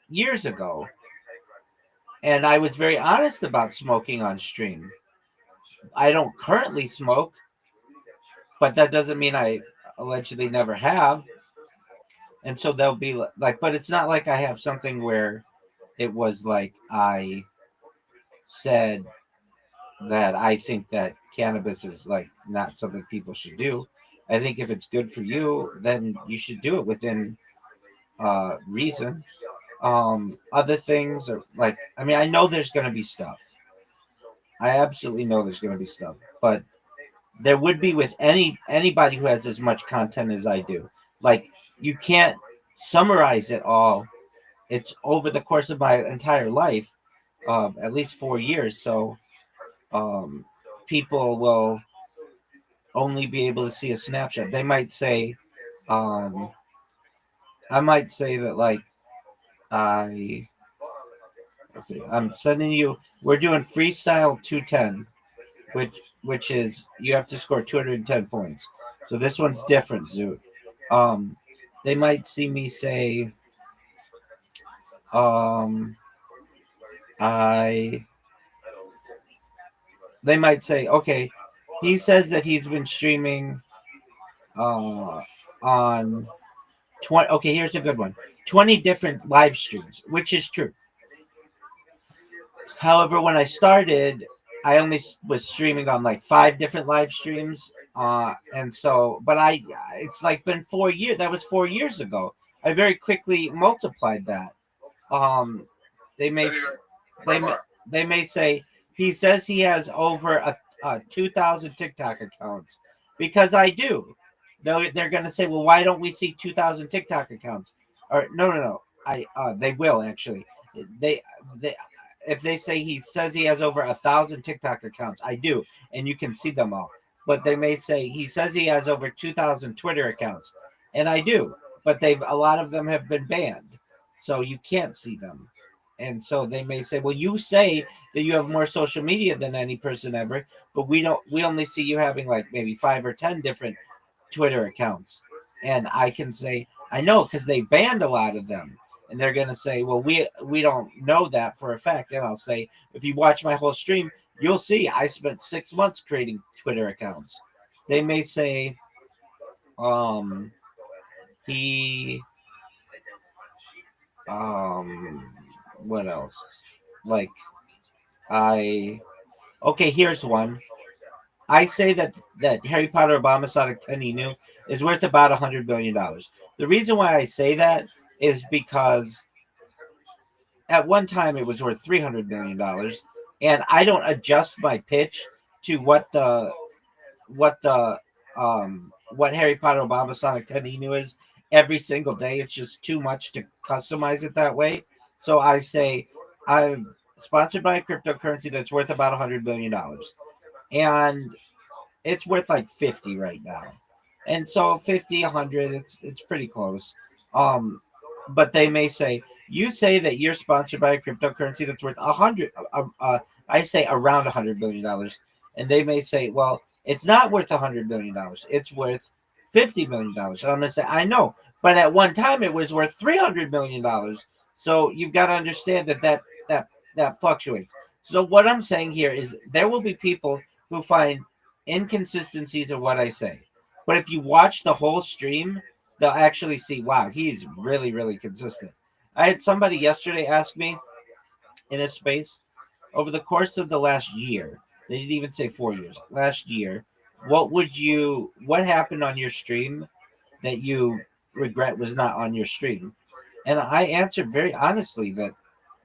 years ago. And I was very honest about smoking on stream. I don't currently smoke, but that doesn't mean I allegedly never have. And so they'll be like, but it's not like I have something where it was like I said that I think that cannabis is like not something people should do. I think if it's good for you, then you should do it within reason. Other things are like, I mean, I know there's going to be stuff. I absolutely know there's going to be stuff, but there would be with anybody who has as much content as I do. Like you can't summarize it all. It's over the course of my entire life, at least 4 years. So people will only be able to see a snapshot. They might say, I might say that like I. Okay, I'm sending you. We're doing freestyle 210, which is you have to score 210 points. So this one's different, Zoot. They might see me say, I. They might say, okay, he says that he's been streaming, on 20. Okay, here's a good one: 20 different live streams, which is true. However, when I started, I only was streaming on like 5 different live streams. And so, but it's like been 4 years. That was 4 years ago. I very quickly multiplied that. They may, they may say he says he has over a 2,000 TikTok accounts because I do. They're going to say, well, why don't we see 2,000 TikTok accounts? Or no. They will actually. They if they say he says he has over 1,000 TikTok accounts, I do, and you can see them all. But they may say he says he has over 2,000 Twitter accounts, and I do, but a lot of them have been banned, so you can't see them. And so they may say, well, you say that you have more social media than any person ever, but we don't. We only see you having like maybe 5 or 10 different Twitter accounts, and I can say I know because they banned a lot of them. And they're gonna say, well, we don't know that for a fact. And I'll say, if you watch my whole stream, you'll see I spent 6 months creating Twitter accounts. They may say, he, what else? Like, okay, here's one. I say that Harry Potter Abomasonic Teninu is worth about $100 billion. The reason why I say that is because at one time it was worth $300 million, and I don't adjust my pitch to what Harry Potter Abomasonic Teninu is every single day. It's just too much to customize it that way. So I say I'm sponsored by a cryptocurrency that's worth about $100 billion, and it's worth like 50 right now. And so 50, 100, it's pretty close. But they may say, you say that you're sponsored by a cryptocurrency that's worth 100. I say around $100 billion. and they may say, well, it's not worth $100 million. It's worth $50 million. So I'm going to say, I know, but at one time it was worth $300 million. So you've got to understand that fluctuates. So what I'm saying here is there will be people who find inconsistencies of what I say. But if you watch the whole stream, they'll actually see, wow, he's really, really consistent. I had somebody yesterday ask me in a space, over the course of the last year, they didn't even say 4 years, last year, what happened on your stream that you regret was not on your stream? And I answered very honestly that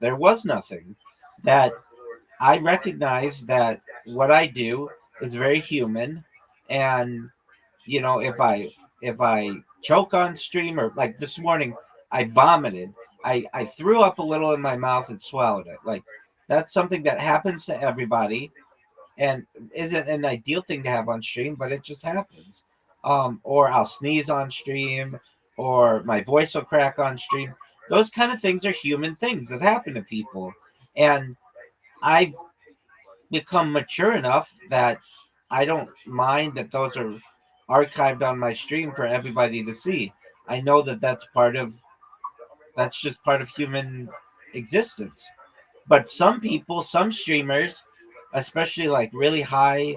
there was nothing. That I recognize that what I do is very human, and if I choke on stream, or like this morning I vomited, I threw up a little in my mouth and swallowed it. Like, that's something that happens to everybody and isn't an ideal thing to have on stream, but it just happens. Or I'll sneeze on stream, or my voice will crack on stream. Those kind of things are human things that happen to people. And I've become mature enough that I don't mind that those are archived on my stream for everybody to see. I know that that's just part of human existence. But some people, some streamers, especially like really high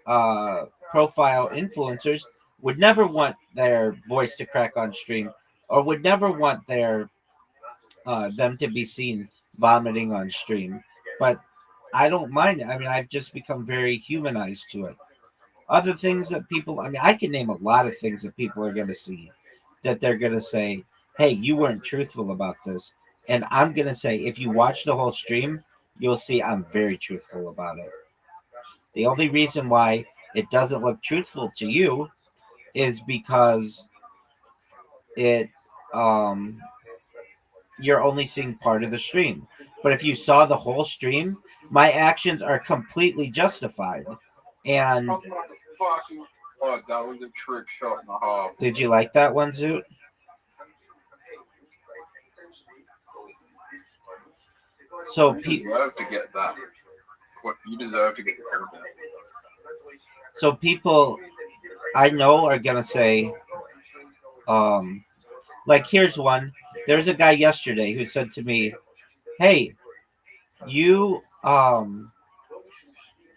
uh, profile influencers, would never want their voice to crack on stream, or would never want them to be seen vomiting on stream. But I don't mind it. I mean, I've just become very humanized to it. Other things that people, I mean, I can name a lot of things that people are going to see that they're going to say, hey, you weren't truthful about this. And I'm going to say, if you watch the whole stream, you'll see I'm very truthful about it. The only reason why it doesn't look truthful to you is because it you're only seeing part of the stream. But if you saw the whole stream, my actions are completely justified. And
Oh, that was a trick shot and a half.
did you like that one, Zoot? So
you deserve to get that. What you deserve to get the card.
So people I know are gonna say, like, here's one. There's a guy yesterday who said to me, "Hey, you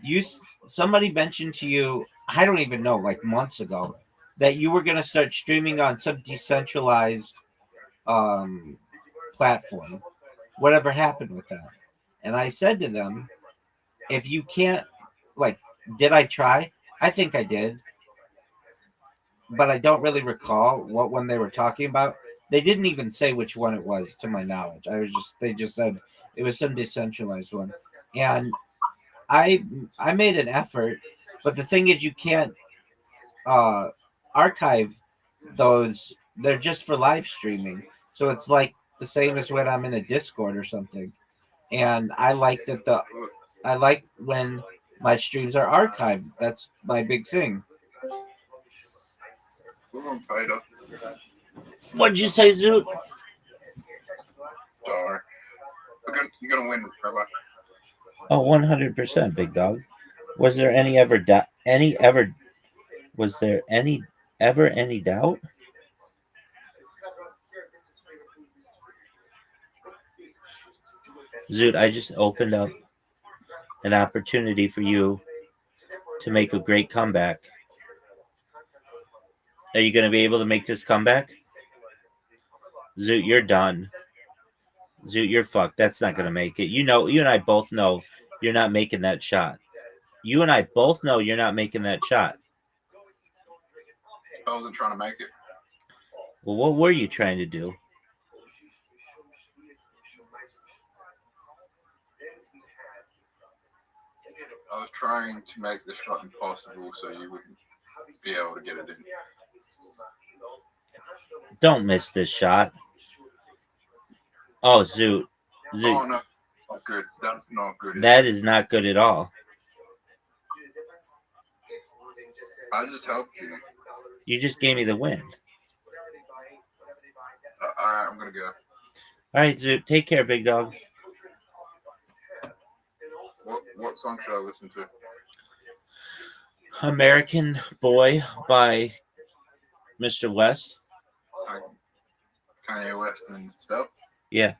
you somebody mentioned to you, I don't even know, like months ago, that you were gonna start streaming on some decentralized platform. Whatever happened with that?" And I said to them, if you can't, like, did I try? I think I did, but I don't really recall what one they were talking about. They didn't even say which one it was, to my knowledge. They just said it was some decentralized one, and I made an effort, but the thing is, you can't archive those. They're just for live streaming, so it's like the same as when I'm in a Discord or something. And I like when my streams are archived. That's my big thing. What'd you say, Zoot?
Sorry. You're gonna win, Rabbi.
Oh, 100%, big dog. Was there any doubt? Zoot, I just opened up an opportunity for you to make a great comeback. Are you going to be able to make this comeback? Zoot, you're done. Zoot, you're fucked. That's not going to make it. You and I both know you're not making that shot. You and I both know you're not making that shot.
I wasn't trying to make it.
Well, what were you trying to do?
I was trying to make the shot impossible so you wouldn't be able to get it in.
Don't miss this shot. Oh, Zoot.
Oh, no. Not good. That's not good.
That is not good at all.
I just helped you.
You just gave me the win.
Alright, I'm going to go.
Alright, Zoot. Take care, big dog.
What song should I listen to?
American Boy by Mr. West.
Kanye West and stuff.
Yeah.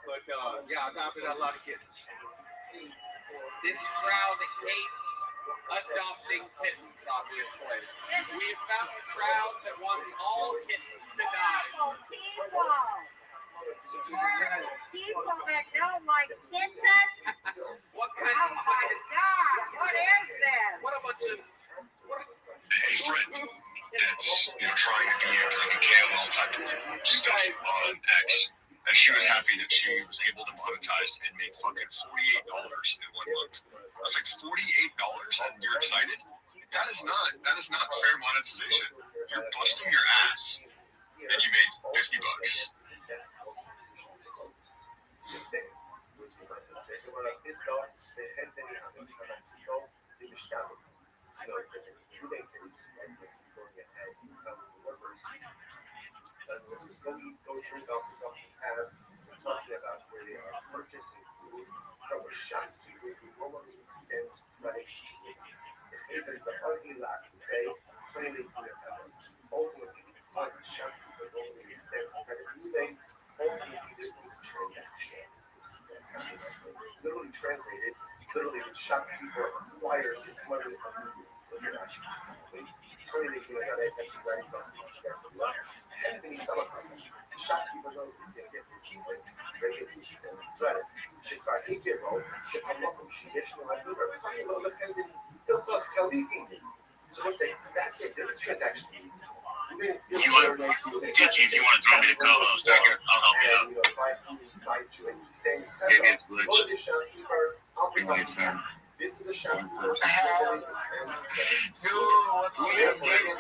But yeah, I adopted a lot of kittens. This crowd hates adopting kittens, obviously. We found a crowd that wants all kittens to die.
People that don't like kittens.
What kind of
God, what is this?
What a bunch of
Hey, Fred, that's, trying to be like a KOL type of stuff on X. And she was happy that she was able to monetize and make fucking $48 in 1 month. I was like, $48 and you're excited? That is not fair monetization. You're busting your ass and you made $50.
Talking about where they are purchasing food from a shopkeeper who normally extends credit to even the ugly lack of faith, clearly ultimately because the shopkeeper normally extends credit to eBay, ultimately this transaction is literally translated, literally the shopkeeper acquires his money immediately. Clearly, that's very possible. Anything he summer the shopkeeper knows he's going to get the cheap things, regularly extends credit. שכבר הגיעו, שכמוכם שישנו הדובר, וכן לא לכם דובר חליפים. So let's say, that's it, this transaction means.
If you want to throw me the co-host, I'll help you out.
Buy food, buy drink, saying,
Good.
the shopkeeper, I'll be my friend. This is a shopkeeper.
Yo, what's up, JC?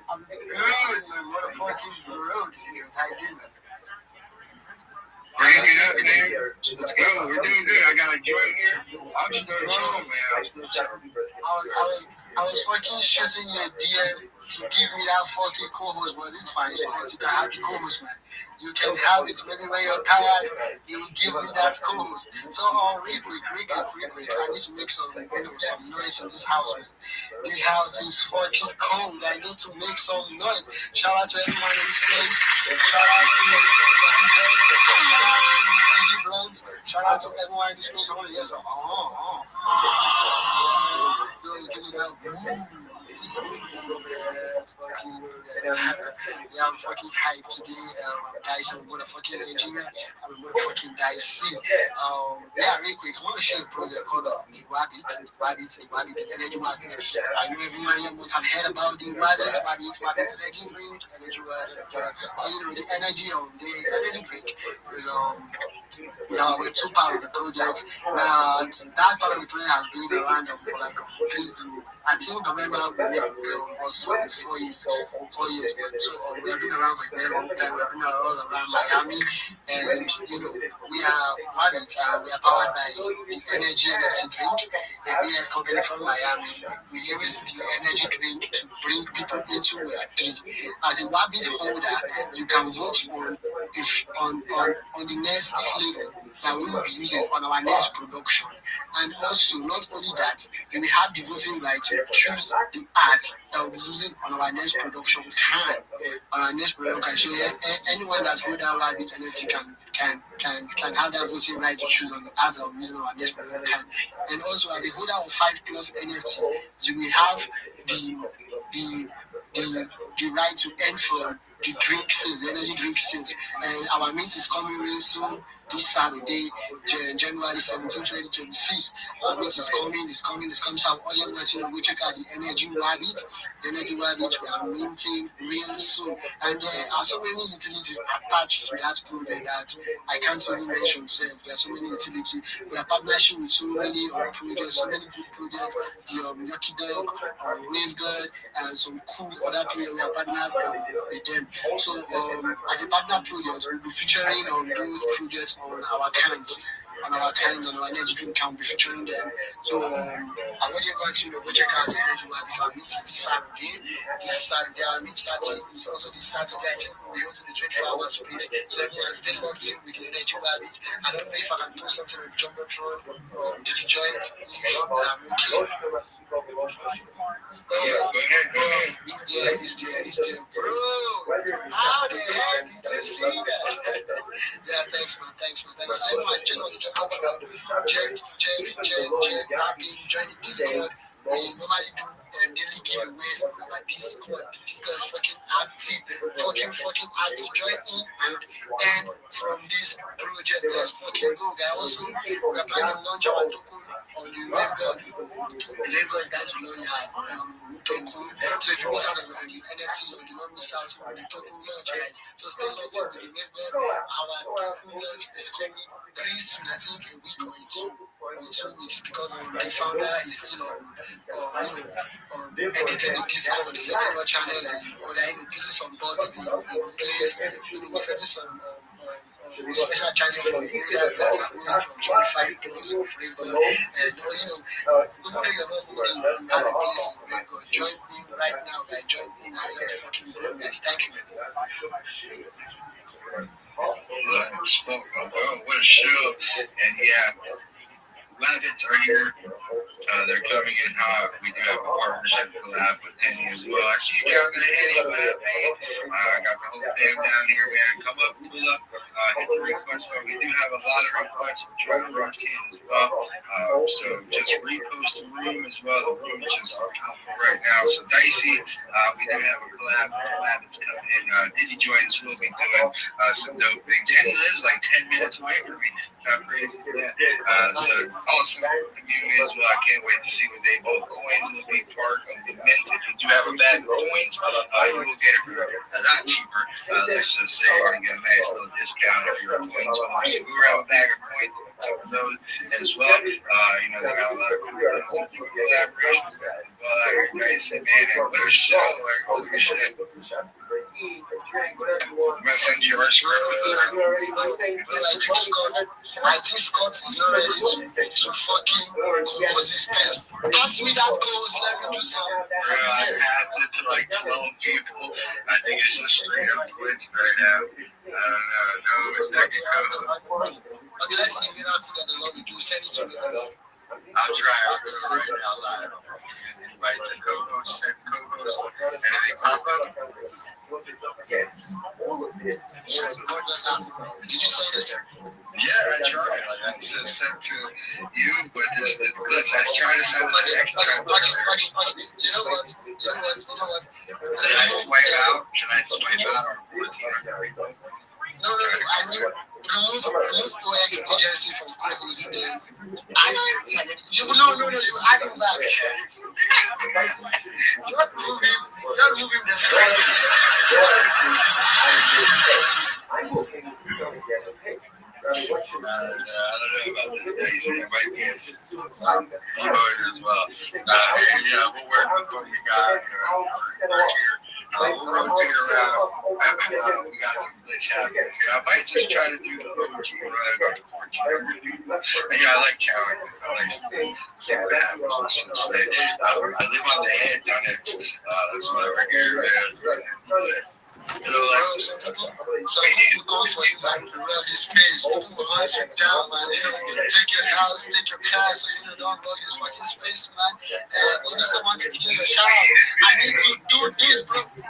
I'm good, man. What the fuck is the road? How you doing?
Bring it up, man. Let's go. We're doing good. I got a joint here. I'm just going home, man.
I was fucking shooting your DM to give me that fucking co-host, but it's fine. So you can have the co-host, man. You can have it. Maybe when you're tired, you will give me that co-host. So real quick. I need to make some noise in this house, man. This house is fucking cold. I need to make some noise. Shout out to everyone in this place. Shout out to Blunts. Shout out to everyone in this place. I want to hear some. Give me that. Yeah, I'm fucking hyped today. Guys, I'm gonna fucking Nigeria. I'm gonna fucking dice. Yeah, real quick, I'm gonna share a project called the Rabbit, the Energy Rabbit. I know everyone here must have heard about the Rabbit energy drink, energy Rabbit. So the energy on the energy drink is we're two part of the project. That part of the project has been around for like I think November was 4 years. So we have been around for a very long time. We've been all around Miami, and we are Rabbit. We are powered by the energy NFT drink. We are a company from Miami. We use the energy drink to bring people into Web3. As a Rabbit holder, you can vote on the next flavor that we will be using on our next production. And also, not only that, we will have the voting right to choose the art that we'll be using on our next production. So anyone that hold that Rabbit NFT can have that voting right to choose on the art that we're using on our next production. And also, as a holder of 5+ NFT, you will have the right to earn from the drink sales, the energy drink sales. And our meet is coming really soon. This Saturday, January 17, 2026. Our meet is coming. So all you want to go check out the Energy Rabbit. The Energy Rabbit we are minting real soon. And there are so many utilities attached to that project that I can't even mention. There are so many utilities. We are partnership with so many projects, so many good projects. The Lucky Dog, Wave Girl, and some cool other players. We are partnered with them. So as a partner project, we'll be featuring on those projects on our account.
on our kind on our energy drink can be featuring them. So I want you guys to go check out the energy vibe. If I meet this Saturday, I meet party. It's also this Saturday. I think we're hosting the 24-hour space. So everyone stay locked in with the energy vibe. I don't know if I can post something with Jumbotron or did you join it? Okay. It's there, bro. How the heck did you see that? Yeah, thanks, man. I know I check on the Jumbotron. Check. I've been joining Discord. We normally do daily giveaways on my Discord. Discord is fucking active. Fucking active. Join in and from this project, let's fucking go, guys. Also, we're planning to launch our token on the Rave God that's launch token. So if you miss out on the NFT, you do not miss out on the token launch, guys. So stay locked in with the Rave God. Our token launch is coming very soon. I think a week or 2 weeks because the founder is still on editing the Discord, setting up channels in order, putting some bots in place, setting some special channel for you that are going from 25 plus of Rave God. And even though you're not holding, you have a place in Rave God. Join in right now, guys. Join in and let's fucking grow, guys. Thank you, man.
What a show. And yeah, Rabbits are here. They're coming in hot. We do have a partnership collab with Henny as well. I see you down there, Henny, man. I got the whole fam down here, man. Come up, pull up, hit the request phone. We do have a lot of requests. We're trying to rush in as well. So just repost the room as well. The room is just powerful right now. So Dicey, we do have a collab. Rabbits coming in. Digi Joints will be doing some dope things. Henny lives like 10 minutes away from me. Crazy. So awesome community as well. I can't wait to see what they both coins will be part of the mint. If you do have a bag of coins, you will get it a lot cheaper. Let's just say you're going to get a nice little discount if you're a coins owner. So we have a bag of coins of those as well. They got a lot of collaborations as well. Nice, man. And what a show. Like, holy shit. I'm going to send you a
I think Scott is not ready to fucking close this space. Ask me that goes, let me do something.
I passed it to like 12 people. I think it's just straight up glitch right now. I don't know. No second code.
Okay, let's give it out to the lobby to send it to me.
I'll try. I'll do it right now live. Invite the co-host, anything pop up?
Yes. All of this. Did you say this?
Yeah, I tried. Like I said, sent to you, but it's glitch. I was trying to send it to extra.
You know what?
Should I swipe out?
No, I mean, remove OX agency from Google's name. No, you add him back. Don't move him.
I'm okay with something else. Hey, Rabbi, what should I say?
I don't know about this. You might be as well. Yeah, we'll work with what we got here. We'll rotate around. We got a glitch happening. I might just try to do the little run. And yeah, I like challenge. I like see what happens. I live on the head down there. That's what I hear.
So you need to go for you, man, to run this space. People will hunt you down, man. Take your house, take your car, so you don't log this fucking space, man. And you need someone to give a shout out. I need to do this, bro.
You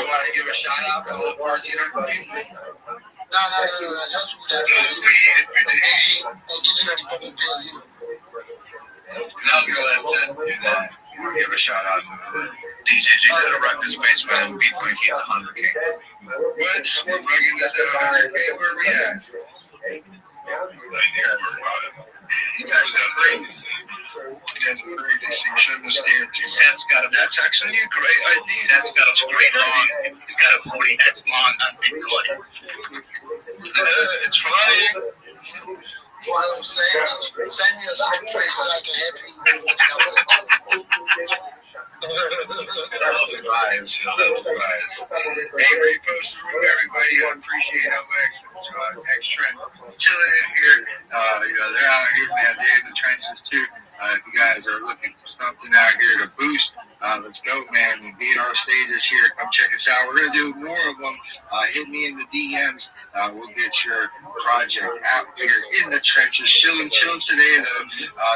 want to give a shout out to the party?
No, just do that. And give you the public bills,
Now go ahead and do that. Give a shout out to DJG that'll rock the space when Bitcoin hits 100K. What? We're rocking this at 100K? Where we at? You guys are crazy. Sam's got a that's actually a great idea. Sam's got a great long. He's got a 40x long on Bitcoin. It's right.
What I'm saying is, send me a situation so I can help you.
Hey, repost the room, everybody. I appreciate how extra Let's go, man. We'll be in our stages here. Come check us out. We're going to do more of them. Hit me in the DMs. We'll get your project out here in the trenches. Chill today, though.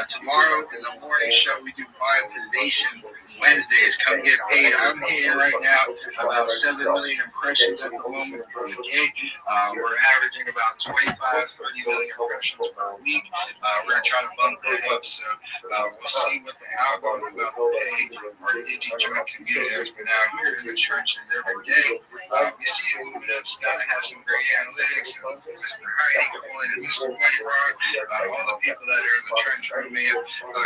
Tomorrow is a morning show. We do monetization Wednesdays. Come get paid. I'm hitting right now about 7 million impressions at the moment. Okay. We're averaging about 25-30 million impressions per week. We're going to try to bump those up. So we'll see what the algorithm about to pay our DigiJoint community has been out here in the trenches every day. We see a little bit of stuff, have some great analytics. Mr. Heidi Coin and Mr. Money Rock, all the people that are in the trench room, man,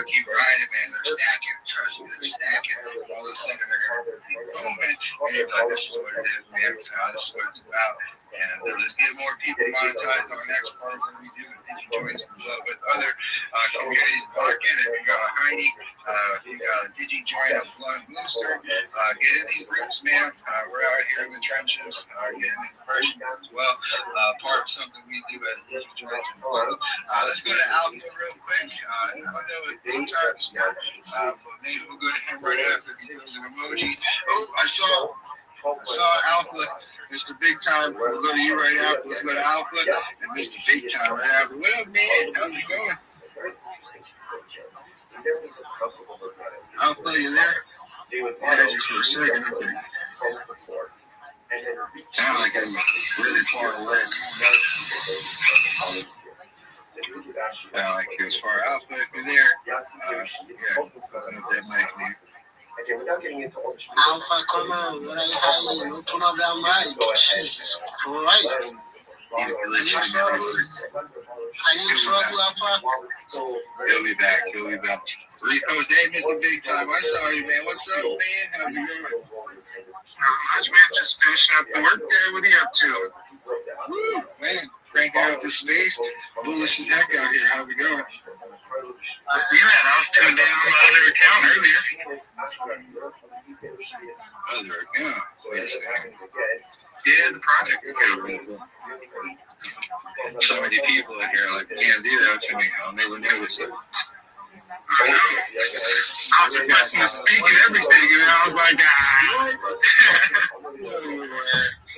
keep grinding, man. They're stacking. Trust me, they're stacking. All of a sudden, they're going to be booming. And you're like, this is what it is, man. This is what it's about. And let's get more people monetized on next part when we do DigiJoint with other communities. Mark in it. You got Heidi, you got DigiJoint, Blunt Booster. Get in these groups, man. We're out here in the trenches, getting these impressions as well. Part of something we do as DigiJoint. Let's go to Alpha real quick. I know it's daytime stuff, but maybe we'll go to him right after he does an emoji. Oh, I saw Alpha, Mr. Big Time. We'll go to you right after. Let's go to Alpha and Mr. Big Time right after. What up, man? How's it going? Alpha, you there? Yeah, you for a second. Sound like I'm really far away. Sound like as far Alpha, if you're there. Yeah, that might be.
Alpha, come on, you open up that mic. Jesus Christ. I need to trouble, Alpha.
He'll be back. Rico, hey, Mr. Big Time. I saw you, man. What's up, man? How's it going? Not much, man. Just finishing up the work day. What are you up to? Woo, man. Cranking out the space. Bullish as heck out here. How's it going?
I see that. I was tuned in on my other account earlier.
Other account? Wait a second.
Yeah, the project.
So many people in here like, can't do that to me. I'll never notice it.
I know. I was requesting to speak and everything, and I was like,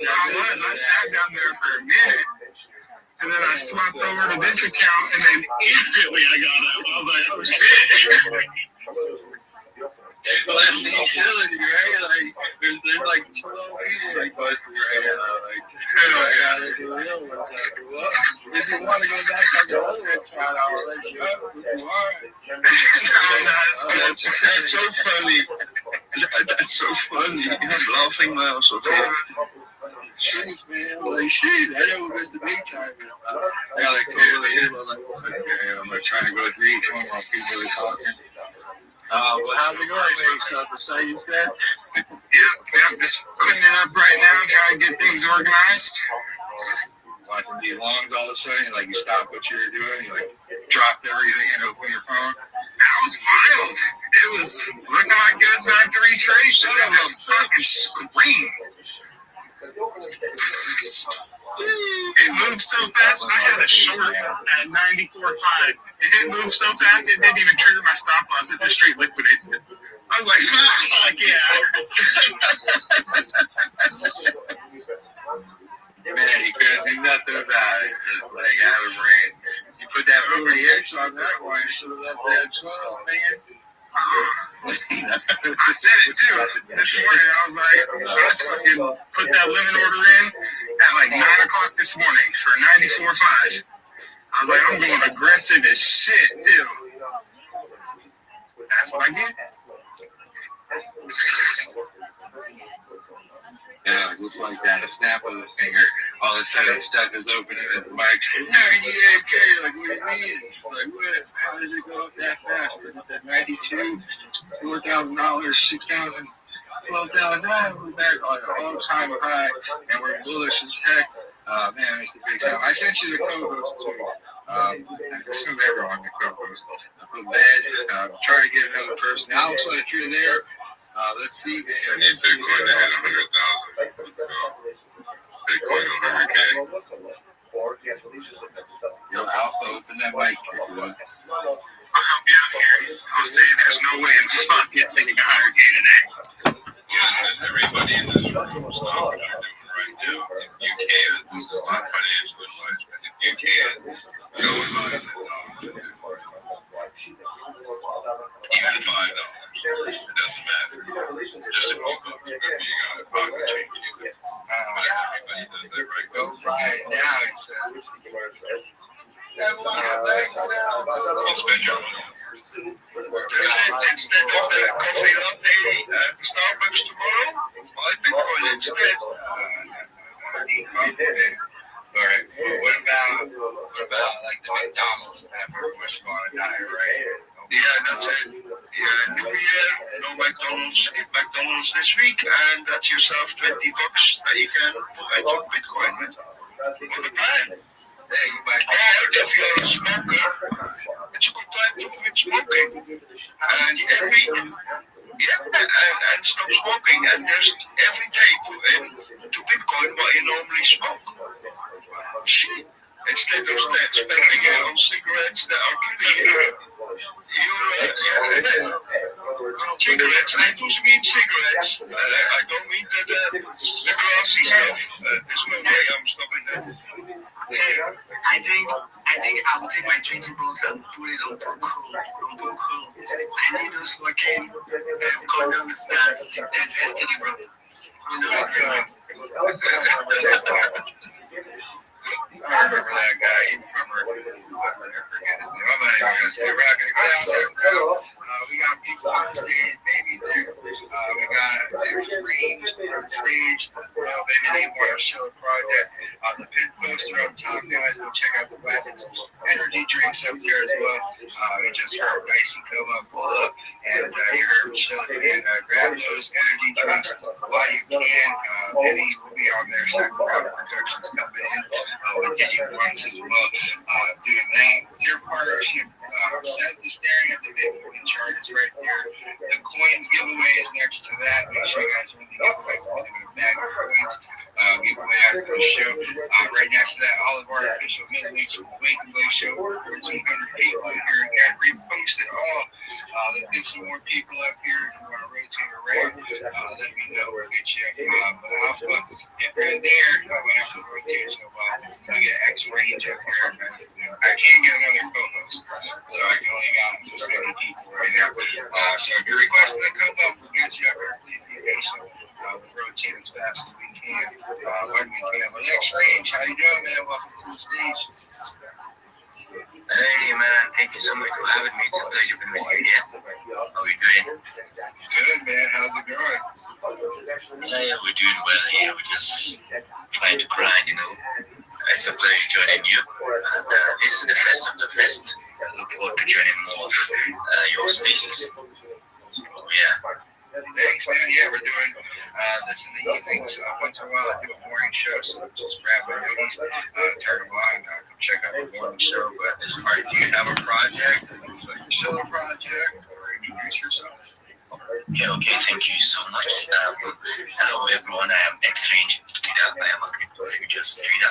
I sat down there for a minute. And then I swapped over to this account, and then instantly I got up. I was like, oh shit.
Well, that's the utility, right? Like, there's like 12 people requesting right now. Like, that's the real one. Well, if you want to go back on the other account, I'll let you up if you want.
That's so funny. That's so funny. He's laughing now, so funny.
Shit, man. Like, shit, I never been to big time. I got like totally hit. I'm like trying to go through each one while people are talking. Well, how's it going, man? So, the site you said?
Yeah, just putting it up right now, trying to get things organized.
Watching these longs all of a sudden, like you stopped what you were doing, you like dropped everything and opened your phone.
That was wild. It was looking like it was back to retrace. It was fucking scream. It moved so fast. I had a short at 94.5. It moved so fast it didn't even trigger my stop loss. It just straight liquidated it. I was like, fuck yeah.
Man, you couldn't do nothing about it. Just like out of brain. You put that over the X on that one, you should have left that 12, man.
I said it too this morning. I was like, I fucking put that limit order in at like 9 o'clock this morning for 94.5. I was like, I'm going aggressive as shit too. That's what I did.
Yeah, just like that, a snap of the finger. All of a sudden, stuff is opening at the mic. 98K, like, what do you mean? Like, what? How does it go up that fast? Is it at 92, $4,000, $6,000, $12,000? We're back on an all-time high, and we're bullish as heck. Man, it's a big time. I sent you the co-host, too. I assume everyone the co-host. I feel bad. I'm trying to get another person. Alpha, if you're there, let's see, man.
I need Bitcoin to hit 100,000. Bitcoin on 100K.
Yo, Alpha, open that mic.
I'll help you out here. I'll say there's no way in fuck it's hitting 100K today.
doesn't matter. Just if you go to being on a pocket change, everybody does that, right? Go right now, he said. I'll spend your money. Instead of the coffee latte at Starbucks tomorrow, buy Bitcoin instead. Alright, what about like the McDonald's that everyone's on a diet, right? Yeah, that's it. Yeah, New Year, no McDonald's, skip McDonald's this week, and that's yourself $20 that you can put into Bitcoin with. On the plan. Hey, you might if you're a smoker, it's a good time to quit smoking. And and stop smoking and just every day put into Bitcoin what you normally smoke. Shit. Instead of spending it on cigarettes that are killing you. Cigarettes, I don't mean cigarettes. I don't mean the grassy stuff. There's no way I'm stopping that.
I think I will take my 20 bucks and put it on Book. I need those fucking condoms that STD, bro.
I remember that guy. I forget his name. I'm not even going to say, we're not going to go down there, bro. We got people on stage, maybe there. We got their streams on stage. Maybe they want to show a project. The pin poster up top, guys, go check out the weapons. Energy drinks up there as well. We just heard Dicey come up, pull up, and you heard Michelle again. Grab those energy drinks while you can. Penny will be on there. Second round productions coming in. With Digi Ones as well. Doing that. Your partnership. Seth is staring at the Bitcoin chart. It's right there. The coins giveaway is next to that. Make sure you guys really get a bag of coins. Giveaway after the show. Right next to that, all of our official links from the Wake and Blake show. 1,400 people here again. Repost it all. Let's get some more people up here. If you want to rotate around, let me know. We'll get you alpha. If you're there, when I put rotation, we get X range up here. I can't get another co-host, so I can only got so many people right now. So if you're requesting to come up, we'll get you up here. We'll rotate as fast as we can, when we can. But X range, how you doing, man? Welcome to the stage.
Hey man, thank you so much for having me. It's a pleasure being with you. Yeah, how are we doing?
Good, man. How's it going?
Yeah, we're doing well here. We're just trying to grind, It's a pleasure joining you. And this is the first of the best. I look forward to joining more of your spaces. Yeah.
Thanks, man. Yeah, we're doing this in the evenings. Once in a while, I do a morning show, so let's just grab my hoodies, turn them on, come check out the morning show. But as far as you have a project, like a solo project, or introduce yourself.
Okay, thank you so much. Hello everyone, I am X-Range Trader. I am a crypto futures trader.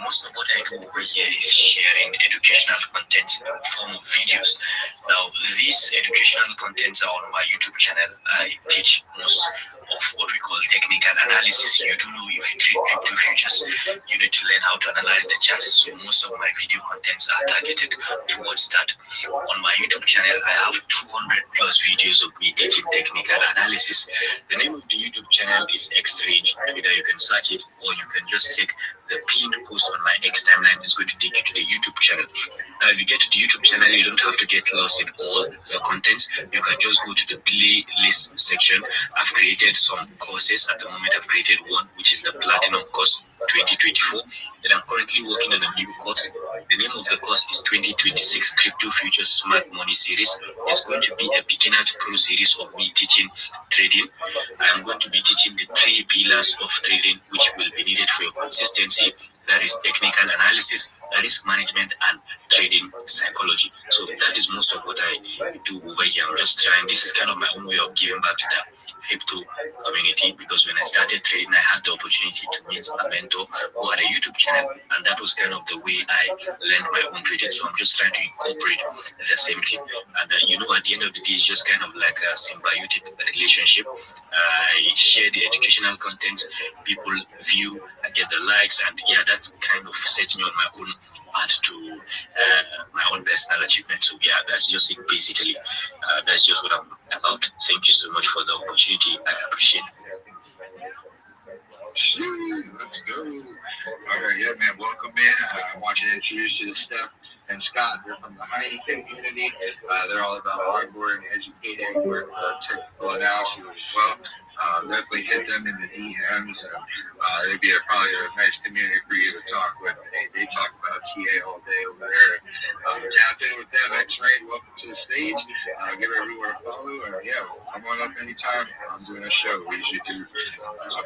Most of what I do over here is sharing educational content in the form of videos. Now, these educational contents are on my YouTube channel. I teach most of what we call technical analysis. You do know if you trade crypto futures, you need to learn how to analyze the charts. So most of my video contents are targeted towards that. On my YouTube channel, I have 200 plus videos of me teaching technical analysis. The name of the YouTube channel is X-Range. Either you can search it or you can just check the pinned post on my X timeline. Is going to take you to the YouTube channel. Now, if you get to the YouTube channel, you don't have to get lost in all the content. You can just go to the playlist section. I've created some courses. At the moment, I've created one, which is the Platinum course 2024. Then I'm currently working on a new course. The name of the course is 2026 Crypto Futures Smart Money Series. It's going to be a beginner to pro series of me teaching trading. I'm going to be teaching the 3 pillars of trading, which will be needed for your consistency. That is technical analysis, risk management, and trading psychology. So that is most of what I do over here. I'm just trying. This is kind of my own way of giving back to the crypto community, because when I started trading, I had the opportunity to meet a mentor who had a YouTube channel, and that was kind of the way I learned my own trading. So I'm just trying to incorporate the same thing. And at the end of the day, it's just kind of like a symbiotic relationship. I share the educational content, people view, I get the likes, and yeah, that kind of sets me on my own path to my own personal achievement. So yeah, that's just it basically. That's just what I'm about. Thank you so much for the opportunity. I appreciate it.
Let's go. All right, yeah, man. Welcome in. I want you to introduce you to Steph and Scott. They're from the Heine community. They're all about hardware and educating with technical analysis as well. Definitely hit them in the DMs. They'd be probably a nice community for you to talk with. They talk about TA all day over there. Tap in with them. X-Ray, welcome to the stage. Give everyone a follow. Yeah, come on up anytime. I'm doing a show. We usually do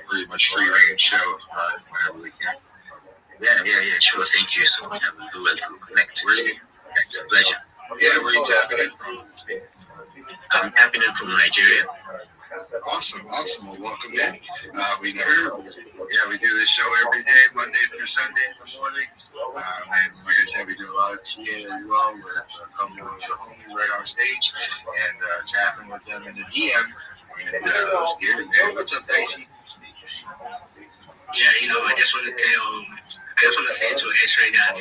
pretty much free range show whenever we can.
Yeah. Sure. Thank you so much. I will do it. Connect. Really, it's a pleasure.
Yeah, where are you tapping in from?
I'm tapping in from Nigeria.
Awesome. Well, welcome in. We do this show every day, Monday through Sunday in the morning. And like I said, we do a lot of TA as well. We're coming with the homie right on stage and tapping with them in the DM. And let's get it, man. What's up, Dicey?
Yeah, I just want to say to X-Ray that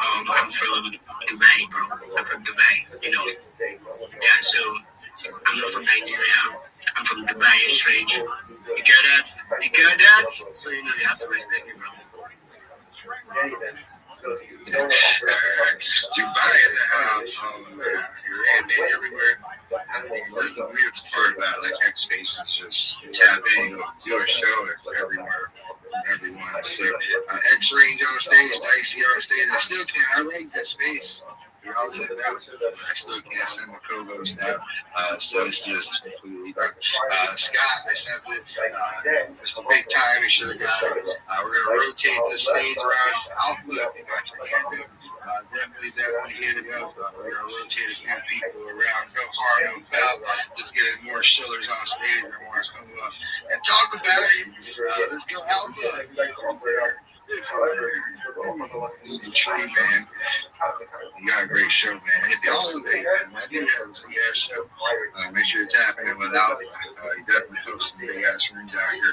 I'm from Dubai, bro. I'm from Dubai, Yeah, so I'm not from Nigeria. I'm from Dubai, strange. You get that? So, you have to respect me, bro.
Dubai in the house. You're in everywhere. That's the weird part about X-Space is just tap in, do a show everywhere. Everyone. So X-Range on stage, Dicey on stage. I like the space. You're all set out. I still can't send the co-host now. So it's just completely done. Scott, I sent it. It's a big time. We should have got it. We're going to rotate the stage around. Alpha, if you actually can do. Definitely get it up. We're going to rotate a few people around. No harm, no foul. Just get more shillers on stage. Everyone's come up and talk about it. Let's go Alpha. Tree, man. You got a great show, man. If y'all man, I do have a good show. Make sure you're tapping in with Alpha. He definitely hosts the big ass rooms out here.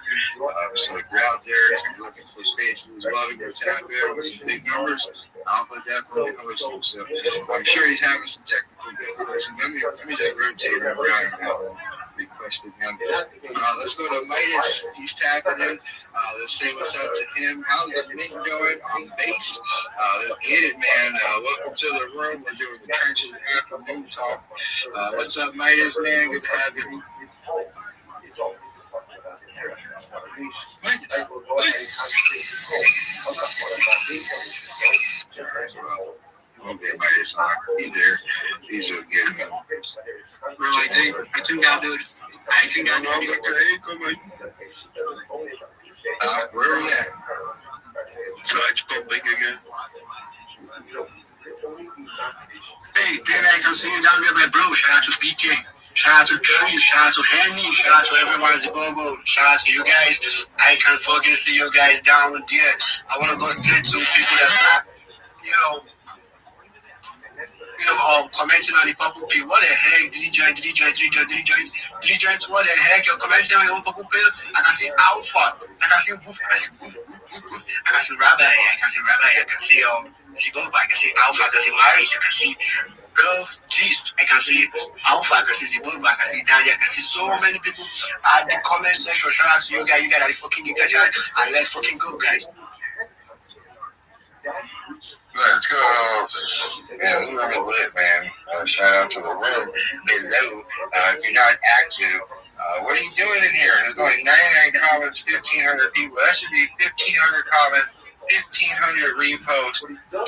So if you're out there and you're looking for space who's loving to tap in with some big numbers, Alpha definitely hosts him. So I'm sure he's having some technical difficulties. Let me just rotate him around. Requested him. Let's go to Midas. He's tapping in. Let's say what's up to him. How's the thing going on bass? Let's get it, man. Welcome to the room. We're doing the trenches afternoon talk. What's up, Midas, man? Good to have you. Okay, Midas, he's there. He's a good man.
Bro, I think I'll do it. I think I'll do it.
Okay, come on. Where are you at?
Judge Public again. Hey, then I can see you down there, my bro. Shout out to BK. Shout out to Tree. Shout out to Henny. Shout out to everyone. Zibogo. Shout out to you guys. I can fucking see you guys down there. I want to go straight to people that, commenting on the Purple Pill. What the heck? Did he join? What the heck? You're commenting on your own Purple Pill. I can see Alpha. I can see Wolf. I can see Rabbi. I can see Ziboba. I can see Alpha. I can see Maris. I can see Curve Gist. I can see Alpha. I can see Ziboba. I can see Daniel. I can see so many people at the comment section. Shout out to you guys. You guys are the fucking geek chat. And let's fucking go, guys.
Let's go. Yeah, we were lit, man. Shout out to the room. Hello. If you're not active, what are you doing in here? There's only 99 comments, 1,500 people. That should be 1,500 comments, 1,500 reposts, 1,500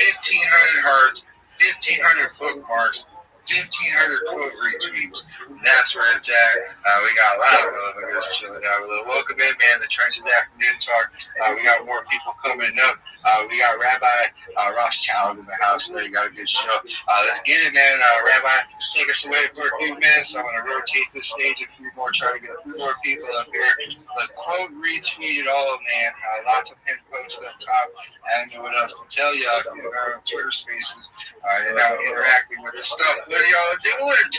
hearts, 1,500 bookmarks, 1,500 quote retweets. That's where it's at. We got a lot of them just chilling out a little. Welcome in, man. The Trenches Afternoon Talk. We got more people coming up. We got Rabbi Rothschild in the house. There you got a good show. Let's get it, man. Rabbi, take us away for a few minutes. I'm going to rotate this stage a few more, try to get a few more people up here. But quote retweet it all, man. Lots of pin posts up top. I don't know what else to tell you. Our Twitter spaces. You're now interacting with this stuff. What are y'all doing?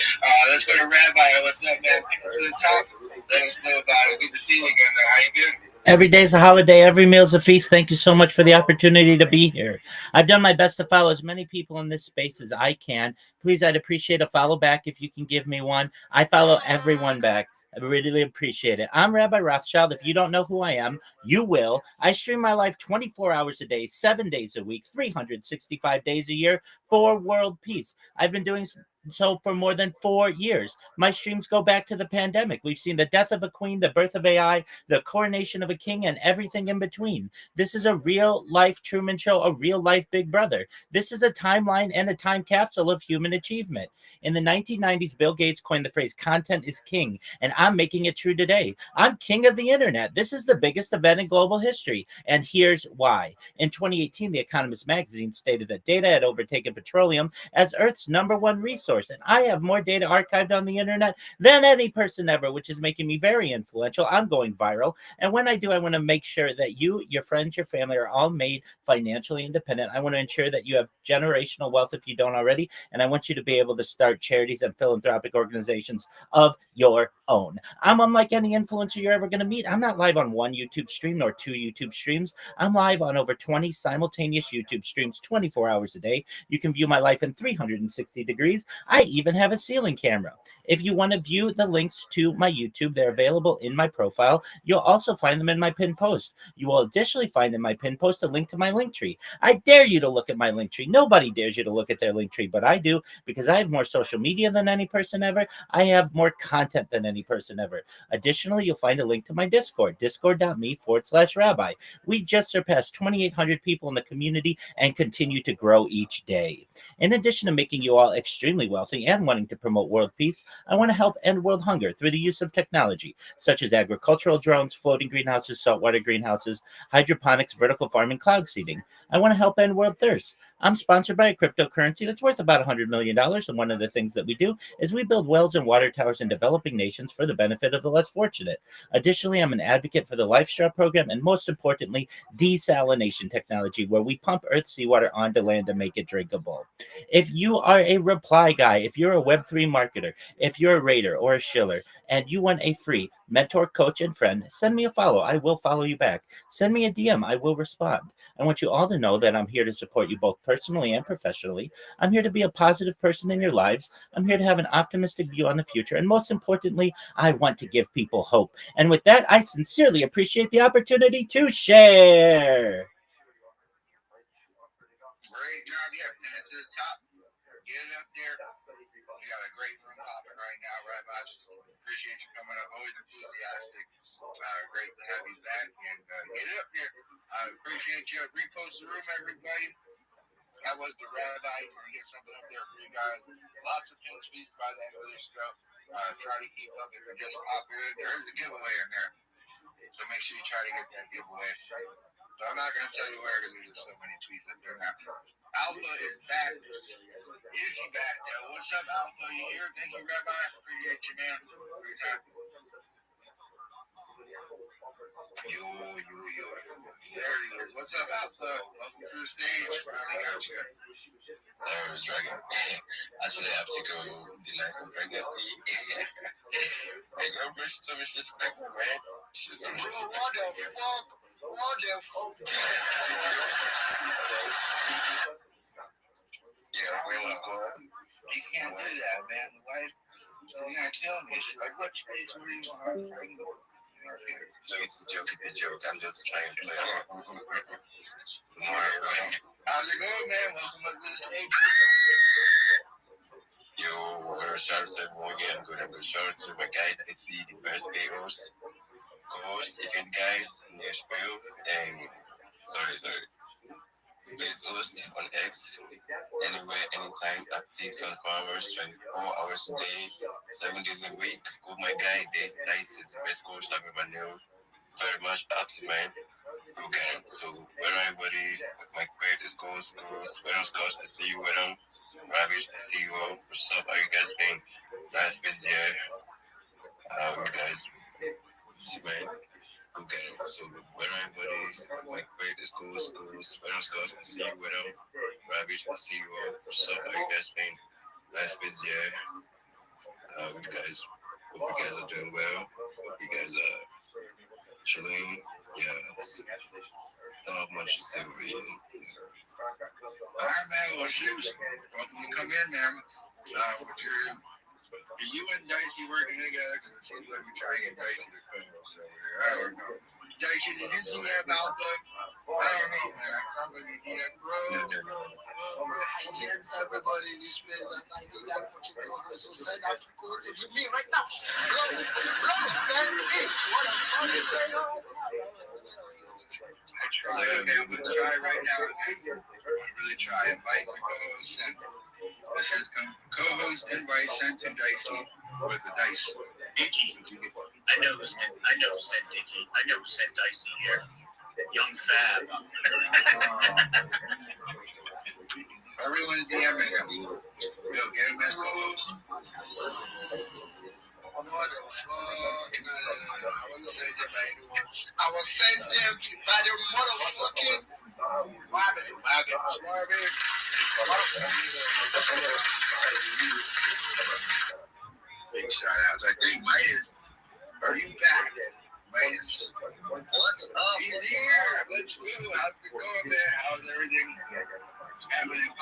Let's go to Rabbi. What's up, man? Pick us to the top. Let us know about it. Good to see you again. How you doing?
Every day is a holiday. Every meal is a feast. Thank you so much for the opportunity to be here. I've done my best to follow as many people in this space as I can. Please, I'd appreciate a follow back if you can give me one. I follow everyone back. I really appreciate it. I'm Rabbi Rothschild. If you don't know who I am, you will. I stream my life 24 hours a day, 7 days a week, 365 days a year for world peace. I've been doing so for more than 4 years. My streams go back to the pandemic. We've seen the death of a queen, the birth of AI, the coronation of a king, and everything in between. This is a real life Truman Show, a real life Big Brother. This is a timeline and a time capsule of human achievement. In the 1990s, Bill Gates coined the phrase content is king, and I'm making it true today. I'm king of the internet. This is the biggest event in global history, and here's why. In 2018, The Economist magazine stated that data had overtaken petroleum as Earth's #1 resource, and I have more data archived on the internet than any person ever, which is making me very influential. I'm going viral. And when I do, I want to make sure that you, your friends, your family are all made financially independent. I want to ensure that you have generational wealth if you don't already. And I want you to be able to start charities and philanthropic organizations of your own. I'm unlike any influencer you're ever going to meet. I'm not live on one YouTube stream nor 2 YouTube streams. I'm live on over 20 simultaneous YouTube streams 24 hours a day. You can view my life in 360 degrees. I even have a ceiling camera. If you want to view the links to my YouTube, they're available in my profile. You'll also find them in my pinned post. You will additionally find in my pinned post a link to my link tree. I dare you to look at my link tree. Nobody dares you to look at their link tree, but I do because I have more social media than any person ever. I have more content than any person ever. Additionally, you'll find a link to my Discord, discord.me/rabbi. We just surpassed 2,800 people in the community and continue to grow each day. In addition to making you all extremely wealthy and wanting to promote world peace, I want to help end world hunger through the use of technology, such as agricultural drones, floating greenhouses, saltwater greenhouses, hydroponics, vertical farming, cloud seeding. I want to help end world thirst. I'm sponsored by a cryptocurrency that's worth about $100 million, and one of the things that we do is we build wells and water towers in developing nations for the benefit of the less fortunate. Additionally, I'm an advocate for the Life Straw program, and most importantly, desalination technology, where we pump Earth's seawater onto land to make it drinkable. If you are a reply guy, if you're a Web3 marketer, if you're a raider or a shiller, and you want a free mentor, coach, and friend, send me a follow. I will follow you back. Send me a DM. I will respond. I want you all to know that I'm here to support you both personally and professionally. I'm here to be a positive person in your lives. I'm here to have an optimistic view on the future. And most importantly, I want to give people hope. And with that, I sincerely appreciate the opportunity to share.
Great job, yeah. And it's to the top. Get it up there. We got a great room popping right now, Rabbi. Appreciate you coming up. Always enthusiastic. Great to have you back. And get it up there. I appreciate you. Repost the room, everybody. That was the Rabbi. We're going to get something up there for you guys. Lots of pin tweets by the end of this show. Try to keep up. If you're just popping in, there is a giveaway in there. So make sure you try to get that giveaway. So I'm not going to tell you where because there's so many tweets up there now. Alpha is back. Is he back? Yeah. What's up, Alpha? You here? Thank you, Rabbi. Appreciate you, man. Great time. Yo. There he is. What's up, Alpha? Welcome to the stage. Finally got you.
Sorry, I was dragging. Actually, I have to go deny some pregnancy. My girlfriend, she's so disrespectful, man. She's so disrespectful. Yeah, where was going?
You can't do that, man. The wife, you're going to kill me. She's like, what space were you on?
No, it's a joke. I'm just trying to play along.
How's it going, man? Welcome to the stage.
Yo, we're shout out to everyone again. I'm going to shout out to my guy that I see the best host, event guys, Nashville, and sorry. Space host on X, anywhere, anytime, active 24 hours, 24 hours a day, 7 days a week. Go my guy, Dice is the best coach I've ever known. Very much active, man. Go get him. So, where are buddies? My greatest goals, where else goes? I see you with them. Ravish, I see you all. What's up? How you guys been? Nice busy, yeah. You guys, see, man. Go get him. So, where are buddies? My greatest goals, where else goes? I see you with them. Ravish, I see you all. What's up? How you guys been? Nice busy, yeah. You guys, hope you guys are doing well. Hope you guys are Chilling, yes. Don't have much to say really.
All right, man. Well, shoot. Welcome to come in, man. What's your... Are you and Dicey working together? Because it seems like you're trying to get Dicey to come over there. I don't know. Dicey, did you see that about the... I don't know, man. Somebody here, bro. Hi, James, everybody. This place that I do that fucking conference. So send out the course if you mean right now. Go, send it. What a fucking
So, yeah, man,
I'm gonna try right now. I'm really try. Invite the co-host sent. It says co-host invite sent to Dicey with the dice.
I know sent Dicey here. Young Fab.
Everyone's DMing him. We'll get him as co-host. What the fuck? I was sent him by the motherfucking Marvin. Big shout out. I think Midas, are you back? Midas. What's up? He's here. Let's go. How's it going, man? How's everything happening?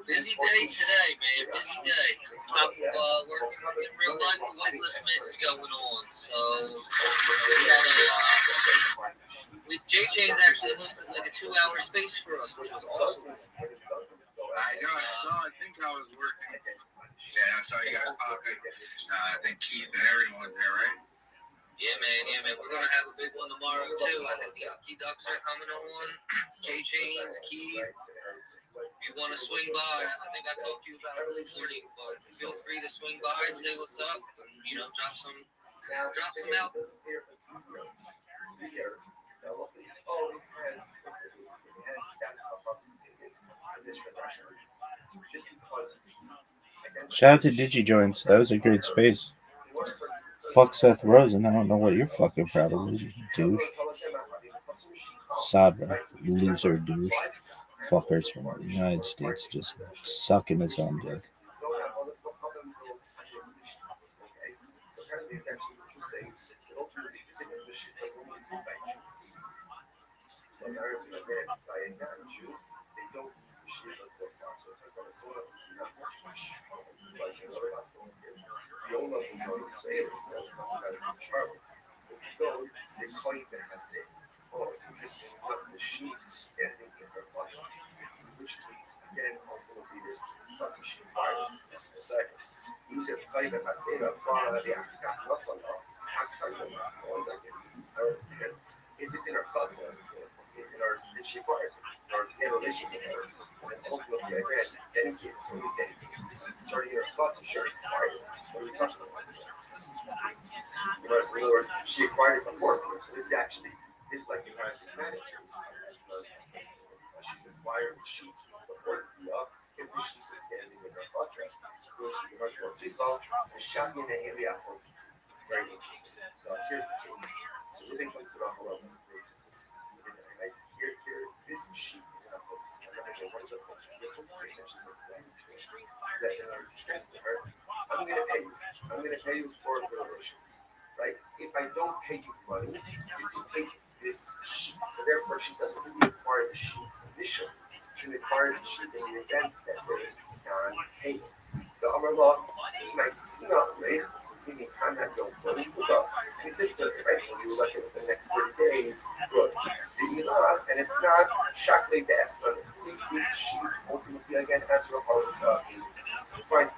Busy day today, man. Busy day. Top of working in real life. The whitelist is going on. So we had JJ's actually hosted like a 2-hour space for us, which was awesome.
I know. I think I was working. Yeah, I saw you guys popping. I think Keith and everyone's there, right?
Yeah, man. We're gonna have a big one tomorrow too. I think the Aki Ducks are coming on. JJ's, Keith. If you want to swing by, I think I talked to you about it this morning, but feel free to swing by, say what's up, and, drop some out.
Shout out to DigiJoins. That was a great space. Fuck Seth Rosen. I don't know what you're fucking proud of, you douche. Sabra, you loser douche. Fuckers from the United States just sucking his own dick.
If it's in our thoughts, in our she acquires it, in our relationship, and ultimately, again, dedicated, totally dedicated. Starting in our thoughts, sure, acquired it. What are we talking about? In other words, she acquired it before, so this is actually, this is like the kind of dramatic case. She's acquired the sheet before the up. If the sheet is standing in her thoughts, so she can much more physical, the shot in the area. Very interesting. So here's the case. So everything comes to the whole of right here, this sheet is an upload. What is upload? Essentially, that says to her, I'm going to pay you for the relations, right? If I don't pay you money, you can take this sheet. So therefore, she doesn't really acquire the sheet initially. She acquires the sheet in the event that there is non-payment. The Amrullah, Naisina, right? So it's in contact of what you put up. Consistent, right? When you let's say within the next 30 days, good. And if not, shockingly best. But take this sheet ultimately again as your part of fine.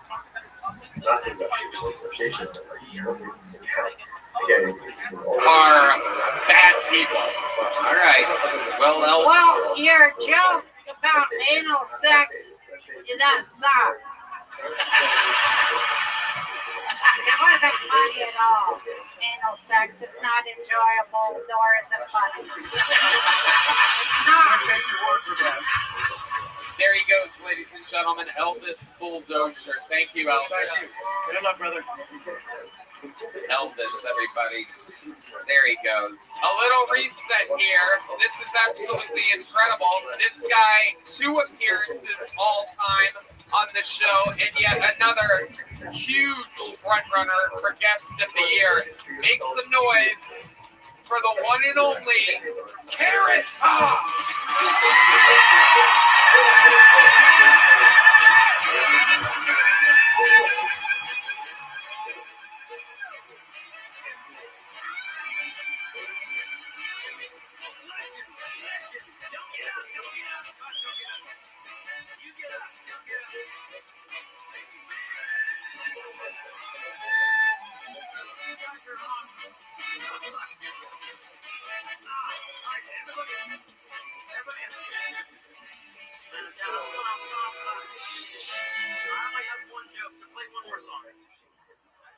Not saying negotiations, again,
are bad people. All right.
Well, your joke about anal sex is that sucks. It wasn't funny at all. Anal sex is not enjoyable, nor is it funny. It's not.
There he goes, ladies and gentlemen. Elvis Bulldozer. Thank you, Elvis.
Good luck, brother.
Elvis, everybody. There he goes. A little reset here. This is absolutely incredible. This guy, 2 appearances all time,
on the show, and yet another huge front runner for guest of the year. Make some noise for the one and only Carrot Top.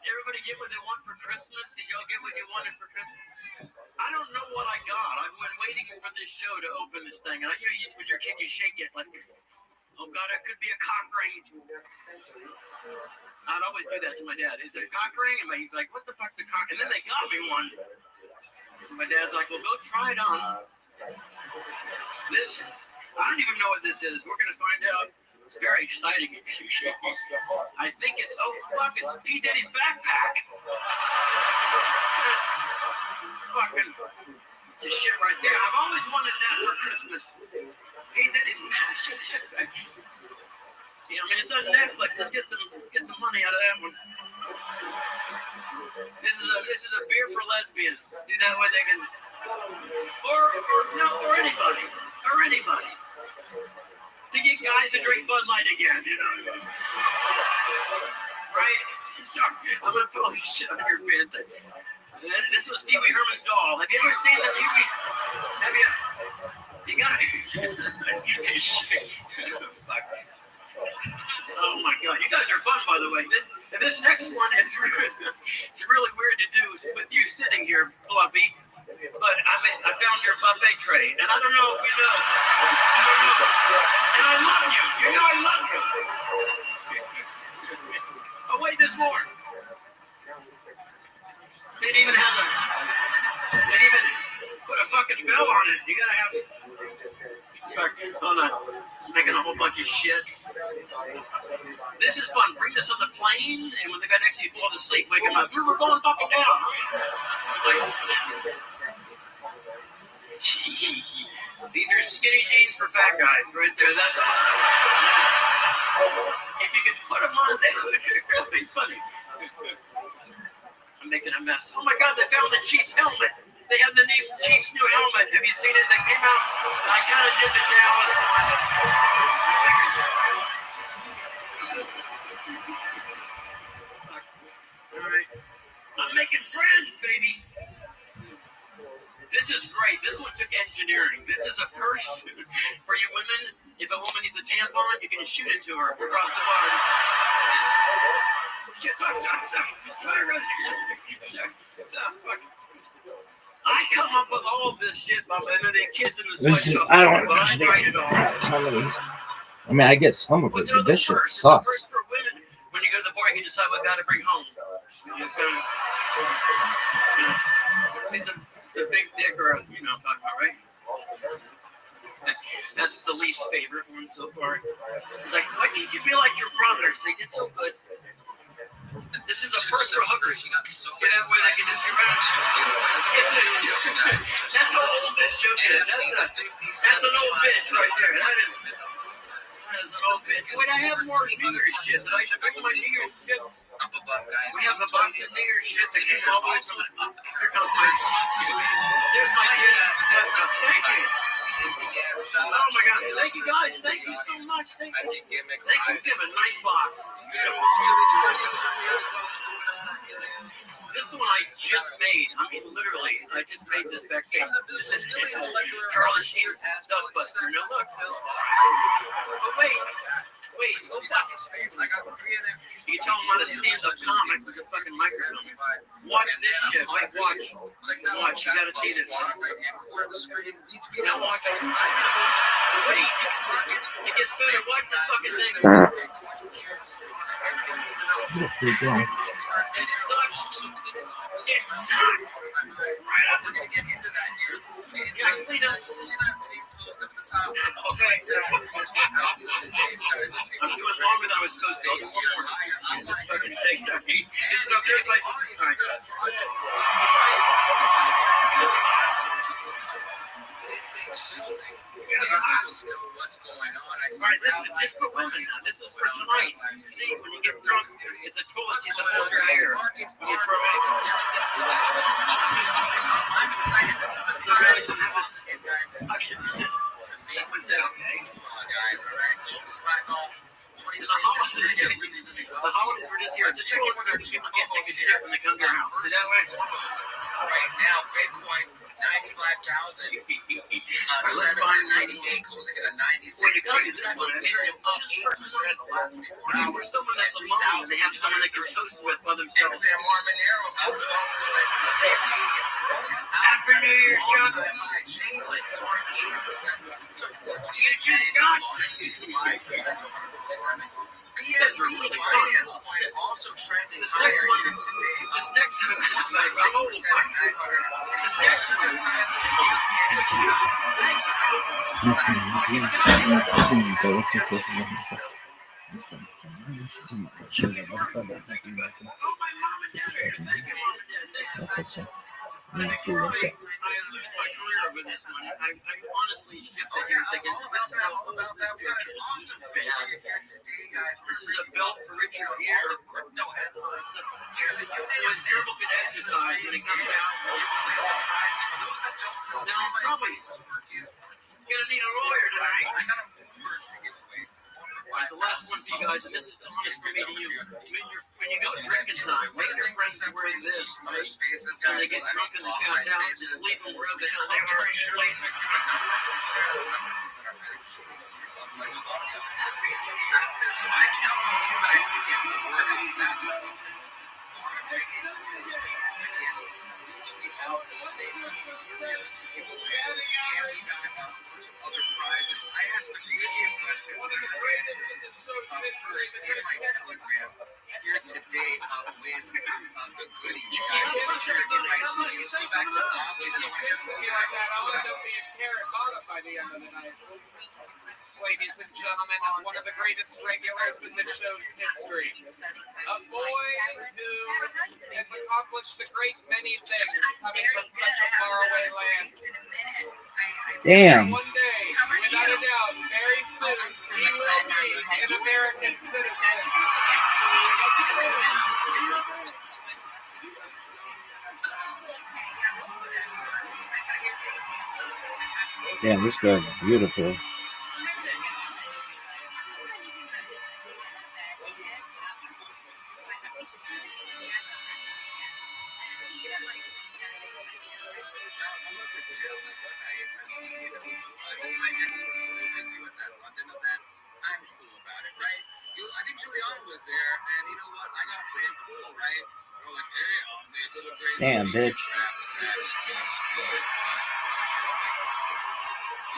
Everybody get what they want for Christmas? Did y'all get what you wanted for Christmas? I don't know what I got. I've been waiting for this show to open this thing. And with your kid, you shake it like, oh God, it could be a cock ring. I'd always do that to my dad. Is it a cock ring? And he's like, what the fuck's a cock? And then they got me one. And my dad's like, well, go try it on. This, I don't even know what this is. We're going to find out. It's very exciting. I think it's, oh fuck, it's P. Diddy's backpack. That's fucking, it's a shit right there. I've always wanted that for Christmas. P. Diddy's backpack. See, I mean, it's on Netflix. Let's get some money out of that one. This is a beer for lesbians. See, that way they can, or anybody. To get guys to drink Bud Light again, you know. Right? Sorry, I'm gonna throw this shit on your bed. This was Pee Wee Herman's doll. Have you ever seen the Pee Wee? Have you? You gotta. Oh my God, you guys are fun, by the way. This next one is it's really weird to do with you sitting here, Fluffy. But I found your buffet tray, and I don't know if you know. I don't know. And I love you. You know I love you. Oh wait, there's more. They didn't even put a fucking bell on it. You gotta have. Hold on. I'm making a whole bunch of shit. This is fun. Bring this on the plane, and when the guy next to you falls asleep, wake him up. We're going fucking down. These are skinny jeans for fat guys, right there. That's if you could put them on, they would be funny. I'm making a mess. Oh my God, they found the Chiefs helmet. They have the Chiefs new helmet. Have you seen it? They came out. I kind of did the Dallas one. All right. I'm making friends, baby. This is great. This one took engineering. This is a purse for you women. If a woman needs a tampon, you can shoot it to her across the bar. Shit, sorry, Rose. I come up with all this shit, and then the kids in the sweatshop.
I don't understand comedy. I mean, I get some of it, but this shit sucks.
When you go to the bar, you decide what guy to bring home. It's a big dick or a, you know, right? That's the least favorite one so far. It's like, why can't you be like your brothers? They did so good. This is a first for huggers. Get that way they can just around. That's how old this joke is. That's an old bitch right there. That is an old bitch. Wait, I have more New Year's shit. Did I bring my New Year's shit? We have a box of New Year's shit that came all the way from here comes my there's my kid. Thank you. Oh my God. Thank you guys. Thank you so much. Thank you. Thank you. Give a nice box. This one I just made. I mean, literally, I just made this backstage. This is Charlie Sheen Dustbuster. No, look. But wait. Go back his face. You tell him how to stand up comic with a fucking microphone. Watch this shit. Like, watch. You gotta see this. Now watch this. Wait. It gets better. Watch the fucking thing.
Keep going.
longer than I was supposed to. I'm just starting to take that. So there's like,
What's going on?
Alright, this is just for women now. This is for tonight. See, when you get drunk, it's a tool. It's a filter air.
I'm excited. This is the time to guys.
The holidays were just here. It's a tool where people can't take a shit when they come to our house. Is that way?
Right now, Bitcoin 95,000. 798 closing at a 96. Ethereum up 8% the last 24 hours.
Someone that's alone, they have someone they can toast with by themselves.
Exam Monero up 12%.
Happy New Year, Chuck.
BNB Binance Coin also trending higher here today.
This next one, gonna need a lawyer tonight. The last one for you guys, and this is honest for me to you. When you go drinking time, make your friends wearing this, right? When they get drunk and they count out, just leave them wherever the hell they are.
So I count on you guys to get the word out fast enough. Out the space of millions to give away, and we got a bunch of other prizes. I asked a trivia question. First in my Telegram here today with the goodies, guys. Make sure in my Let's go back to Oddly. Then I want to hear from Sarah.
Ladies and gentlemen, one of the greatest regulars in the show's history. A boy who has accomplished a great many things coming from such a faraway land.
Damn.
One day, without a doubt, very soon, he will be an American citizen.
Damn, this girl's beautiful.
I think Juliana was there, and you know what? I got played cool, right? We're like, hey, man, it's so great.
Damn, bitch.
We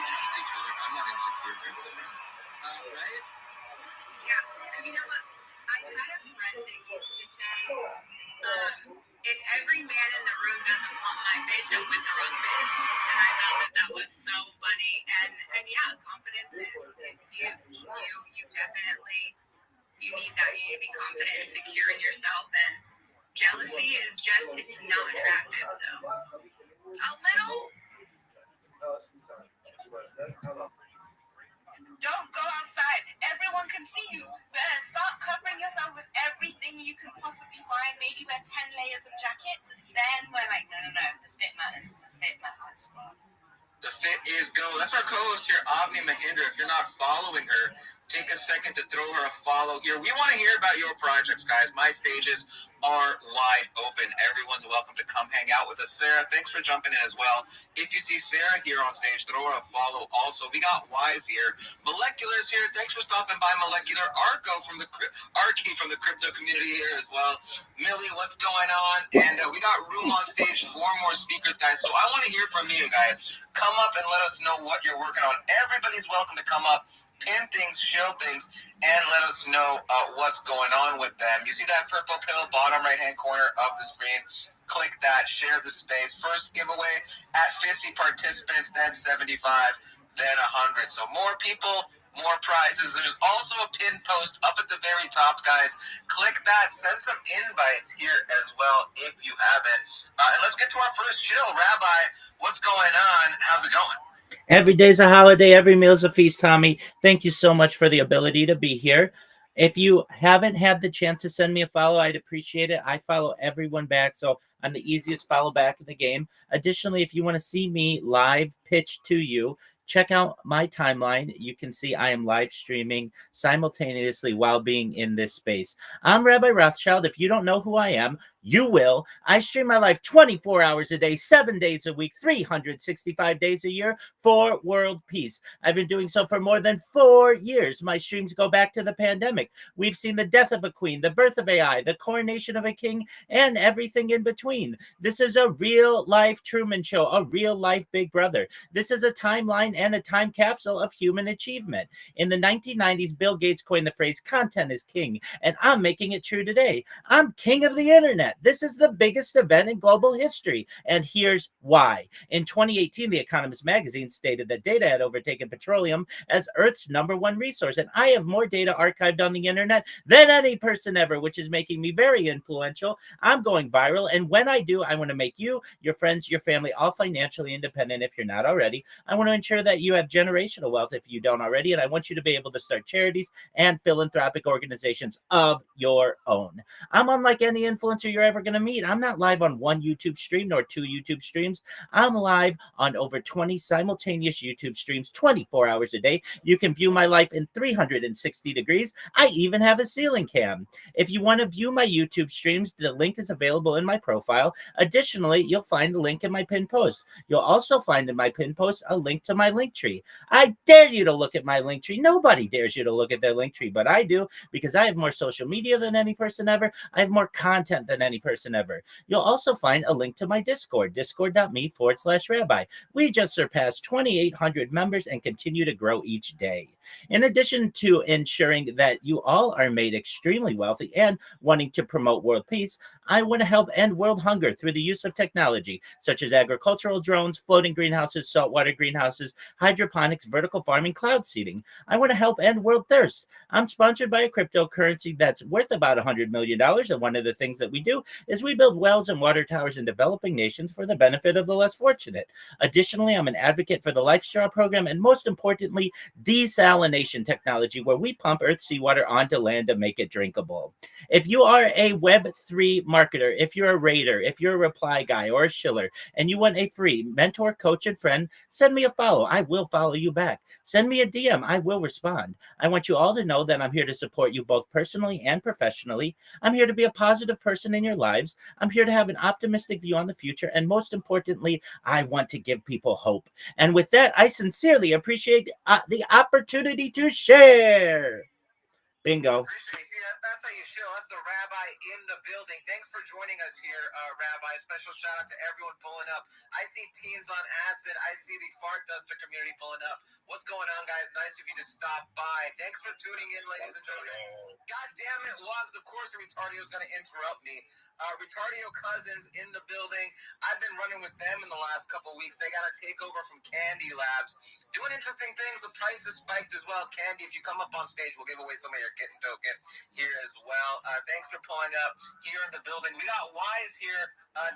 trust each other. I'm not insecure. They're good friends. Right? Yeah, and you know what? I had a friend that used to say, if every man in the room doesn't want my bitch, I'm with the wrong bitch. And I thought that was so funny. And yeah, confidence is huge. You definitely, you need that. You need to be confident and secure in yourself. And jealousy is just, it's not attractive. So, a little. Don't go outside. Everyone can see you. Better start covering yourself with everything you can possibly find. Maybe wear 10 layers of jackets. Then we're like, no. The fit matters. The fit matters. The fit is go. That's our co-host here, Avni Mahindra. If you're not following her, take a second to throw her a follow here. We want to hear about your projects, guys. My stages are wide open. Everyone's welcome to come hang out with us. Sarah, thanks for jumping in as well. If you see Sarah here on stage, throw her a follow also. We got Wise here. Molecular's here. Thanks for stopping by, Molecular. Arco from the crypto community here as well. Millie, what's going on? And we got room on stage, 4 more speakers, guys. So I want to hear from you guys. Come up and let us know what you're working on. Everybody's welcome to come up, pin things, show things, and let us know what's going on with them. You see that purple pill, bottom right-hand corner of the screen? Click that, share the space. First giveaway at 50 participants, then 75.
than 100. So more people, more prizes. There's also a pin post up at the very top, guys. Click that. Send some invites here as well if you haven't. And let's get to our first show. Rabbi, what's going on? How's it going?
Every day's a holiday. Every meal's a feast, Tommy. Thank you so much for the ability to be here. If you haven't had the chance to send me a follow, I'd appreciate it. I follow everyone back, so I'm the easiest follow back in the game. Additionally, if you want to see me live pitch to you, check out my timeline. You can see I am live streaming simultaneously while being in this space. I'm Rabbi Rothschild. If you don't know who I am, you will. I stream my life 24 hours a day, 7 days a week, 365 days a year for world peace. I've been doing so for more than 4 years. My streams go back to the pandemic. We've seen the death of a queen, the birth of AI, the coronation of a king, and everything in between. This is a real life Truman Show, a real life Big Brother. This is a timeline and a time capsule of human achievement. In the 1990s, Bill Gates coined the phrase content is king, and I'm making it true today. I'm king of the internet. This is the biggest event in global history, and here's why. In 2018, The Economist magazine stated that data had overtaken petroleum as Earth's #1 resource, and I have more data archived on the internet than any person ever, which is making me very influential. I'm going viral, and when I do, I want to make you, your friends, your family, all financially independent if you're not already. I want to ensure that you have generational wealth if you don't already, and I want you to be able to start charities and philanthropic organizations of your own. I'm unlike any influencer you're ever going to meet. I'm not live on one YouTube stream nor 2 YouTube streams. I'm live on over 20 simultaneous YouTube streams 24 hours a day. You can view my life in 360 degrees. I even have a ceiling cam. If you want to view my YouTube streams, the link is available in my profile. Additionally, you'll find the link in my pinned post. You'll also find in my pinned post a link to my link tree. I dare you to look at my link tree. Nobody dares you to look at their link tree, but I do, because I have more social media than any person ever. I have more content than any person ever. You'll also find a link to my Discord, discord.me/rabbi. We just surpassed 2,800 members and continue to grow each day. In addition to ensuring that you all are made extremely wealthy and wanting to promote world peace, I want to help end world hunger through the use of technology, such as agricultural drones, floating greenhouses, saltwater greenhouses, hydroponics, vertical farming, cloud seeding. I want to help end world thirst. I'm sponsored by a cryptocurrency that's worth about $100 million, and one of the things that we do is we build wells and water towers in developing nations for the benefit of the less fortunate. Additionally, I'm an advocate for the Life Straw program, and most importantly, desalination technology, where we pump Earth's seawater onto land to make it drinkable. If you are a Web3 marketer, if you're a raider, if you're a reply guy or a shiller, and you want a free mentor, coach, and friend, send me a follow. I will follow you back. Send me a DM. I will respond. I want you all to know that I'm here to support you both personally and professionally. I'm here to be a positive person in your lives. I'm here to have an optimistic view on the future. And most importantly, I want to give people hope. And with that, I sincerely appreciate the opportunity to share. Bingo.
That's how you show. That's the rabbi in the building. Thanks for joining us here, Rabbi. Special shout out to everyone pulling up. I see teens on acid. I see the fart duster community pulling up. What's going on, guys? Nice of you to stop by. Thanks for tuning in, ladies and gentlemen. God damn it, Wugs. Of course, the Retardio is going to interrupt me. Retardio Cousins in the building. I've been running with them in the last couple weeks. They got a takeover from Candy Labs. Doing interesting things. The price has spiked as well. Candy, if you come up on stage, we'll give away some of your kitten token here as well. Thanks for pulling up here in the building. We got Wise here.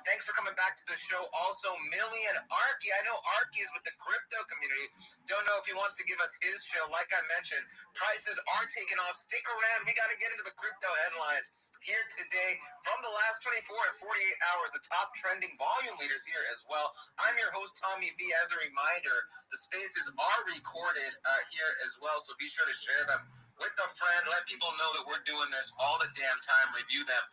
Thanks for coming back to the show. Also, Millie and Arky. I know Arky is with the crypto community. Don't know if he wants to give us his show. Like I mentioned, prices are taking off. Stick around. We got to get into the crypto headlines here today from the last 24 and 48 hours. The top trending volume leaders here as well. I'm your host, Tommy B. As a reminder, the spaces are recorded here as well, so be sure to share them with a friend. Let people know that we're doing this all the damn time. Review them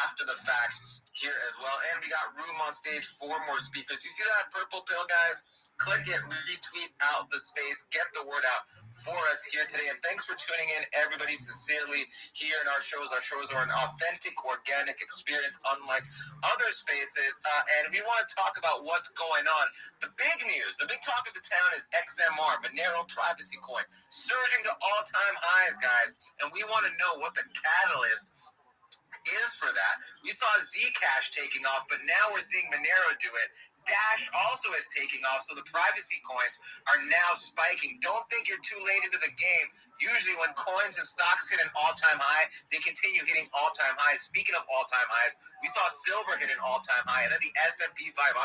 after the fact here as well. And we got room on stage for more speakers. You see that purple pill, guys? Click it, retweet out the space, get the word out for us here today. And thanks for tuning in, everybody, sincerely here in our shows. Our shows are an authentic, organic experience, unlike other spaces. And we want to talk about what's going on. The big news, the big talk of the town is XMR, Monero Privacy Coin, surging to all-time highs, guys. And we want to know what the catalyst is for that. We saw Zcash taking off, but now we're seeing Monero do it. Dash
Cash also is taking off, so the privacy coins are now spiking. Don't think you're too late into the game. Usually when coins and stocks hit an all-time high, they continue hitting all-time highs. Speaking of all-time highs, we saw silver hit an all-time high, and then the S&P 500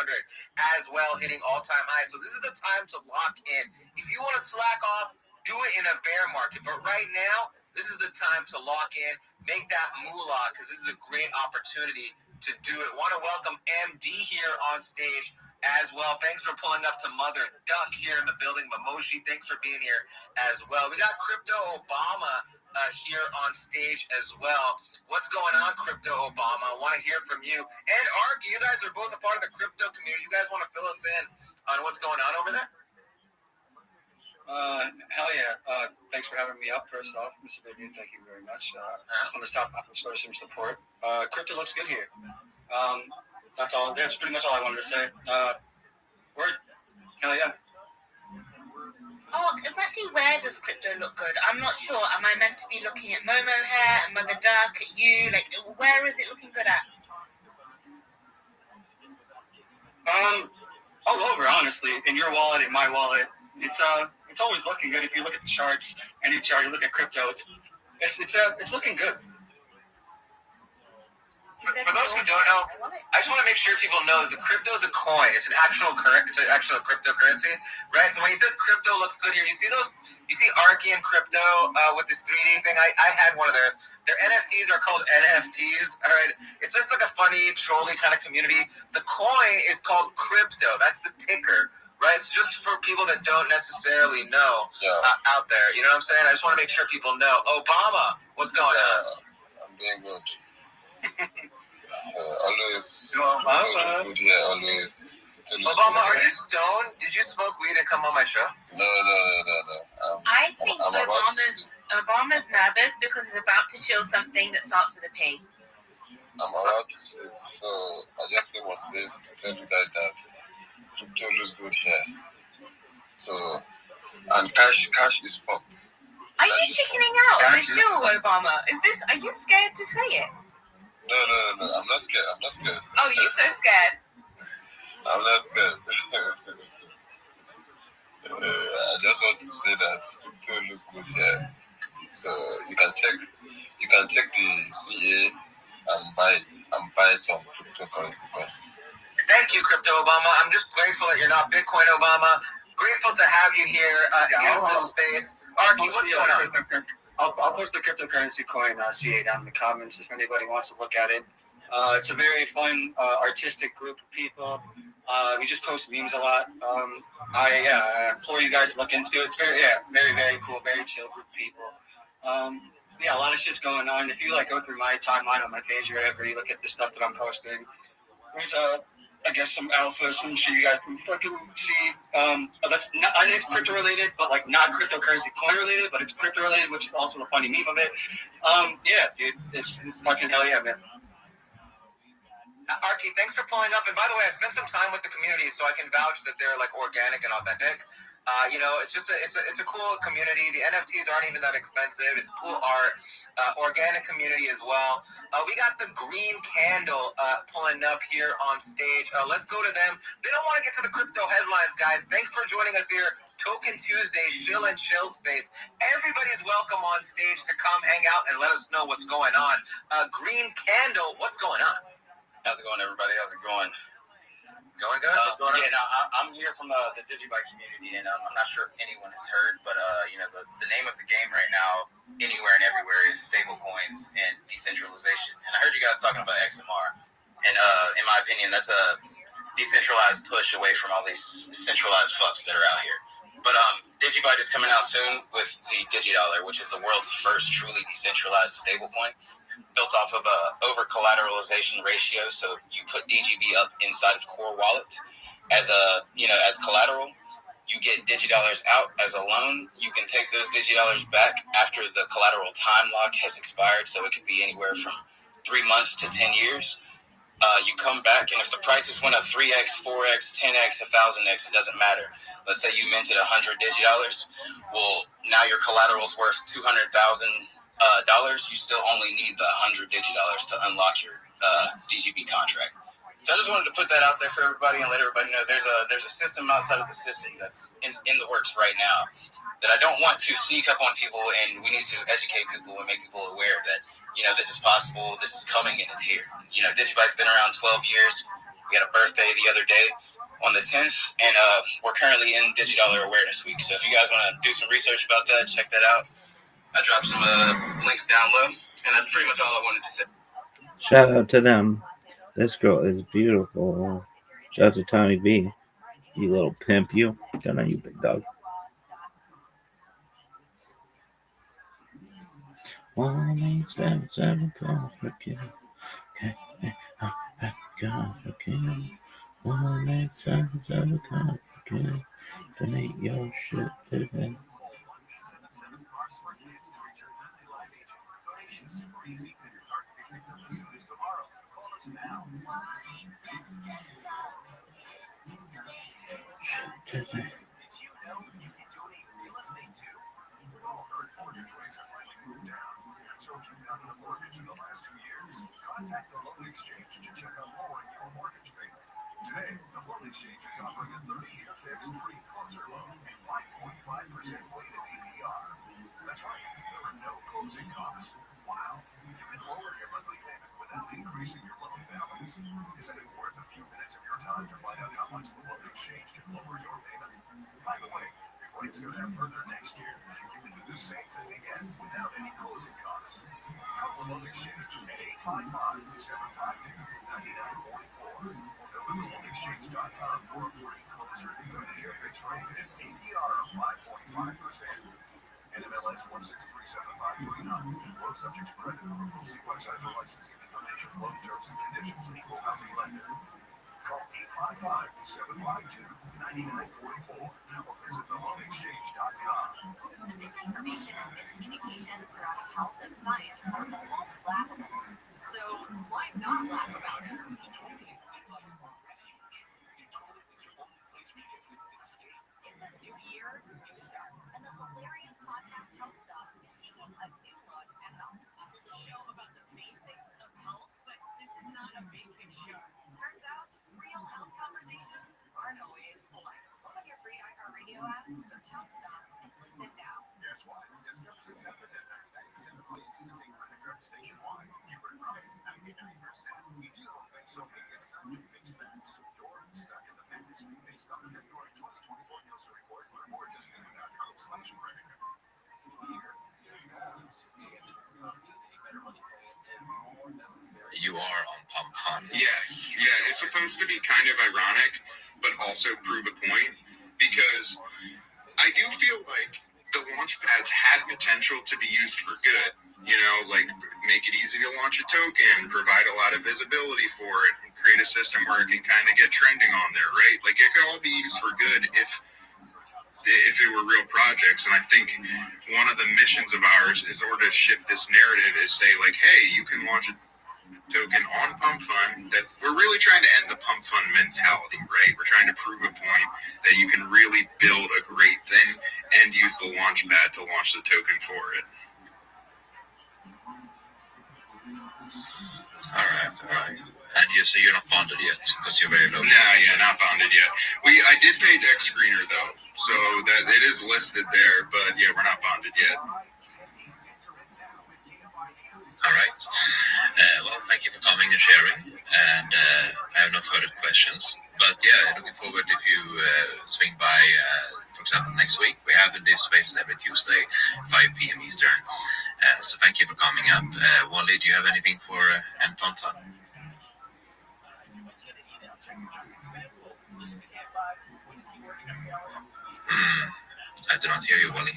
as well hitting all-time highs. So this is the time to lock in. If you want to slack off, do it in a bear market. But right now, this is the time to lock in, make that moolah, because this is a great opportunity to do it. Want to welcome MD here on stage as well. Thanks for pulling up to Mother Duck here in the building. Mamoshi, thanks for being here as well. We got Crypto Obama here on stage as well. What's going on, Crypto Obama? I want to hear from you. And Ark, you guys are both a part of the crypto community. You guys want to fill us in on what's going on over there?
Hell yeah. Thanks for having me up, first off, Mr. Vivian. Thank you very much. Just want to stop by for some support. Crypto looks good here. That's all. That's pretty much all I wanted to say. Word. Hell yeah.
Oh, exactly where does crypto look good? I'm not sure. Am I meant to be looking at Momo Hair and Mother Duck, at you? Like, where is it looking good at?
All over, honestly. In your wallet, in my wallet. It's always looking good. If you look at the charts, any chart, you look at crypto, it's looking good.
For those who don't know, I just want to make sure people know that the crypto is a coin. It's an actual cryptocurrency, right? So when he says crypto looks good here, you see Arky and crypto with this 3D thing. I had one of theirs. Their NFTs are called NFTs. All right, it's just like a funny, trolly kind of community. The coin is called crypto. That's the ticker. Right, it's just for people that don't necessarily know out there. You know what I'm saying? I just want to make sure people know. Obama, what's going on?
I'm doing good. Always good here, always.
Obama, are you stoned? Did you smoke weed and come on my show?
No.
I think Obama's nervous because he's about to show something that starts with a P.
I'm about to sleep, so I just came on space to tell you guys that crypto looks good here. So, and cash is fucked.
Are you chickening out on the show, Obama? Are you scared to say it?
No. I'm not scared.
Oh, you're so scared.
I'm not scared. I just want to say that crypto looks good here. So you can check the CA and buy some cryptocurrency coin.
Thank you, Crypto Obama. I'm just grateful that you're not Bitcoin Obama. Grateful to have you here in this space. Arky, what's going on?
I'll put the cryptocurrency coin CA down in the comments if anybody wants to look at it. It's a very fun, artistic group of people. We just post memes a lot. I implore you guys to look into it. It's very, very cool, very chill group of people. A lot of shit's going on. If you go through my timeline on my page or whatever, you look at the stuff that I'm posting. There's I guess some alpha, some shit you guys can fucking see. That's not, I think it's crypto related, but not cryptocurrency coin related, but it's crypto related, which is also the funny meme of it. Dude, it's fucking hell yeah, man.
Arky, thanks for pulling up. And by the way, I spent some time with the community, so I can vouch that they're organic and authentic. It's just it's a cool community. The NFTs aren't even that expensive. It's cool art, organic community as well. We got the Green Candle pulling up here on stage. Let's go to them. They don't want to get to the crypto headlines, guys. Thanks for joining us here. Token Tuesday, Shill and Chill Space. Everybody's welcome on stage to come hang out and let us know what's going on. Green Candle, what's going on?
How's it going, everybody? How's it going?
Going good. What's going on?
Yeah, I'm here from the Digibyte community, and I'm not sure if anyone has heard, but the name of the game right now, anywhere and everywhere, is stablecoins and decentralization. And I heard you guys talking about XMR, and in my opinion, that's a decentralized push away from all these centralized fucks that are out here. But Digibyte is coming out soon with the DigiDollar, which is the world's first truly decentralized stablecoin, built off of a over-collateralization ratio. So you put DGB up inside of Core Wallet as collateral. You get DigiDollars out as a loan. You can take those DigiDollars back after the collateral time lock has expired. So it could be anywhere from 3 months to 10 years. You come back, and if the prices went up 3x, 4x, 10x, 1000x, it doesn't matter. Let's say you minted 100 DigiDollars. Well, now your collateral's worth $200,000. You still only need the 100 DigiDollars to unlock your DGB contract. So I just wanted to put that out there for everybody and let everybody know there's a system outside of the system that's in the works right now that I don't want to sneak up on people, and we need to educate people and make people aware that, this is possible, this is coming, and it's here. Digibike's been around 12 years. We had a birthday the other day on the 10th, and we're currently in DigiDollar Awareness Week. So if you guys want to do some research about that, check that out. I dropped some links down low, and that's pretty much all I wanted to say.
Shout out to them. This girl is beautiful. Shout out to Tommy B. You little pimp, you. Good on you, big dog. 1 8 7 7 calls for kids. Okay. Calls for kids. 1 8 7 7 calls for kids. Donate your shit today. Today.
So if you've gotten a mortgage in the last 2 years, contact the Loan Exchange to check on lowering your mortgage payment. Today, the Loan Exchange is offering a 30-year fixed-free closer loan at 5.5% weighted APR. That's right, there are no closing costs. Wow, you can lower your monthly payment without increasing your loan balance. Isn't it worth a few minutes of your time to find out how much the Loan Exchange can lower your payment? By the way, if rates go down further next year, you can do the same thing again without any closing costs. Call the Loan Exchange at 855-752-9944 or go to theloanexchange.com for a free closer 30-year fixed rate at APR of 5.5%. NMLS 1637539. Loan subject to credit approval. See website for licensing information, loan terms and conditions, and equal housing lender. Call 855-752-9944 or visit theloanexchange.com.
Misinformation and miscommunications around health and science are almost laughable. So why not laugh about it? It's a new year, new start, and the hilarious podcast Health Stuff is taking a new look at health. This is a show about the basics of health, but this is not a basic show. Turns out, real health conversations aren't always polite. Open your free iHeartRadio app, search Health Stuff, and listen now.
Guess what? Discounts have happened at banks and places to take credit cards nationwide. You were right, 99%. If you don't think something gets done, you fix that. You're stuck in the mess. Based on the February 2024 Nielsen report, learn more at disney.com/credit card.
You are on Pump Fun.
Yes, yeah, it's supposed to be kind of ironic, but also prove a point, because I do feel like the launch pads had potential to be used for good. Like make it easy to launch a token, provide a lot of visibility for it, and create a system where it can kind of get trending on there, right? Like it could all be used for good if it were real projects. And I think one of the missions of ours is in order to shift this narrative is say like, hey, you can launch a token on Pump Fund. That we're really trying to end the Pump Fund mentality, right? We're trying to prove a point that you can really build a great thing and use the launch pad to launch the token for it.
All right. And you say you're not bonded yet because you're very low.
Not bonded yet. I did pay Dex Screener though, so that it is listed there, but yeah, we're not bonded yet.
All right. Well, thank you for coming and sharing. And I have no further questions. But yeah, looking forward if you swing by, for example, next week. We have in this space every Tuesday, 5 p.m. Eastern. So thank you for coming up. Wally, do you have anything for End Pump Fun? I do not hear you, Wally.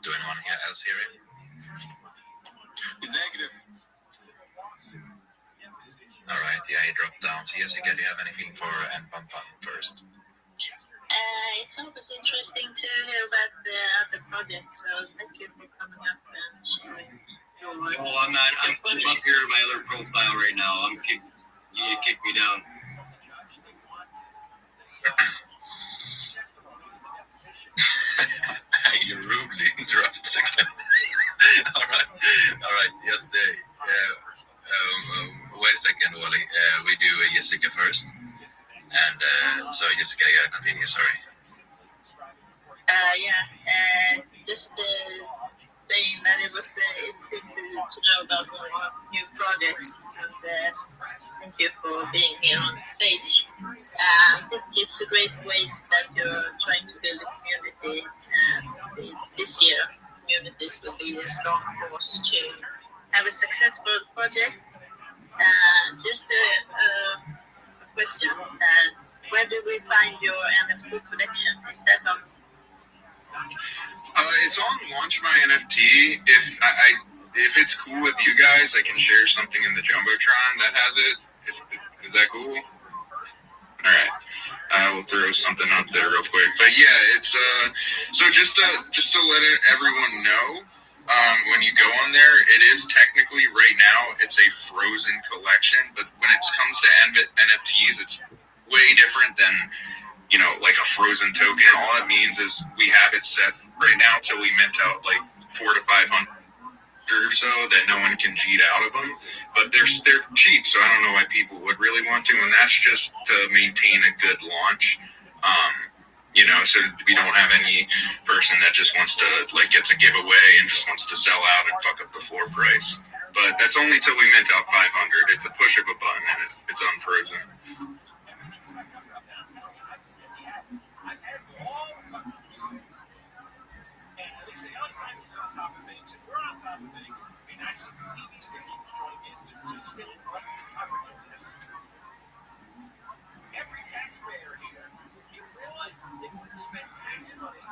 Do anyone else hear it?
Negative.
All right, yeah, he dropped down. So Jessica, do you have anything for End Pump Fun first?
It's always interesting to hear about the other projects, so thank you for coming up and sharing.
Well, I'm up here in my other profile right now. You need to kick me down.
You rudely interrupted again. All right. Yesterday. Wait a second, Wally. We do Jessica first, and so Jessica, continue. Sorry.
Just saying that it's good to know about the new projects, and thank you for being here on the stage. I think it's a great way that you're trying to build a community. This year, communities will be a strong force to have a successful project. Just a question: where do we find your NFT collection? Is that on?
It's on Launch My NFT. If it's cool with you guys, I can share something in the Jumbotron that has it. Is that cool? All right. I will throw something up there real quick. But yeah, it's so just to let everyone know, when you go on there, it is technically right now it's a frozen collection, but when it comes to NFTs, it's way different than, you know, like a frozen token. All it means is we have it set right now till we mint out like 400 to 500 or so that no one can cheat out of them. But they're cheap, so I don't know why people would really want to. And that's just to maintain a good launch. You know, so we don't have any person that just wants to like gets a giveaway and just wants to sell out and fuck up the floor price. But that's only till we mint out 500. It's a push of a button and it's unfrozen.
Every taxpayer here, you realize they wouldn't spend tax money.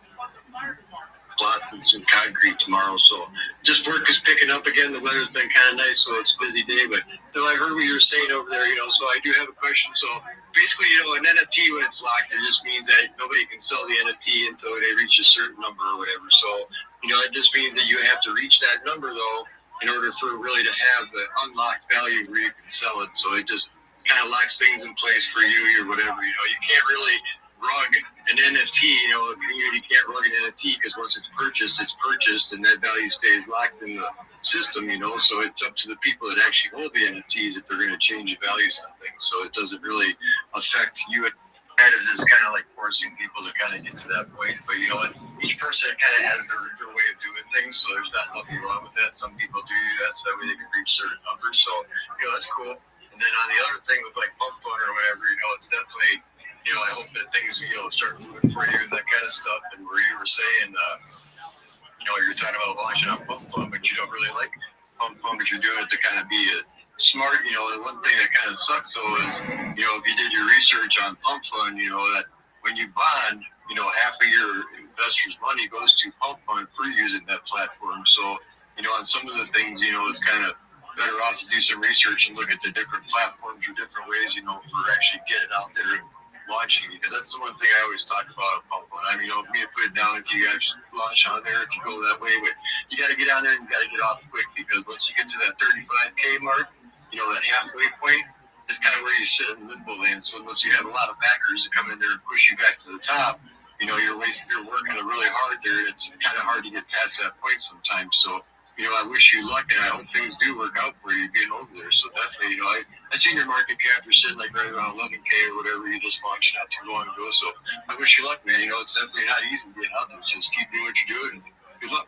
It's like the fire department.
Lots and some concrete tomorrow, so just work is picking up again. The weather's been kind of nice, so it's a busy day. But I heard what you were saying over there, you know. So I do have a question. So basically, you know, an NFT when it's locked, it just means that nobody can sell the NFT until they reach a certain number or whatever. So you know, it just means that you have to reach that number though in order for really to have the unlocked value where you can sell it. So it just kind of locks things in place for you or whatever. You know, you can't really rug an NFT, you know, a community can't rug an NFT because once it's purchased and that value stays locked in the system, you know, so it's up to the people that actually hold the NFTs if they're going to change the values on things. So it doesn't really affect you. That is just kind of like forcing people to kind of get to that point. But you know what, each person kind of has their way of doing things, so there's nothing wrong with that. Some people do that so that way they can reach certain numbers. So, you know, that's cool. And then on the other thing with like Pump Fund or whatever, you know, it's definitely, you know, I hope that things, you know, start moving for you and that kind of stuff. And where you were saying, you know, you're talking about launching on Pump Fund, but you don't really like Pump Fund, but you're doing it to kind of be a smart, you know. And one thing that kind of sucks though is, you know, if you did your research on Pump Fund, you know, that when you bond, you know, half of your investors' money goes to Pump Fund for using that platform. So, you know, on some of the things, you know, it's kind of better off to do some research and look at the different platforms or different ways, you know, for actually getting out there and launching, because that's the one thing I always talk about. I mean, you know, me to put it down if you guys launch on there, if you go that way, but you got to get on there and you got to get off quick, because once you get to that 35K mark, you know, that halfway point is kind of where you sit in limbo land. So unless you have a lot of backers that come in there and push you back to the top, you know, you're working really hard there. It's kind of hard to get past that point sometimes. So, you know, I wish you luck, and I hope things do work out for you being over there. So definitely, you know, I seen your market cap, you're sitting like right around 11K or whatever. You just launched not too long ago. So I wish you luck, man. You know, it's definitely not easy to get out there. Just keep doing what you're doing. Good luck.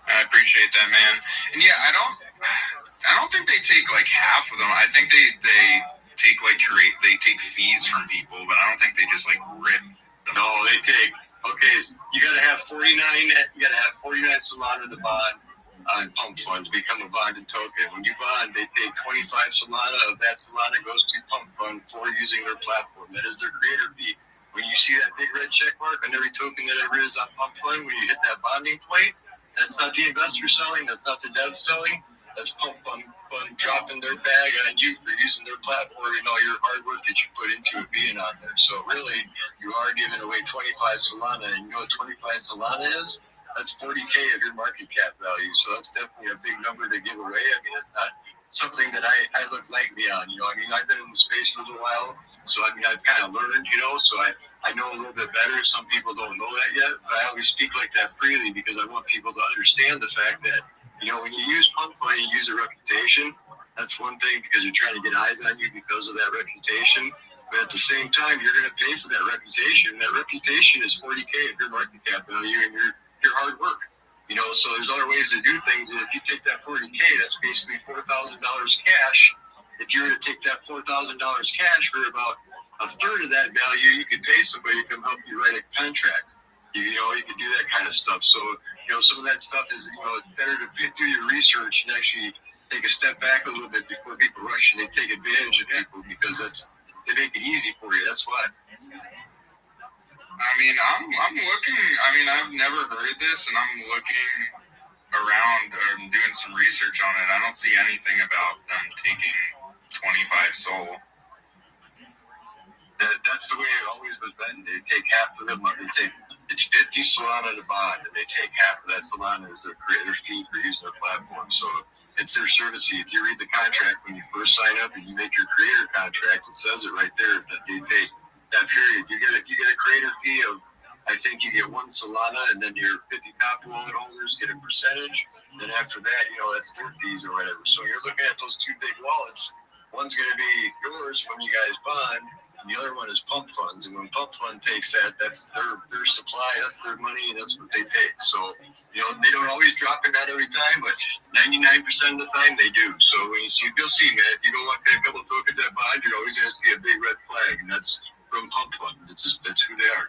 I appreciate that, man. And yeah, I don't think they take like half of them. I think they take like they take fees from people, but I don't think they just like rip them.
No, they take. Okay, so you gotta have 49 Solana to bond on Pump Fund to become a bonded token. When you bond, they take 25 Solana of that Solana goes to Pump Fund for using their platform. That is their creator fee. When you see that big red check mark on every token that ever is on Pump Fund, when you hit that bonding point, that's not the investor selling, that's not the dev selling, that's Pump Fund dropping their bag on you for using their platform and all your hard work that you put into it being on there. So really, you are giving away 25 Solana, and you know what 25 Solana is? That's 40K of your market cap value. So that's definitely a big number to give away. I mean, it's not something that I look lightly on. You know, I mean, I've been in the space for a little while, so I mean, I've kind of learned, you know, so I I know a little bit better. Some people don't know that yet, but I always speak like that freely because I want people to understand the fact that, when you use pump fund, you use a reputation. That's one thing because you're trying to get eyes on you because of that reputation. But at the same time, you're going to pay for that reputation. That reputation is $40K of your market cap value and your hard work. So there's other ways to do things. And if you take that $40K, that's basically $4,000 cash. If you were to take that $4,000 cash for about a third of that value, you could pay somebody to come help you write a contract. You could do that kind of stuff. So, some of that stuff is, better to do your research and actually take a step back a little bit before people rush and they take advantage of people because they make it easy for you. That's why.
I mean, I'm looking. I mean, I've never heard of this, and I'm looking around or doing some research on it. I don't see anything about them taking 25 SOL.
That's the way it always was been. They take half of the money. It's 50 Solana to bond, and they take half of that Solana as their creator fee for using their platform. So it's their service fee. If you read the contract when you first sign up and you make your creator contract, it says it right there that they take that period. You get a creator fee of, I think you get 1 Solana, and then your 50 top wallet holders get a percentage. Then after that, that's their fees or whatever. So you're looking at those two big wallets. One's going to be yours when you guys bond. And the other one is pump funds, and when pump fund takes that, that's their supply, that's their money, and that's what they take. So, they don't always drop in that every time, but 99% of the time they do. So when you'll see, man, if you don't want to pay a couple of tokens at bond, you're always going to see a big red flag, and that's from pump fund. That's who they are.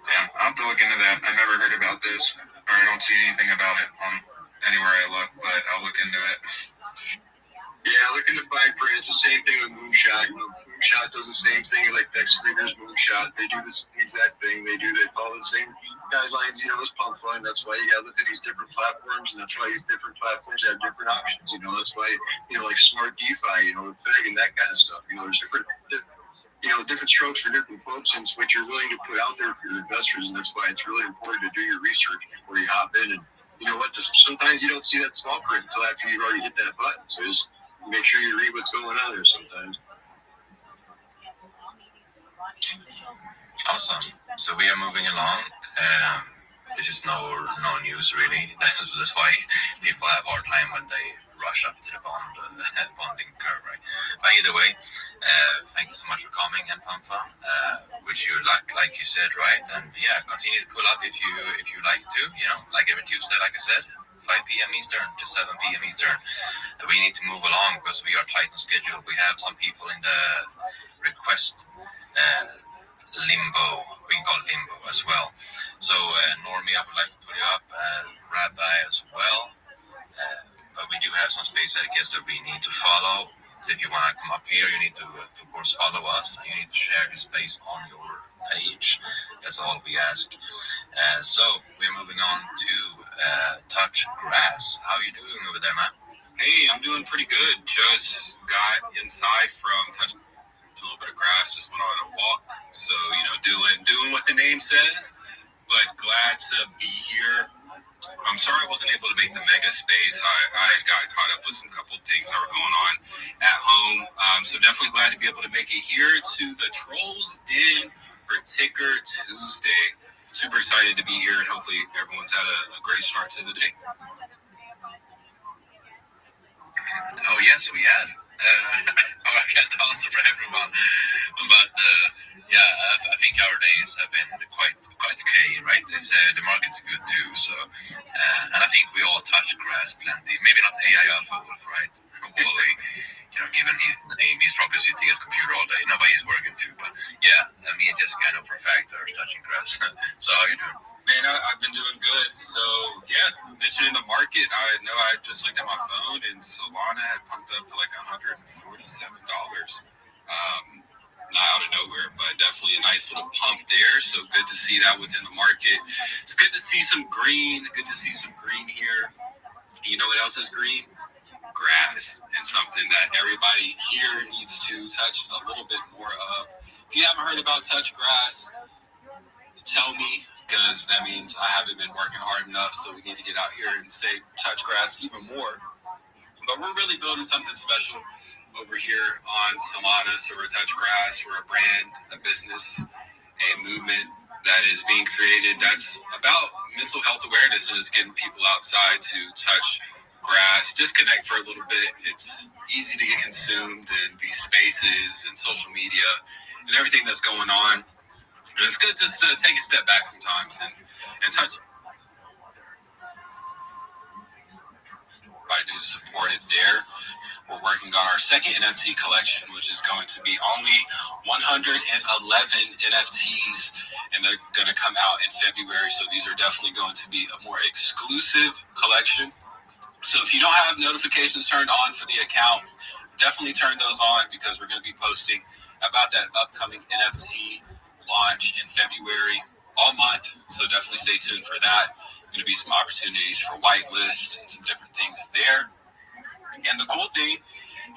Yeah, I'll have to look into that. I've never heard about this, or I don't see anything about it on anywhere I look, but I'll look into it.
Yeah, look in the fine print. It's the same thing with Moonshot. Moonshot does the same thing like Dexcreamer's Moonshot. They do the exact thing. They follow the same guidelines, as Pump Fund. That's why you got to look at these different platforms, and that's why these different platforms have different options. That's why, like Smart DeFi, with FEG and that kind of stuff. There's different strokes for different folks, and it's what you're willing to put out there for your investors, and that's why it's really important to do your research before you hop in. And sometimes you don't see that small print until after you've already hit that button. So just make sure you read what's going on there sometimes.
Awesome. So we are moving along. This is no news really. That's why people have a hard time when they rush up to the bonding curve, right? But either way, thank you so much for coming and Pump Fund. Wish you luck, like you said, right? And yeah, continue to pull up if you like to. Like every Tuesday, like I said, 5 p.m. Eastern to 7 p.m. Eastern. We need to move along because we are tight on schedule. We have some people in the request limbo. We can call it limbo as well. So normally I would like to put you up, Rabbi as well. But we do have some space etiquettes that we need to follow. If you want to come up here, you need to, of course, follow us. And you need to share this space on your page. That's all we ask. So we're moving on to Touch Grass. How are you doing over there, man?
Hey, I'm doing pretty good. Just got inside from touching a little bit of grass. Just went on a walk. So, doing what the name says. But glad to be here. I'm sorry I wasn't able to make the mega space. I got caught up with some couple of things that were going on at home. So definitely glad to be able to make it here to the Trolls Den for Ticker Tuesday. Super excited to be here, and hopefully everyone's had a great start to the day.
Oh, yes, we had. I can't answer for everyone. But, I think our days have been quite okay, right? It's, the market's good too. So, and I think we all touch grass plenty. Maybe not AI Alpha Wolf, right? Wally, given his name, he's probably sitting at the computer all day. Nobody's working too. But, just kind of for a fact are touching grass. So, how are you doing?
Man, I've been doing good. So, mentioning the market, I know I just looked at my phone and Solana had pumped up to like $147. Not out of nowhere, but definitely a nice little pump there. So good to see that within the market. It's good to see some green. Good to see some green here. You know what else is green? Grass, and something that everybody here needs to touch a little bit more of. If you haven't heard about Touch Grass, tell me, because that means I haven't been working hard enough, so we need to get out here and say touch grass even more. But we're really building something special.
over here on Solana. So we're Touch Grass. We're a brand, a business, a movement that is being created that's about mental health awareness and is getting people outside to touch grass, just connect for a little bit. It's easy to get consumed in these spaces and social media and everything that's going on. And it's good just to take a step back sometimes and touch. I do support it there. We're working on our second NFT collection, which is going to be only 111 NFTs, and they're going to come out in February. So these are definitely going to be a more exclusive collection. So if you don't have notifications turned on for the account, definitely turn those on because we're going to be posting about that upcoming NFT launch in February all month. So definitely stay tuned for that. Going to be some opportunities for whitelist and some different things there. And the cool thing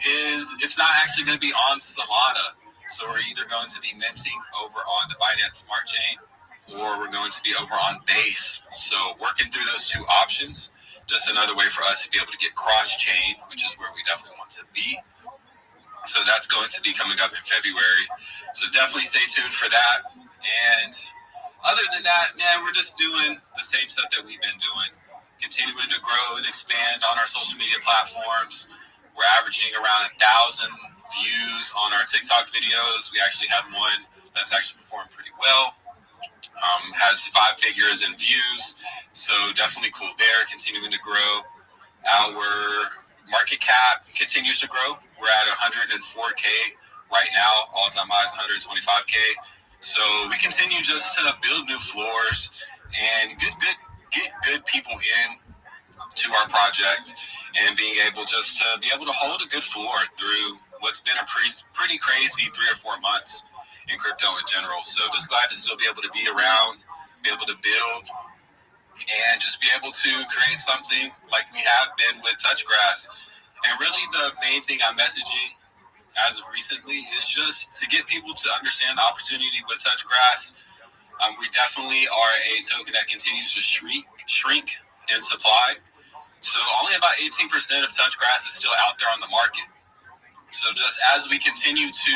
is it's not actually going to be on Solana. So we're either going to be minting over on the Binance Smart Chain or we're going to be over on Base. So working through those two options, just another way for us to be able to get cross-chain, which is where we definitely want to be. So that's going to be coming up in February. So definitely stay tuned for that. And other than that, man, we're just doing the same stuff that we've been doing, continuing to grow and expand on our social media platforms. We're averaging around 1,000 views on our TikTok videos. We actually had one that's actually performed pretty well. Has 5 figures in views. So definitely cool there, continuing to grow. Our market cap continues to grow. We're at 104K right now, all-time highs 125K. So we continue just to build new floors and get good people in to our project and being able just to be able to hold a good floor through what's been a pretty crazy 3 or 4 months in crypto in general. So just glad to still be able to be around, be able to build, and just be able to create something like we have been with Touchgrass. And really the main thing I'm messaging as of recently is just to get people to understand the opportunity with Touchgrass. We definitely are a token that continues to shrink in supply. So only about 18% of Touchgrass is still out there on the market. So just as we continue to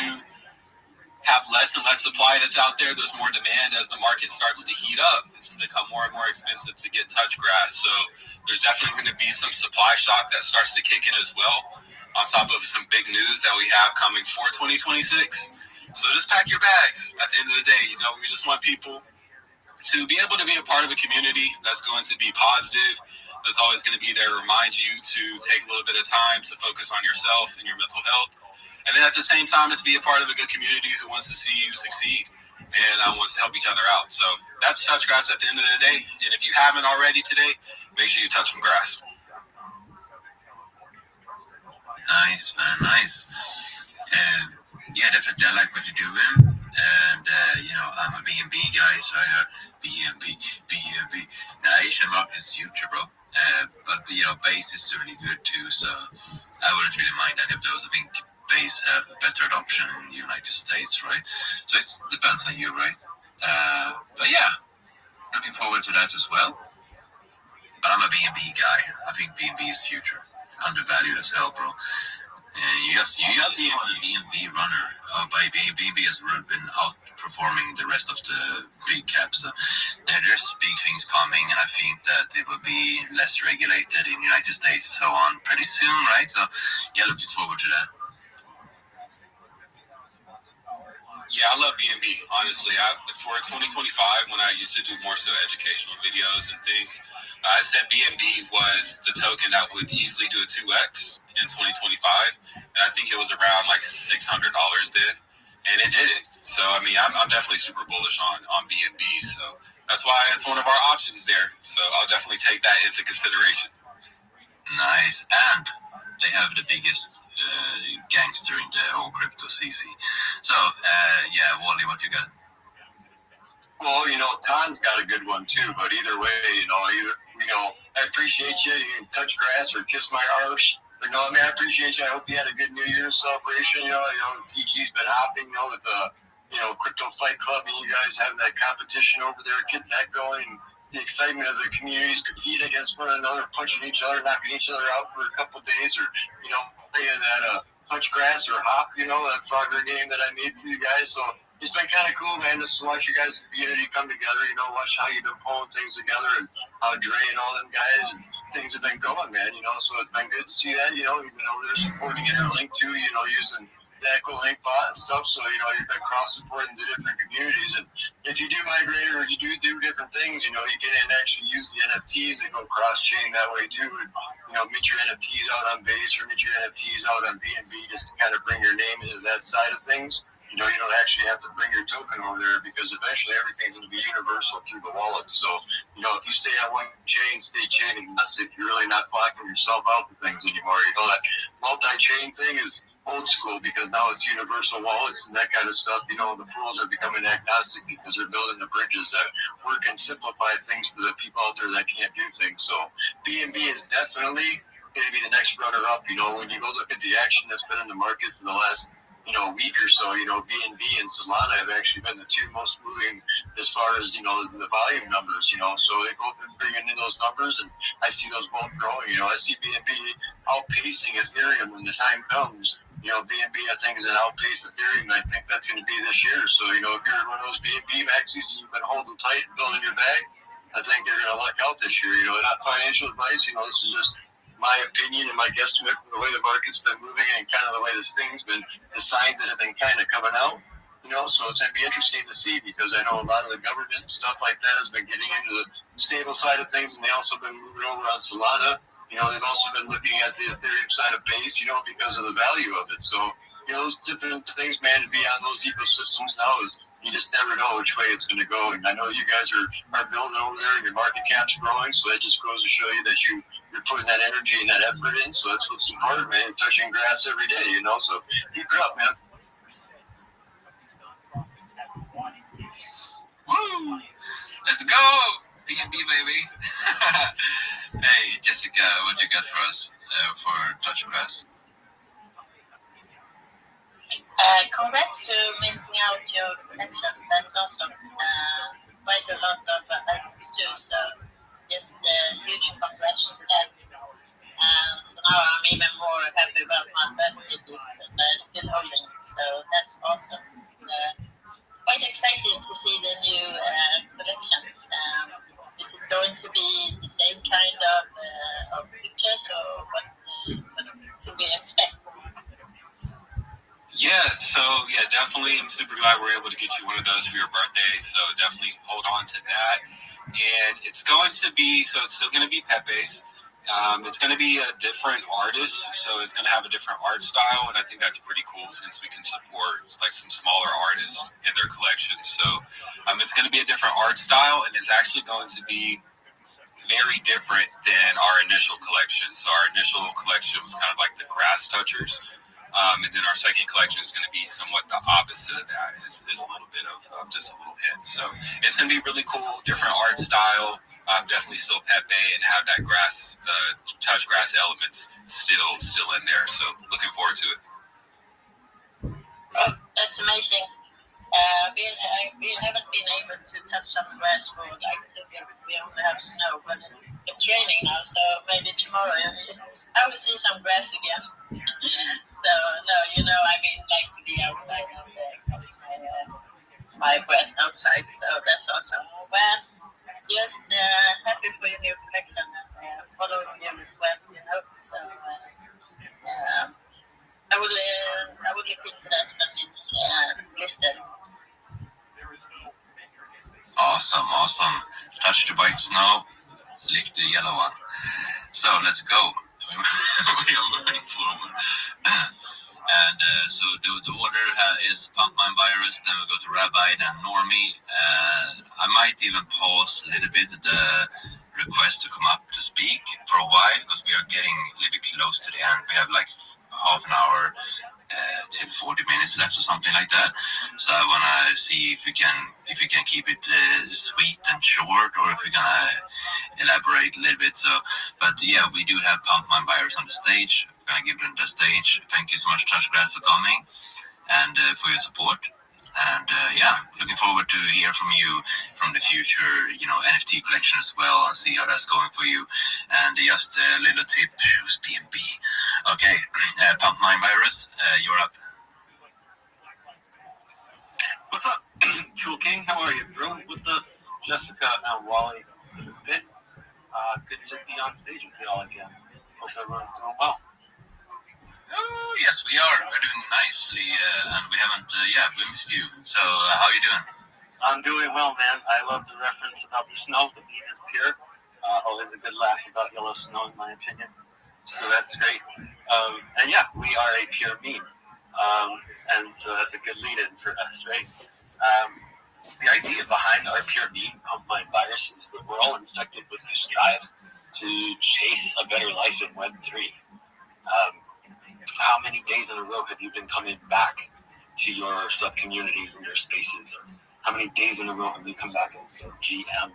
have less and less supply that's out there, there's more demand as the market starts to heat up. It's going to become more and more expensive to get Touchgrass. So there's definitely going to be some supply shock that starts to kick in as well, on top of some big news that we have coming for 2026. So just pack your bags. At the end of the day, we just want people to be able to be a part of a community that's going to be positive, that's always going to be there to remind you to take a little bit of time to focus on yourself and your mental health. And then at the same time, just be a part of a good community who wants to see you succeed and wants to help each other out. So that's Touch Grass at the end of the day. And if you haven't already today, make sure you touch some grass.
Nice, man, nice. Yeah, definitely. I like what you're doing. And, I'm a B&B guy, so I heard B&B. Nice, I'm up his future, bro. But, Base is really good too, so I wouldn't really mind any of those. I think Base have a better adoption in the United States, right? So it depends on you, right? But yeah, looking forward to that as well. But I'm a B&B guy. I think B&B is future. Undervalued as hell, bro. You just see a B&B runner. B&B has really been outperforming the rest of the big caps. So there's big things coming, and I think that it will be less regulated in the United States and so on pretty soon, right? So, yeah, looking forward to that.
Yeah, I love B&B, honestly. For 2025, when I used to do more so educational videos and things, I said B&B was the token that would easily do a 2x in 2025. And I think it was around like $600 then. And it did it. So, I'm definitely super bullish on B&B. So that's why it's one of our options there. So I'll definitely take that into consideration.
Nice. And they have the biggest gangster in the whole crypto CC. So, Wally, what you got?
Well, Ton's got a good one too, but either way, I appreciate you. You can touch grass or kiss my arse. I appreciate you. I hope you had a good New Year's celebration. TG's been hopping, with Crypto Fight Club, and you guys having that competition over there, getting that going, and the excitement of the communities competing against one another, punching each other, knocking each other out for a couple of days, or playing that touch grass or hop, that Frogger game that I made for you guys. So it's been kind of cool, man, just to watch you guys' community come together, watch how you've been pulling things together and how Dre and all them guys and things have been going, man, so it's been good to see that, you've been over there supporting Interlink too, using the Echo Link bot and stuff, so, you've been cross-supporting the different communities, and if you do migrate or you do different things, you can actually use the NFTs that go cross-chain that way too, and, meet your NFTs out on base or meet your NFTs out on BNB just to kind of bring your name into that side of things. You don't actually have to bring your token over there because eventually everything's going to be universal through the wallet. So, if you stay on one chain, stay chain agnostic. You're really not blocking yourself out to things anymore. That multi-chain thing is old school because now it's universal wallets and that kind of stuff. The fools are becoming agnostic because they're building the bridges that work and simplify things for the people out there that can't do things. So, BNB is definitely going to be the next runner-up. When you go look at the action that's been in the market for the last week or so, BNB and Solana have actually been the two most moving as far as, the volume numbers, so they both been bringing in those numbers and I see those both growing, I see BNB outpacing Ethereum when the time comes. BNB I think is an outpace Ethereum and I think that's going to be this year. So, if you're one of those BNB maxis and you've been holding tight and building your bag, I think you're going to luck out this year. Not financial advice, this is just my opinion and my guesstimate from the way the market's been moving and kind of the way this thing's been, the signs that have been kind of coming out, so it's going to be interesting to see because I know a lot of the government and stuff like that has been getting into the stable side of things and they also been moving over on Solana. They've also been looking at the Ethereum side of base, because of the value of it. So, those different things, man, to be on those ecosystems now is you just never know which way it's going to go. And I know you guys are building over there and your market cap's growing, so that just goes to show you that you're putting that energy and that effort in. So that's what's important, man. You're touching grass every day, so keep it up, man.
Woo! Let's go! BNB, baby. Hey, Jessica, what do you got for us for Touch Grass?
Congrats to minting out your collection. That's awesome. Quite a lot of items too. So just huge congrats to that. So now I'm even more happy about my birthday gift and still holding it. So that's awesome. Quite excited to see the new collection. Is it going to be the same kind of pictures or what should we expect?
Yeah, definitely. I'm super glad we're able to get you one of those for your birthday. So definitely hold on to that. And it's going to be, so it's still going to be Pepe's. It's going to be a different artist, so it's going to have a different art style, and I think that's pretty cool since we can support some smaller artists in their collections. So it's going to be a different art style, and it's actually going to be very different than our initial collection. So our initial collection was kind of like the grass touchers. And then our second collection is going to be somewhat the opposite of that. It's a little bit of just a little hint. So it's going to be really cool, different art style. Definitely still Pepe and have that grass, touch grass elements still in there. So looking forward to it.
Oh, that's amazing. We haven't been able to touch some grass for 2 weeks. We only have snow, but it's raining now, so maybe tomorrow I will see some grass again. So no, I mean like to be outside and catch my breath outside. So that's awesome. Well, just happy for your new collection and following you as well. So I will look into that when it's listed.
Awesome. Touch the white snow, lick the yellow one. So let's go. We are moving forward. And so the order is Pump My Virus, then we go to Rabbi, then Normie. I might even pause a little bit the request to come up to speak for a while because we are getting a little bit close to the end. We have like half an hour till 40 minutes left or something like that. So I want to see if we can keep it sweet and short, or if we're gonna elaborate a little bit. So, but yeah, we do have Pump My Virus on the stage. We're gonna give them the stage. Thank you so much, Touchgrad, for coming and for your support. And looking forward to hear from you from the future, NFT collection as well, and see how that's going for you. And just a little tip, choose BNB. Okay, Pump Mind Virus, you're up.
What's up, Jewel King? How are you, bro? What's up, Jessica and Wally? It's been a bit. Good to be on stage with y'all again. Hope everyone's doing well.
Oh, yes, we are. We're doing nicely, and we haven't, we missed you. So, how are you doing?
I'm doing well, man. I love the reference about the snow. The bean is pure. Always a good laugh about yellow snow, in my opinion. So that's great. And yeah, we are a pure meme. And so that's a good lead-in for us, right? The idea behind our pure meme, Pump Mind Virus, is that we're all infected with this drive to chase a better life in Web3. How many days in a row have you been coming back to your sub-communities and your spaces? How many days in a row have you come back and said GM?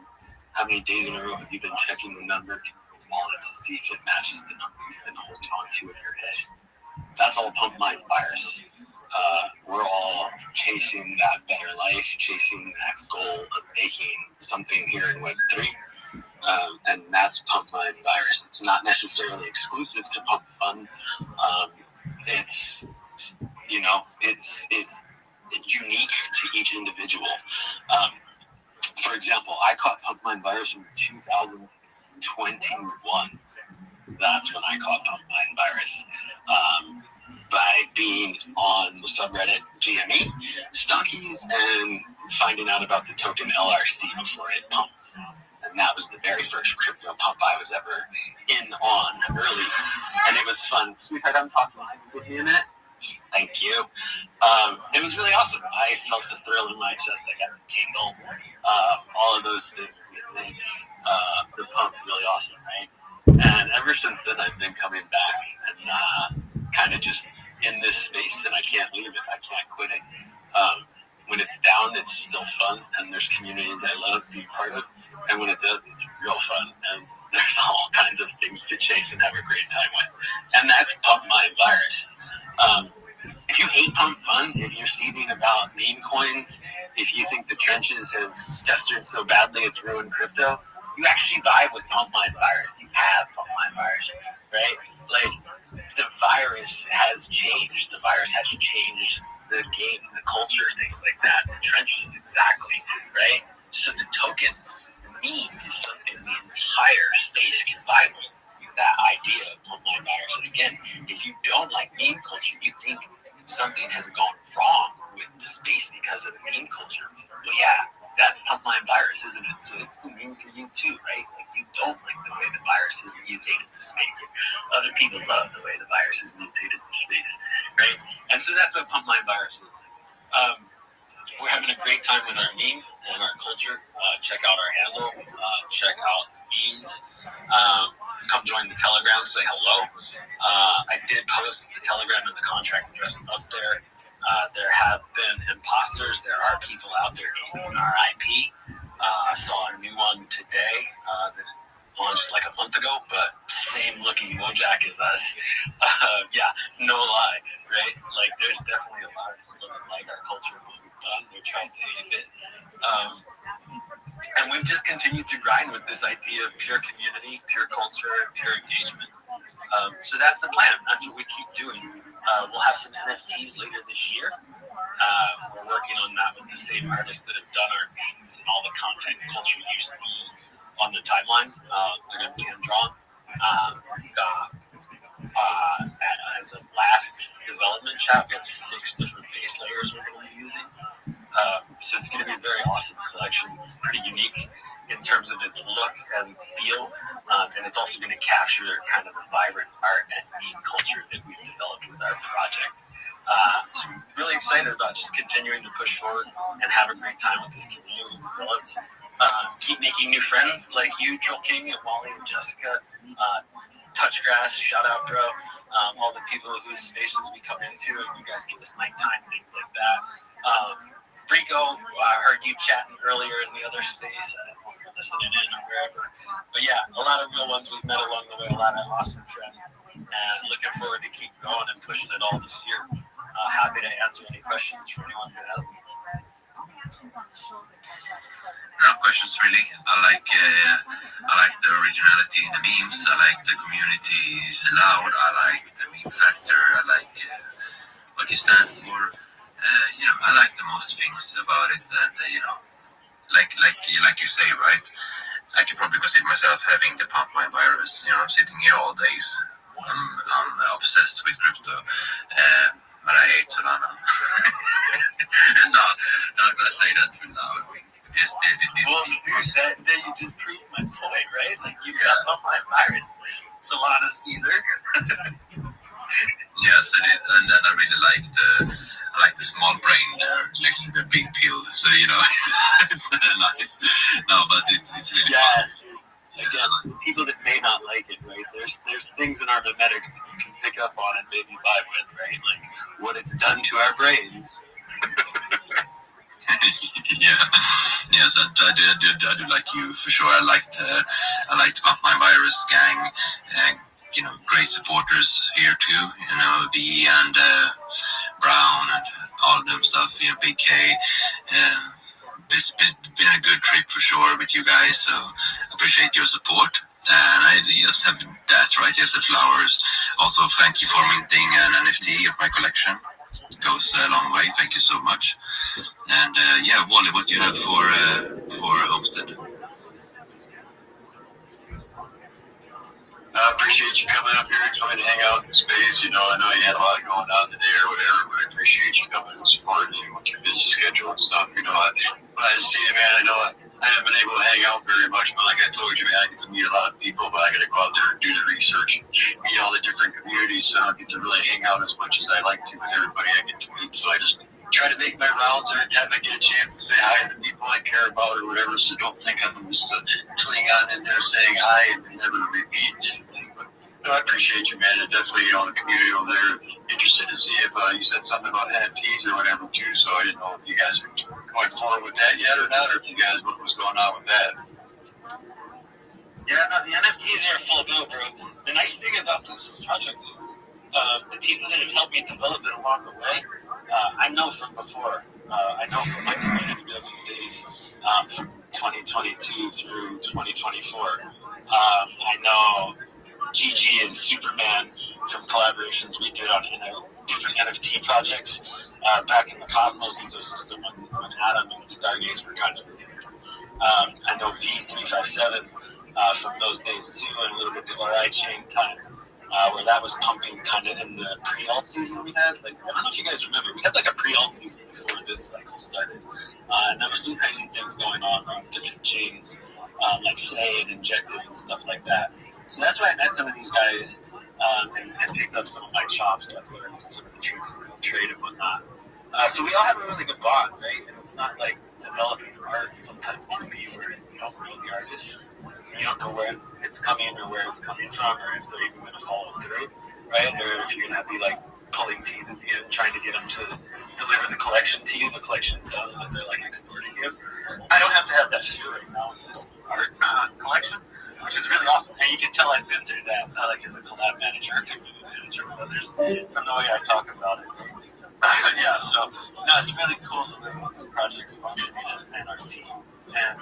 How many days in a row have you been checking the number in your wallet to see if it matches the number you've been holding on to in your head? That's all Pump Mind Virus. We're all chasing that better life, chasing that goal of making something here in Web3. And that's Pump Mind Virus. It's not necessarily exclusive to Pump Fun. It's unique to each individual. For example, I caught Pump Mind Virus in 2021. That's when I caught Pump Mind Virus. By being on the subreddit GME, Stockies, and finding out about the token LRC before it pumped. And that was the very first crypto pump I was ever on early. And it was fun. Sweetheart, I'm talking with you in it. Thank you. It was really awesome. I felt the thrill in my chest. I got a tingle. All of those things that make the pump really awesome, right? And ever since then, I've been coming back and kind of just in this space, and I can't leave it. I can't quit it. When it's down, it's still fun, and there's communities I love being part of. And when it's up, it's real fun, and there's all kinds of things to chase and have a great time with. And that's Pump Mind Virus. If you hate Pump Fun, if you're seething about meme coins, if you think the trenches have festered so badly it's ruined crypto, you actually vibe with Pump Mind Virus. You have Pump Mind Virus, right? Like, the virus has changed. The virus has changed the game, the culture, things like that. The trenches, exactly, right? So the token meme is something the entire space can vibe with. That idea of Pump Mind Virus. And again, if you don't like meme culture, you think something has gone wrong with the space because of meme culture. Well, yeah, that's Pump Mind Virus, isn't it? So it's the meme for you too, right? Like, you don't like the way the virus has mutated the space. Other people love the way the virus has mutated the space, right? And so that's what Pump Mind Virus is. We're having a great time with our meme and our culture. Check out our handle. Check out memes. Come join the Telegram. Say hello. I did post the Telegram and the contract address up there. There have been imposters. There are people out there using our IP. I saw a new one today that launched like a month ago, but same looking Mojack as us. Yeah, no lie, right? Like, there's definitely a lot of people that like our culture. They're trying to ape it. And we've just continued to grind with this idea of pure community, pure culture, pure engagement. So that's the plan. That's what we keep doing. We'll have some NFTs later this year. We're working on that with the same artists that have done our memes and all the content and culture you see on the timeline. They're going to be hand drawn. We've got, as a last development chat, we have 6 different base layers we're going to be using. So it's going to be a very awesome collection. It's pretty unique in terms of its look and feel, and it's also going to capture kind of the vibrant art and meme culture that we've developed with our project. So I'm really excited about just continuing to push forward and have a great time with this community developed. Keep making new friends like you, Joel King, and Wally and Jessica. Touchgrass, shout out, bro. All the people whose spaces we come into, and you guys give us mic time, things like that. Rico, I heard you chatting earlier in the other space. I don't know if you're listening in or wherever. But yeah, a lot of real ones we've met along the way, a lot of awesome friends. And looking forward to keep going and pushing it all this year. Happy to answer any questions from anyone who has them.
No questions really. I like the originality in the memes. I like the community is loud. I like the meme factor. I like what you stand for. I like the most things about it, and like you say, right? I could probably consider myself having the pump my virus. I'm sitting here all days. I'm obsessed with crypto, but I hate Solana. No, not gonna say that for now.
Well, dude, then you just proved my point, right? It's like you got pump my virus. Solana's either.
Yes, and then I really like the small brain there next to the big pill. So it's nice. No, but it's really fun.
Again, people that may not like it, right? There's things in our memetics that you can pick up on and maybe vibe with, right? Like what it's done to our brains.
Yes, I do like you for sure. I like the Pump My Virus gang, and great supporters here too. V and Brown and all of them stuff. Big K. It's been a good trip for sure with you guys. So appreciate your support. And I just have that right. Just the flowers. Also, thank you for minting an NFT of my collection. It goes a long way. Thank you so much. And Wally, what do you have for Homestead?
I appreciate you coming up here and trying to hang out in space. I know you had a lot going on today or whatever, but I appreciate you coming and supporting you with your busy schedule and stuff. I'm glad to see you, man. I know I haven't been able to hang out very much, but like I told you, man, I get to meet a lot of people, but I got to go out there and do the research and meet all the different communities, so I don't get to really hang out as much as I like to with everybody I get to meet. So I just try to make my rounds every time I get a chance to say hi to people I care about or whatever, so don't think I'm just a Klingon in there saying hi and never repeating anything. But I appreciate you, man, and definitely, the community over there, interested to see if you said something about NFTs or whatever too, so I didn't know if you guys were going forward with that yet or not, or if you guys, what was going on with that.
Yeah, no, the NFTs are full go, bro. The nice thing about this project is the people that have helped me develop it along the way, I know from before. I know from my community building days from 2022 through 2024. I know Gigi and Superman from collaborations we did on different NFT projects back in the Cosmos ecosystem when Atom and Stargaze were kind of I know V357 from those days too, and a little bit the RI chain time, where that was pumping kind of in the pre-alt season we had. Like, I don't know if you guys remember, we had like a pre-alt season before this cycle started. And there were some crazy things going on different chains, like Say and Injective and stuff like that. So that's why I met some of these guys and picked up some of my chops. That's what I did, some of the tricks in the trade and whatnot. So we all have a really good bond, right? And it's not like developing art sometimes can be where you don't know the artist. You don't know where it's coming or where it's coming from, or if they're even going to follow through, right? Or if you're going to be like pulling teeth at the end, trying to get them to deliver the collection to you. The collection's done, but they're like extorting you. I don't have to have that fear right now with this art collection, which is really awesome. And you can tell I've been through that, like as a collab manager, community manager with others, from the way I talk about it. Yeah, so no, it's really cool the way this project's functioning and our team. And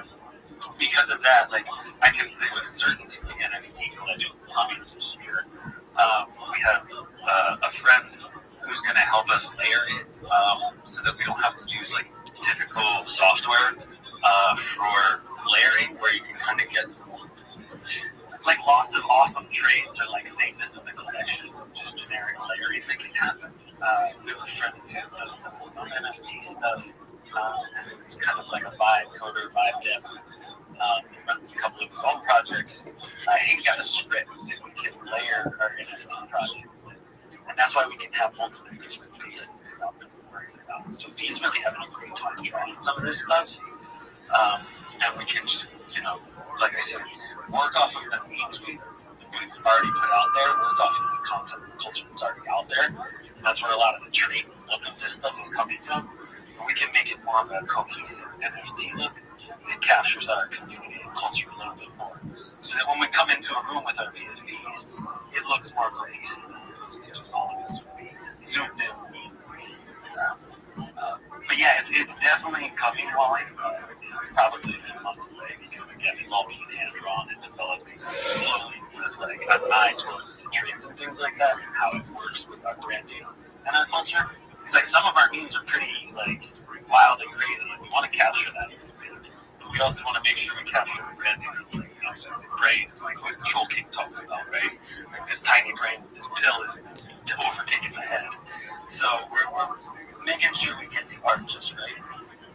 because of that, like I can say with certainty the NFT collection's coming this year. We have a friend who's going to help us layer it so that we don't have to use like typical software for layering, where you can kind of get some like lots of awesome trades or like sameness in the collection, just generic layering that can happen. We have a friend who's done some NFT stuff, and it's kind of like a vibe dev. He runs a couple of his own projects. He's got a script that we can layer our NFT project with. And that's why we can have multiple different pieces without really worrying about it. So he's really having a great time trying some of this stuff. And we can just, like I said, work off of the means we've already put out there, work off of the content and culture that's already out there. And that's where a lot of the trait look of this stuff is coming from. We can make it more of a cohesive NFT look that captures our community and culture a little bit more. So that when we come into a room with our PFPs, it looks more cohesive as opposed to just all of us zoomed in memes and things like that. But yeah, it's
definitely coming, Wally. It's probably a few months away because, again, it's all being hand-drawn and developed slowly with like an eye towards the traits and things like that and how it works with our branding and our culture. It's like some of our memes are pretty like wild and crazy, and we want to capture that. But we also want to make sure we capture the branding of the brain, like what Troll King talks about, right? Like this tiny brain, this pill is overtaking the head. So we're making sure we get the art just right.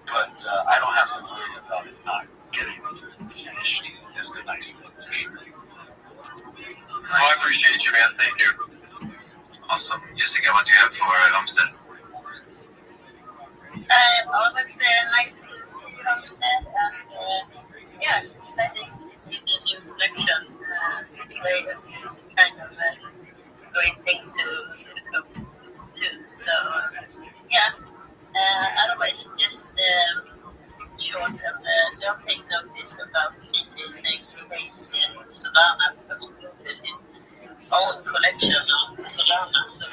But I don't have to worry about it not getting finished. Is the nice thing for sure. Well, I appreciate you, man. Thank you.
Awesome. Jessica, what do you have for Homestead?
Always nice to see you, Homestead, and yeah, exciting with the new collection. 6 layers is kind of a great thing to come to. So yeah, otherwise just short of don't take notice about PJ saying praise in Solana because we put his own collection of Solana. So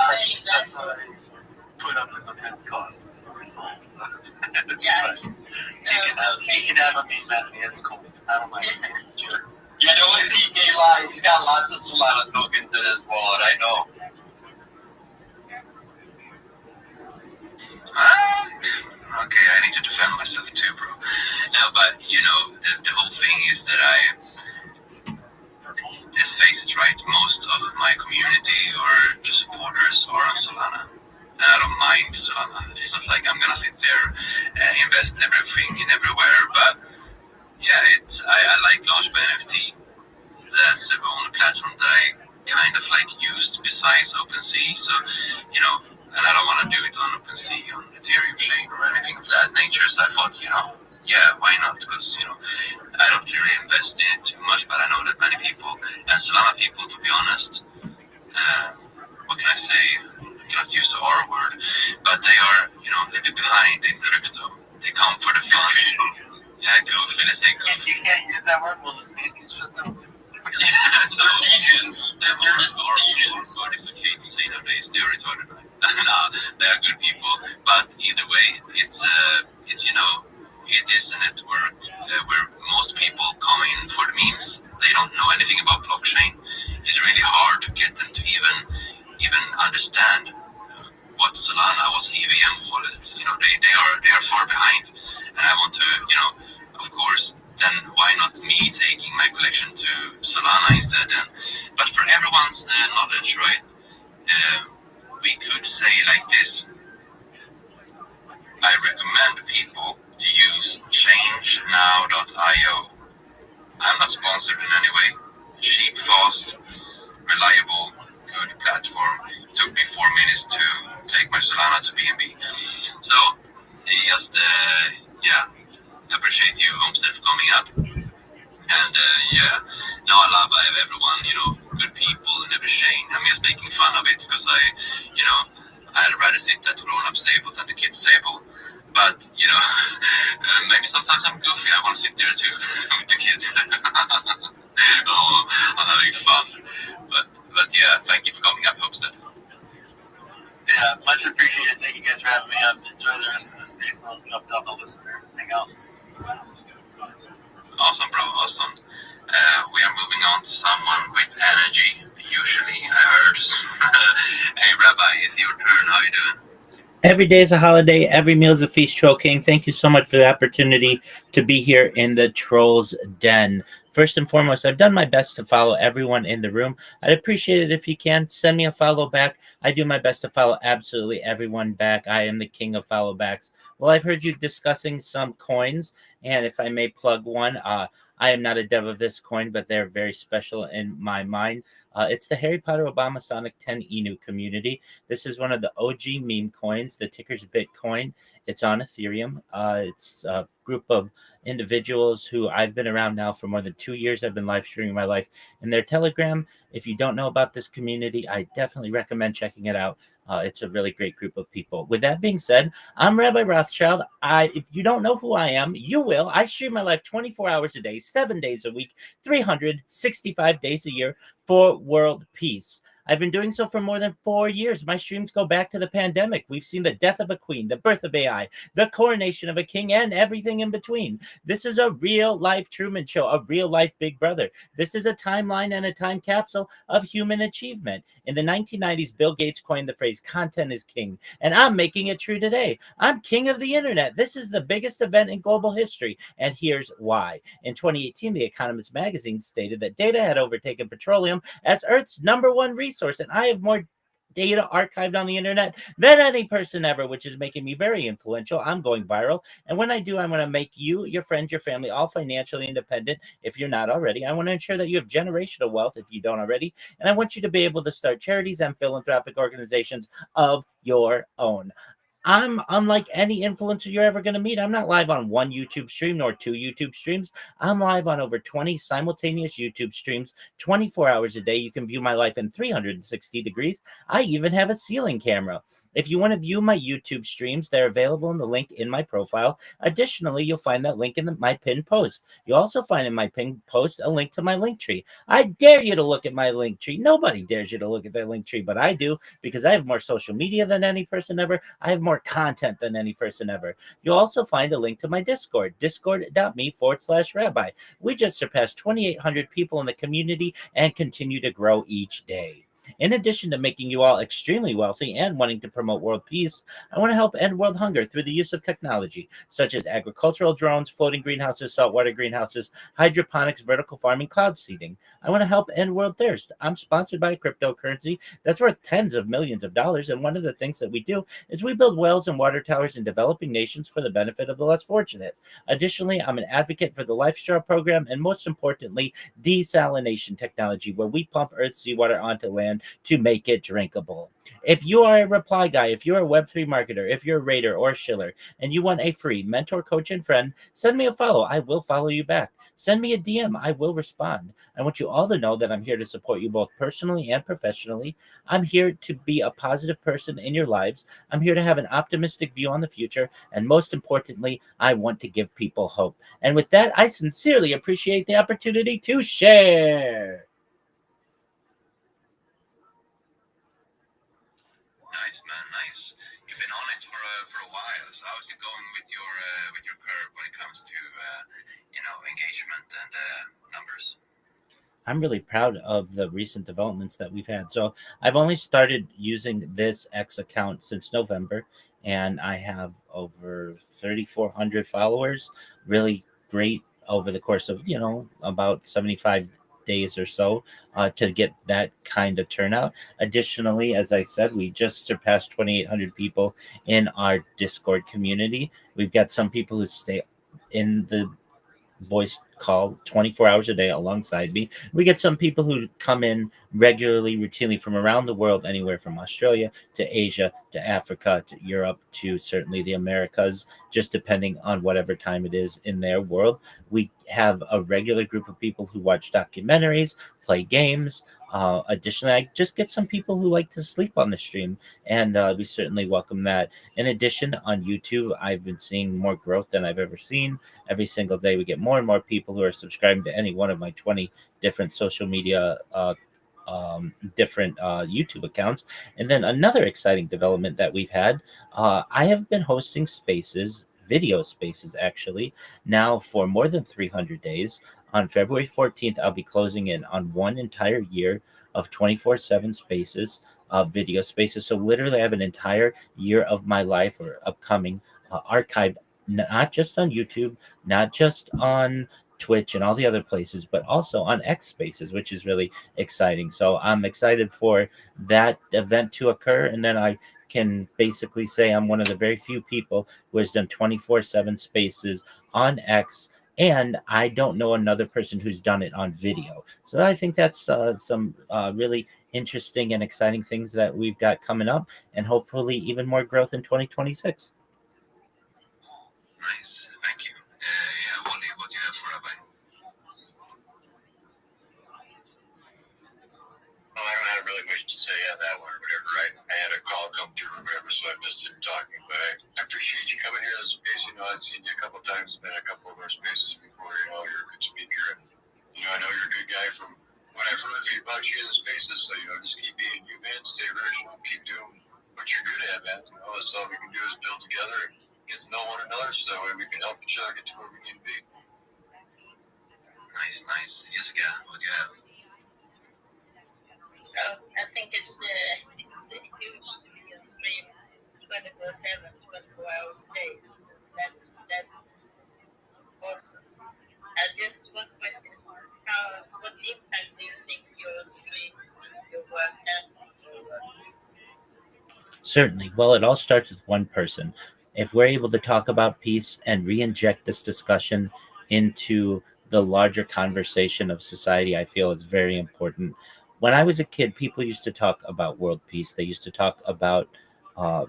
saying that
put up in the mid costs results. So.
Yeah.
He can have a meme at me. It's cool. I don't mind. Sure.
Yeah, don't let TK lie. He's got lots of Solana tokens in his wallet. I know.
Okay, I need to defend myself too, bro. No, but you know, the whole thing is that let's face it, right? Most of my community or the supporters are on Solana. And I don't mind Solana. It's not like I'm gonna sit there and invest everything in everywhere, but yeah, I like launch by NFT. That's the only platform that I kind of like used besides OpenSea. So, you know, and I don't want to do it on OpenSea, on Ethereum chain or anything of that nature. So I thought, you know, yeah, why not? Because, you know, I don't really invest in it too much, but I know that many people, and Solana people, to be honest, what can I say? I cannot use the R word, but they are, you know, a bit behind in crypto. They come for the fun. Yeah, goofy. Let's say goofy.
You can't use that word. Well, the space can shut down.
They're degens. They're degens. What is okay to say nowadays? They're retarded. Nah, they are good people. But either way, it's you know, it is a network where most people come in for the memes. They don't know anything about blockchain. It's really hard to get them to even understand what Solana, what's EVM wallet. You know, they are far behind, and I want to, you know, of course. Then why not me taking my collection to Solana instead? But for everyone's knowledge, right? We could say like this. I recommend people to use changenow.io. I'm not sponsored in any way. Cheap, fast, reliable, good platform. It took me 4 minutes to take my Solana to BNB. So, just, yeah, appreciate you, Homestead, for coming up. And yeah, no, I love everyone, you know, good people and every chain. I'm just making fun of it because you know, I'd rather sit at the grown-up table than the kids' table. But, you know, maybe sometimes I'm goofy. I want to sit there too with the kids. Oh, I'm having fun. But yeah, thank you for coming up, Homestead.
Yeah, much appreciated. Thank you guys for having me up. Enjoy the rest of the space. I'll jump down the listener. Hang out.
Awesome, bro. Awesome. We are moving on to someone with energy. Usually, I heard. Hey, Rabbi, it's your turn. How you doing? Every day is a holiday. Every meal is a feast, Troll King. Thank you so much for the opportunity to be here in the Trolls Den. First and foremost, I've done my best to follow everyone in the room. I'd appreciate it if you can send me a follow back. I do my best to follow absolutely everyone back. I am the king of follow backs. Well, I've heard you discussing some coins, and if I may plug one, I am not a dev of this coin, but they're very special in my mind. It's the Harry Potter Obama Sonic 10 Inu community. This is one of the OG meme coins. The ticker's Bitcoin. It's on Ethereum. It's a group of individuals who I've been around now for more than 2 years. I've been live streaming my life in their Telegram. If you don't know about this community, I definitely recommend checking it out. It's a really great group of people. With that being said, I'm Rabbi Rothschild. If you don't know who I am, you will. I stream my life 24 hours a day, 7 days a week, 365 days a year for world peace.
I've been doing so for more than 4 years. My streams go back to the pandemic. We've seen the death of a queen, the birth of AI, the coronation of a king, and everything in between. This is a real life Truman Show, a real life Big Brother. This is a timeline and a time capsule of human achievement. In the 1990s, Bill Gates coined the phrase content is king, and I'm making it true today. I'm king of the internet. This is the biggest event in global history, and here's why. In 2018, The Economist magazine stated that data had overtaken petroleum as Earth's #1 resource, and I have more data archived on the internet than any person ever, which is making me very influential. I'm going viral, and when I do, I'm going to make you, your friends, your family all financially independent if you're not already. I want to ensure that you have generational wealth if you don't already, and I want you to be able to start charities and philanthropic organizations of your own. I'm unlike any influencer you're ever going to meet. I'm not live on one YouTube stream nor 2 YouTube streams. I'm live on over 20 simultaneous YouTube streams, 24 hours a day. You can view my life in 360 degrees. I even have a ceiling camera. If you want to view my YouTube streams, they're available in the link in my profile. Additionally, you'll find that link in my pinned post. You'll also find in my pinned post a link to my link tree. I dare you to look at my link tree. Nobody dares you to look at their link tree, but I do, because I have more social media than any person ever. I have more content than any person ever. You'll also find a link to my Discord, discord.me/rabbi. We just surpassed 2,800 people in the community and continue to grow each day. In addition to making you all extremely wealthy and wanting to promote world peace, I want to help end world hunger through the use of technology, such as agricultural drones, floating greenhouses, saltwater greenhouses, hydroponics, vertical farming, cloud seeding. I want to help end world thirst. I'm sponsored by a cryptocurrency that's worth tens of millions of dollars, and one of the things that we do is we build wells and water towers in developing nations for the benefit of the less fortunate. Additionally, I'm an advocate for the Life Straw program, and most importantly, desalination technology, where we pump Earth's seawater onto land to make it drinkable. If you are a reply guy, if you're a Web3 marketer, if you're a raider or shiller, and you want a free mentor, coach, and friend, send me a follow. I will follow you back. Send me a DM. I will respond. I want you all to know that I'm here to support you both personally and professionally. I'm here to be a positive person in your lives. I'm here to have an optimistic view on the future. And most importantly, I want to give people hope. And with that, I sincerely appreciate the opportunity to share.
Nice, man, nice. You've been on it for a while. So how's it going with your curve when it comes to engagement and numbers?
I'm really proud of the recent developments that we've had. So I've only started using this X account since November, and I have over 3,400 followers. Really great over the course of about 75 days or so to get that kind of turnout. Additionally, as I said, we just surpassed 2,800 people in our Discord community. We've got some people who stay in the voice call 24 hours a day alongside me. We get some people who come in regularly, routinely from around the world, anywhere from Australia to Asia to Africa to Europe to certainly the Americas, just depending on whatever time it is in their world. We have a regular group of people who watch documentaries, play games. Additionally, I just get some people who like to sleep on the stream, and we certainly welcome that. In addition, on YouTube, I've been seeing more growth than I've ever seen. Every single day, we get more and more people who are subscribing to any one of my 20 different social media different YouTube accounts. And then another exciting development that we've had, I have been hosting spaces, video spaces actually, now for more than 300 days. On February 14th, I'll be closing in on one entire year of 24/7 spaces, video spaces. So literally, I have an entire year of my life or upcoming archived, not just on YouTube, not just on Twitch and all the other places, but also on X Spaces, which is really exciting. So I'm excited for that event to occur. And then I can basically say I'm one of the very few people who has done 24/7 spaces on X. And I don't know another person who's done it on video. So I think that's some really interesting and exciting things that we've got coming up, and hopefully even more growth in 2026.
Nice, thank you. Yeah, Wally, what do you have for Rabbi?
Well, I don't have really much to say on that one or whatever. I had a call come through or whatever, so I missed it talking. But I appreciate you coming here to the space. I've seen you a couple times, been a couple of our spaces before. You're a good speaker. And, I know you're a good guy from what I've heard of you about without you in the spaces. So, just keep being you, man. Stay original. Keep doing what you're good at, man. That's all we can do is build together and get to know one another so that way we can help each other get to where we need to be.
Nice, nice. Jessica, what do you have?
I think it's huge to be a stream 24/7, 24 hours a day. That awesome. Just one question: what impact do you think your stream, your work has on your work?
Certainly. Well, it all starts with one person. If we're able to talk about peace and re-inject this discussion into the larger conversation of society, I feel it's very important. When I was a kid, people used to talk about world peace. They used to talk about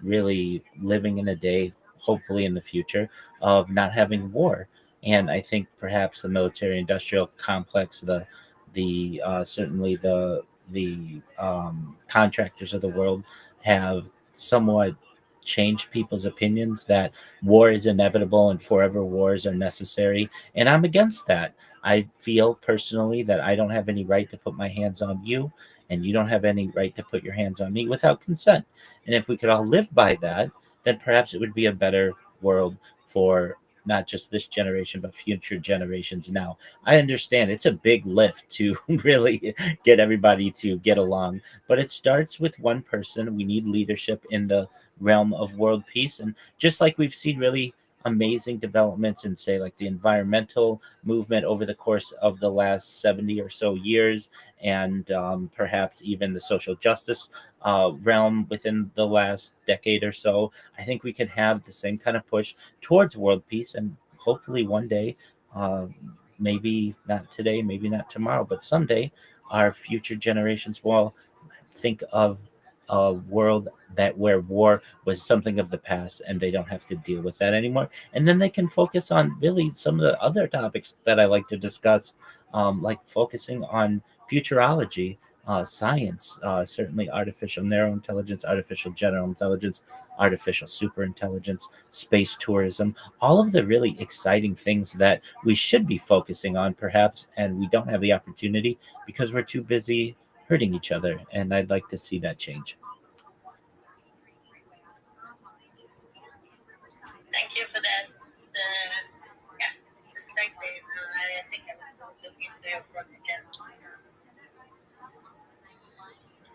really living in a day, hopefully in the future, of not having war. And I think perhaps the military-industrial complex, the certainly the contractors of the world have somewhat changed people's opinions that war is inevitable and forever wars are necessary. And I'm against that. I feel personally that I don't have any right to put my hands on you, and you don't have any right to put your hands on me without consent. And if we could all live by that, then perhaps it would be a better world for not just this generation, but future generations. Now, I understand it's a big lift to really get everybody to get along, but it starts with one person. We need leadership in the realm of world peace. And just like we've seen really amazing developments in, say, like the environmental movement over the course of the last 70 or so years, and perhaps even the social justice realm within the last decade or so, I think we can have the same kind of push towards world peace. And hopefully one day, uh, maybe not today, maybe not tomorrow, but someday, our future generations will think of a world that where war was something of the past and they don't have to deal with that anymore, and then they can focus on really some of the other topics that I like to discuss, like focusing on futurology, science, certainly artificial narrow intelligence, artificial general intelligence, artificial super intelligence, space tourism, all of the really exciting things that we should be focusing on perhaps, and we don't have the opportunity because we're too busy hurting each other. And I'd like to see that change.
Thank you for that. Yeah, exactly. I think I will look into your work again.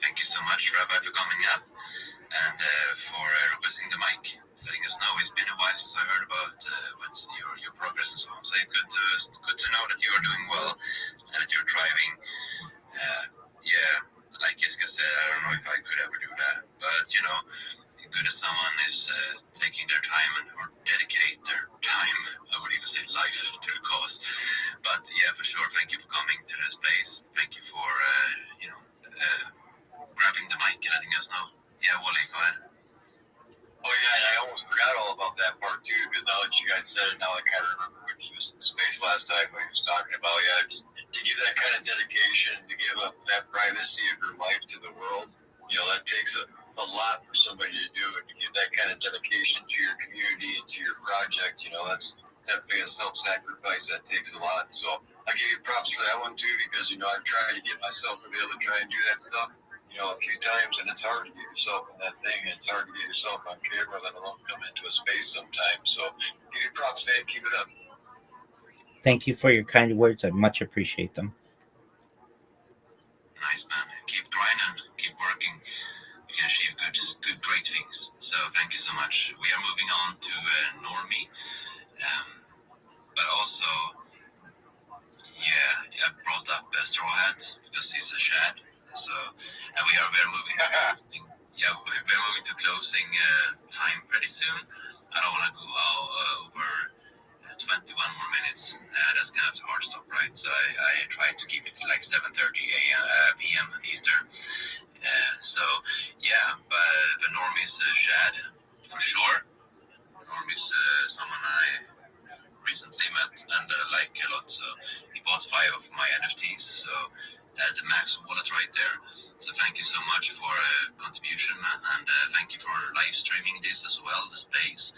Thank you so much, Rabbi, for coming up and for requesting the mic, letting us know. It's been a while since I heard about what's your progress and so on. So it's good to know that you are doing well and that you're thriving. Yeah, like Jessica said, I don't know if I could ever do that, but good as someone is taking their time or dedicate their time, I would even say life, to the cause. But yeah, for sure, thank you for coming to the space. Thank you for grabbing the mic and letting us know. Yeah, Wally, go ahead.
Oh yeah, and I almost forgot all about that part too, because now that you guys said it, now I kind of remember when he was in space last time when he was talking about, it's to give that kind of dedication, to give up that privacy of your life to the world. That takes a lot for somebody to do, and to give that kind of dedication to your community and to your project. That's definitely a self-sacrifice that takes a lot. So I give you props for that one too, because I've tried to get myself to be able to try and do that stuff. A few times, and it's hard to get yourself in that thing, and it's hard to get yourself on camera, let alone come into a space sometimes. So, give you props, man. Keep it up.
Thank you for your kind words. I much appreciate them.
Nice, man. Keep grinding, keep working. You can achieve great things. So, thank you so much. We are moving on to Normie, but also, I brought up Straw Hat because he's a Shad. So, and we're moving. We're moving to closing time pretty soon. I don't want to go over 21 more minutes. That's kind of a hard stop, right? So I try to keep it to like 7:30 p.m. Eastern. But the Norm is Shad for sure. Norm is someone I recently met and like a lot. So he bought 5 of my NFTs. So the max wallet right there. So thank you so much for contribution, man, and thank you for live streaming this as well, the space.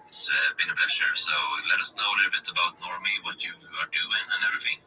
It's been a pleasure. So let us know a little bit about Normie, what you are doing and everything.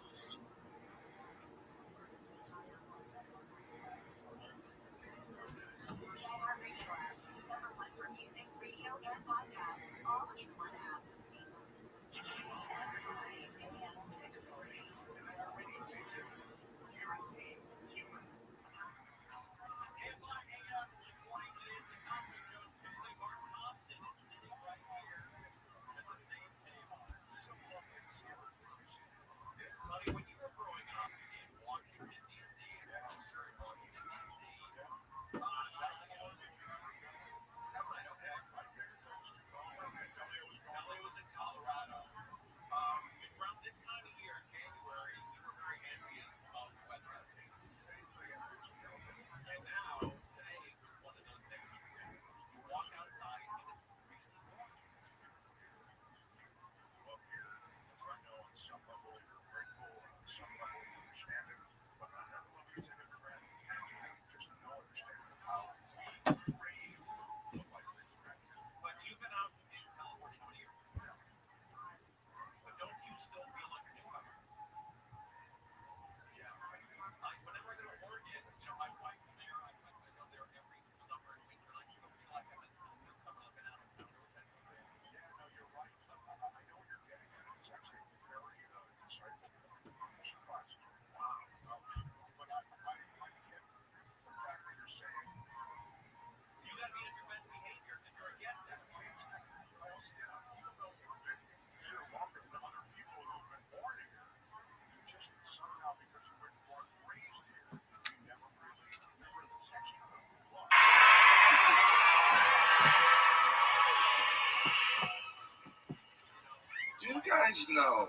guys know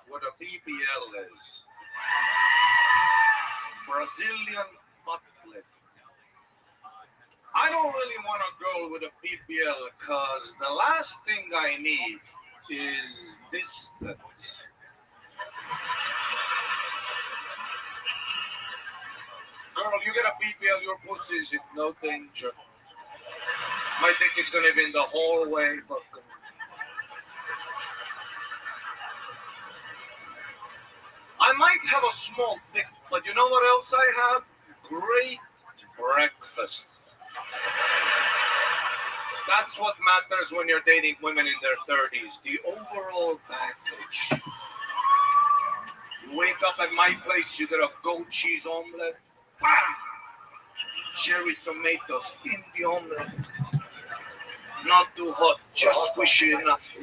what a BBL is? Brazilian butt lift. I don't really want to go with a BBL because the last thing I need is this. Girl, you get a BBL, your pussy is in no danger. My dick is gonna be in the hallway, fucking. I might have a small dick, but you know what else I have? Great breakfast. That's what matters when you're dating women in their 30s. The overall package. You wake up at my place, you get a goat cheese omelet. Bam! Cherry tomatoes in the omelet. Not too hot, just squishy enough.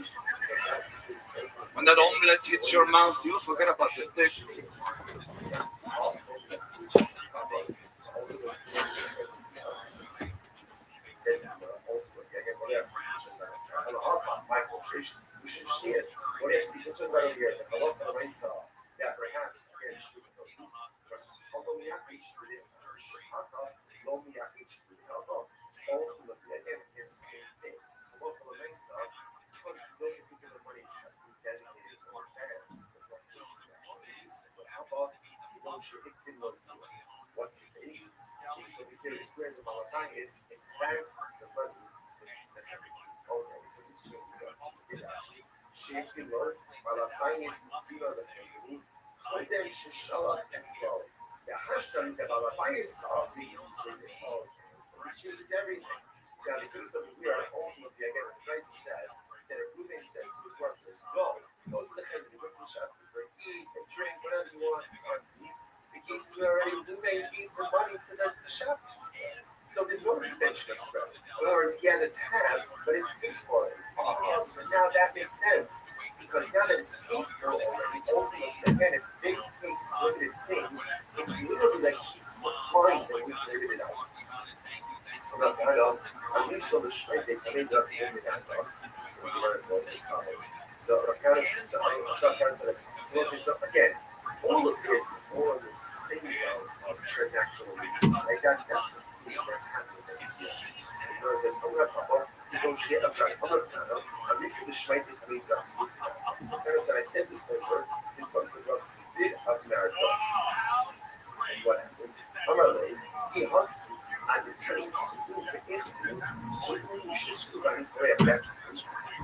When that omelet hits your mouth, you'll forget about the dick.
What's the case? So we hear this word about time is in France, the money. Okay, so this changes. Shape the Lord, while applying is bigger than the Chodem Shushala and slow. The hashtag that our bias are being so this changes everything. So in the case of we are ultimately again the Christ says that a Reuben says to his workers, go to the head, go to the shop, eat and drink, whatever you want, it's on me. The case we already Reuben gave the money to the shop. So there's no extension of credit. In other words, he has a tab, but it's paid for it. So now that makes sense. Because now that it's paid for already, ultimately, again, if they take limited things, it's literally like he's supplying them with limited items. At least so the Shmeitik, I mean, that's the only kind of so the word says as follows. So again, all of this single transactional needs. Like that's happening. So it says, negotiate. I'm sorry, at least the Shmeitik made us. So I said this over in front of the City of America. And what happened? However, he asked and the trains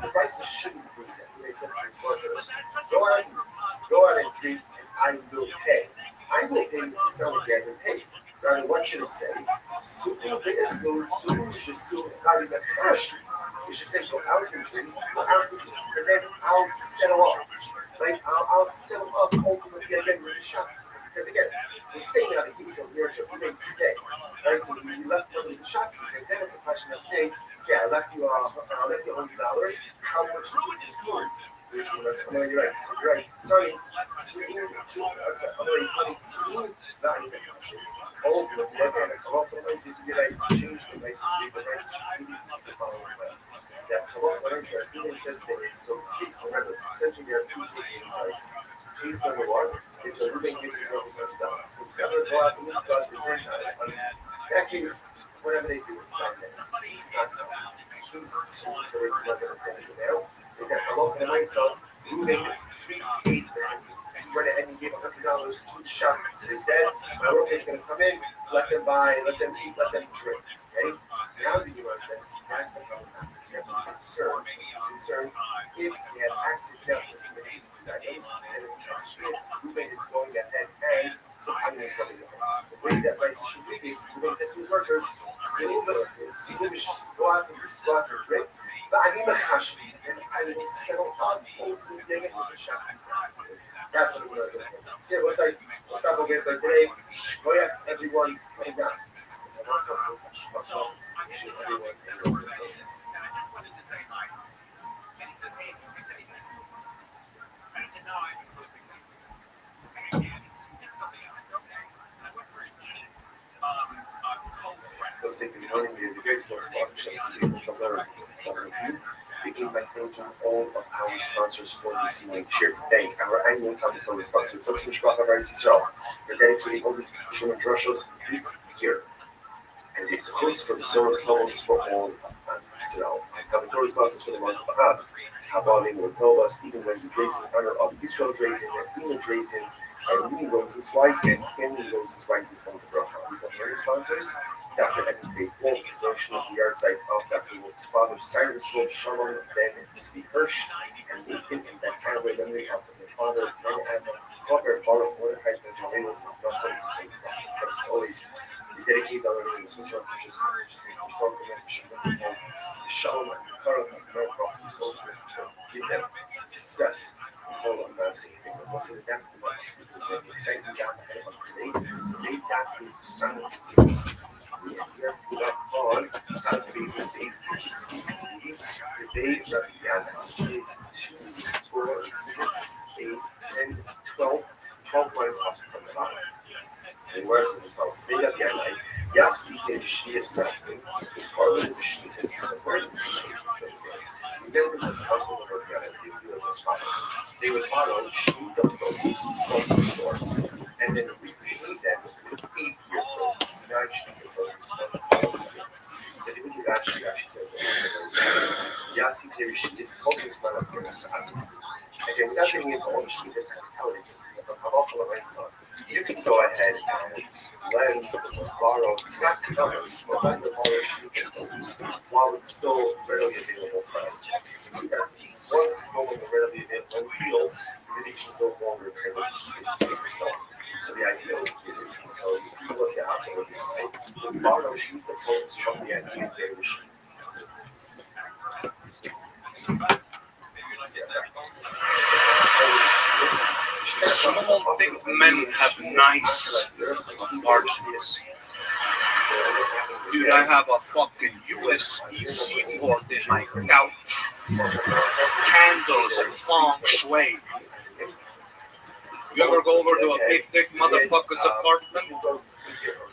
the prices shouldn't be that. He says to his workers, go out and drink and I will pay. I will pay you to tell he hasn't paid. Rather, what should it say? You should say, go out and drink, and then I'll settle up. Right? I'll settle up ultimately again with the shop. Because again, we're saying out of he's over here, you make your day. Right? So you left money in the shop, and then it's a question of saying, yeah, I left you $100. How much do you consume? Which was, oh no, you're right. So you're right. Sorry. Ultimately, again, a compromise is that I change the price to the price should be the following way. That compromise are inconsistent. So please remember, essentially there are two cases in price. Case number one is when Ruben gives his workers $100. Since customers go out and because we turn on that case, whatever they do, it's on them. It's not case two, the way he was understanding it now, is that hello for myself, Ruben paid them. He went ahead and gave $100 to the shop. They said, my workers going to come in, let them buy, let them eat, let them drink. Okay? Now the UN says that's the problem. You have to be concerned if you have access now to the diagnosis and it's estimated Ruben is going ahead and supplying them from the way that price should be is Ruben says to his workers, see Ruben should go out and drink, but I need a cash and I will settle up over the with the shop. That's what we're going to say. Yeah, let's stop over here for today. Shkoyach, everyone, coming down. Você que não é a great source of options, people to learn from you. begin by thanking all of our sponsors for this evening. Share to thank our annual commandatory sponsors, Tosin Shvacha Varis Yisrael, for dedicating over Shuman Drushos this year as a host for the Soros Levels for all Israel. Commandatory sponsors for the month of Ahab, Habalim Tova, Stephen Wendy Drazen, in honor of Israel Drazen, and Dina Drazen, and Minnie Rose's wife, and Stanley Rose's wife, from the Bracha. We got many sponsors. Dr. Evan Faith Wolf, production of the yard site of Dr. Wolf's father, Cyrus Wolf, Shalom, Ben Tzvi Hirsch, and Nathan, and that kind of memory of their father, Ben Adam, Clover, Baruch, Mordechai, Ben Malin, Russell, as always, we dedicate our name to Swiss Just Shalom, and Karan, and Merkel, and souls to give them success. All of us, and what's in the back of us, the exciting gap ahead of us today. Today's gap is Sunday. We are here on Saturdays and days 16 the day of the is 2, 4, 6, 8, 10, 12, 12 lines off from the bottom. So verses as well. Today of the night, yes, we can she is nothing. Part of the she is supporting members of the household of Rabbi do as follows. They would follow sheets of produce from the store and then repay them with 8-year produce, 9-year produce of the following year. So they would do that. She actually says, Yasi Kirishi is culture is not up here, obviously. Again, without getting into all the sheet and technicalities of Havakala, my son, you can go ahead and lend or borrow, not covers, but lend or borrow sheet and produce while it's still readily available from so because once it's no longer readily available in field, you really can no longer kind of keep it to yourself. So the idea is so you look at also looking at borrow sheet of produce from the idea of sheet.
Some don't think men have nice margins. Dude, I have a fucking USB-C port in my couch. Candles and feng shui. You ever go over to a big dick motherfucker's apartment?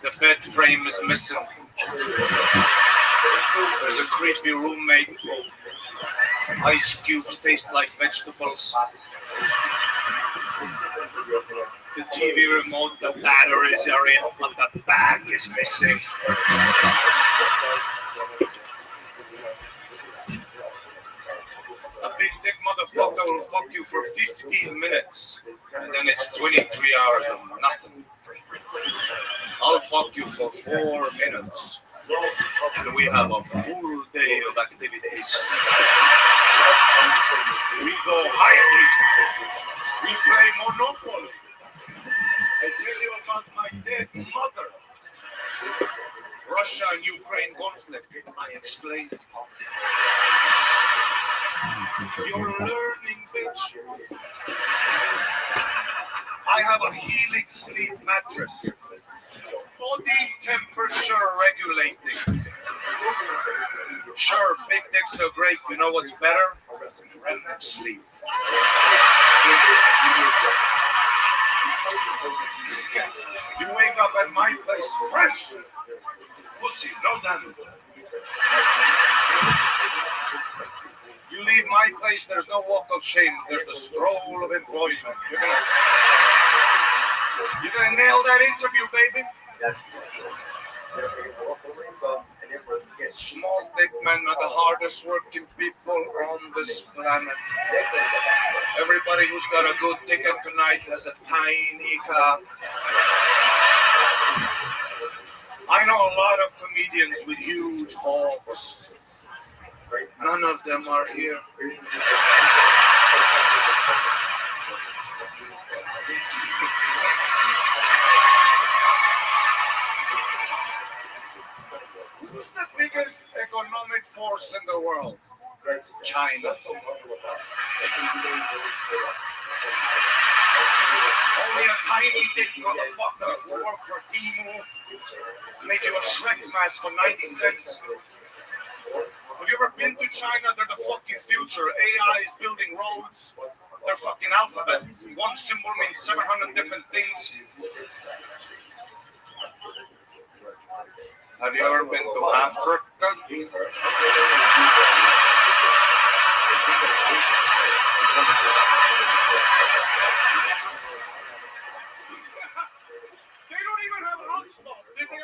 The bed frame is missing. There's a creepy roommate. Ice cubes taste like vegetables. The TV remote, the batteries are in, but the bag is missing. A big dick motherfucker will fuck you for 15 minutes, and then it's 23 hours of nothing. I'll fuck you for 4 minutes, and we have a full day of activities. We go hiking. We play Monopoly. I tell you about my dead mother. Russia and Ukraine conflict. I explained. You're learning, bitch. I have a Helix sleep mattress. Body temperature regulating. Sure, big dicks are great. You know what's better? REM sleep. You wake up at my place fresh. Pussy, no damage. You leave my place, there's no walk of shame. There's the stroll of employment. You're gonna nail that interview, baby. Small, thick men are the hardest working people on this planet. Everybody who's got a good ticket tonight has a tiny car. I know a lot of comedians with huge balls. None of them are here. Who's the biggest economic force in the world? China. Only a tiny dick motherfucker will work for Timu, make you a Shrek mask for 90 cents. Have you ever been to China? They're the fucking future. AI is building roads. They're fucking alphabet. One symbol means 700 different things. Have you ever been to Africa?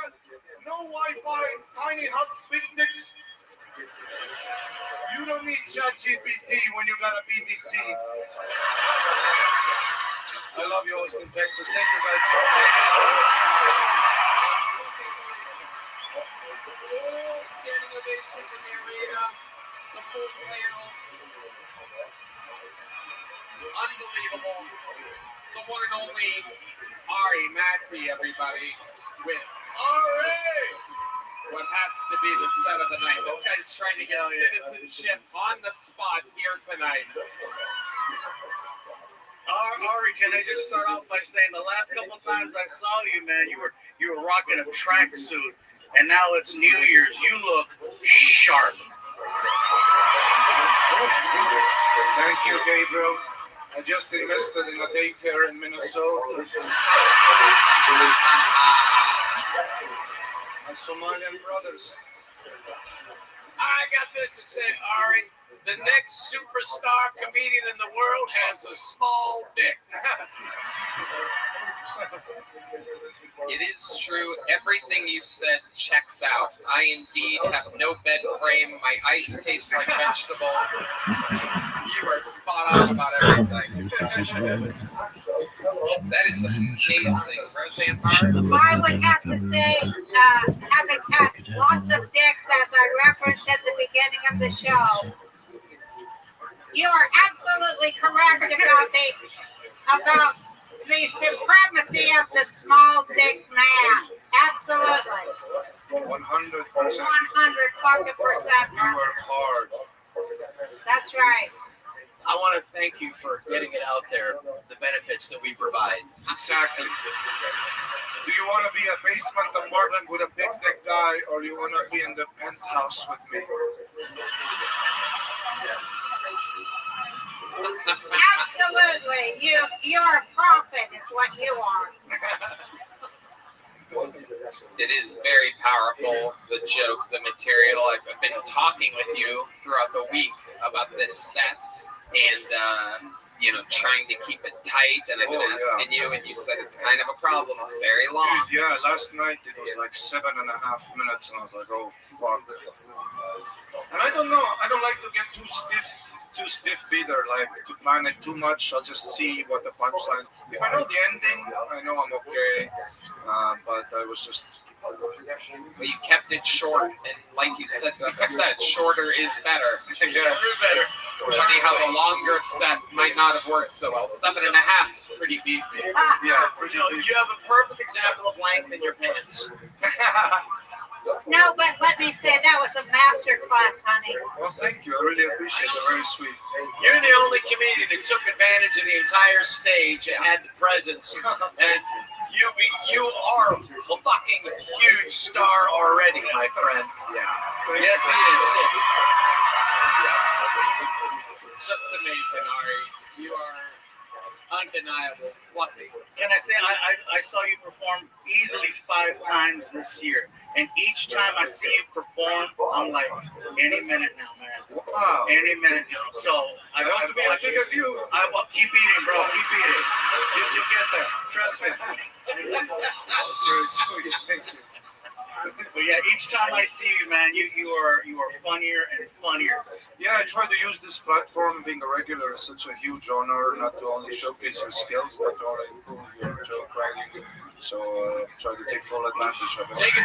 got no Wi-Fi, tiny huts, big dicks. You don't need ChatGPT when you got a BBC. I love you, Austin, Texas. Thank you guys so much.
Standing ovation from the arena, the full panel. Unbelievable. The one and only Ari Matty, everybody, with Ari! What has to be the set of the night. This guy's trying to get citizenship on the spot here tonight.
Ari, can I just start off by saying the last couple of times I saw you, man, you were rocking a tracksuit, and now it's New Year's. You look sharp.
Thank you, Gabriel. I just invested in a daycare in Minnesota. My Somalian brothers.
I got this to say, Ari. The next superstar comedian in the world has a small dick. It is true. Everything you said checks out. I indeed have no bed frame. My ice tastes like vegetable. You are spot on about everything. That is amazing. Roseanne Barr?
I would have to say, having had lots of dicks, as I referenced at the beginning of the show, you are absolutely correct about the supremacy of the small dick man. Absolutely.
100%.
100 fucking percent.
You work hard.
That's right.
I want to thank you for getting it out there, the benefits that we provide.
Exactly. Do you want to be a basement apartment with a big dick guy, or do you want to be in the penthouse with me?
Absolutely. You're a prophet is what you are.
It is very powerful, the jokes, the material. I've been talking with you throughout the week about this set and, trying to keep it tight. And I've been asking you, and you said it's kind of a problem. It's very long.
Yeah, last night it was like 7.5 minutes, and I was like, oh, fuck. And I don't know. I don't like to get too stiff either. Like, to plan it too much, I'll just see what the punchline. If I know the ending, I know I'm okay. But I was just.
Well, you kept it short, and like you said, shorter is better.
Shorter is better.
Funny how the longer set might not have worked so well. 7.5 is pretty beefy.
Yeah,
you have a perfect example of length in your pants.
No, but let me say that was a master class, honey.
Well, thank you. I really appreciate it. Very sweet.
You're the only comedian that took advantage of the entire stage and had the presence. And you are a fucking huge star already, my friend.
Yeah.
Yes, he is.
It's just amazing, Ari. You are undeniable, fluffy.
Can I say, I saw you perform easily 5 times this year. And each time I see you perform, I'm like, any minute now, man.
Wow.
Any minute now. So
I want to be as big as you.
Keep eating, bro. Keep eating. You'll get there. Trust me.
That's very sweet. Thank you.
But yeah, each time I see you, man, you are funnier and funnier.
Yeah, I try to use this platform. Being a regular is such a huge honor, not to only showcase your skills, but to only improve your joke writing. So try to take full advantage of it.
Take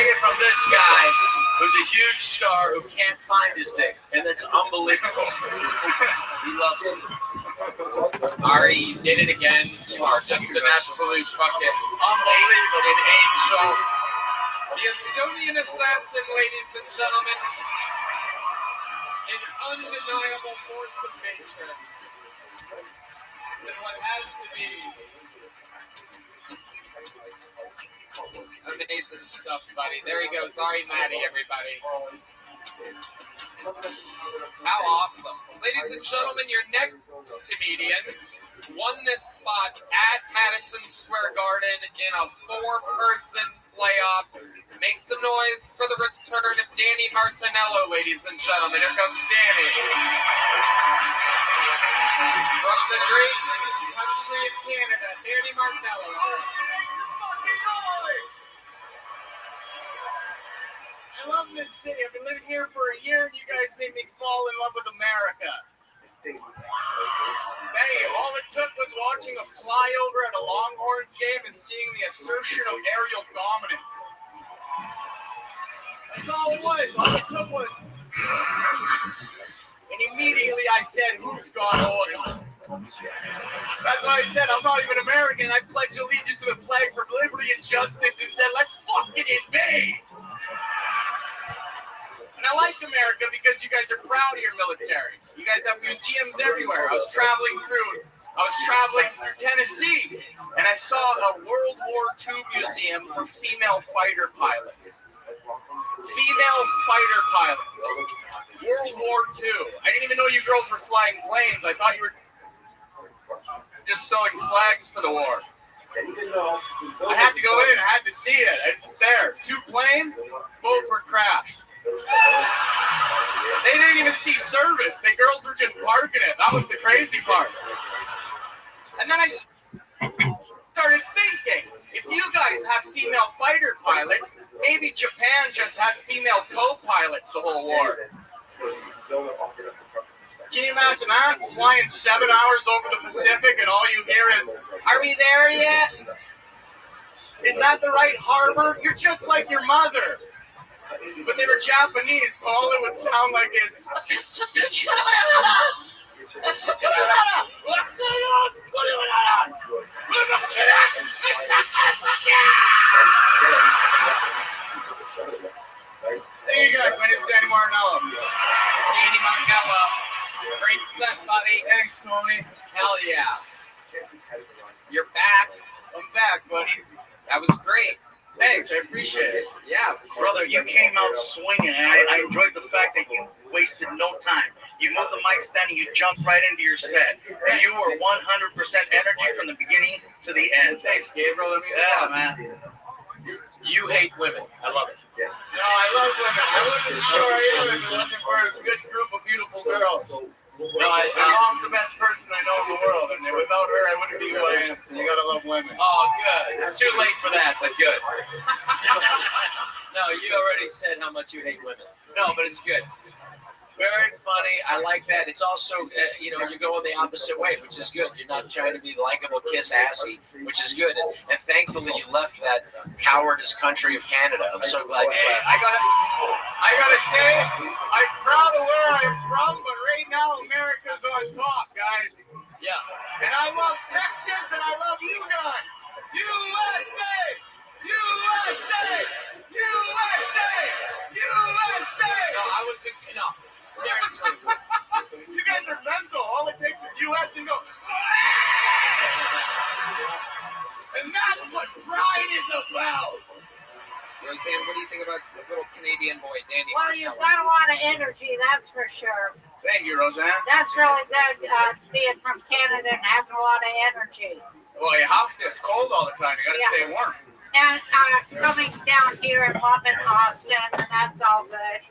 it from this guy who's a huge star who can't find his dick, and that's unbelievable. He loves it.
Ari, you did it again. You are just an absolute fucking unbelievable angel. The Estonian assassin, ladies and gentlemen. An undeniable force of nature. And what has to be amazing stuff, buddy. There he goes. Ari Matty, everybody. How awesome. Ladies and gentlemen, your next comedian won this spot at Madison Square Garden in a 4-person playoff. Make some noise for the return of Danny Martinello, ladies and gentlemen. Here comes Danny. From the great country of Canada, Danny Martinello.
this city. I've been living here for a year, and you guys made me fall in love with America. Hey, all it took was watching a flyover at a Longhorns game and seeing the assertion of aerial dominance. That's all it was. All it took was... And immediately I said, who's got oil? That's what I said. I'm not even American. I pledged allegiance to the flag for liberty and justice and said, let's fucking invade. And I like America because you guys are proud of your military. You guys have museums everywhere. I was traveling through Tennessee, and I saw a World War II museum for female fighter pilots. Female fighter pilots. World War II. I didn't even know you girls were flying planes. I thought you were just sewing flags for the war. I had to go in. I had to see it. It's there. 2 planes, both were crashed. They didn't even see service. The girls were just parking it. That was the crazy part. And then I started thinking, if you guys have female fighter pilots, maybe Japan just had female co-pilots the whole war. Can you imagine that? Flying 7 hours over the Pacific and all you hear is, are we there yet? Is that the right harbor? You're just like your mother. But they were Japanese, so all it would sound like is, There you guys, my name's Danny Martinello. Danny Martinello. Great set, buddy. Thanks, Tony. Hell yeah. You're back. I'm back, buddy. That was great. Thanks, I appreciate it. Yeah.
Brother, you came out swinging, and I enjoyed the fact that you wasted no time. You moved the mic stand and you jumped right into your set. And you were 100% energy from the beginning to the end.
Thanks, Gabriel.
Yeah, man. You hate women. I love it.
No, I love women. I wouldn't be sure I am if it wasn't for a good group of beautiful girls. No, my mom's the best person I know in the world, and without her, I wouldn't be who I am. So you gotta love women.
Oh, good. It's too late for that, but good. No, you already said how much you hate women. No, but it's good. Very funny. I like that. It's also, you're going the opposite way, which is good. You're not trying to be likable, kiss assy, which is good. And thankfully, you left that cowardice country of Canada. I'm so glad you left.
I gotta say, I'm proud of where I'm from, but right now, America's on top, guys.
Yeah.
And I love Texas, and I love you guys. USA! USA! USA! USA!
No, I was just, seriously.
You guys are mental. All it takes is US and go. And that's what pride is about.
Roseanne, what do you think about the little Canadian boy, Danny?
Well, you've got a lot of energy, that's for sure.
Thank you, Roseanne.
That's really good, being from Canada and having a lot of energy.
Well, you have to. It's cold all the time. You gotta stay warm.
And coming down here and loving Austin, that's all good.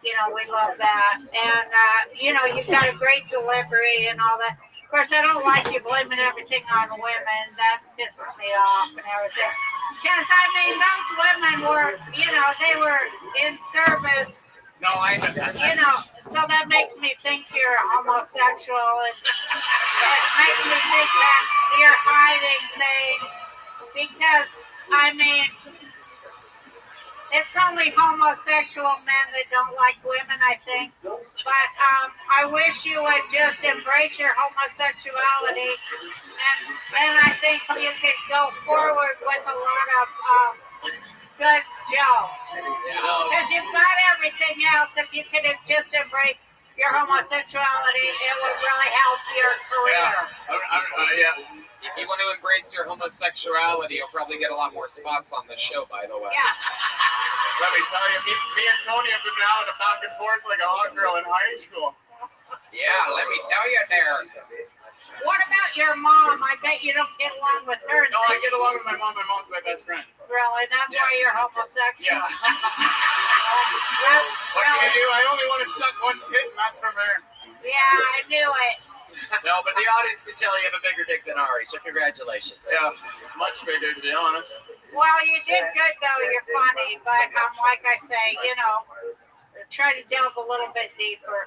We love that. And, you've got a great delivery and all that. Of course, I don't like you blaming everything on women. That pisses me off and everything. Because, those women were, they were in service.
No, I know.
So that makes me think you're homosexual. And it makes me think that you're hiding things. Because, it's only homosexual men that don't like women, I think. But I wish you would just embrace your homosexuality. And then I think you could go forward with a lot of good jokes. Because you've got everything else. If you could have just embraced your homosexuality, it would really help your career.
Yeah.
If you want to embrace your homosexuality, you'll probably get a lot more spots on the show, by the way.
Yeah.
Let me tell you, me and Tony have been having a back and forth like a hot girl in high school.
Yeah, let me tell you there.
What about your mom? I bet you don't get along with her.
No, I get along with my mom. My mom's my best friend.
Really? That's why you're homosexual?
Yeah.
What
can you do? I only want to suck one tit, and that's from her.
Yeah, I knew it.
No, but the audience can tell you have a bigger dick than Ari, so congratulations.
Yeah, much bigger, to be honest.
Well, you did good though. You're funny, but like I say, try to delve a little bit deeper,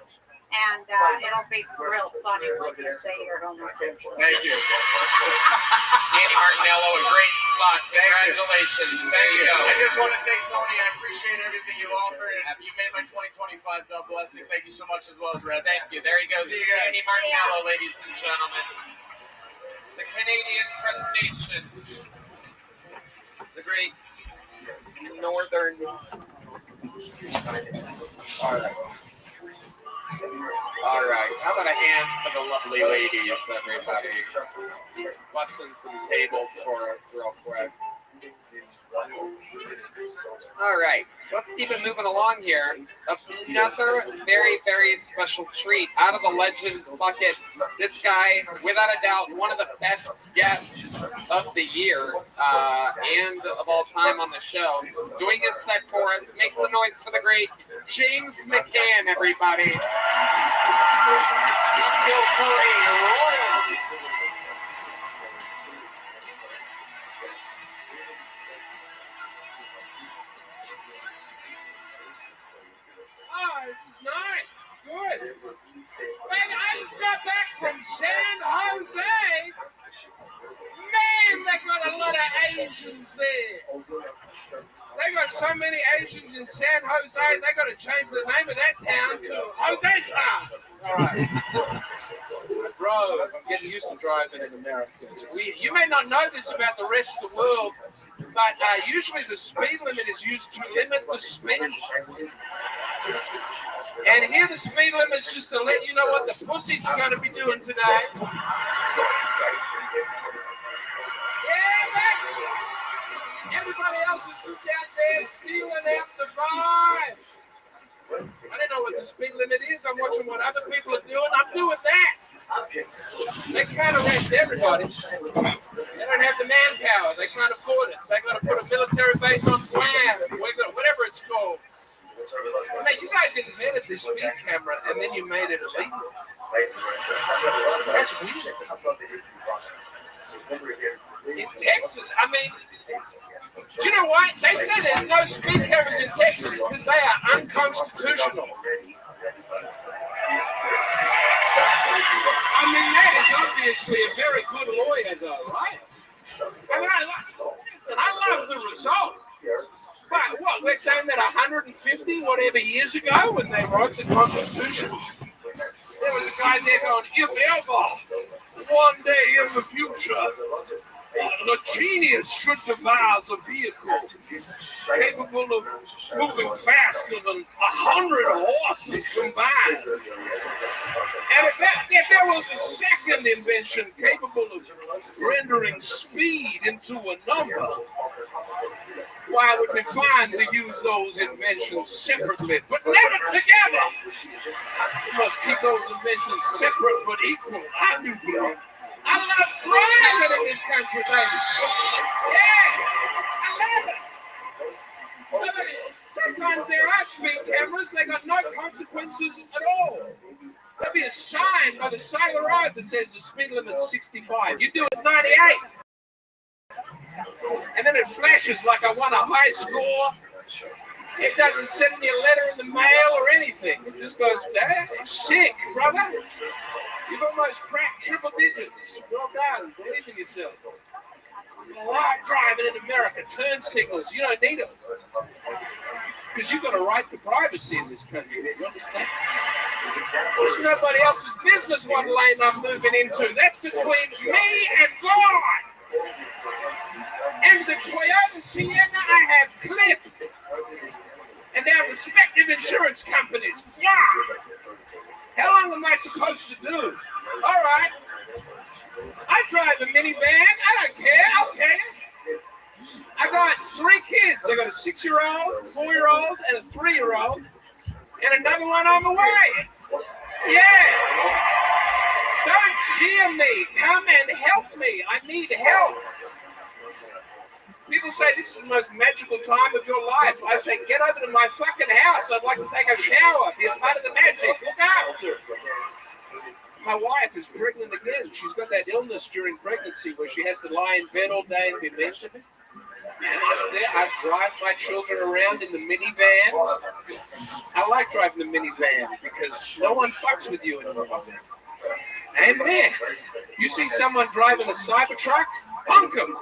and it'll be real funny when you say you're homosexual.
Thank you. Andy Martinello, a great spot. Congratulations. There you go.
I just want to say, Tony, I appreciate everything you offer. You made my 2025 double blessing. Thank you so much, as well as Red.
Thank you. There you go. Andy Martinello, ladies and gentlemen. The Canadian crustacean. The great northern. All right. How about a hand to the lovely ladies, everybody? Busting some tables for us real quick. All right. Let's keep it moving along here. Another very, very special treat out of the Legends bucket. This guy, without a doubt, one of the best guests of the year and of all time on the show. Doing his set for us. Make some noise for the great James McCann, everybody. Oh, this is nice. Good. Man, I just got back from San Jose. Man, they got a lot of Asians there. They got so many Asians in San Jose, they got to change the name of that town to Jose Town. All right. Bro, I'm getting used to driving in America. You may not know this about the rest of the world, but usually the speed limit is used to limit the speed. And here the speed limit is just to let you know what the pussies are going to be doing today. Yeah, man. Everybody else is just out there feeling out the vibe. I don't know what the speed limit is. I'm watching what other people are doing. I'm doing that. They can't arrest everybody. They don't have the manpower. They can't afford it. They got to put a military base on Guam, whatever it's called. Man, you guys invented the speed camera and then you made it illegal. That's weird. In Texas, I mean, do you know what? They say there's no speed cameras in Texas because they are unconstitutional. I mean, that is obviously a very good lawyer, though, right? I mean, I love the result. But what, we're saying that 150, whatever years ago, when they wrote the Constitution, there was a guy there going, if ever, one day in the future, the genius should devise a vehicle capable of moving faster than 100 horses combined. And if there was a second invention capable of rendering speed into a number, why would we find to use those inventions separately, but never together? We must keep those inventions separate but equal. I do believe. I love driving in this country, baby. Yeah, I love it. Sometimes there are speed cameras, they got no consequences at all. There'll be a sign by the side of the road that says the speed limit's 65. You do it 98. And then it flashes like I won a high score. It doesn't send me a letter in the mail or anything. It just goes, sick, brother. You've almost cracked triple digits. Well done. Believe in yourself. A lot of driving in America. Turn signals. You don't need them. Because you've got a right to privacy in this country. You understand? It's nobody else's business what lane I'm moving into. That's between me and God. And the Toyota Sienna I have clipped. And their respective insurance companies. Yeah. How long am I supposed to do? All right. I drive a minivan. I don't care. I'll tell you. I got 3 kids. I got a 6-year-old, 4-year-old, and a 3-year-old, and another one on the way. Yeah. Don't cheer me. Come and help me. I need help. People say this is the most magical time of your life. I say, get over to my fucking house. I'd like to take a shower. Be a part of the magic. Look after.
My wife is pregnant again. She's got that illness during pregnancy where she has to lie in bed all day and be miserable. And I drive my children around in the minivan. I like driving the minivan because no one fucks with you anymore. Amen. You see someone driving a Cybertruck, punk him.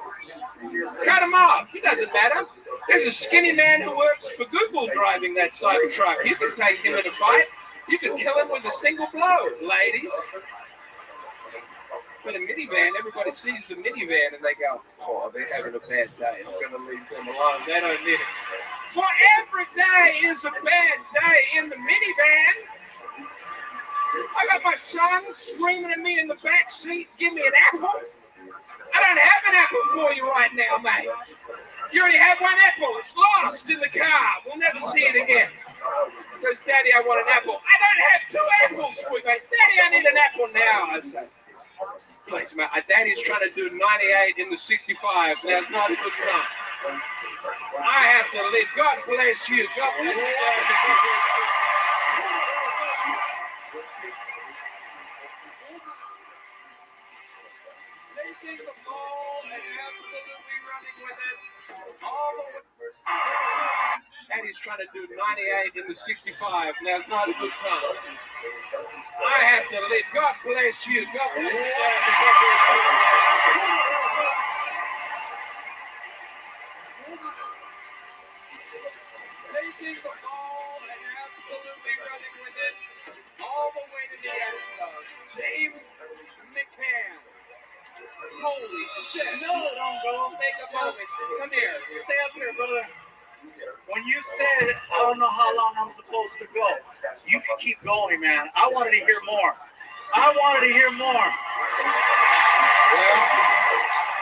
Cut him off. It doesn't matter. There's a skinny man who works for Google driving that Cybertruck. You can take him in a fight. You can kill him with a single blow, ladies. But a minivan, everybody sees the minivan and they go, oh, they're having a bad day. I'm going to leave them alone. They don't need it. For every day is a bad day in the minivan. I got my son screaming at me in the back seat, give me an apple. I don't have an apple for you right now, mate. You already have one apple. It's lost in the car. We'll never see it again. Because, Daddy, I want an apple. I don't have two apples for you, mate. Daddy, I need an apple now, I say. Please, mate. Daddy's trying to do 98 in the 65. Now's not a good time. I have to live. God bless you. God bless you. Taking the ball and absolutely running with it. All the way. And he's trying to do 98 in the 65. Now's not a good time. I have to live. God bless you. God bless you. Taking the ball and absolutely running with it all the way to the end zone. James McCann. Holy shit. No, don't go. Take a moment. Come here. Stay up here, brother. When you said, I don't know how long I'm supposed to go, you can keep going, man. I wanted to hear more. Well,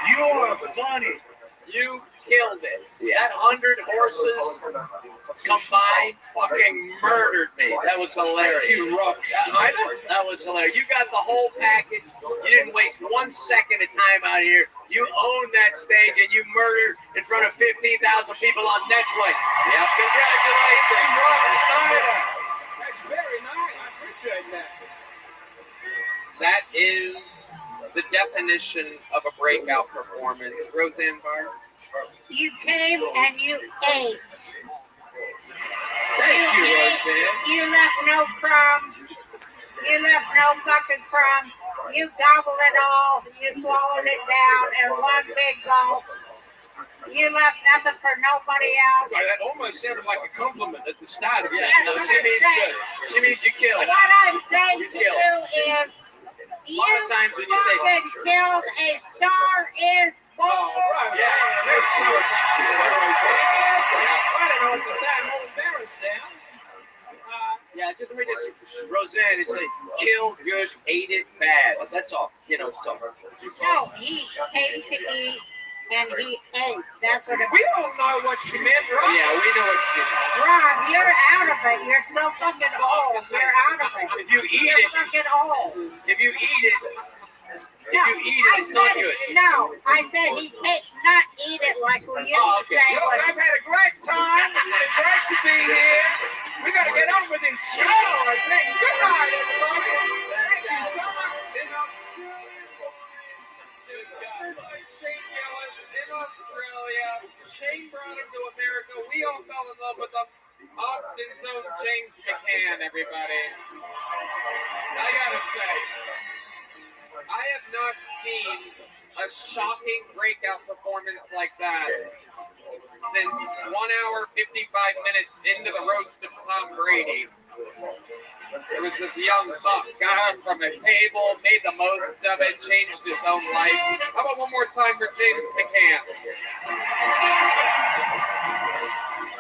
you are funny. You killed it. That 100 horses combined fucking murdered me. That was hilarious. You rocked. That was hilarious. You got the whole package. You didn't waste 1 second of time out here. You owned that stage and you murdered in front of 15,000 people on Netflix. Yep. Congratulations, Rob Schneider. That's very nice. I appreciate that. That is the definition of a breakout performance. Roseanne Barr.
You came and you ate.
Thank you, Roseanne.
You left no crumbs. You left no fucking crumbs. You gobbled it all. You swallowed it down in one big gulp. You left nothing for nobody else.
That almost sounded like a compliment at the start of it.
That's what I'm saying.
She means you killed.
What I'm saying to you is, you fucking killed a Star is Born.
Oh, right. Yeah, that's so I don't know what to say. I'm all embarrassed now. Yeah, just read this. Roseanne, it's like, kill good, ate it bad. That's all. You know, so.
No, he came to eat and he ate. That's what it
We don't know what she meant, right? Yeah, we know what she meant.
Rob, you're out of it. You're so fucking old. You're out of it.
If you eat
you're
it,
fucking old.
If you eat it, it's not good.
No, I said he can't not eat it like we used to say.
Well, I've had a great time. It's been great to be here. We got to get on with this show, I think. Good night, everybody. Thank you so much. Shane Gillis in Australia. Shane brought him to America. We all fell in love with him. Austin's own James McCann, everybody. I gotta say, I have not seen a shocking breakout performance like that since 1 hour, 55 minutes into the roast of Tom Brady. It was this young buck, got up from a table, made the most of it, changed his own life. How about one more time for James McCann?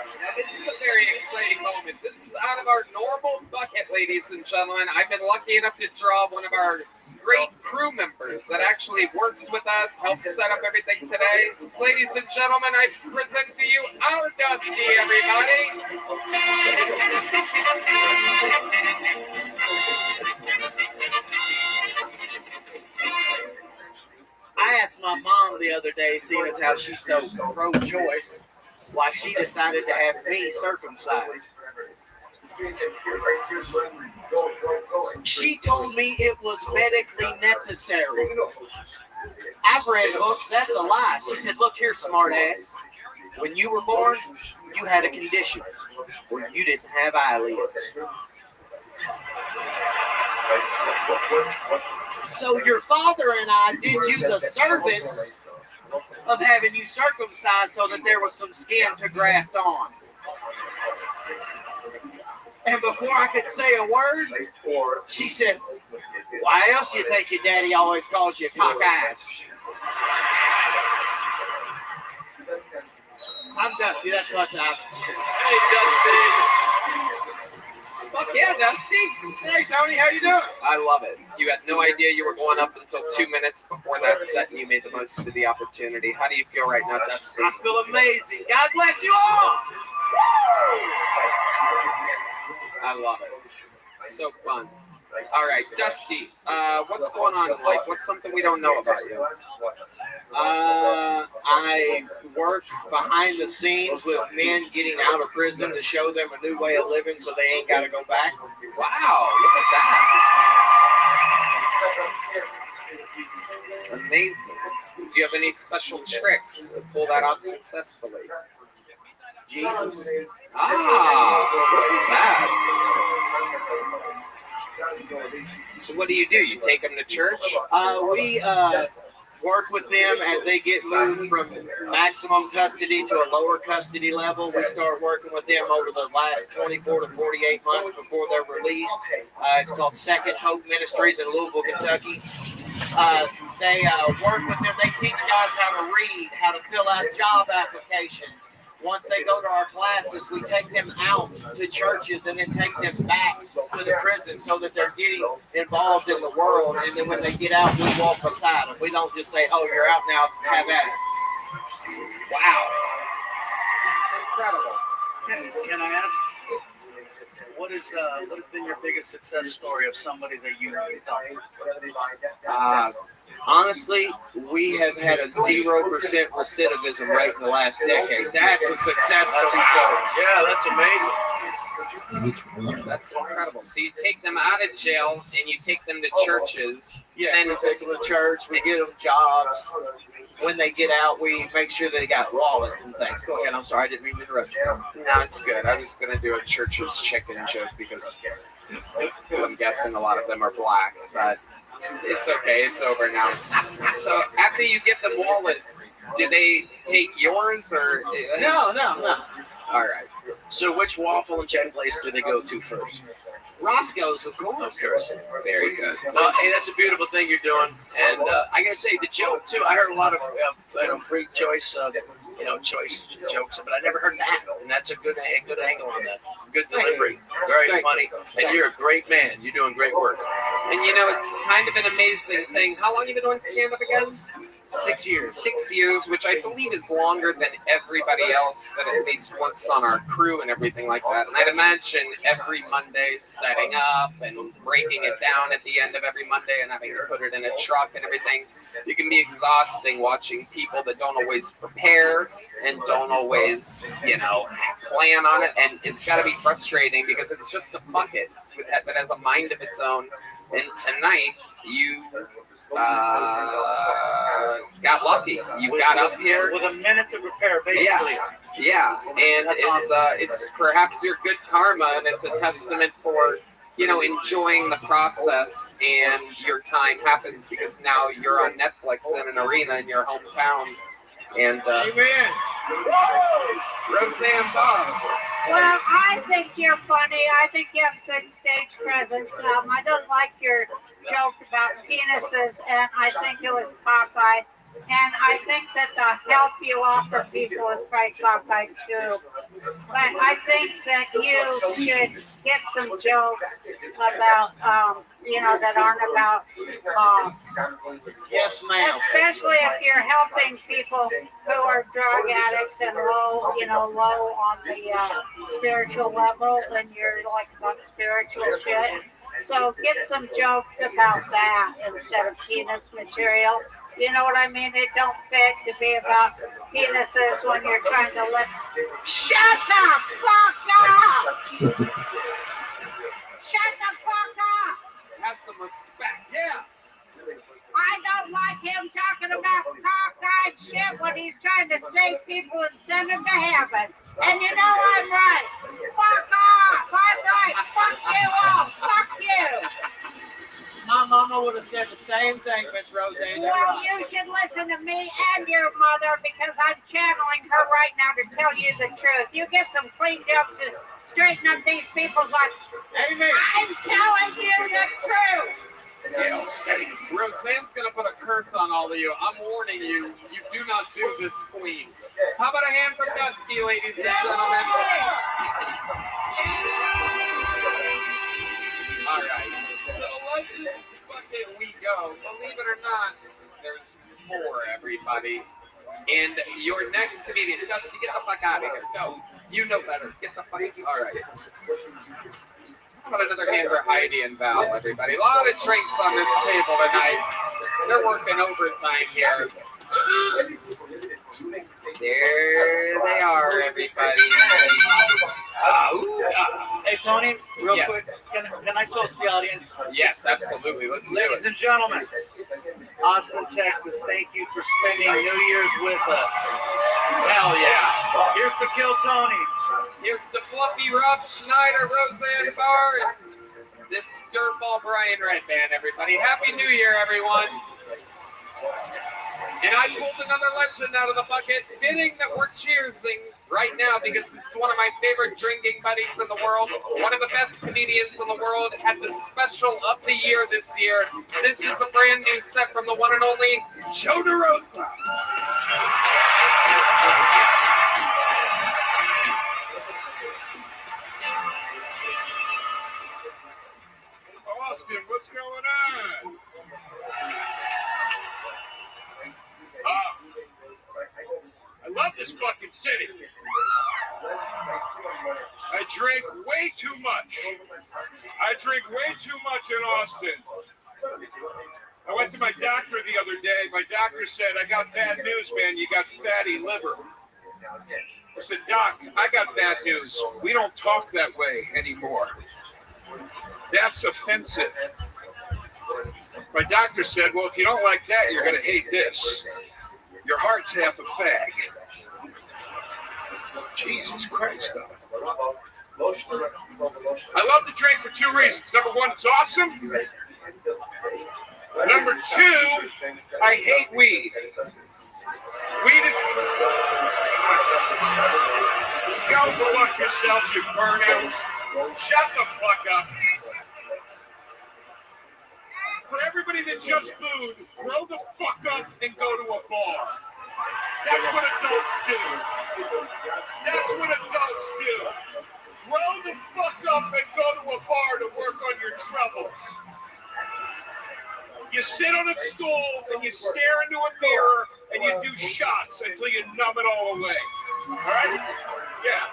Now, this is a very exciting moment. This is out of our normal bucket, ladies and gentlemen. I've been lucky enough to draw one of our great crew members that actually works with us, helps set up everything today. Ladies and gentlemen, I present to you our Dusty, everybody.
I asked my mom the other day, seeing as how she's so pro-choice, why she decided to have me circumcised.
She told me it was medically necessary. I've read books, that's a lie. She said, look here, smartass. When you were born, you had a condition where you didn't have eyelids. So your father and I did you the service of having you circumcised so that there was some skin to graft on. And before I could say a word, she said, why else do you think your daddy always calls you cockeyed? I'm Dusty, that's my time.
Hey, Dusty. Fuck yeah, Dusty.
Hey, Tony, how you doing?
I love it. You had no idea you were going up until 2 minutes before that set, and you made the most of the opportunity. How do you feel right now, Dusty?
I feel amazing. God bless you all.
I love it. So fun. All right, Dusty, what's going on in life? What's something we don't know about you?
I work behind the scenes with men getting out of prison to show them a new way of living so they ain't got to go back.
Wow, look at that. Amazing. Do you have any special tricks to pull that off successfully?
Jesus.
Look at that. So what do? You take them to church?
We work with them as they get moved from maximum custody to a lower custody level. We start working with them over the last 24 to 48 months before they're released. It's called Second Hope Ministries in Louisville, Kentucky. They work with them. They teach guys how to read, how to fill out job applications. Once they go to our classes, we take them out to churches and then take them back to the prison so that they're getting involved in the world. And then when they get out, we walk beside them. We don't just say, oh, you're out now, have at it.
Wow. Incredible.
Can I ask, what has been your biggest success story of somebody that you helped? Honestly, we have had a 0% recidivism rate in the last decade. That's a success story. Yeah, that's amazing.
That's incredible. So you take them out of jail and you take them to churches.
Yeah, and we take them to church. We get them jobs. When they get out, we make sure they got wallets and things. Go ahead. I'm sorry, I didn't mean to interrupt you.
No, it's good. I was going to do a church's chicken joke because I'm guessing a lot of them are black, but it's okay. It's over now. So after you get the wallets, do they take yours or?
No.
All right.
So which waffle and check place do they go to first?
Roscoe's, of course. Very good.
Well, hey, that's a beautiful thing you're doing. And I got to say, the joke, too, I heard a lot of free choice jokes, but I never heard that. And that's a good angle on that. Good delivery. Very funny. And you're a great man. You're doing great work.
And you know, it's kind of an amazing thing. How long have you been doing stand-up again?
6 years.
6 years, which I believe is longer than everybody else, that at least once on our crew and everything like that. And I'd imagine every Monday setting up and breaking it down at the end of every Monday and having to put it in a truck and everything. It can be exhausting watching people that don't always prepare and don't always, plan on it. And it's got to be frustrating because it's just a bucket that has a mind of its own. And tonight, you got lucky. You got up here
with a minute to prepare, basically.
Yeah. And it's perhaps your good karma, and it's a testament for enjoying the process, and your time happens because now you're on Netflix in an arena in your hometown. And
amen.
Roseanne Bob.
Well, I think you're funny. I think you have good stage presence. I don't like your joke about penises, and I think it was cockeyed. And I think that the help you offer people is probably cockeyed too. But I think that you should get some jokes about, that aren't about
yes, ma'am.
Especially if you're helping people who are drug addicts and low on the spiritual level, and you're like about spiritual shit. So get some jokes about that instead of penis material. You know what I mean? It don't fit to be about penises when you're trying to let. Shut the fuck up! Shut the fuck up!
Have some respect. Yeah.
I don't like him talking about cockeyed shit when he's trying to save people and send them to heaven. And you know I'm right. Fuck off! I'm right. Fuck you all. Fuck you.
My mama would have said the same thing, Miss Roseanne.
Well, you should listen to me and your mother because I'm channeling her right now to tell you the truth. You get some clean jokes to straighten up these people's lives.
Amen.
I'm telling you the truth.
Yeah. Roseanne's gonna put a curse on all of you. I'm warning you. You do not do this, queen. How about a hand for Dusty, ladies and gentlemen? All right. So the Legends bucket we go. Believe it or not, there's more, everybody. And your next comedian, Dusty, get the fuck out of here. Go. You know better. Get the fuck. All right. How about another hand for Heidi and Val, everybody? A lot of drinks on this table tonight. They're working overtime here. There they are, everybody.
Hey, Tony, real
Yes.
quick, can I toast the audience?
Yes, absolutely. Let's do
Ladies
it.
and gentlemen, Austin, Texas, thank you for spending New Year's with us.
Hell yeah.
Here's to Kill Tony.
Here's the fluffy Rob Schneider, Roseanne Barr, and this dirtball Brian Redband, everybody. Happy New Year, everyone. And I pulled another legend out of the bucket. Fitting that we're cheersing right now because this is one of my favorite drinking buddies in the world. One of the best comedians in the world. Had the special of the year this year. This is a brand new set from the one and only Joe DeRosa.
Austin, what's going on? I love this fucking city. I drink way too much. I drink way too much in Austin. I went to my doctor the other day. My doctor said, I got bad news, man. You got fatty liver. I said, Doc, I got bad news. We don't talk that way anymore. That's offensive. My doctor said, well, if you don't like that, you're going to hate this. Your heart's half a fag. Jesus Christ, though. I love to drink for two reasons. Number one, it's awesome. Number two, I hate weed. Weed is... Go fuck yourself, you burnouts. Shut the fuck up. For everybody that just booed, grow the fuck up and go to a bar. That's what adults do. That's what adults do. Grow the fuck up and go to a bar to work on your troubles. You sit on a stool and you stare into a mirror and you do shots until you numb it all away. All right? Yeah.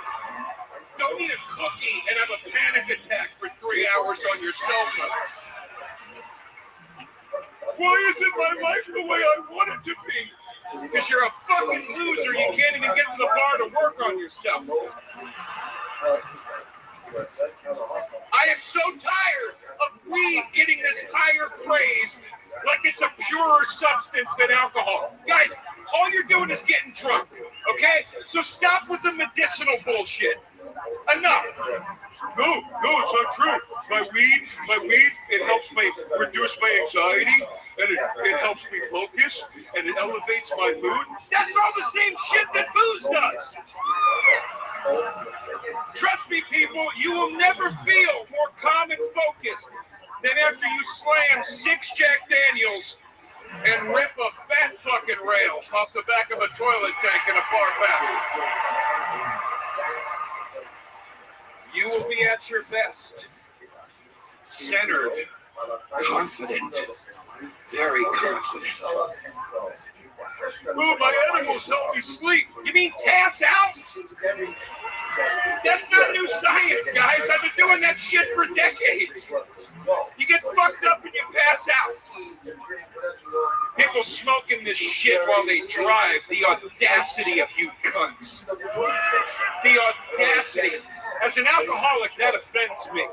Don't eat a cookie and have a panic attack for 3 hours on your sofa. Why isn't my life the way I want it to be? Because you're a fucking loser. You can't even get to the bar to work on yourself. I am so tired of weed getting this higher praise like it's a purer substance than alcohol. Guys, all you're doing is getting drunk, okay? So stop with the medicinal bullshit. Enough. No, it's not true. My weed, it helps me reduce my anxiety, and it helps me focus, and it elevates my mood. That's all the same shit that booze does. Trust me, people, you will never feel more calm and focused than after you slam 6 Jack Daniels and rip a fat fucking rail off the back of a toilet tank in a bar back. You will be at your best. Centered, confident, very confident. Oh, my animals help me sleep. You mean pass out? That's not new science, guys. I've been doing that shit for decades. You get fucked up and you pass out. People smoking this shit while they drive. The audacity of you cunts. The audacity. As an alcoholic, that offends me.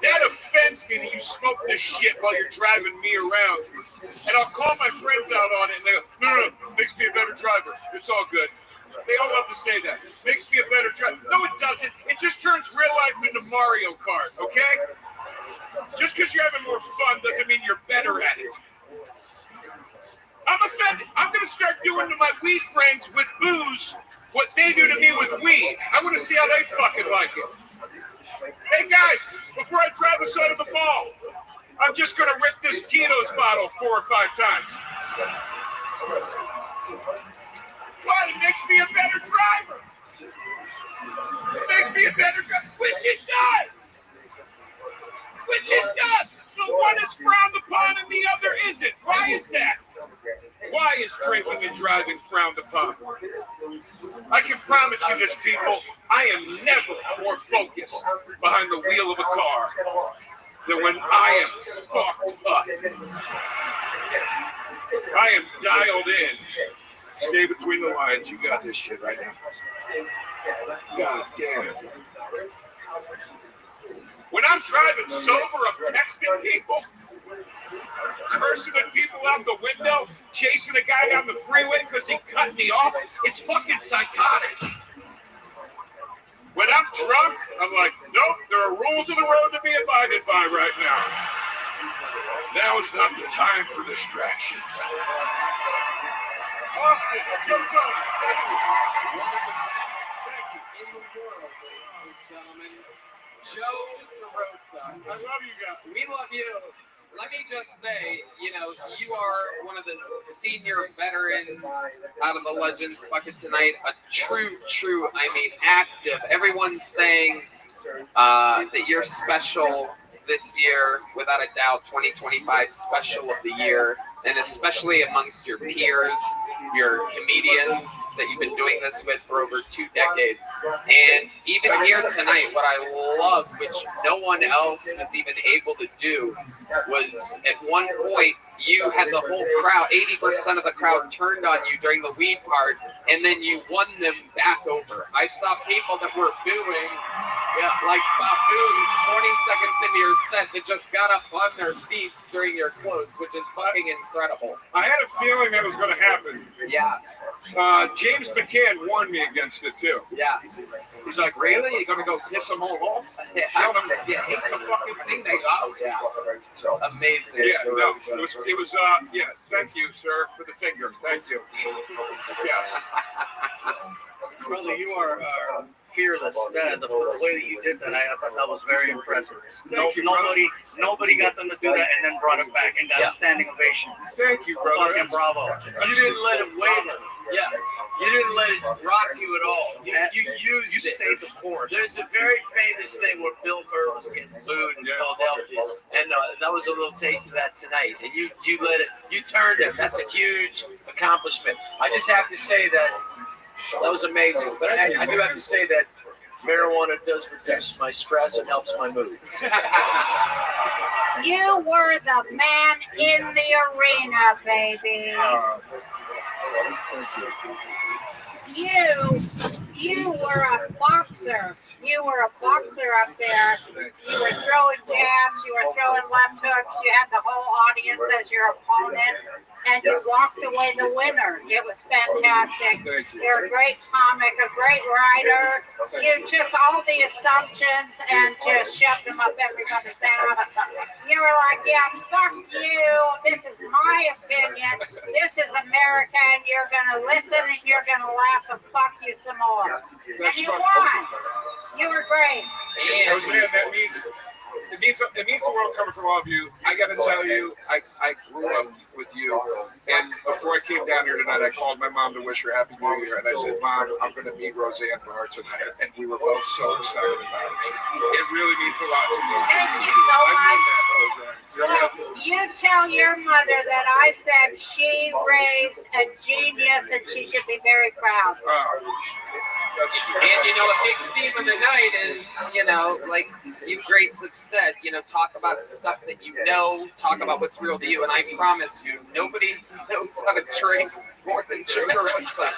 That offends me that you smoke this shit while you're driving me around. And I'll call my friends out on it, and they go, no, makes me a better driver. It's all good. They all love to say that. Makes me a better driver. No, it doesn't. It just turns real life into Mario Kart, okay? Just because you're having more fun doesn't mean you're better at it. I'm offended. I'm going to start doing to my weed friends with booze what they do to me with weed. I want to see how they fucking like it. Hey guys, before I drive us out of the mall, I'm just going to rip this Tito's bottle 4 or 5 times. Why? It makes me a better driver. It makes me a better driver, which it does. Which it does. So one is frowned upon and the other isn't. Why is that? Why is drinking and driving frowned upon? I can promise you this, people. I am never more focused behind the wheel of a car than when I am fucked up. I am dialed in. Stay between the lines. You got this shit right now. God damn it. When I'm driving sober, I'm texting people, cursing at people out the window, chasing a guy down the freeway because he cut me off. It's fucking psychotic. When I'm drunk, I'm like, nope, there are rules of the road to be abided by right now. Now is not the time for distractions. Austin, come on. Thank you.
In the world, ladies and gentlemen, Joe the Roadside.
I love you guys.
We love you. Let me just say, you are one of the senior veterans out of the Legends bucket tonight. A true, active. Everyone's saying that you're special this year, without a doubt, 2025 special of the year, and especially amongst your peers, your comedians that you've been doing this with for over 2 decades. And even here tonight, what I love, which no one else was even able to do, was at one point you had the whole crowd, 80% of the crowd turned on you during the weed part, and then you won them back over. I saw people that were booing, like baboons 20 seconds into your set that just got up on their feet during your close, which is fucking incredible.
I had a feeling that was going to happen.
Yeah.
James McCann warned me against it too.
Yeah.
He's like, really? You're going to go piss them all off? Tell them that you hate the fucking thing they got?
Yeah. Amazing.
Yeah, no, it was thank you, sir, for the finger. Thank you. Yes.
Brother, you are fearless. The way that you did that, I thought that was very impressive. Nobody got them to do that and then brought it back and got a standing ovation.
Thank you, brother.
Fucking bravo.
You didn't let it waver.
Yeah.
You didn't let it rock you at all. You used it.
Stayed the course.
There's a very famous thing where Bill Burr was getting booed in Philadelphia, and that was a little taste of that tonight. And you let it. You turned it. That's a huge accomplishment. I just have to say that was amazing. But I do have to say that marijuana does reduce my stress and helps my mood.
You were the man in the arena, baby. You were a boxer. You were a boxer up there. You were throwing jabs. You were throwing left hooks. You had the whole audience as your opponent. And you walked away the winner. It was fantastic. You're a great comic, a great writer. You took all the assumptions and just shoved them up everybody's ass. You were like, yeah, fuck you. This is my opinion. This is America, and you're going to listen, and you're going to laugh and fuck you some more. And you won. You were great.
Roseanne, it means the world coming from all of you. I got to tell you, I grew up with you, and before I came down here tonight, I called my mom to wish her Happy New Year, and I said, Mom, I'm going to meet Roseanne Barr tonight, and we were both so excited about it. It really means a lot to me.
Thank you so much. You tell your mother that I said she raised a genius, and she should be very proud.
And a big theme of the night is, like you greats have said, talk about stuff that you know, talk about what's real to you, and I promise you, nobody knows how to drink more than Joe Roadside.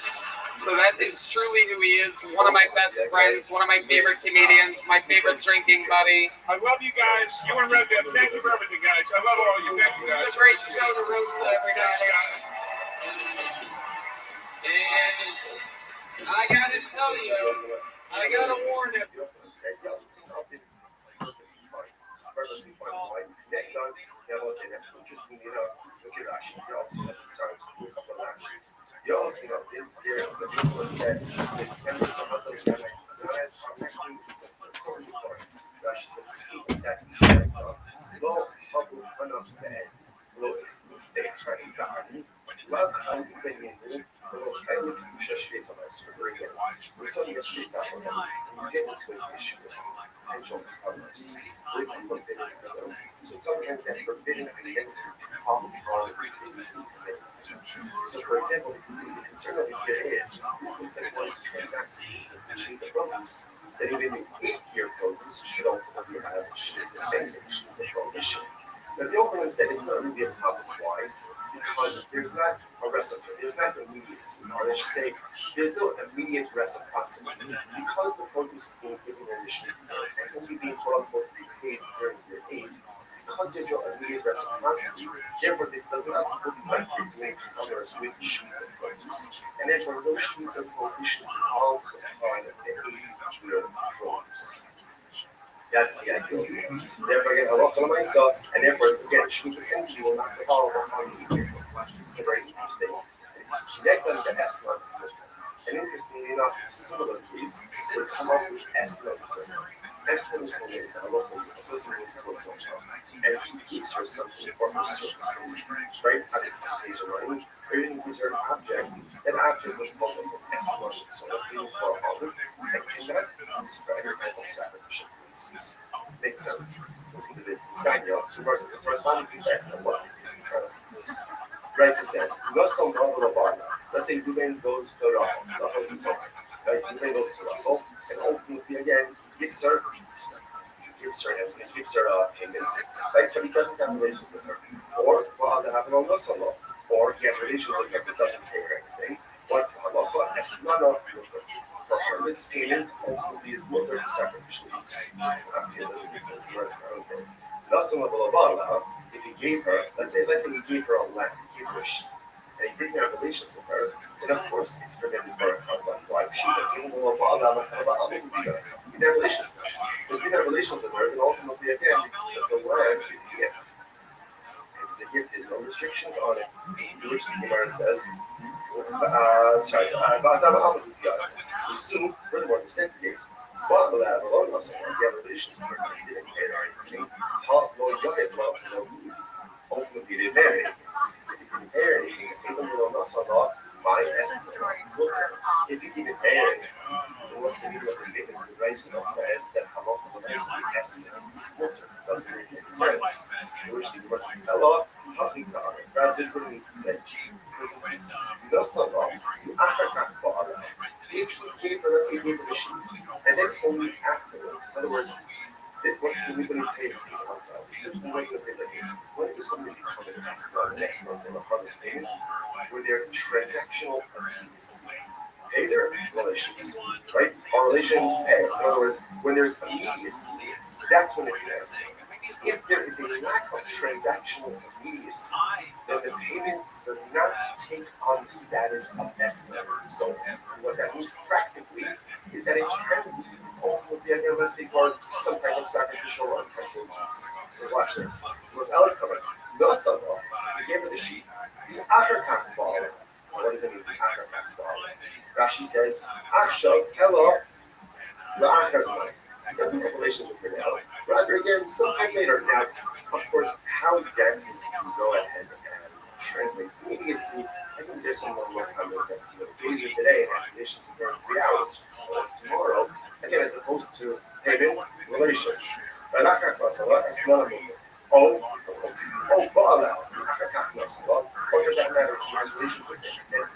So that is truly who he is. One of my best friends, one of my favorite comedians, my favorite drinking buddy.
I love you guys. You and Red Dead, thank you for everything, guys. I love all of you. Thank you, guys.
It's a great show to roast every night. And I gotta tell you, I gotta warn him.
Interestingly enough, look at Rashi. He also had the stars to a couple of Rashis. You also know there the people said Rashi says that he should go couple enough bed. Look, stay trying to love how you been in the family just face on us for bringing we're so used to that one. We get into an issue with potential partners. With forbidden, so sometimes that forbidden identity can cause previously committed. So, for example, the concern over here is business that wants to transact business between the produce, that even if your produce should ultimately have the same issue with the prohibition. But the overland said it's not really a problem. Why? Because there's not a reciprocity, there's not immediacy, or I should say, there's no immediate reciprocity. Because the produce is being given in the street and only being quote unquote repaid during year 8, because there's no immediate reciprocity, therefore this does not look like you're doing commerce with Shemitah produce, and therefore no Shemitah prohibition calls on the 8th year produce. That's the idea. Therefore, again, Allah myself, and therefore, again, Shemitah essentially will not fall on the 8th year produce. This is very interesting. It's connected to Eslam. And interestingly enough, similar case would come up with Eslam. Eslam is something that a local person needs to something, and he gives her something for her services. Right? At this case, running, everything gives her an object. That object was called an Eslam. So, looking for a mother that cannot be used for any type of sacrificial purposes. Makes sense. Listen to this. The sign here, the verse is the first one, because Eslam wasn't the sense of this. Raisa says, let's say Ruben goes to Rachel, right? Ruben goes to Rachel, and ultimately again, gives her payment, right? But he doesn't have relations with her. Or, well, they have an law, or he has relations with her but doesn't pay her anything. What's the halacha? That's not a for Harlot's payment, ultimately is mother for sacrificial use. Obviously, it doesn't make sense for us. If he gave her, let's say he gave her a lamb, he gave her a sheep, and he didn't have relations with her, then of course it's forbidden for a wife. She didn't have relations with her. So if you have relations with her, then ultimately again, the lamb is a gift. If it's a gift, there's no restrictions on it. To which the Gemara says, assume, furthermore, the same case, but the lab alone must have relations with her, he didn't pay her anything. Ultimately, they vary. If you can bear anything, if you don't know Allah, my essence, if you can bear anything, then what's the meaning of the statement? The Raisa that says that halacha will be essence is water. Doesn't make any sense. In which the Gemara says, Allah, Rather, this is what it means to say. If he gave her, let's say he gave her the sheep, and then only afterwards, in other words, what anybody takes is outside. Since we wasn't going to say like this, what if something become an Esla, an Esla, or a harvest payment, where there's transactional immediacy? Pays are relations, right? Our relations pay. In other words, when there's immediacy, that's when it's an Esla. If there is a lack of transactional immediacy, then the payment does not take on the status of Esla. So, what that means practically is that it can be used ultimately, again, let's say, for some type of sacrificial or temple use. So, watch this. So, what's Alex covered? No Sabah, he gave her the sheep. What does it mean? Rashi says, Akshav, hello, the Akharzman. He doesn't have relations with her now. Rather, again, sometime later. Now, of course, how exactly can you go ahead and translate immediacy? I think there's some more work on this that's easier today and have relations with her in 3 hours tomorrow. Again, as opposed to payment relations. But it's not a movement. Ba'ala, or for that matter, she has relations with him.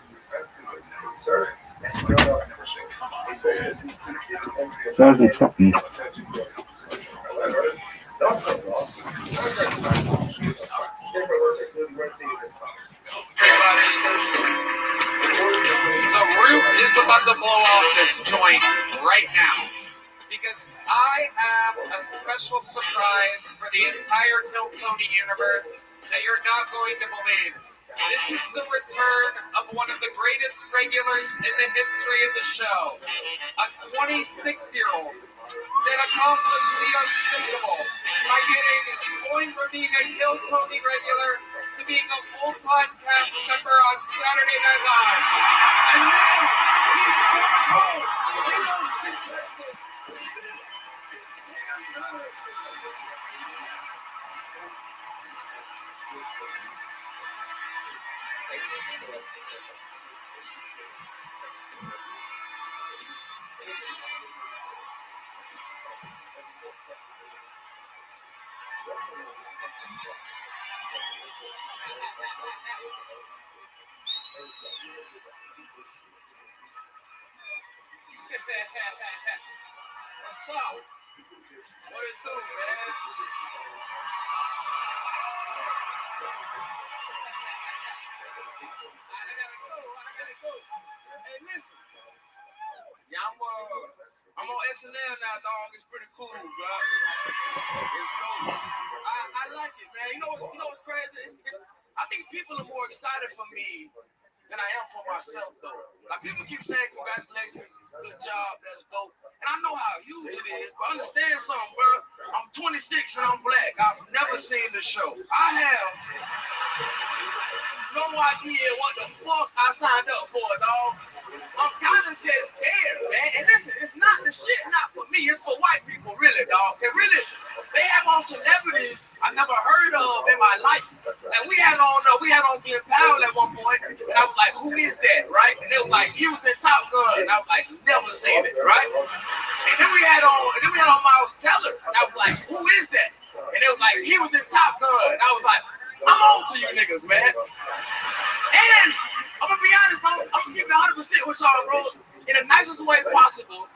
And sir, that's not a in these cases, however, also, therefore, what we're saying is as follows.
The root is about to blow off this joint right now because I have a special surprise for the entire Kill Tony universe that you're not going to believe. This is the return of one of the greatest regulars in the history of the show. A 26-year-old that accomplished the unthinkable by going from being a Kill Tony regular to being a full-time cast member on Saturday Night Live. And now, he's coming home. He goes to Texas. What's up? What it do, man? I gotta go. Hey, listen. Yeah, I'm on SNL now, dog. It's pretty cool, bro. It's dope. I like it, man. You know what's crazy? I think people are more excited for me than I am for myself, though. Like, people keep saying congratulations, good job, that's dope. And I know how huge it is, but understand something, bro. I'm 26 and I'm black. I've never seen the show. I have no idea what the fuck I signed up for, dog. I'm kind of just scared, man. And listen, it's not the shit, not for me. It's for white people, really, dog. And really, they have on celebrities I never heard of in my life. And we had on Glenn Powell at one point, and I was like, who is that, right? And they was like, he was in Top Gun, and I was like, never seen it, right? And then we had on Miles Teller, and I was like, who is that? And they was like, he was in Top Gun, and I was like, I'm on to you niggas, man. And I'm gonna be honest, bro. I'm gonna keep it 100% with y'all, bro. In the nicest way possible.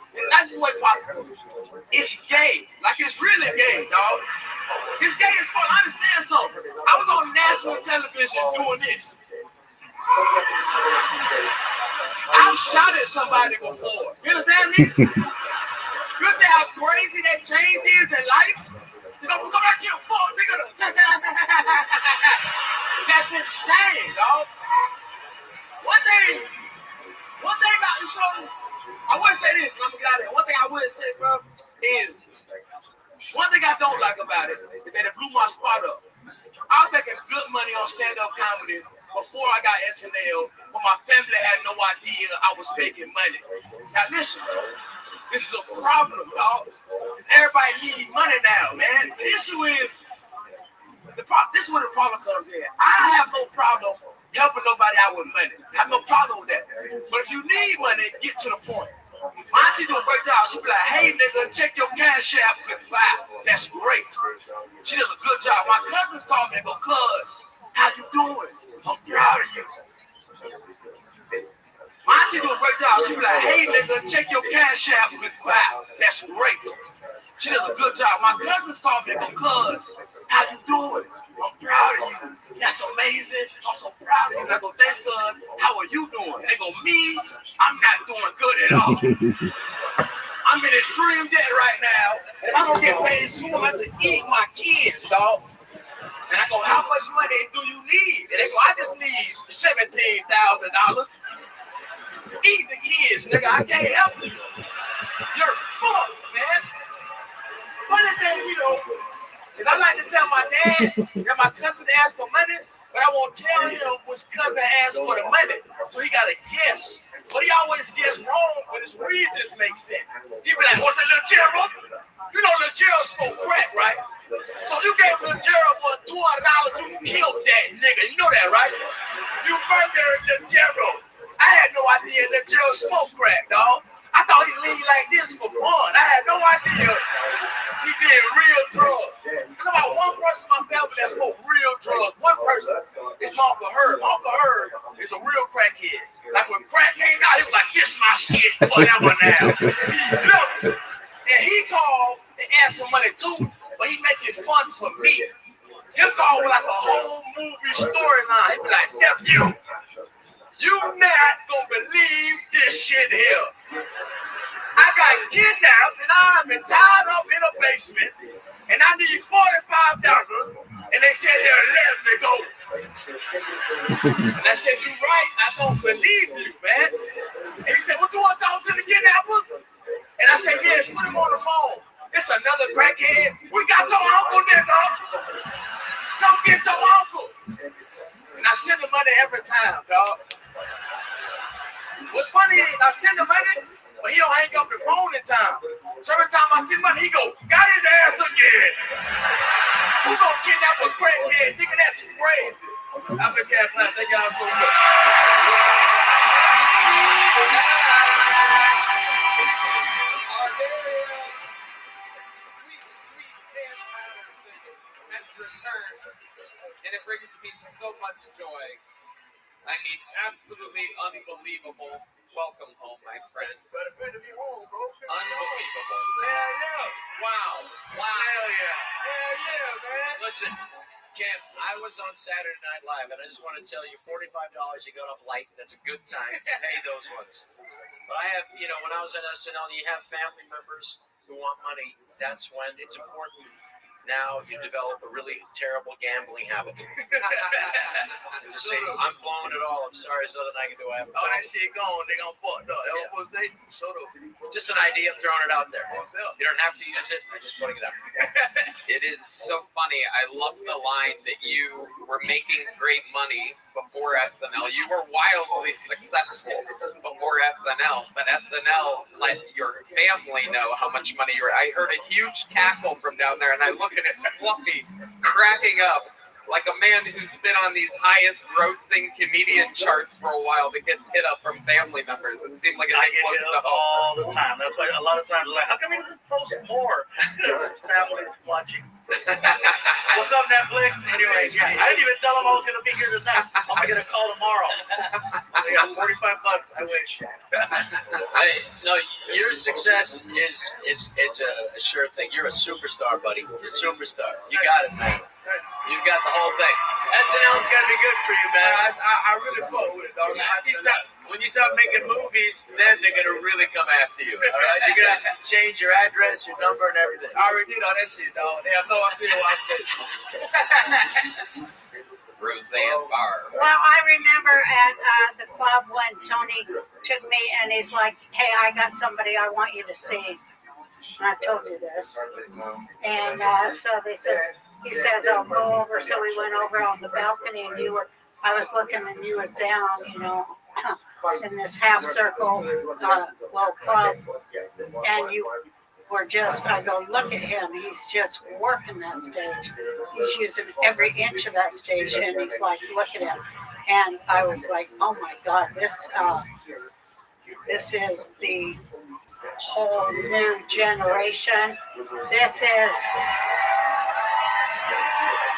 It's gay. Like, it's really gay, dog. It's gay as fuck. I understand something. I was on national television doing this. I've shot at somebody before. You understand me? You understand how crazy that change is in life? You know, come back here, fuck, nigga. That's insane, dog. One thing about the show, I would say this, and I'm gonna get out of here. One thing I would say, bro, is one thing I don't like about it is that it blew my spot up. I was making good money on stand-up comedy before I got SNL, but my family had no idea I was making money. Now listen, this is a problem, dog. Everybody needs money now, man. The issue is, this is where the problem comes in. I have no problem helping nobody out with money. I have no problem with that. But if you need money, get to the point. My auntie do a great job. She be like, hey, nigga, check your cash app. That's great. She does a good job. My cousins call me and go, cuz, how you doing? I'm proud of you. My auntie do a great job. She be like, hey, nigga, check your cash app. That's great. She does a good job. My cousins call me and go, cuz, how you doing? I'm proud of you. That's amazing. I'm so proud of you. And I go, thanks, cuz. How are you doing? And they go, me? I'm not doing good at all. I'm in extreme debt right now. And if I don't get paid soon, I'm going to eat my kids, dog. And I go, how much money do you need? And they go, I just need $17,000. Eat the kids, nigga. I can't help you. You're fucked, man. Funny thing, you know, is I like to tell my dad that my cousin asked for money, but I won't tell him which cousin asked for the money. So he got to guess. But he always gets wrong, but his reasons make sense. He be like, what's that little Gerald? You know Lil Gerald smoke crack, right? So you gave Lil Gerald for $200, you killed that nigga. You know that, right? You murdered Lil Gerald. I had no idea Lil Gerald smoked crack, dog. I thought he'd leave like this for fun. I had no idea he did real drugs. There's about one person in my family that smoked real drugs. One person is my Uncle Herb. My Uncle Herb is a real crackhead. Like when crack came out, he was like, this my shit forever now. He loved it. And he called and asked for money too, but he make it fun for me. His call was like a whole movie storyline. He'd be like, nephew, you not gonna believe this shit
shit here. I got kidnapped and I'm tied up in a basement and I need $45 and they said they'll let me go. And I said, you right, I don't believe you, man. And he said, what you want to talk to the kidnappers? And I said, yes, put him on the phone. It's another crackhead. We got your uncle, nigga. Come get your uncle. And I send the money every time, dog. What's funny is I send the money, but he don't hang up the phone in time. So every time I send money, he go, got his ass again. Who gonna kidnap a crackhead? Nigga, that's crazy. I've been cat class. Thank y'all so much. Has returned, and it brings me so much joy. I mean, absolutely unbelievable. Welcome home, my friends. Unbelievable. Hell yeah. Wow. Hell yeah. Hell yeah, man. Listen, Cam, I was on Saturday Night Live, and I just want to tell you, $45 you got off light. That's a good time. Pay those ones. But I have, when I was at SNL, you have family members who want money. That's when it's important. Now you develop a really terrible gambling habit. Just say, I'm blowing it all. I'm sorry, there's nothing I can do. I have that shit going. They gonna fuck up. Just an idea. I'm throwing it out there. You don't have to use it. I'm just putting it out.
It is so funny. I love the line that you were making great money before SNL. You were wildly successful before SNL, but SNL let your family know how much money you were. I heard a huge cackle from down there, and I look at it, Fluffy cracking up like a man who's been on these highest grossing comedian charts for a while that gets hit up from family members. It seemed like it makes stuff
all the time. That's why a lot of times, like, how come he doesn't post more? Because family's watching. What's up, Netflix? Anyway, I didn't even tell him I was going to be here tonight. I'm going to get a call tomorrow. They got $45. I wish.
No, your success is a sure thing. You're a superstar, buddy. You're a superstar. You got it, man. You got the whole thing. SNL's got to be good for you, man.
I really fuck with it, dog.
When you start making movies, then they're going to really come after you. All right? You're going to have to change your address, your number, and everything.
I already did all that shit, dog. They have no idea why I'm
Roseanne Barr.
Well, I remember at the club when Tony took me and he's like, hey, I got somebody I want you to see. And I told you this. And so he says, I'll go over. So we went over on the balcony and I was looking and you was down, in this half circle, club. And you were I go, look at him. He's just working that stage. He's using every inch of that stage. And he's like, look at him. And I was like, oh my God, this is the whole new generation.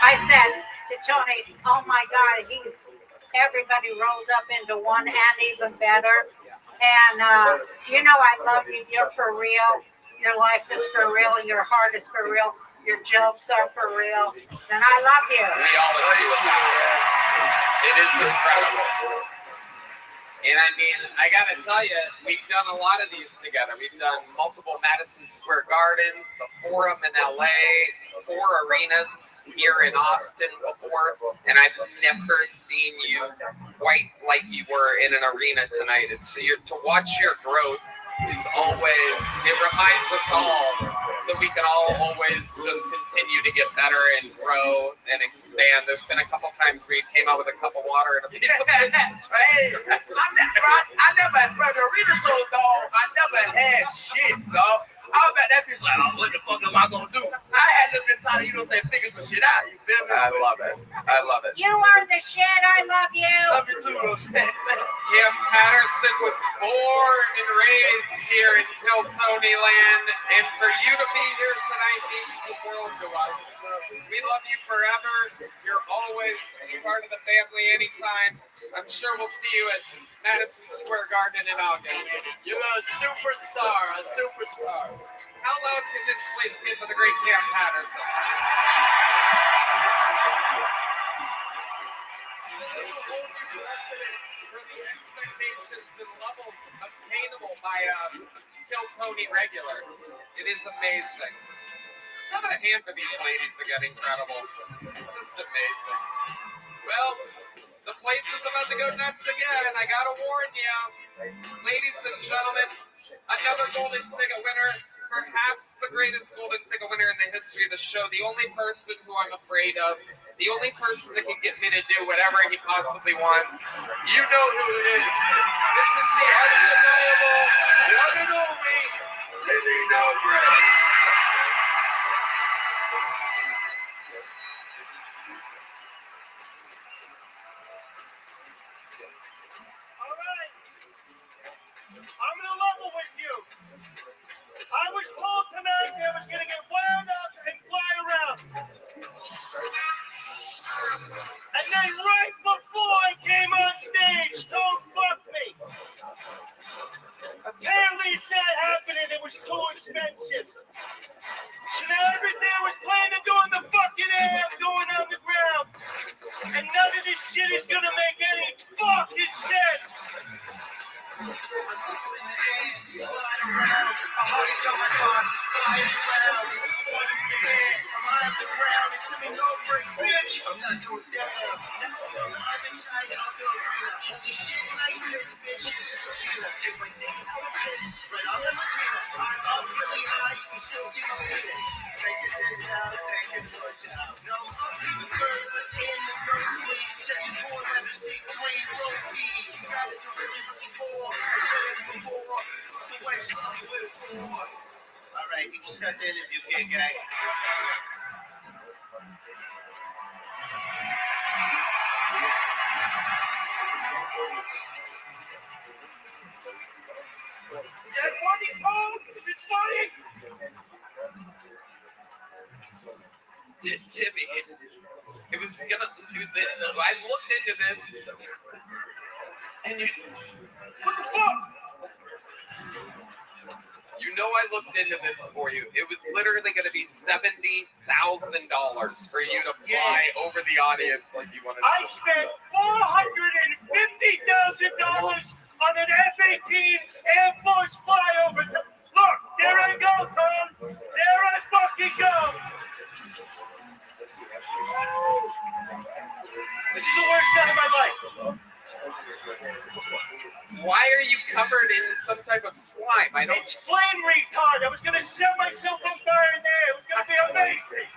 I said to Tony, oh my God, everybody rolled up into one and even better. And, I love you. You're for real. Your life is for real. Your heart is for real. Your jokes are for real. And I love you.
We all agree with that. It is incredible. And I mean, I gotta tell you, we've done a lot of these together. We've done multiple Madison Square Gardens, the Forum in LA, 4 arenas here in Austin before, and I've never seen you quite like you were in an arena tonight. To watch your growth is always, it reminds us all that we can all always just continue to get better and grow and expand. There's been a couple times where you came out with a cup of water and a piece of
Hey, I never had the arena show, dog. I never had shit, dog. I was at that bitch like, oh, what the fuck am I gonna do? I had lived in time, figure some shit out. You feel me?
I love it.
You are the shit. I love you.
Love you too, Roseanne.
Kim Patterson was born and raised here in Hilltony Land, and for you to be here tonight means the world to us. We love you forever. You're always part of the family anytime. I'm sure we'll see you at Madison Square Garden in August.
You're a superstar, a superstar.
How loud can this place get for the great Cam Patterson? for the expectations and levels obtainable by a Kill Tony regular. It is amazing. How about a hand for these ladies again? Incredible. Just amazing. Well, the place is about to go nuts again. I gotta warn you. Ladies and gentlemen, another golden ticket winner. Perhaps the greatest golden ticket winner in the history of the show. The only person who I'm afraid of. The only person that can get me to do whatever he possibly wants. You know who it is. This is the undeniable, one and only, Timmy No Break.
All right. I'm going to level with you. I was told tonight I was going to get wound up and fly around. And then right before I came on stage, don't fuck me. Apparently it's not happening. It was too expensive. So now everything I was planning to do in the fucking air, I'm doing on the ground. And none of this shit is going to make any fucking sense. All right, you just got the interview gig, guy. Is that funny, Paul? Is it funny?
Timmy, it was gonna. I looked into this, and you.
What the fuck?
You know I looked into this for you. It was literally going to be $70,000 for you to fly over the audience like you wanted to.
I spent $450,000 on an F-18 Air Force flyover. Look, there I go, Tom. There I fucking go. This is the worst night of my life.
Why are you covered in some type of slime? I don't.
It's flame retard. I was gonna set myself on fire in there. It was gonna be amazing.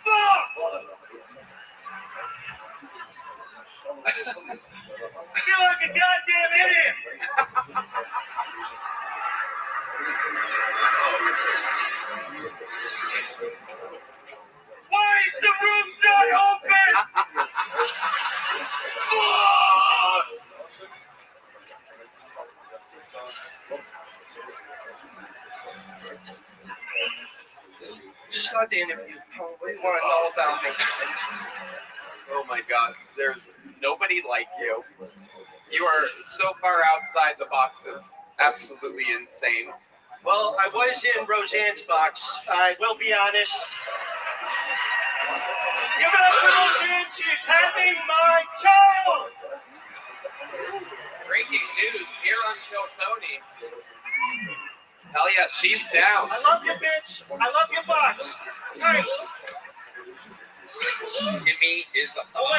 Fuck! I feel like a goddamn idiot. Why is the roof not open?
Start the interview. What do you want to know about me? Oh my God, there's nobody like you. You are so far outside the box, it's absolutely insane.
Well, I was in Roseanne's box. I will be honest. Give it up for Roseanne. She's having my child.
Breaking news here on Kill Tony. Hell yeah, she's down.
I love you, bitch. I love your box. Nice.
Jimmy is a
boy.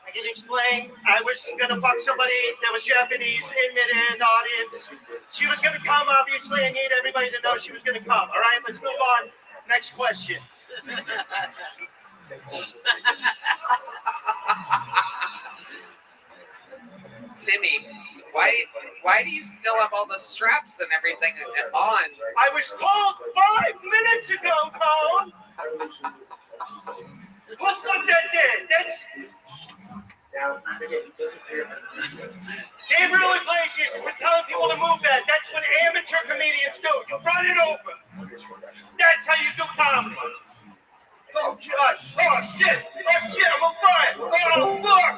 I can explain. I was gonna fuck somebody that was Japanese in the audience. She was gonna come, obviously. I need everybody to know she was gonna come. All right, let's move on. Next question.
Timmy, why do you still have all the straps and everything on?
I was told 5 minutes ago, Colin. Look what that's in. That's Gabriel Iglesias has been telling people to move that. That's what amateur comedians do. You run it over. That's how you do comedy. Oh, gosh. Oh, shit. Oh, shit. I'm on fire. Oh, fuck.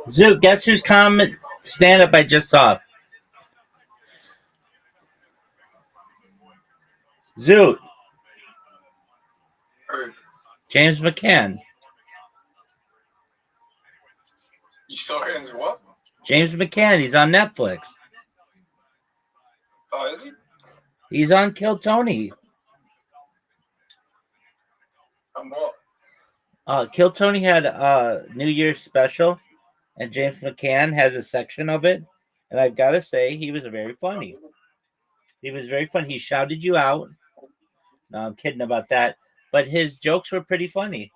Zoot, guess whose comment stand-up I just saw? Zoot.
Or
James McCann.
you saw him as what?
James McCann. He's on Netflix.
Oh, is he?
He's on Kill Tony.
What?
Kill Tony had a New Year's special, and James McCann has a section of it. And I've got to say, he was very funny. He was very funny. He shouted you out. No, I'm kidding about that. But his jokes were pretty funny.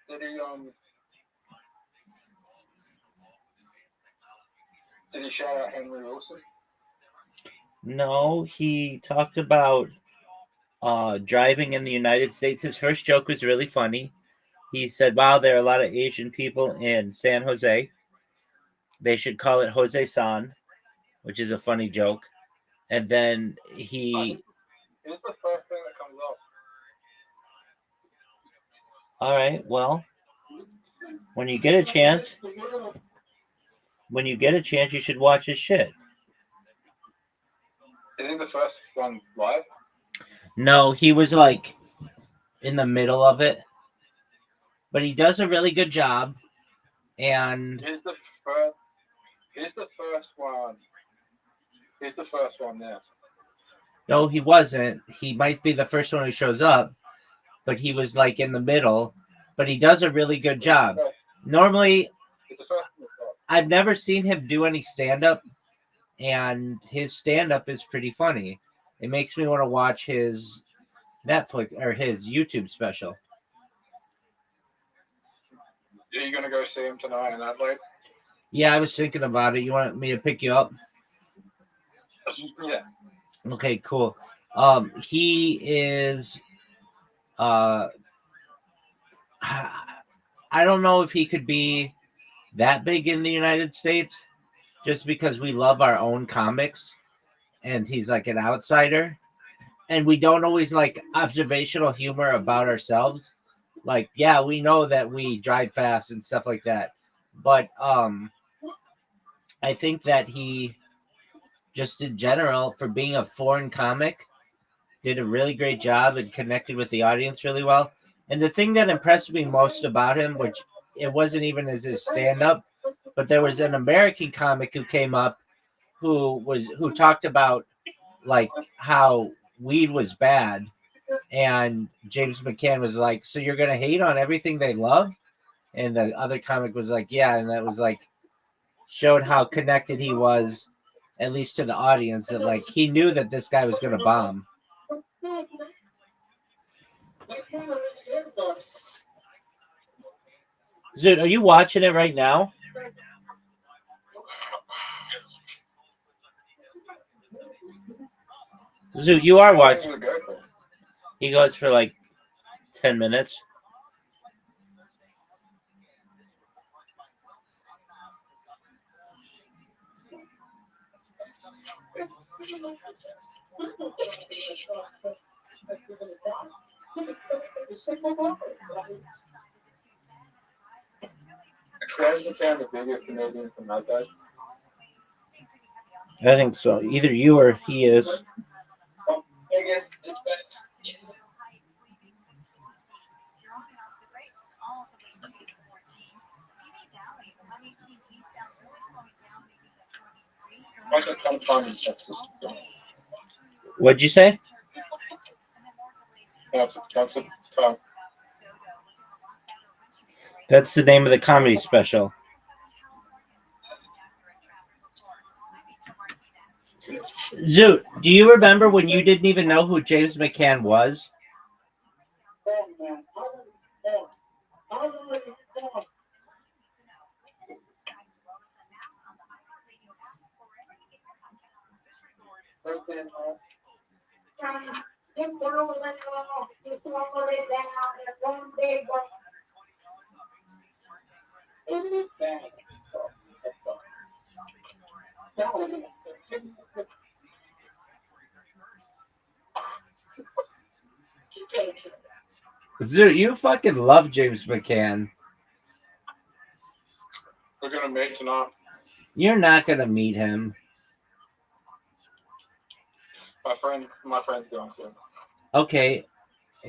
Did he shout out Henry Wilson?
No, he talked about driving in the United States. His first joke was really funny. He said, wow, there are a lot of Asian people in San Jose. They should call it Jose San, which is a funny joke. And then he...
It's the first thing that comes up.
All right, well, when you get a chance, you should watch his shit.
Is he the first one live?
No, he was like in the middle of it. But he does a really good job. And
He's the first one. He's the first one there.
no, he wasn't. He might be the first one who shows up, but he was like in the middle. But he does a really good job. Normally, I've never seen him do any stand-up, and his stand-up is pretty funny. It makes me want to watch his Netflix or his YouTube special.
Are you gonna go see him tonight in Adelaide?
Yeah, I was thinking about it. You want me to pick you up?
Yeah.
Okay, cool. He is I don't know if he could be that big in the United States just because we love our own comics and he's like an outsider and we don't always like observational humor about ourselves. Like, yeah, we know that we drive fast and stuff like that. But I think that he just in general, for being a foreign comic, did a really great job and connected with the audience really well. And the thing that impressed me most about him, which it wasn't even as his stand-up, but there was an American comic who came up who talked about like how weed was bad. And James McCann was like, so you're going to hate on everything they love? And the other comic was like, yeah. And that was like, showed how connected he was, at least to the audience, that like he knew that this guy was going to bomb. Zoot, are you watching it right now? Zoot, you are watching. He goes for like 10 minutes.
The biggest Canadian from that side?
I think so. Either you or he is. What'd you say? That's the name of the comedy special. Zoot, do you remember when you didn't even know who James McCann was? Zoot, you fucking love James McCann.
We're gonna meet tonight.
You're not gonna meet him.
My friend's going soon.
Okay,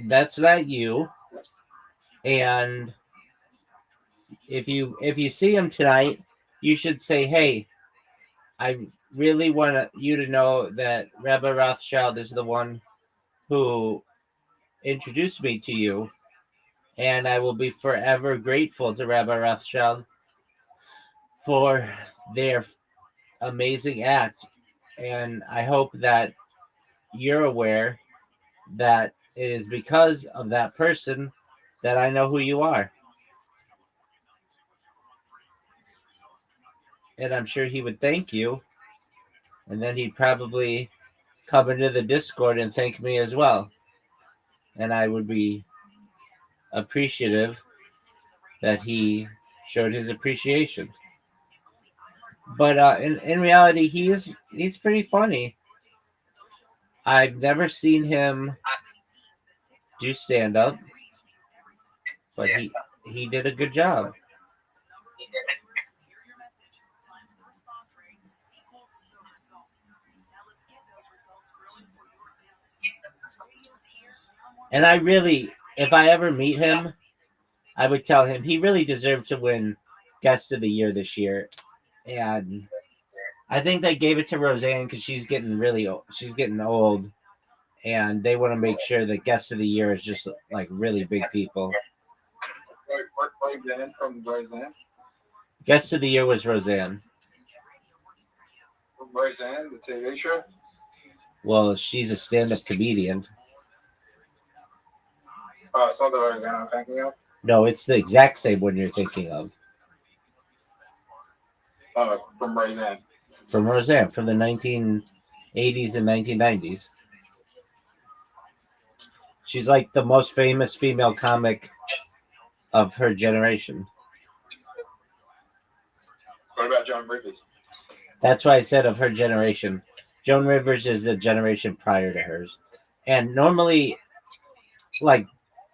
that's not you. And if you see him tonight, you should say, "Hey, I really want you to know that Rabbi Rothschild is the one who introduced me to you, and I will be forever grateful to Rabbi Rothschild for their amazing act. And I hope that you're aware that it is because of that person that I know who you are." And I'm sure he would thank you, and then he'd probably come into the Discord and thank me as well. And I would be appreciative that he showed his appreciation. But in reality, he's pretty funny. I've never seen him do stand up, but he did a good job. And I really, if I ever meet him, I would tell him he really deserved to win Guest of the Year this year. And I think they gave it to Roseanne because she's getting old, and they want to make sure that Guest of the Year is just like really big people.
Roseanne from Roseanne.
Guest of the Year was Roseanne.
Roseanne, the TV show.
Well, she's a stand-up comedian.
Oh, it's not the Roseanne I'm thinking of.
No, it's the exact same one you're thinking of.
From Roseanne.
From Roseanne, from the 1980s and 1990s. She's like the most famous female comic of her generation.
What about Joan Rivers?
That's why I said of her generation. Joan Rivers is the generation prior to hers. And normally, like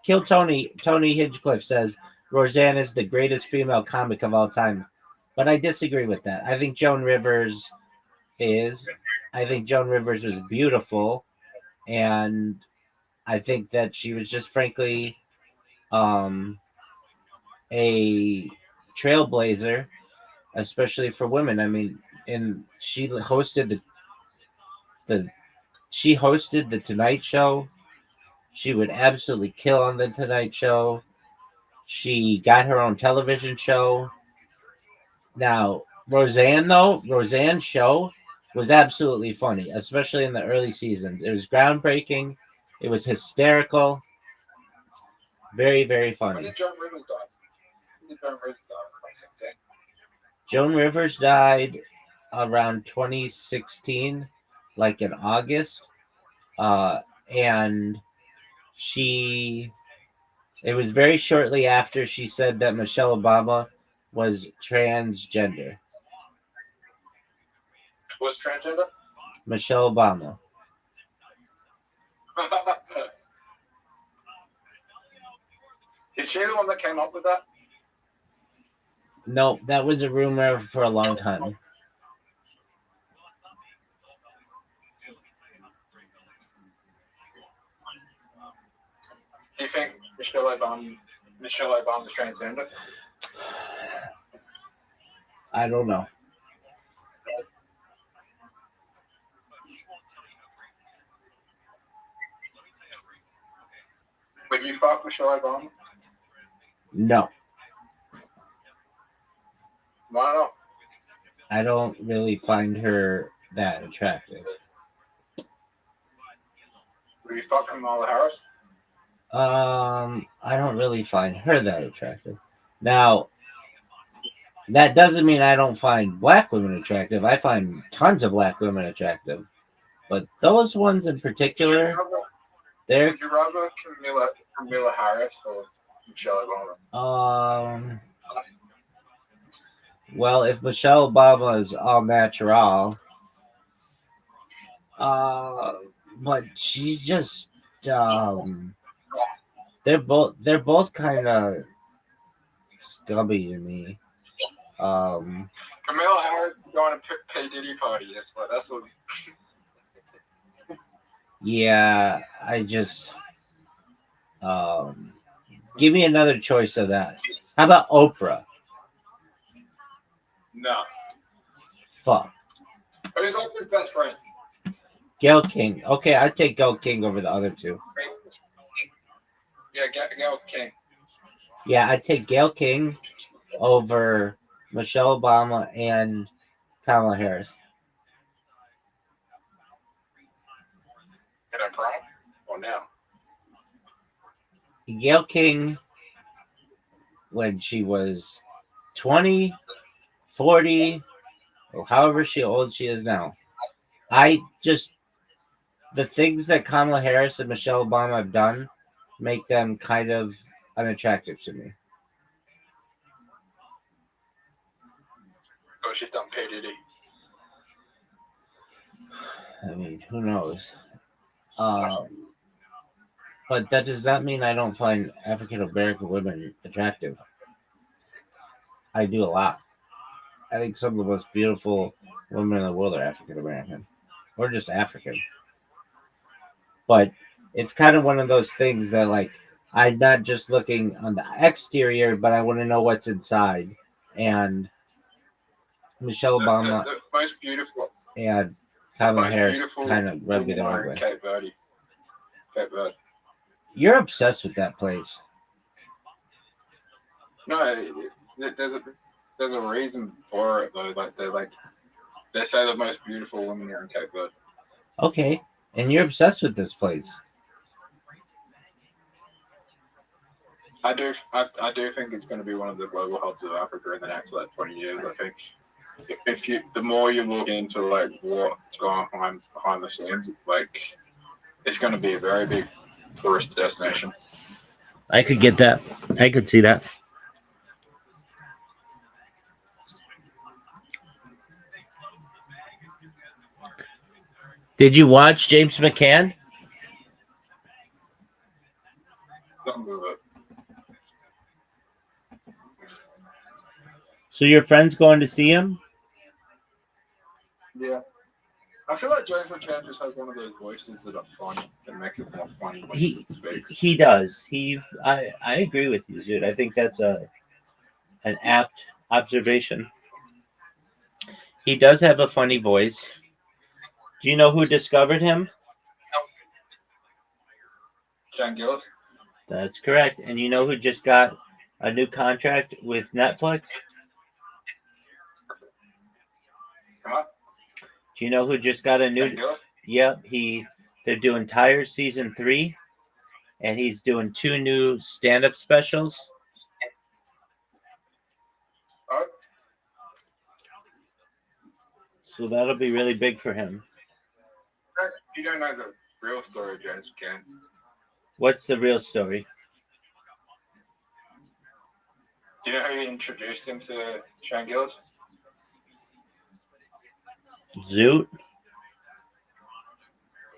Tony Hinchcliffe says, Roseanne is the greatest female comic of all time. But I disagree with that. I think Joan Rivers is. I think Joan Rivers was beautiful. And I think that she was just frankly a trailblazer, especially for women. I mean, and she hosted the Tonight Show. She would absolutely kill on the Tonight Show. She got her own television show. Now, Roseanne's show was absolutely funny, especially in the early seasons. It was groundbreaking. It was hysterical. Very, very funny.
When did Joan Rivers die? Joan Rivers died in 2016.
Joan Rivers died around 2016, like in August. And it was very shortly after she said that Michelle Obama was transgender.
Was transgender?
Michelle Obama.
Is she the one that came up with that?
No, that was a rumor for a long time.
Do you think Michelle Obama is transgender?
I don't know.
Would you fuck Michelle Obama?
No.
Why not?
I don't really find her that attractive.
Would you fuck Kamala Harris?
I don't really find her that attractive. Now, that doesn't mean I don't find black women attractive. I find tons of black women attractive. But those ones in particular, they're...
Would you rather Kamala Harris or Michelle Obama?
Well, if Michelle Obama is all natural, but she's just, they're both kind of scummy to me.
Kamala Harris is going to P. Diddy party. That's what.
Yeah, I just give me another choice of that. How about Oprah?
No.
Fuck.
Who's Oprah's best friend?
Gail King. Okay, I'd take Gail King over the other two.
Yeah, Gail King.
Yeah, I'd take Gail King over Michelle Obama and Kamala Harris.
Did I prom or now?
Gail King, when she was 20, 40, or however old she is now. I just, the things that Kamala Harris and Michelle Obama have done make them kind of unattractive to me.
Oh, she's done P. Diddy.
I mean, who knows? But that does not mean I don't find African American women attractive. I do a lot. I think some of the most beautiful women in the world are African American, or just African. But it's kind of one of those things that, like, I'm not just looking on the exterior, but I want to know what's inside. And Michelle Obama
The most beautiful.
and Kamala Harris kind of rub me the wrong way.
Cape Verde. Cape Verde.
You're obsessed with that place.
No, there's a reason for it though. They say the most beautiful women are in Cape Verde.
Okay, and you're obsessed with this place.
I do think it's going to be one of the global hubs of Africa in the next 20 years. I think the more you look into what's going on behind the scenes, it's going to be a very big tourist destination.
I could get that. I could see that. Did you watch James McCann?
Some of it.
So your friend's going to see him?
Yeah. I feel like James McCann just has one of those voices that are funny, that makes it more funny when he speaks.
He does. I agree with you, dude. I think that's an apt observation. He does have a funny voice. Do you know who discovered him?
Shane Gillis.
That's correct. And you know who just got a new contract with Netflix?
Huh?
Do you know who just got a new? Yep, they're doing Tire season 3, and he's doing 2 new stand-up specials. So that'll be really big for him.
You don't know the real story of James McCann.
What's the real story?
Do you know who introduced him to Shane Gillis?
Zoot?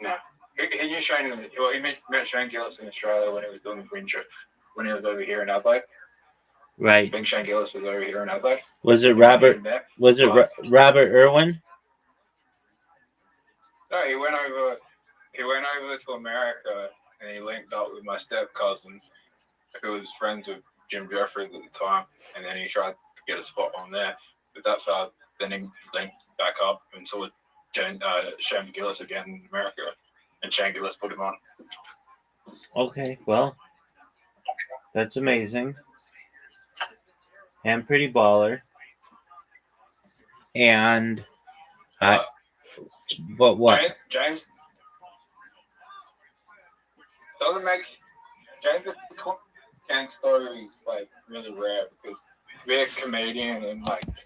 No. He knew Shane. Well, he met Shane Gillis in Australia when he was doing the Fringe show, when he was over here in Adelaide.
Right.
I think Shane Gillis was over here in Adelaide.
Was it Robert? Was it Robert Irwin?
No, he went over to America and he linked up with my step cousin, who was friends with Jim Jeffries at the time, and then he tried to get a spot on there. But that failed. Then he linked back up and saw Shane Gillis again in America, and Shane Gillis put him on.
Okay, well, that's amazing. And pretty baller. And but what?
James doesn't make James McCann stories really rare because to be a comedian and